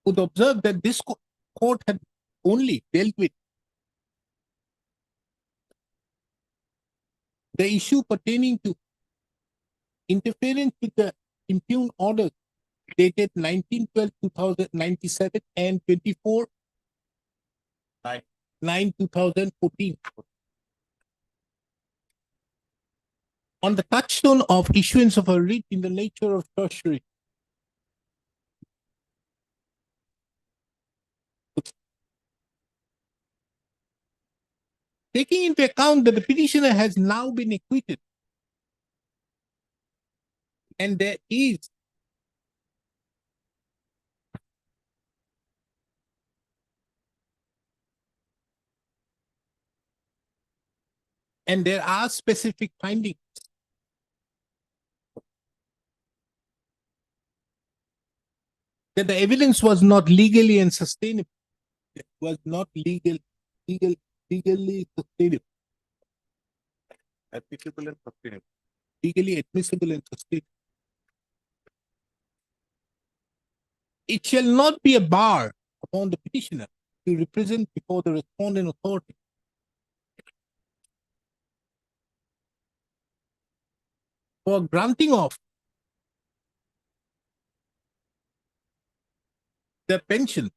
A: would observe that this court had only dealt with the issue pertaining to interference with the impugned orders dated 19/12/2097 and 24/9/2014. On the touchstone of issuance of a writ in the nature of tertiary. Taking into account that the petitioner has now been acquitted and there is and there are specific findings that the evidence was not legally and sustainable. It was not legally sustainable,
F: Applicable and sustainable.
A: legally admissible and sustainable. It shall not be a bar upon the petitioner to represent before the respondent authority for granting of the pension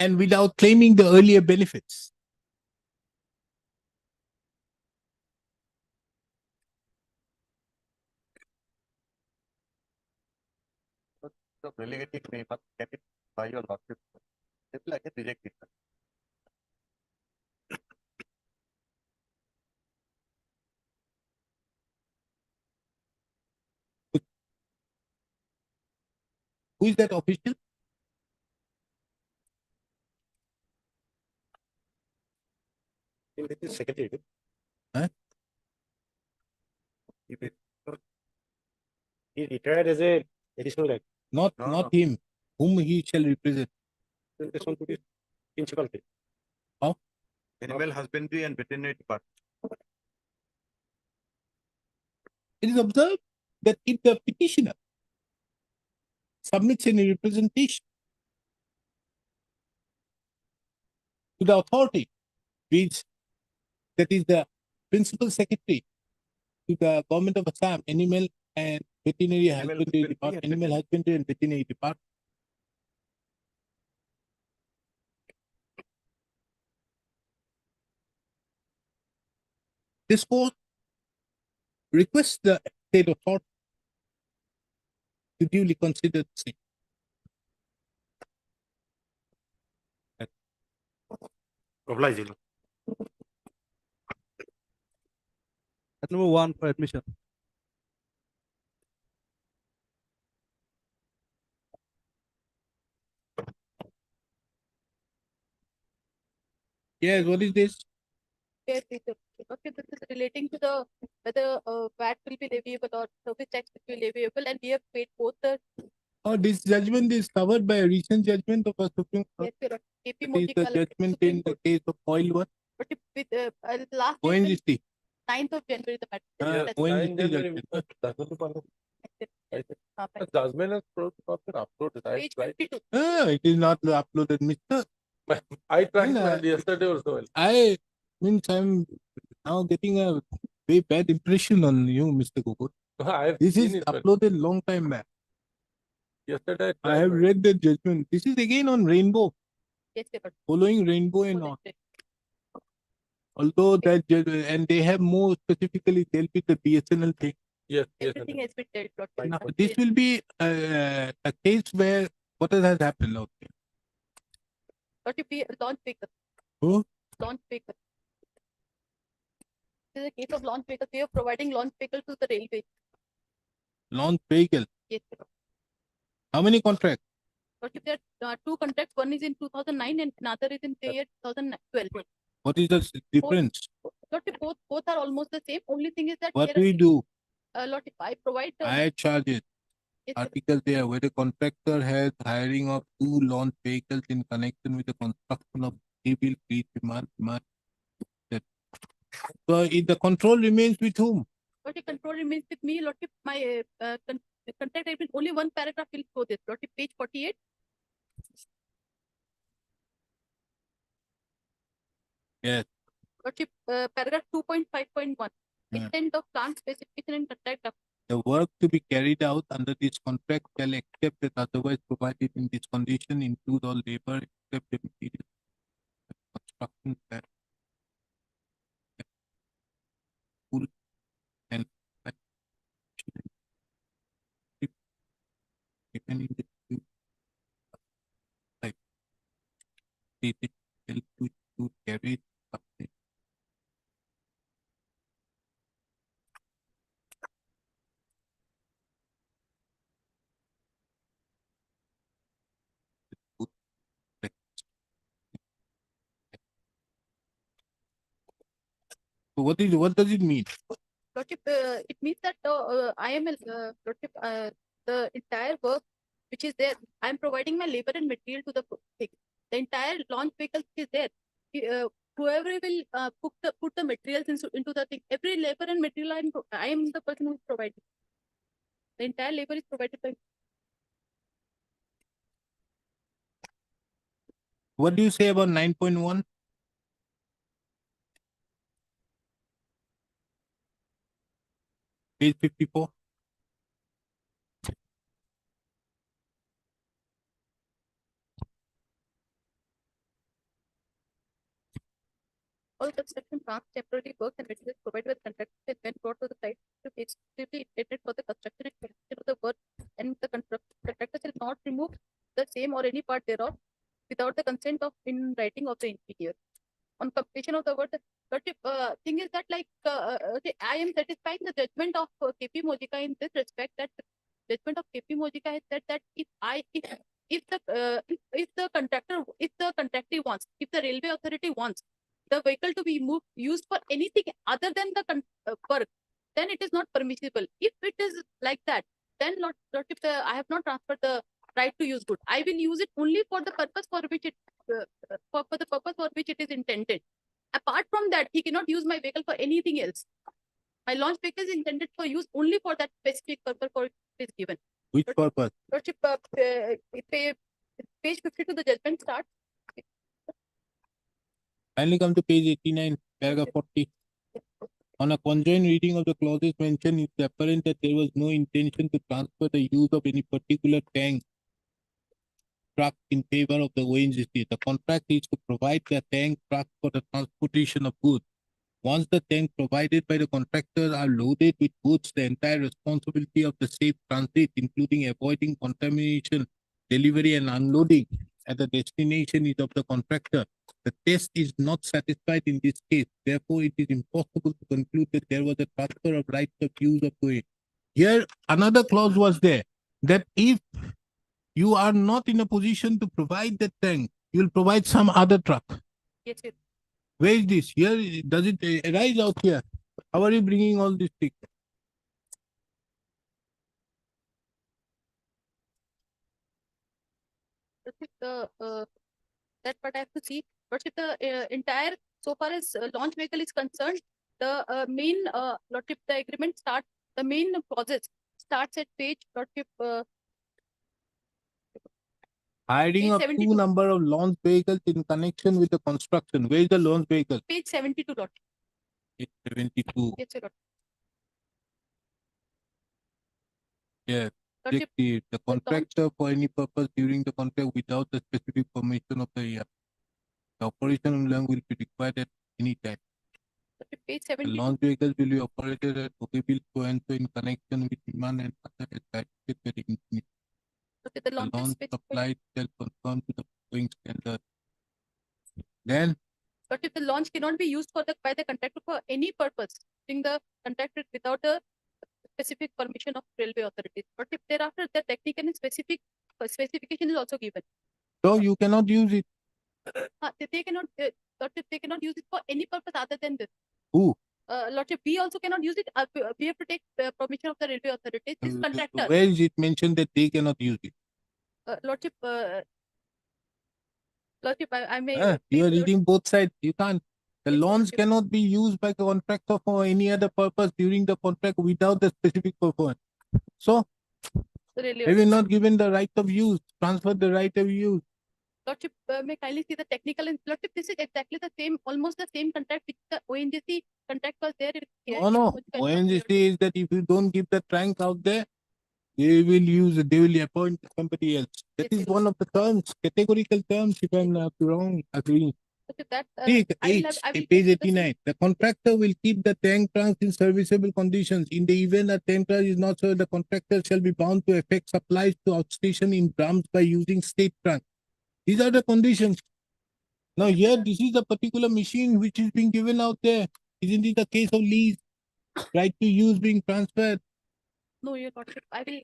A: and without claiming the earlier benefits.
F: So relegated may must get it by your lordship. If like it, reject it.
A: Who is that official?
I: It is secretary.
A: Huh?
F: If it,
I: He retired as a additional rank.
A: Not
F: No,
A: not him, whom he shall represent.
I: This one to be principal.
F: animal husbandry and veterinary department.
A: It is observed that if the petitioner submits any representation to the authority, which that is the principal secretary to the government of Assam, animal and veterinary husbandry department, animal husbandry and veterinary department. This court requests the state authority to duly consider the same.
E: Oblige.
J: Number 1 for admission.
A: Yes, what is this?
K: Yes, yes, yes. Okay, this is relating to the whether VAT will be leviable or service tax will be leviable, and we have paid both the
A: Oh, this judgment is covered by a recent judgment of a Supreme Court.
K: yes, your KP
A: That is
K: Modi
A: the
K: Kal-
A: judgment
K: Supreme
A: in the
K: Court.
A: case of oil what?
K: But if with last date,
A: ONGC.
K: 9th of January, the matter.
B: Yes,
A: ONGC
B: 9 January,
A: judgment.
B: that will be one.
K: Fine.
B: The judgment has not been uploaded. I
K: Page
B: tried,
K: 52.
A: It is not uploaded, Mr.
B: I tried
A: No,
B: well yesterday also.
A: I means I'm now getting a very bad impression on you, Mr. Gogol.
B: I have
A: This is
B: seen it, but
A: uploaded long time back.
B: yesterday
A: I have
B: tried,
A: read the judgment. This is again on rainbow,
K: Yes, your Lordship.
A: following rainbow and all.
K: Correct.
A: Although that and they have more specifically dealt with the BSNL thing.
B: yes, yes.
K: Everything has been dealt, Lordship.
A: Now, this will be a case where what has happened out there.
K: Lordship, we launch vehicle.
A: Who?
K: Launch vehicle. This is a case of launch vehicle. We are providing launch vehicle to the railway.
A: Launch vehicle.
K: Yes, your Lordship.
A: How many contracts?
K: Lordship, there are two contracts. One is in 2009 and another is in the year 2012.
A: What is the difference?
K: Lordship, both are almost the same. Only thing is that
A: What
K: here,
A: we do?
K: Lordship, I provide
A: I charge it.
K: yes, sir.
A: Article there where the contractor has hiring of 2 launch vehicles in connection with the construction of civil fleet demand. That. So if the control remains with whom?
K: Lordship, control remains with me. Lordship, my contract agreement, only one paragraph will show this. Lordship, page 48.
A: Yes.
K: Lordship, paragraph 2.5.1.
A: Yeah.
K: Extent of plant specification and contract.
A: The work to be carried out under this contract shall accept that otherwise provided in this condition include all labor except the material. Construction that full and depending the type. It help to carry up the So what does it mean?
K: Lordship, it means that I am Lordship, the entire work which is there, I am providing my labor and material to the thing. The entire launch vehicle is there. Whoever will put the materials into the thing, every labor and material I am the person who is providing. The entire labor is provided by.
A: What do you say about 9.1? Page 54.
K: All construction plants, temporary works and materials provided with contractors when brought to the site to be exclusively intended for the construction and completion of the work, and the contractor shall not remove the same or any part thereof without the consent of in writing of the engineer. On completion of the work, but thing is that I am satisfying the judgment of KP Mojika in this respect, that the judgment of KP Mojika has said that if the contractor wants, if the railway authority wants the vehicle to be used for anything other than the work, then it is not permissible. If it is like that, then I have not transferred the right to use good. I will use it only for the purpose for which it for the purpose for which it is intended. Apart from that, he cannot use my vehicle for anything else. My launch vehicle is intended for use only for that specific purpose for it is given.
A: Which purpose?
K: Lordship, page 52, the judgment starts.
A: Finally come to page 89, paragraph 40. On a conjoint reading of the clauses mentioned, it's apparent that there was no intention to transfer the use of any particular tank truck in favor of the ONGC. The contract is to provide the tank truck for the transportation of goods. Once the tank provided by the contractor are loaded with goods, the entire responsibility of the safe transit, including avoiding contamination, delivery and unloading at the destination is of the contractor. The test is not satisfied in this case. Therefore, it is impossible to conclude that there was a transfer of rights of use of the. Here, another clause was there that if you are not in a position to provide the tank, you will provide some other truck.
K: Yes, yes.
A: Where is this? Here, does it arise out here? How are you bringing all these things?
K: Lordship, that part I have to see. Lordship, the entire, so far as launch vehicle is concerned, the main, Lordship, the agreement starts, the main process starts at page, Lordship,
A: Hiring of
K: 72.
A: two number of launch vehicles in connection with the construction. Where is the launch vehicle?
K: page 72, Lordship.
A: It's 72.
K: Yes, sir, Lordship.
A: Yes.
K: Lordship,
A: The
K: launch-
A: contractor for any purpose during the contract without the specific permission of the area. The operation land will be required at any time.
K: Lordship, page
A: The
K: 72.
A: launch vehicles will be operated at Okeville so and so in connection with demand and other specific unit.
K: Okay, the
A: The
K: launch is
A: launch
K: specified.
A: supply shall conform to the following standard. Then
K: But if the launch cannot be used for the, by the contractor for any purpose, during the contractor without a specific permission of railway authorities. But if thereafter the technical and specific specification is also given,
A: so you cannot use it.
K: they cannot, Lordship, they cannot use it for any purpose other than this.
A: Who?
K: Lordship, we also cannot use it. We have to take permission of the railway authorities. This contractor,
A: Where is it mentioned that they cannot use it?
K: Lordship, Lordship, I may.
A: You are
K: please,
A: reading both sides. You can't. The
K: Yes,
A: launch
K: Lordship.
A: cannot be used by the contractor for any other purpose during the contract without the specific purpose. So
K: Railway
A: they will not given the right of use, transfer the right of use.
K: Lordship, may kindly see the technical and Lordship, this is exactly the same, almost the same contract which the ONGC contract was there.
A: Oh no, ONGC is that if you don't give the tank out there, they will appoint somebody else. That
K: Yes,
A: is
K: yes.
A: one of the terms, categorical terms, if I'm not wrong, agree.
K: That,
A: See,
K: I will
A: H,
K: have, I will
A: page
K: get to the
A: 89. The contractor will keep the tank trunks in serviceable conditions. In the event a tank trunk is not so, the contractor shall be bound to effect supplies to outstation in drums by using state trunk. These are the conditions. Now here, this is a particular machine which is being given out there. Isn't it a case of lease? Right to use being transferred.
K: No, your Lordship, I will,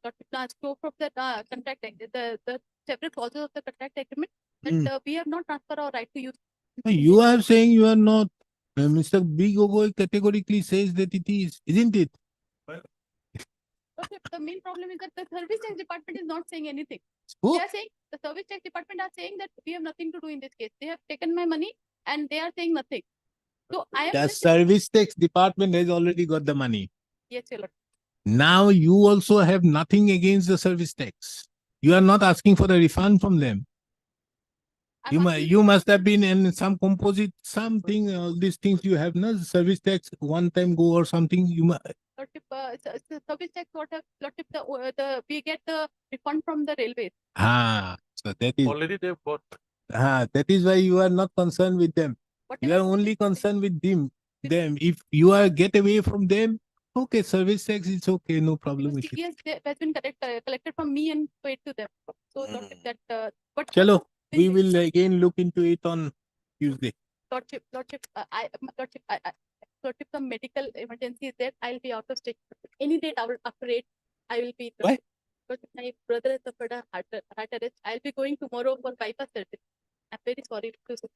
K: Lordship, scope of the contract, the several clauses of the contract agreement,
A: Mm.
K: that we have not transferred our right to use.
A: You are saying you are not. Mr. B. Gogoi categorically says that it is, isn't it?
K: Lordship, the main problem is that the service tax department is not saying anything.
A: Who?
K: They are saying, the service tax department are saying that we have nothing to do in this case. They have taken my money and they are saying nothing. So I am.
A: The
K: just-
A: service tax department has already got the money.
K: Yes, your Lordship.
A: Now you also have nothing against the service tax. You are not asking for the refund from them.
K: I'm asking-
A: You must have been in some composite, something, all these things you have, no service tax one time go or something.
K: Lordship, it's a service tax, what have, Lordship, we get the refund from the railways.
A: So that is,
B: Already they've got.
A: that is why you are not concerned with them. You
K: Whatever
A: are only concerned with them. If you are get away from them, okay, service tax is okay, no problem with it.
K: TDS has been collected from me and paid to them. So Lordship, that, but.
A: Chalo, we
K: Then-
A: will again look into it on Tuesday.
K: Lordship, Lordship, Lordship, some medical emergency is there. I'll be out of state. Any date after 8, I will be.
A: Why?
K: Lordship, my brother has suffered a heart arrest. I'll be going tomorrow for bypass surgery. I'm very sorry to say.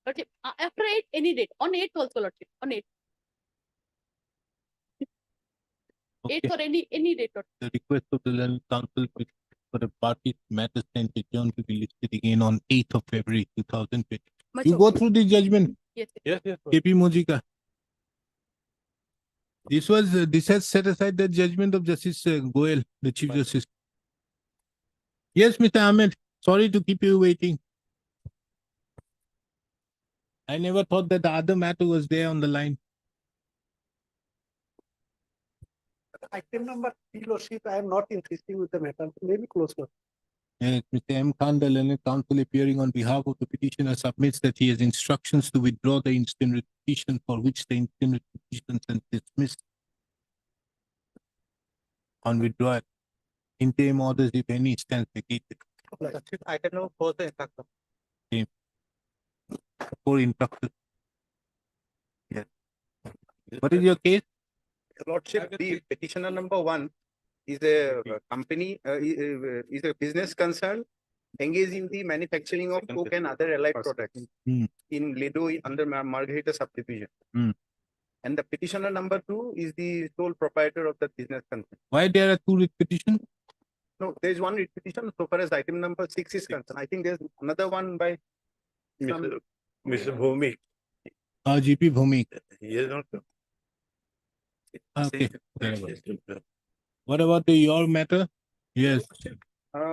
K: Lordship, after 8, any date. On 8 also, Lordship, on 8. 8
A: Okay.
K: or any date, Lordship.
A: The request of the Learning Council for the parties matters and adjourned to be listed again on 8th of February 2020.
K: Much
A: You go
K: obliged.
A: through the judgment,
K: Yes, yes.
B: Yes, yes.
A: KP Mojika. This has set aside the judgment of Justice Goel, the Chief
B: Fine.
A: Justice. Yes, Mr. Ahmed, sorry to keep you waiting. I never thought that the other matter was there on the line.
I: Item number 3, Lordship, I am not insisting with the matter, maybe close one.
A: Yes, Mr. M. Khan, the Learned Counsel appearing on behalf of the petitioner submits that he has instructions to withdraw the instant petition for which the instant petition is dismissed on withdrawal. Interim orders, if any, stands vacated
G: Lordship, item number 4, the instruction.
A: for instruction. Yes. What is your case?
G: Lordship, the petitioner number 1 is a company, is a business concern engage in the manufacturing of coke and other allied products
A: Hmm.
G: in Ledo under Margarita subdivision.
A: Hmm.
G: And the petitioner number 2 is the sole proprietor of the business concern.
A: Why there are two writ petition?
G: No, there is one petition so far as item number 6 is concerned. I think there's another one by some-
D: Mr. Bhumi,
A: GP Bhumi.
D: he is not.
A: Okay. whatever. What about your matter? Yes.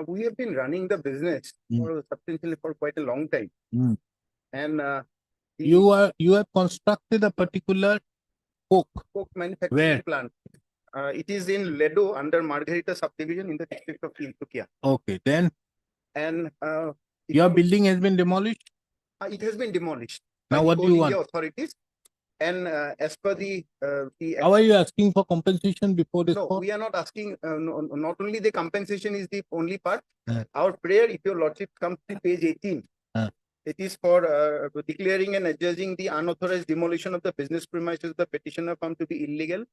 G: we have been running the business
A: Hmm.
G: for substantially for quite a long time.
A: Hmm.
G: And the
A: You have constructed a particular coke.
G: coke manufacturing
A: Where?
G: plant. It is in Ledo under Margarita subdivision in the district of Tiltukia.
A: Okay, then
G: And if
A: your
G: you-
A: building has been demolished.
G: it has been demolished.
A: Now
G: by the
A: what do you
G: Coal
A: want?
G: India authorities. And as per the
A: How are you asking for compensation before this
G: no,
A: court?
G: we are not asking, not only the compensation is the only part.
A: Uh.
G: Our prayer, if your lordship comes to page 18.
A: Uh.
G: It is for declaring and adjudging the unauthorized demolition of the business premises of the petitioner found to be illegal.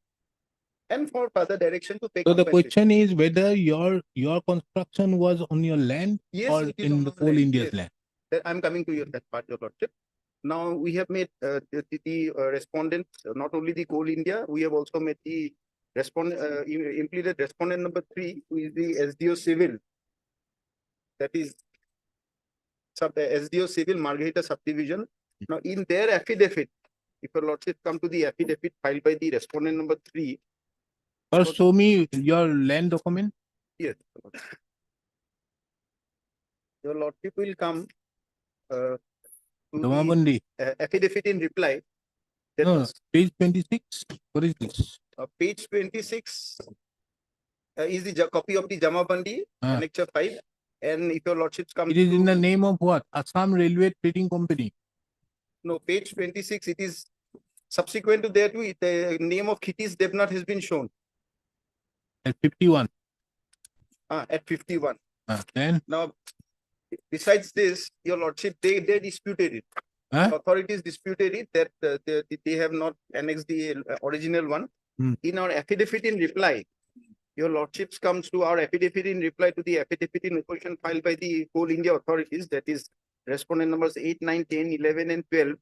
G: And for further direction to pay
A: So the
G: compensation.
A: question is whether your construction was on your land
G: Yes,
A: or
G: it is
A: in
G: on
A: the
G: our
A: Coal
G: land,
A: India's
G: yes.
A: land.
G: That I'm coming to you, that part, your lordship. Now, we have made the respondent, not only the Coal India, we have also made the respondent, implemented respondent number 3, who is the SDO Civil. That is SDO Civil Margarita subdivision. Now, in their affidavit, if your lordship come to the affidavit filed by the respondent number 3,
A: First, show me your land document.
G: yes. Your lordship will come to the
A: Damabandi.
G: affidavit in reply. That
A: No,
G: was,
A: page 26. What is this?
G: page 26 is the copy of the Jamabandi,
A: Ah.
G: Annexure 5. And if your lordships come
A: It is in
G: to-
A: the name of what? Assam Railway Trading Company.
G: No, page 26, it is subsequent to that, the name of Khitis Devnath has been shown
A: At 51.
G: at 51.
A: Then,
G: Now, besides this, your lordship, they disputed it.
A: Huh?
G: Authorities disputed it that they have not annexed the original one.
A: Hmm.
G: In our affidavit in reply, your lordships comes to our affidavit in reply to the affidavit in opposition filed by the Coal India authorities, that is respondent numbers 8, 9, 10, 11, and 12.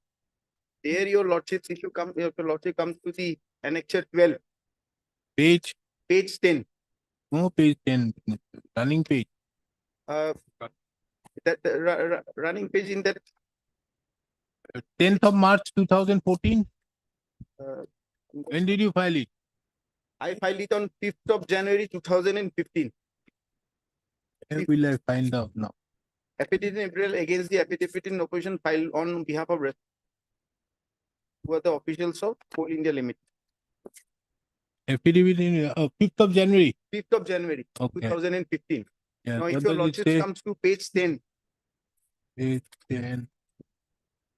G: There, your lordships, if your lordship comes to the annexure 12,
A: page,
G: page 10.
A: no, page 10, running page.
G: That running page in that
A: 10th of March 2014.
G: uh,
A: When did you file it?
G: I filed it on 5th of January 2015.
A: Where will I find out now?
G: Affidavit in April against the affidavit in opposition filed on behalf of who are the officials of Coal India Limited.
A: Affidavit in 5th of January.
G: 5th of January
A: Okay.
G: 2015.
A: Yeah,
G: Now,
A: what
G: if your
A: does it
G: lordship
A: say?
G: comes to page 10,
A: Page 10.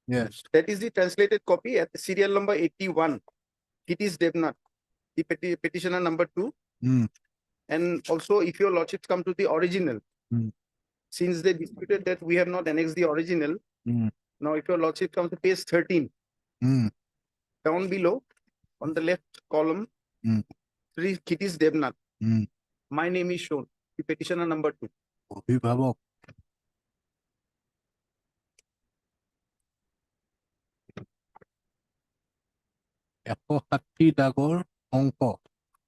A: Yes.
G: that is the translated copy at the serial number 81. It is Devnath, the petitioner number 2.
A: Hmm.
G: And also, if your lordships come to the original,
A: Hmm.
G: since they disputed that we have not annexed the original,
A: Hmm.
G: now if your lordship comes to page 13,
A: Hmm.
G: down below, on the left column,
A: Hmm.
G: Sri Khitis Devnath.
A: Hmm.
G: My name is shown, the petitioner number 2.
A: অভিভাবক এশ 60 দাগৰ অংক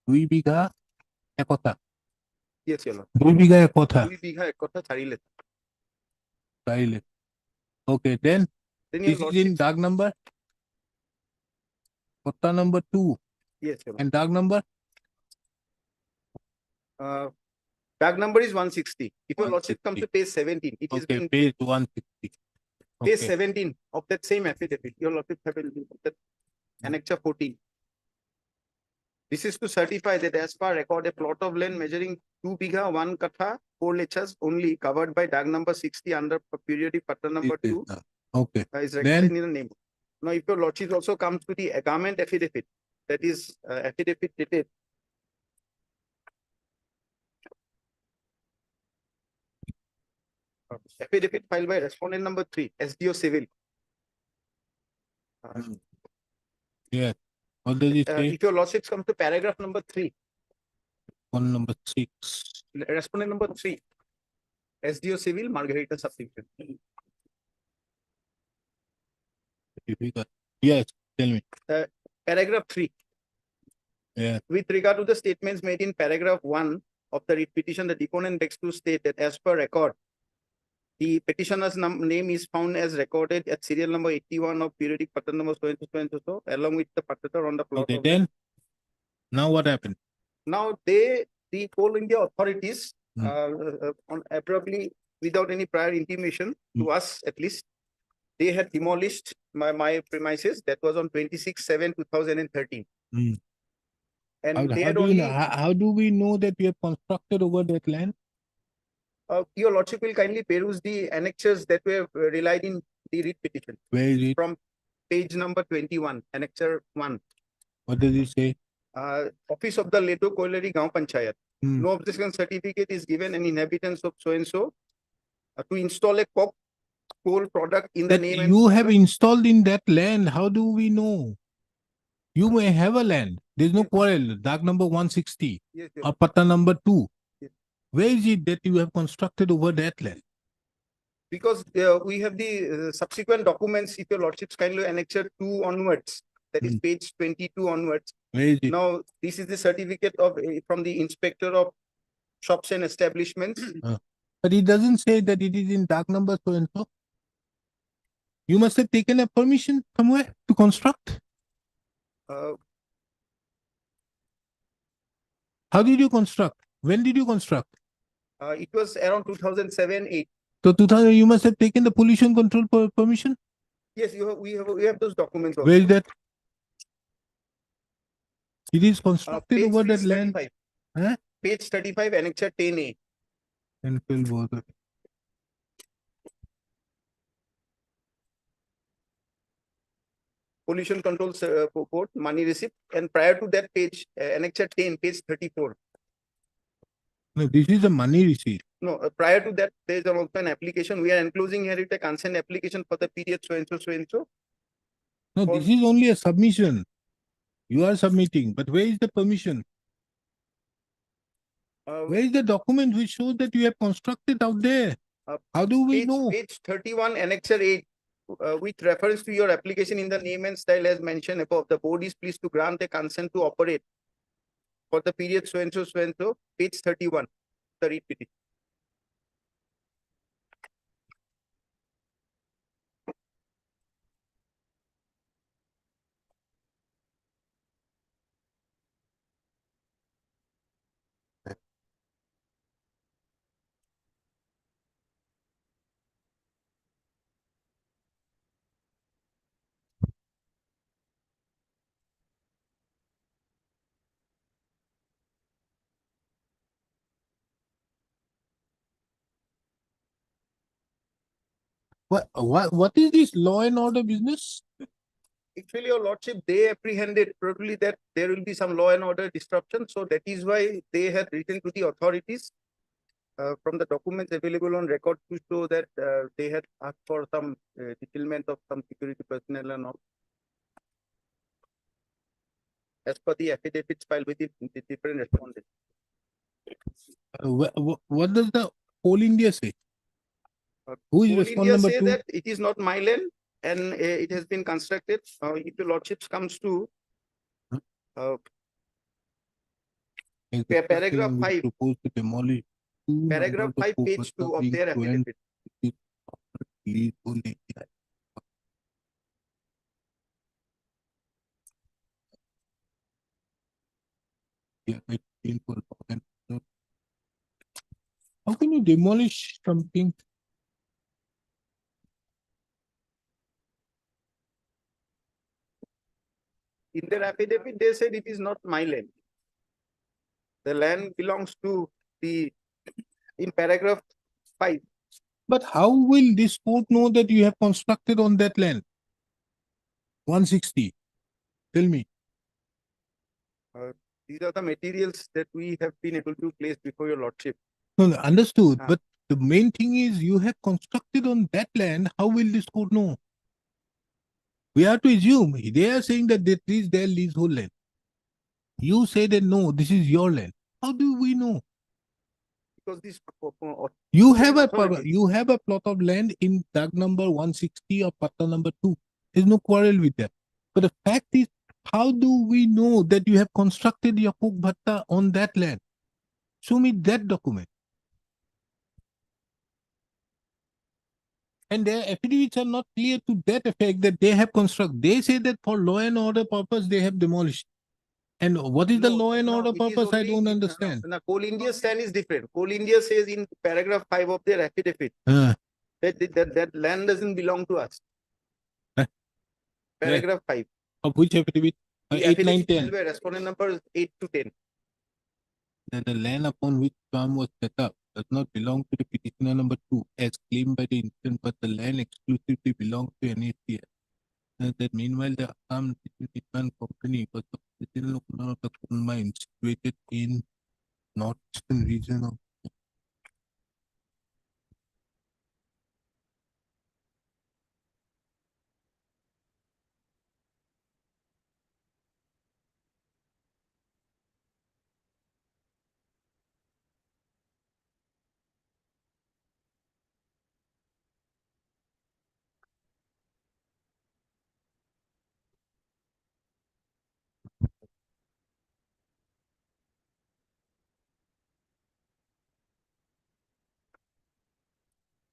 A: 2 বিঘা একতা
G: Yes, your lord.
A: 2 বিঘা একতা
G: 2 বিঘা এক কথা চাৰিলে।
A: চাইলে okay then
G: Then
A: this
G: your
A: is in
G: lordship,
A: dark number kota number 2
G: yes, your lord.
A: and dark number
G: Bag number is 160. If your lordship comes
A: 160.
G: to page 17, it is
A: okay
G: been
A: page 160
G: page
A: okay
G: 17 of that same affidavit. Your lordship have that annexure 14. This is to certify that as per record, a plot of land measuring 2 bigha, 1 katha, 4 lechas only covered by DAG number 60 under periodic patta number
A: This
G: 2
A: is, okay
G: is recorded in the name. Now, if your lordship also comes to the garment affidavit, that is affidavit dated affidavit filed by respondent number 3, SDO Civil.
A: yes what does it say
G: If your lordships come to paragraph number 3,
A: on number 6
G: respondent number 3, SDO Civil, Margarita subdivision.
A: Difficult. Yes, tell me.
G: Paragraph 3.
A: Yeah.
G: With regard to the statements made in paragraph 1 of the writ petition, the deponent begs to state that as per record, the petitioner's name is found as recorded at serial number 81 of periodic patta number so and so and so, along with the pattatar on the plot
A: Okay,
G: of
A: then, now what happened?
G: Now the Coal India authorities,
A: Hmm.
G: abruptly, without any prior intimation to us at least, they had demolished my premises. That was on 26/7/2013.
A: Hmm.
G: And
A: How,
G: they
A: how
G: had
A: do you
G: only,
A: know, how do we know that you have constructed over that land?
G: your lordship will kindly peruse the annexures that were relied in the writ petition
A: Where is it?
G: from page number 21, annexure 1.
A: What does it say?
G: Office of the Leto Colliery Gaon Panchayat.
A: Hmm.
G: No objection certificate is given an inhabitants of so and so to install a coal product in the
A: That
G: name and
A: you have installed in that land, how do we know? You may have a land. There's no
G: Yes.
A: quarrel. Dark number 160
G: Yes, yes.
A: or patta number 2.
G: Yes.
A: Where is it that you have constructed over that land?
G: Because we have the subsequent documents, if your lordships kindly annexure 2 onwards, that is
A: Hmm.
G: page 22 onwards.
A: Where is it?
G: Now, this is the certificate of from the inspector of shops and establishments.
A: But it doesn't say that it is in dark number so and so. You must have taken a permission somewhere to construct.
G: Uh,
A: How did you construct? When did you construct?
G: it was around 2007-8.
A: So 2000, you must have taken the pollution control permission.
G: Yes, we have those documents.
A: Where is
G: also.
A: that? It is constructed
G: Page
A: over that
G: please,
A: land.
G: 35.
A: Huh?
G: Page 35, annexure 10A.
A: And fill both of it.
G: Pollution control report, money receipt, and prior to that page, annexure 10, page 34.
A: No, this is a money receipt.
G: No, prior to that, there is also an application. We are enclosing here a consent application for the period so and so, so and so.
A: No,
G: For-
A: this is only a submission. You are submitting, but where is the permission? Where is the document which shows that you have constructed out there?
G: Uh,
A: How do we
G: Page,
A: know?
G: page 31, annexure 8, with reference to your application in the name and style as mentioned above, the board is pleased to grant a consent to operate for the period so and so, so and so, page 31, the writ petition.
A: What is this law and order business?
G: Actually, your lordship, they apprehended probably that there will be some law and order disruption. So that is why they had written to the authorities from the documents available on record to show that they had asked for some detailment of some security personnel and all. As per the affidavits filed with the different respondents.
A: What does the Coal India say? Who is
G: Coal
A: respondent
G: India
A: number
G: say
A: 2?
G: that it is not my land and it has been constructed. If the lordships comes to paragraph 5.
A: Proposed to demolish two
G: paragraph
A: numbers
G: 5, page 2 of their affidavit.
A: Yeah, it's painful. How can you demolish something?
G: In their affidavit, they said it is not my land. The land belongs to the, in paragraph 5.
A: But how will this court know that you have constructed on that land? 160. Tell me.
G: These are the materials that we have been able to place before your lordship.
A: No, no, understood.
G: Ah.
A: But the main thing is you have constructed on that land. How will this court know? We have to assume they are saying that this is their leasehold land. You say that no, this is your land. How do we know?
G: because this.
A: You have a
G: authority.
A: you have a plot of land in tag number 160 or patta number 2. There's no quarrel with that. But the fact is, how do we know that you have constructed your cook bhatta on that land? Show me that document. And their affidavits are not clear to that effect that they have constructed. They say that for law and order purpose, they have demolished. And what is the
G: No,
A: law and
G: no,
A: order
G: it is
A: purpose? I
G: only
A: don't
G: in-
A: understand.
G: No, Coal India stand is different. Coal India says in paragraph 5 of their affidavit
A: Uh,
G: that land doesn't belong to us.
A: Huh?
G: Paragraph 5.
A: of which affidavit?
G: The
A: 8, 9,
G: affidavit
A: 10.
G: filed by respondent numbers 8 to 10.
A: That the land upon which farm was set up does not belong to the petitioner number 2 as claimed by the incident, but the land exclusively belongs to NACL. That meanwhile the Assam Development Company was the original owner of the coal mine situated in northeastern region of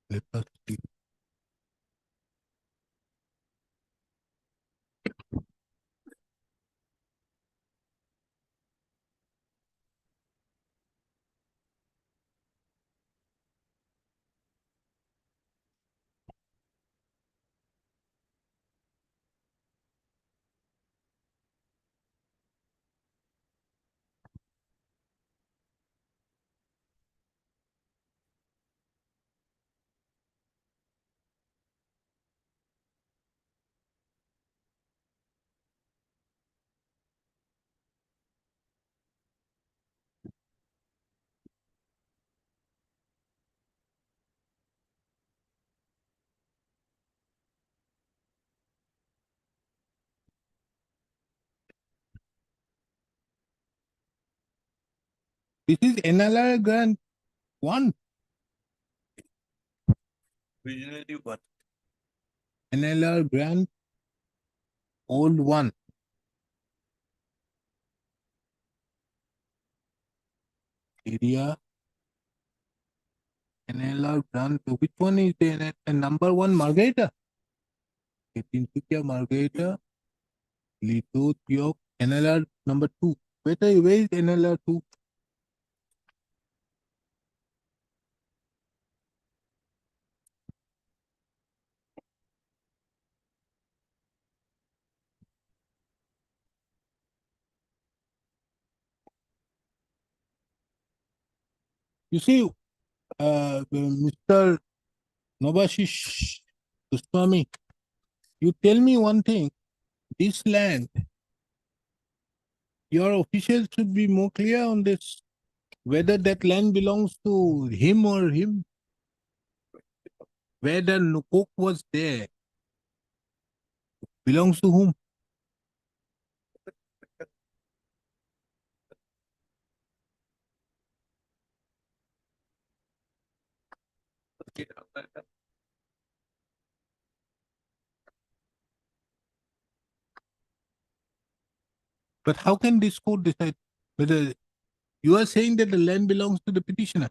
A: let us see. This is NLR grant 1.
F: Originally what?
A: NLR grant old 1. Area NLR grant. Which one is the number 1 Margarita? 18 Margarita. Lito York NLR number 2. Where is NLR 2? You see, Mr. Nobashish Goswami, you tell me one thing. This land, your officials should be more clear on this. Whether that land belongs to him or him. Whether Nukok was there, belongs to whom? But how can this court decide whether you are saying that the land belongs to the petitioner?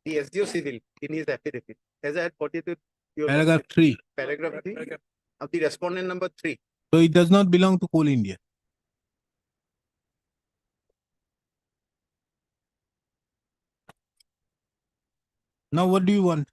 G: The SDO civil in his affidavit, as I had quoted it, your
A: Paragraph 3.
G: paragraph 3 of the respondent number 3.
A: So it does not belong to Coal India. Now what do you want?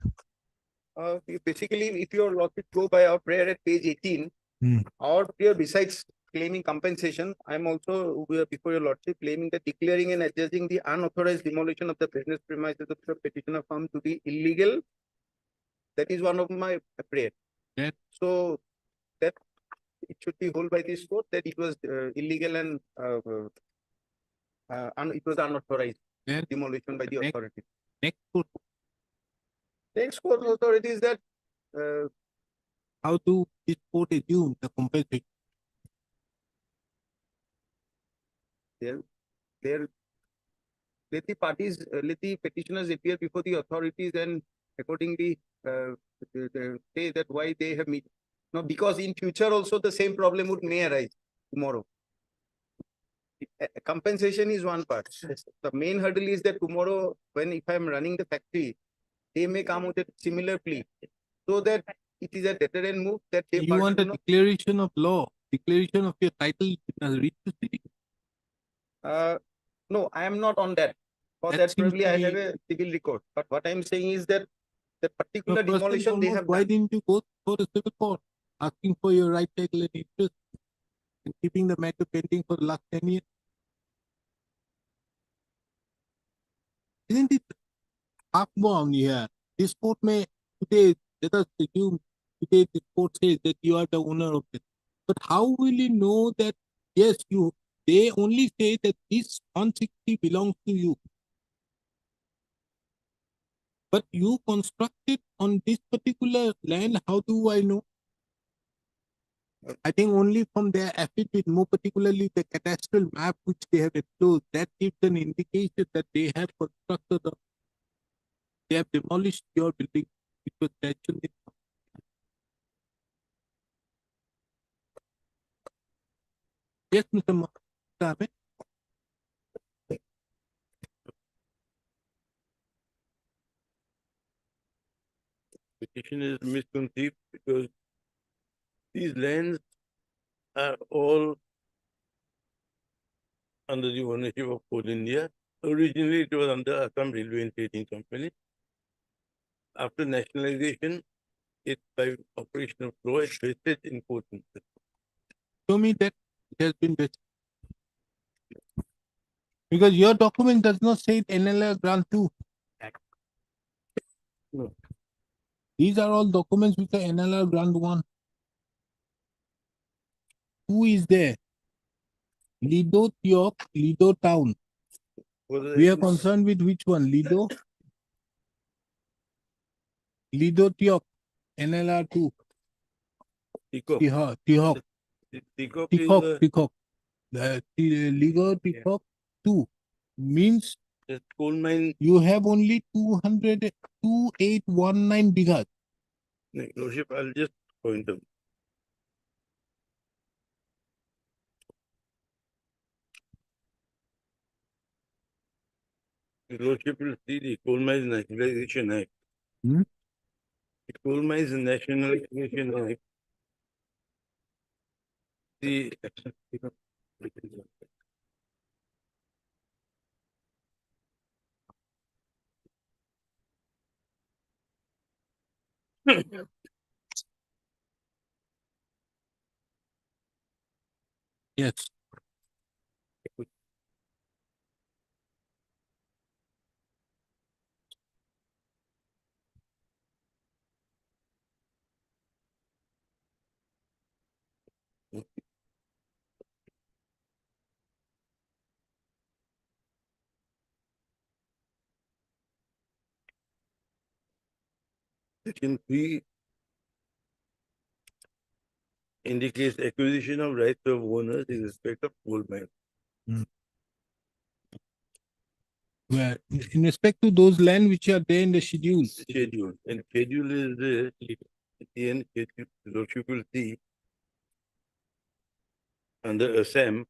G: Basically, if your lordship go by our prayer at page 18,
A: Hmm.
G: our prayer besides claiming compensation, I'm also before your lordship claiming that declaring and adjusting the unauthorized demolition of the business premises of the petitioner firm to be illegal. That is one of my prayer.
A: That-
G: So that it should be held by this court that it was illegal and it was unauthorized
A: That-
G: demolition by the
A: Next-
G: authority.
A: Next court,
G: Next court authority is that
A: how do this court assume the compensation?
G: there let the parties, let the petitioners appear before the authorities and accordingly say that why they have meet. No, because in future also the same problem may arise tomorrow. Compensation is one part. The main hurdle is that tomorrow, when if I am running the factory, they may come with a similar plea, so that it is a deterrent move that they
A: You want a
G: pursue, no?
A: declaration of law, declaration of your title read to city.
G: No, I am not on that. For
A: That
G: that,
A: seems
G: probably
A: to
G: I
A: be-
G: have a civil record. But what I am saying is that the
A: No,
G: particular
A: first and
G: demolition they
A: foremost,
G: have
A: why
G: done.
A: didn't you go for the civil court asking for your right title and interest and keeping the matter pending for the last 10 years? Isn't it half-bound here? This court may today, let us assume today the court says that you are the owner of it. But how will you know that, yes, they only say that this 160 belongs to you. But you constructed on this particular land, how do I know? I think only from their affidavit, more particularly the cadastral map which they have enclosed, that gives an indication that they have constructed, they have demolished your building, which was actually. Yes, Mr. Ahmed.
B: Petition is misconceived because these lands are all under the ownership of Coal India. Originally, it was under Assam Railway and Trading Company. After nationalization, it by operation of law, it vested in Coal India.
A: Show me that it has been vested. Because your document does not say NLR grant 2.
B: No.
A: These are all documents which are NLR grant 1. Who is there? Lido Tiok, Lido Town. We are concerned with which one? Lido? Lido Tiok, NLR 2.
B: Tikok.
A: Tihok.
B: Tikok
A: Tikok,
B: is
A: Tikok. The Ligo Tikok 2 means
B: the coal mine.
A: you have only 2819 bighas.
B: Lordship, I'll just point out. Your Lordship will see the Coal Mines Nationalization Act.
A: Hmm?
B: The Coal Mines Nationalization Act. The
A: Yes.
B: Section 3 indicates acquisition of rights of owners in respect of coal mine.
A: Where in respect to those land which are there in the schedule.
B: Schedule. And schedule is the end, Lordship will see under Assam,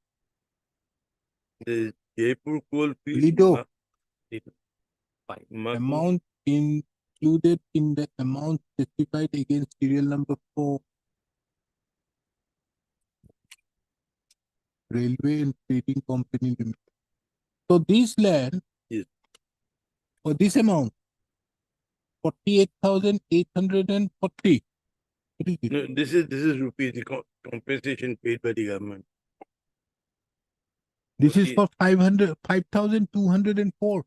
B: the Jaipur coal field.
A: Lido.
B: Maku-
A: Amount included in the amount specified against serial number 4. Railway and Trading Company Limited. So this land,
B: Yes.
A: for this amount, 48,840. What is it?
B: No, this is rupees, the compensation paid by the government.
A: This is for 5,204.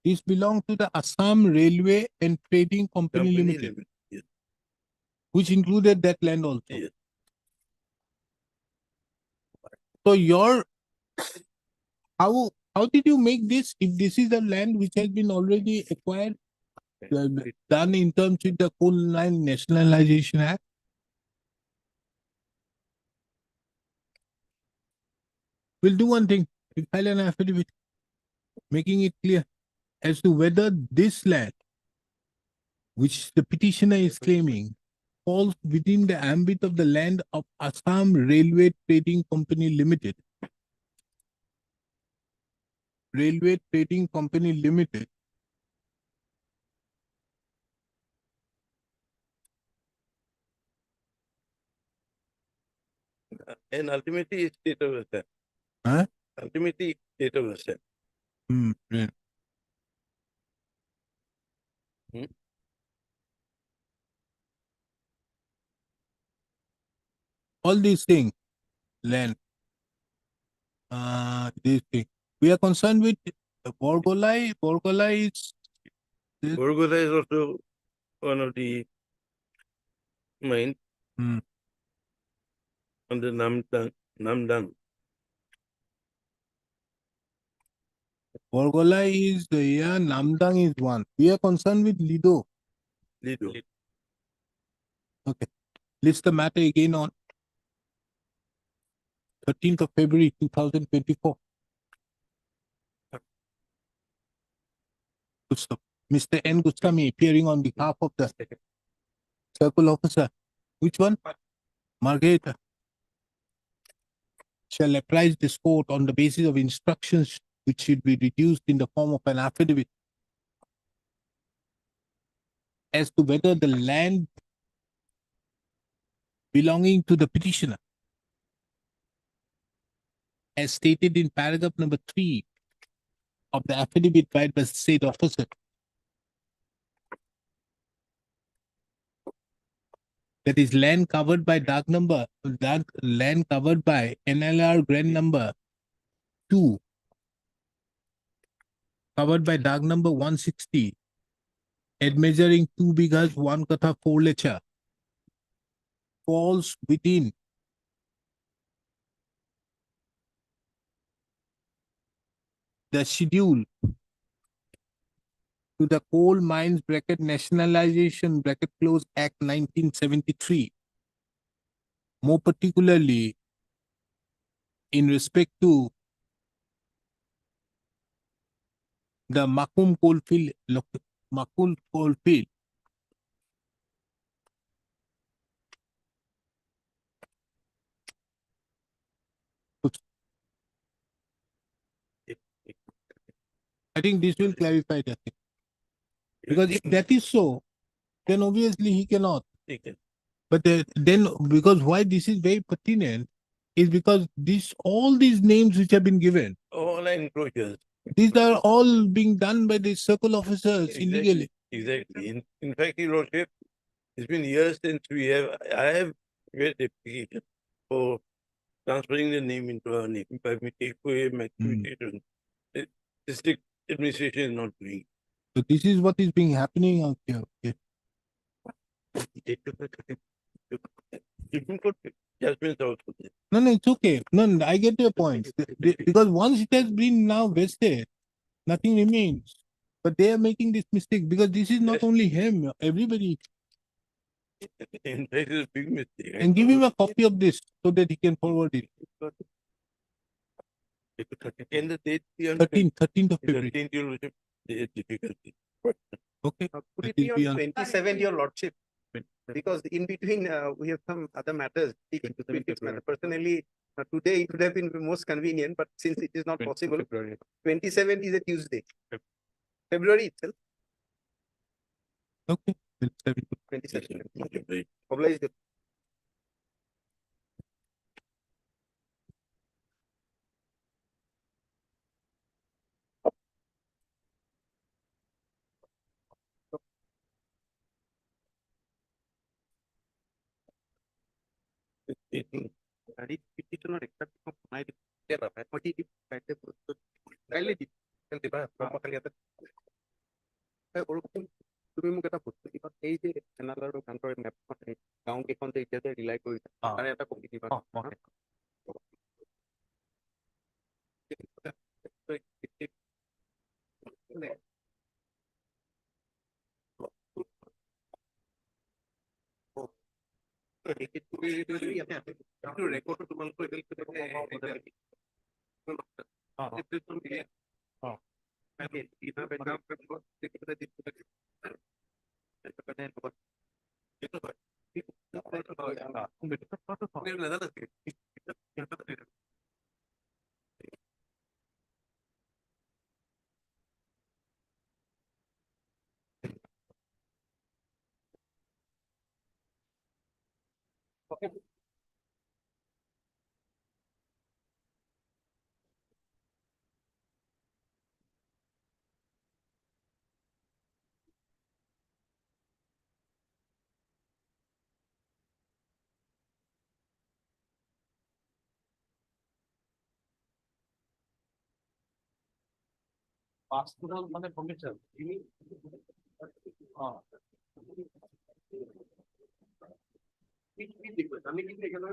A: This belongs to the Assam Railway and Trading Company Limited,
B: Yes.
A: which included that land also.
B: Yes.
A: So how did you make this if this is the land which has been already acquired, done in terms with the Coal Mine Nationalization Act? We'll do one thing. We'll file an affidavit. making it clear as to whether this land, which the petitioner is claiming, falls within the ambit of the land of Assam Railway Trading Company Limited. Railway Trading Company Limited.
B: And ultimately, state of Assam.
A: Huh?
B: Ultimately, state of Assam.
A: Yeah. All these things, land, these things. We are concerned with Borgolai. Borgolai is
B: Borgola is also one of the mines
A: Hmm.
B: on the Namdang.
A: Borgolai is yeah, Namdang is one. We are concerned with Lido.
B: Lido.
A: Okay. List the matter again on 13th of February 2024. Mr. N. Gustami appearing on behalf of the circle officer. Which one? Margarita. Shall apprise this court on the basis of instructions which should be reduced in the form of an affidavit as to whether the land belonging to the petitioner, as stated in paragraph number 3 of the affidavit filed by the state officer, that is land covered by land covered by NLR grant number 2, covered by DAG number 160, at measuring 2 bighas, 1 katha, 4 lecha, falls within the schedule to the Coal Mines bracket Nationalization bracket close Act 1973, more particularly in respect to the Makum coalfield, Makul coalfield. I think this will clarify that thing. Because if that is so, then obviously he cannot. But then, because why this is very pertinent is because all these names which have been given,
B: All encroachers.
A: these are all being done by the circle officers illegally.
B: Exactly. In fact, Your Lordship, it's been years since I have made application for transferring the name into our name by me take away my activity. District administration is not doing.
A: So this is what is being happening out here. Okay.
B: Supreme Court judgments also there.
A: No, it's okay. No, I get your point. Because once it has been now vested, nothing remains. But they are making this mistake because this is not
B: Yes.
A: only him, everybody.
B: In fact, it's a big mistake.
A: And give him a copy of this so that he can forward it.
B: And the date,
A: 13th of February.
B: 13th, Your Lordship, there is difficulty.
A: Okay.
G: Could
A: That
G: it be
A: is
G: on
A: beyond-
G: 27, your lordship? Because in between, we have some other matters. Personally, today it would have been most convenient, but since it is not possible, 27th is a Tuesday. February itself,
A: Okay.
G: 27th.
B: Right.
G: Obliged. Tadi petitioner except from my party কাইলে দি দিবা কালি এটা ওরকম তুমি মোক এটা বস্তু দিবা এই যে চেনেল আৰু গানৰ মেপখন গাঁও কেইখন যে এতিয়া যে ৰিলাই কৰিছে তাৰে এটা কপি দিবা ৰেকৰ্ডটো তোমালোকৰ Again, you have a job report,
E: personal মানে কমিশন আমি কিন্তু এখানে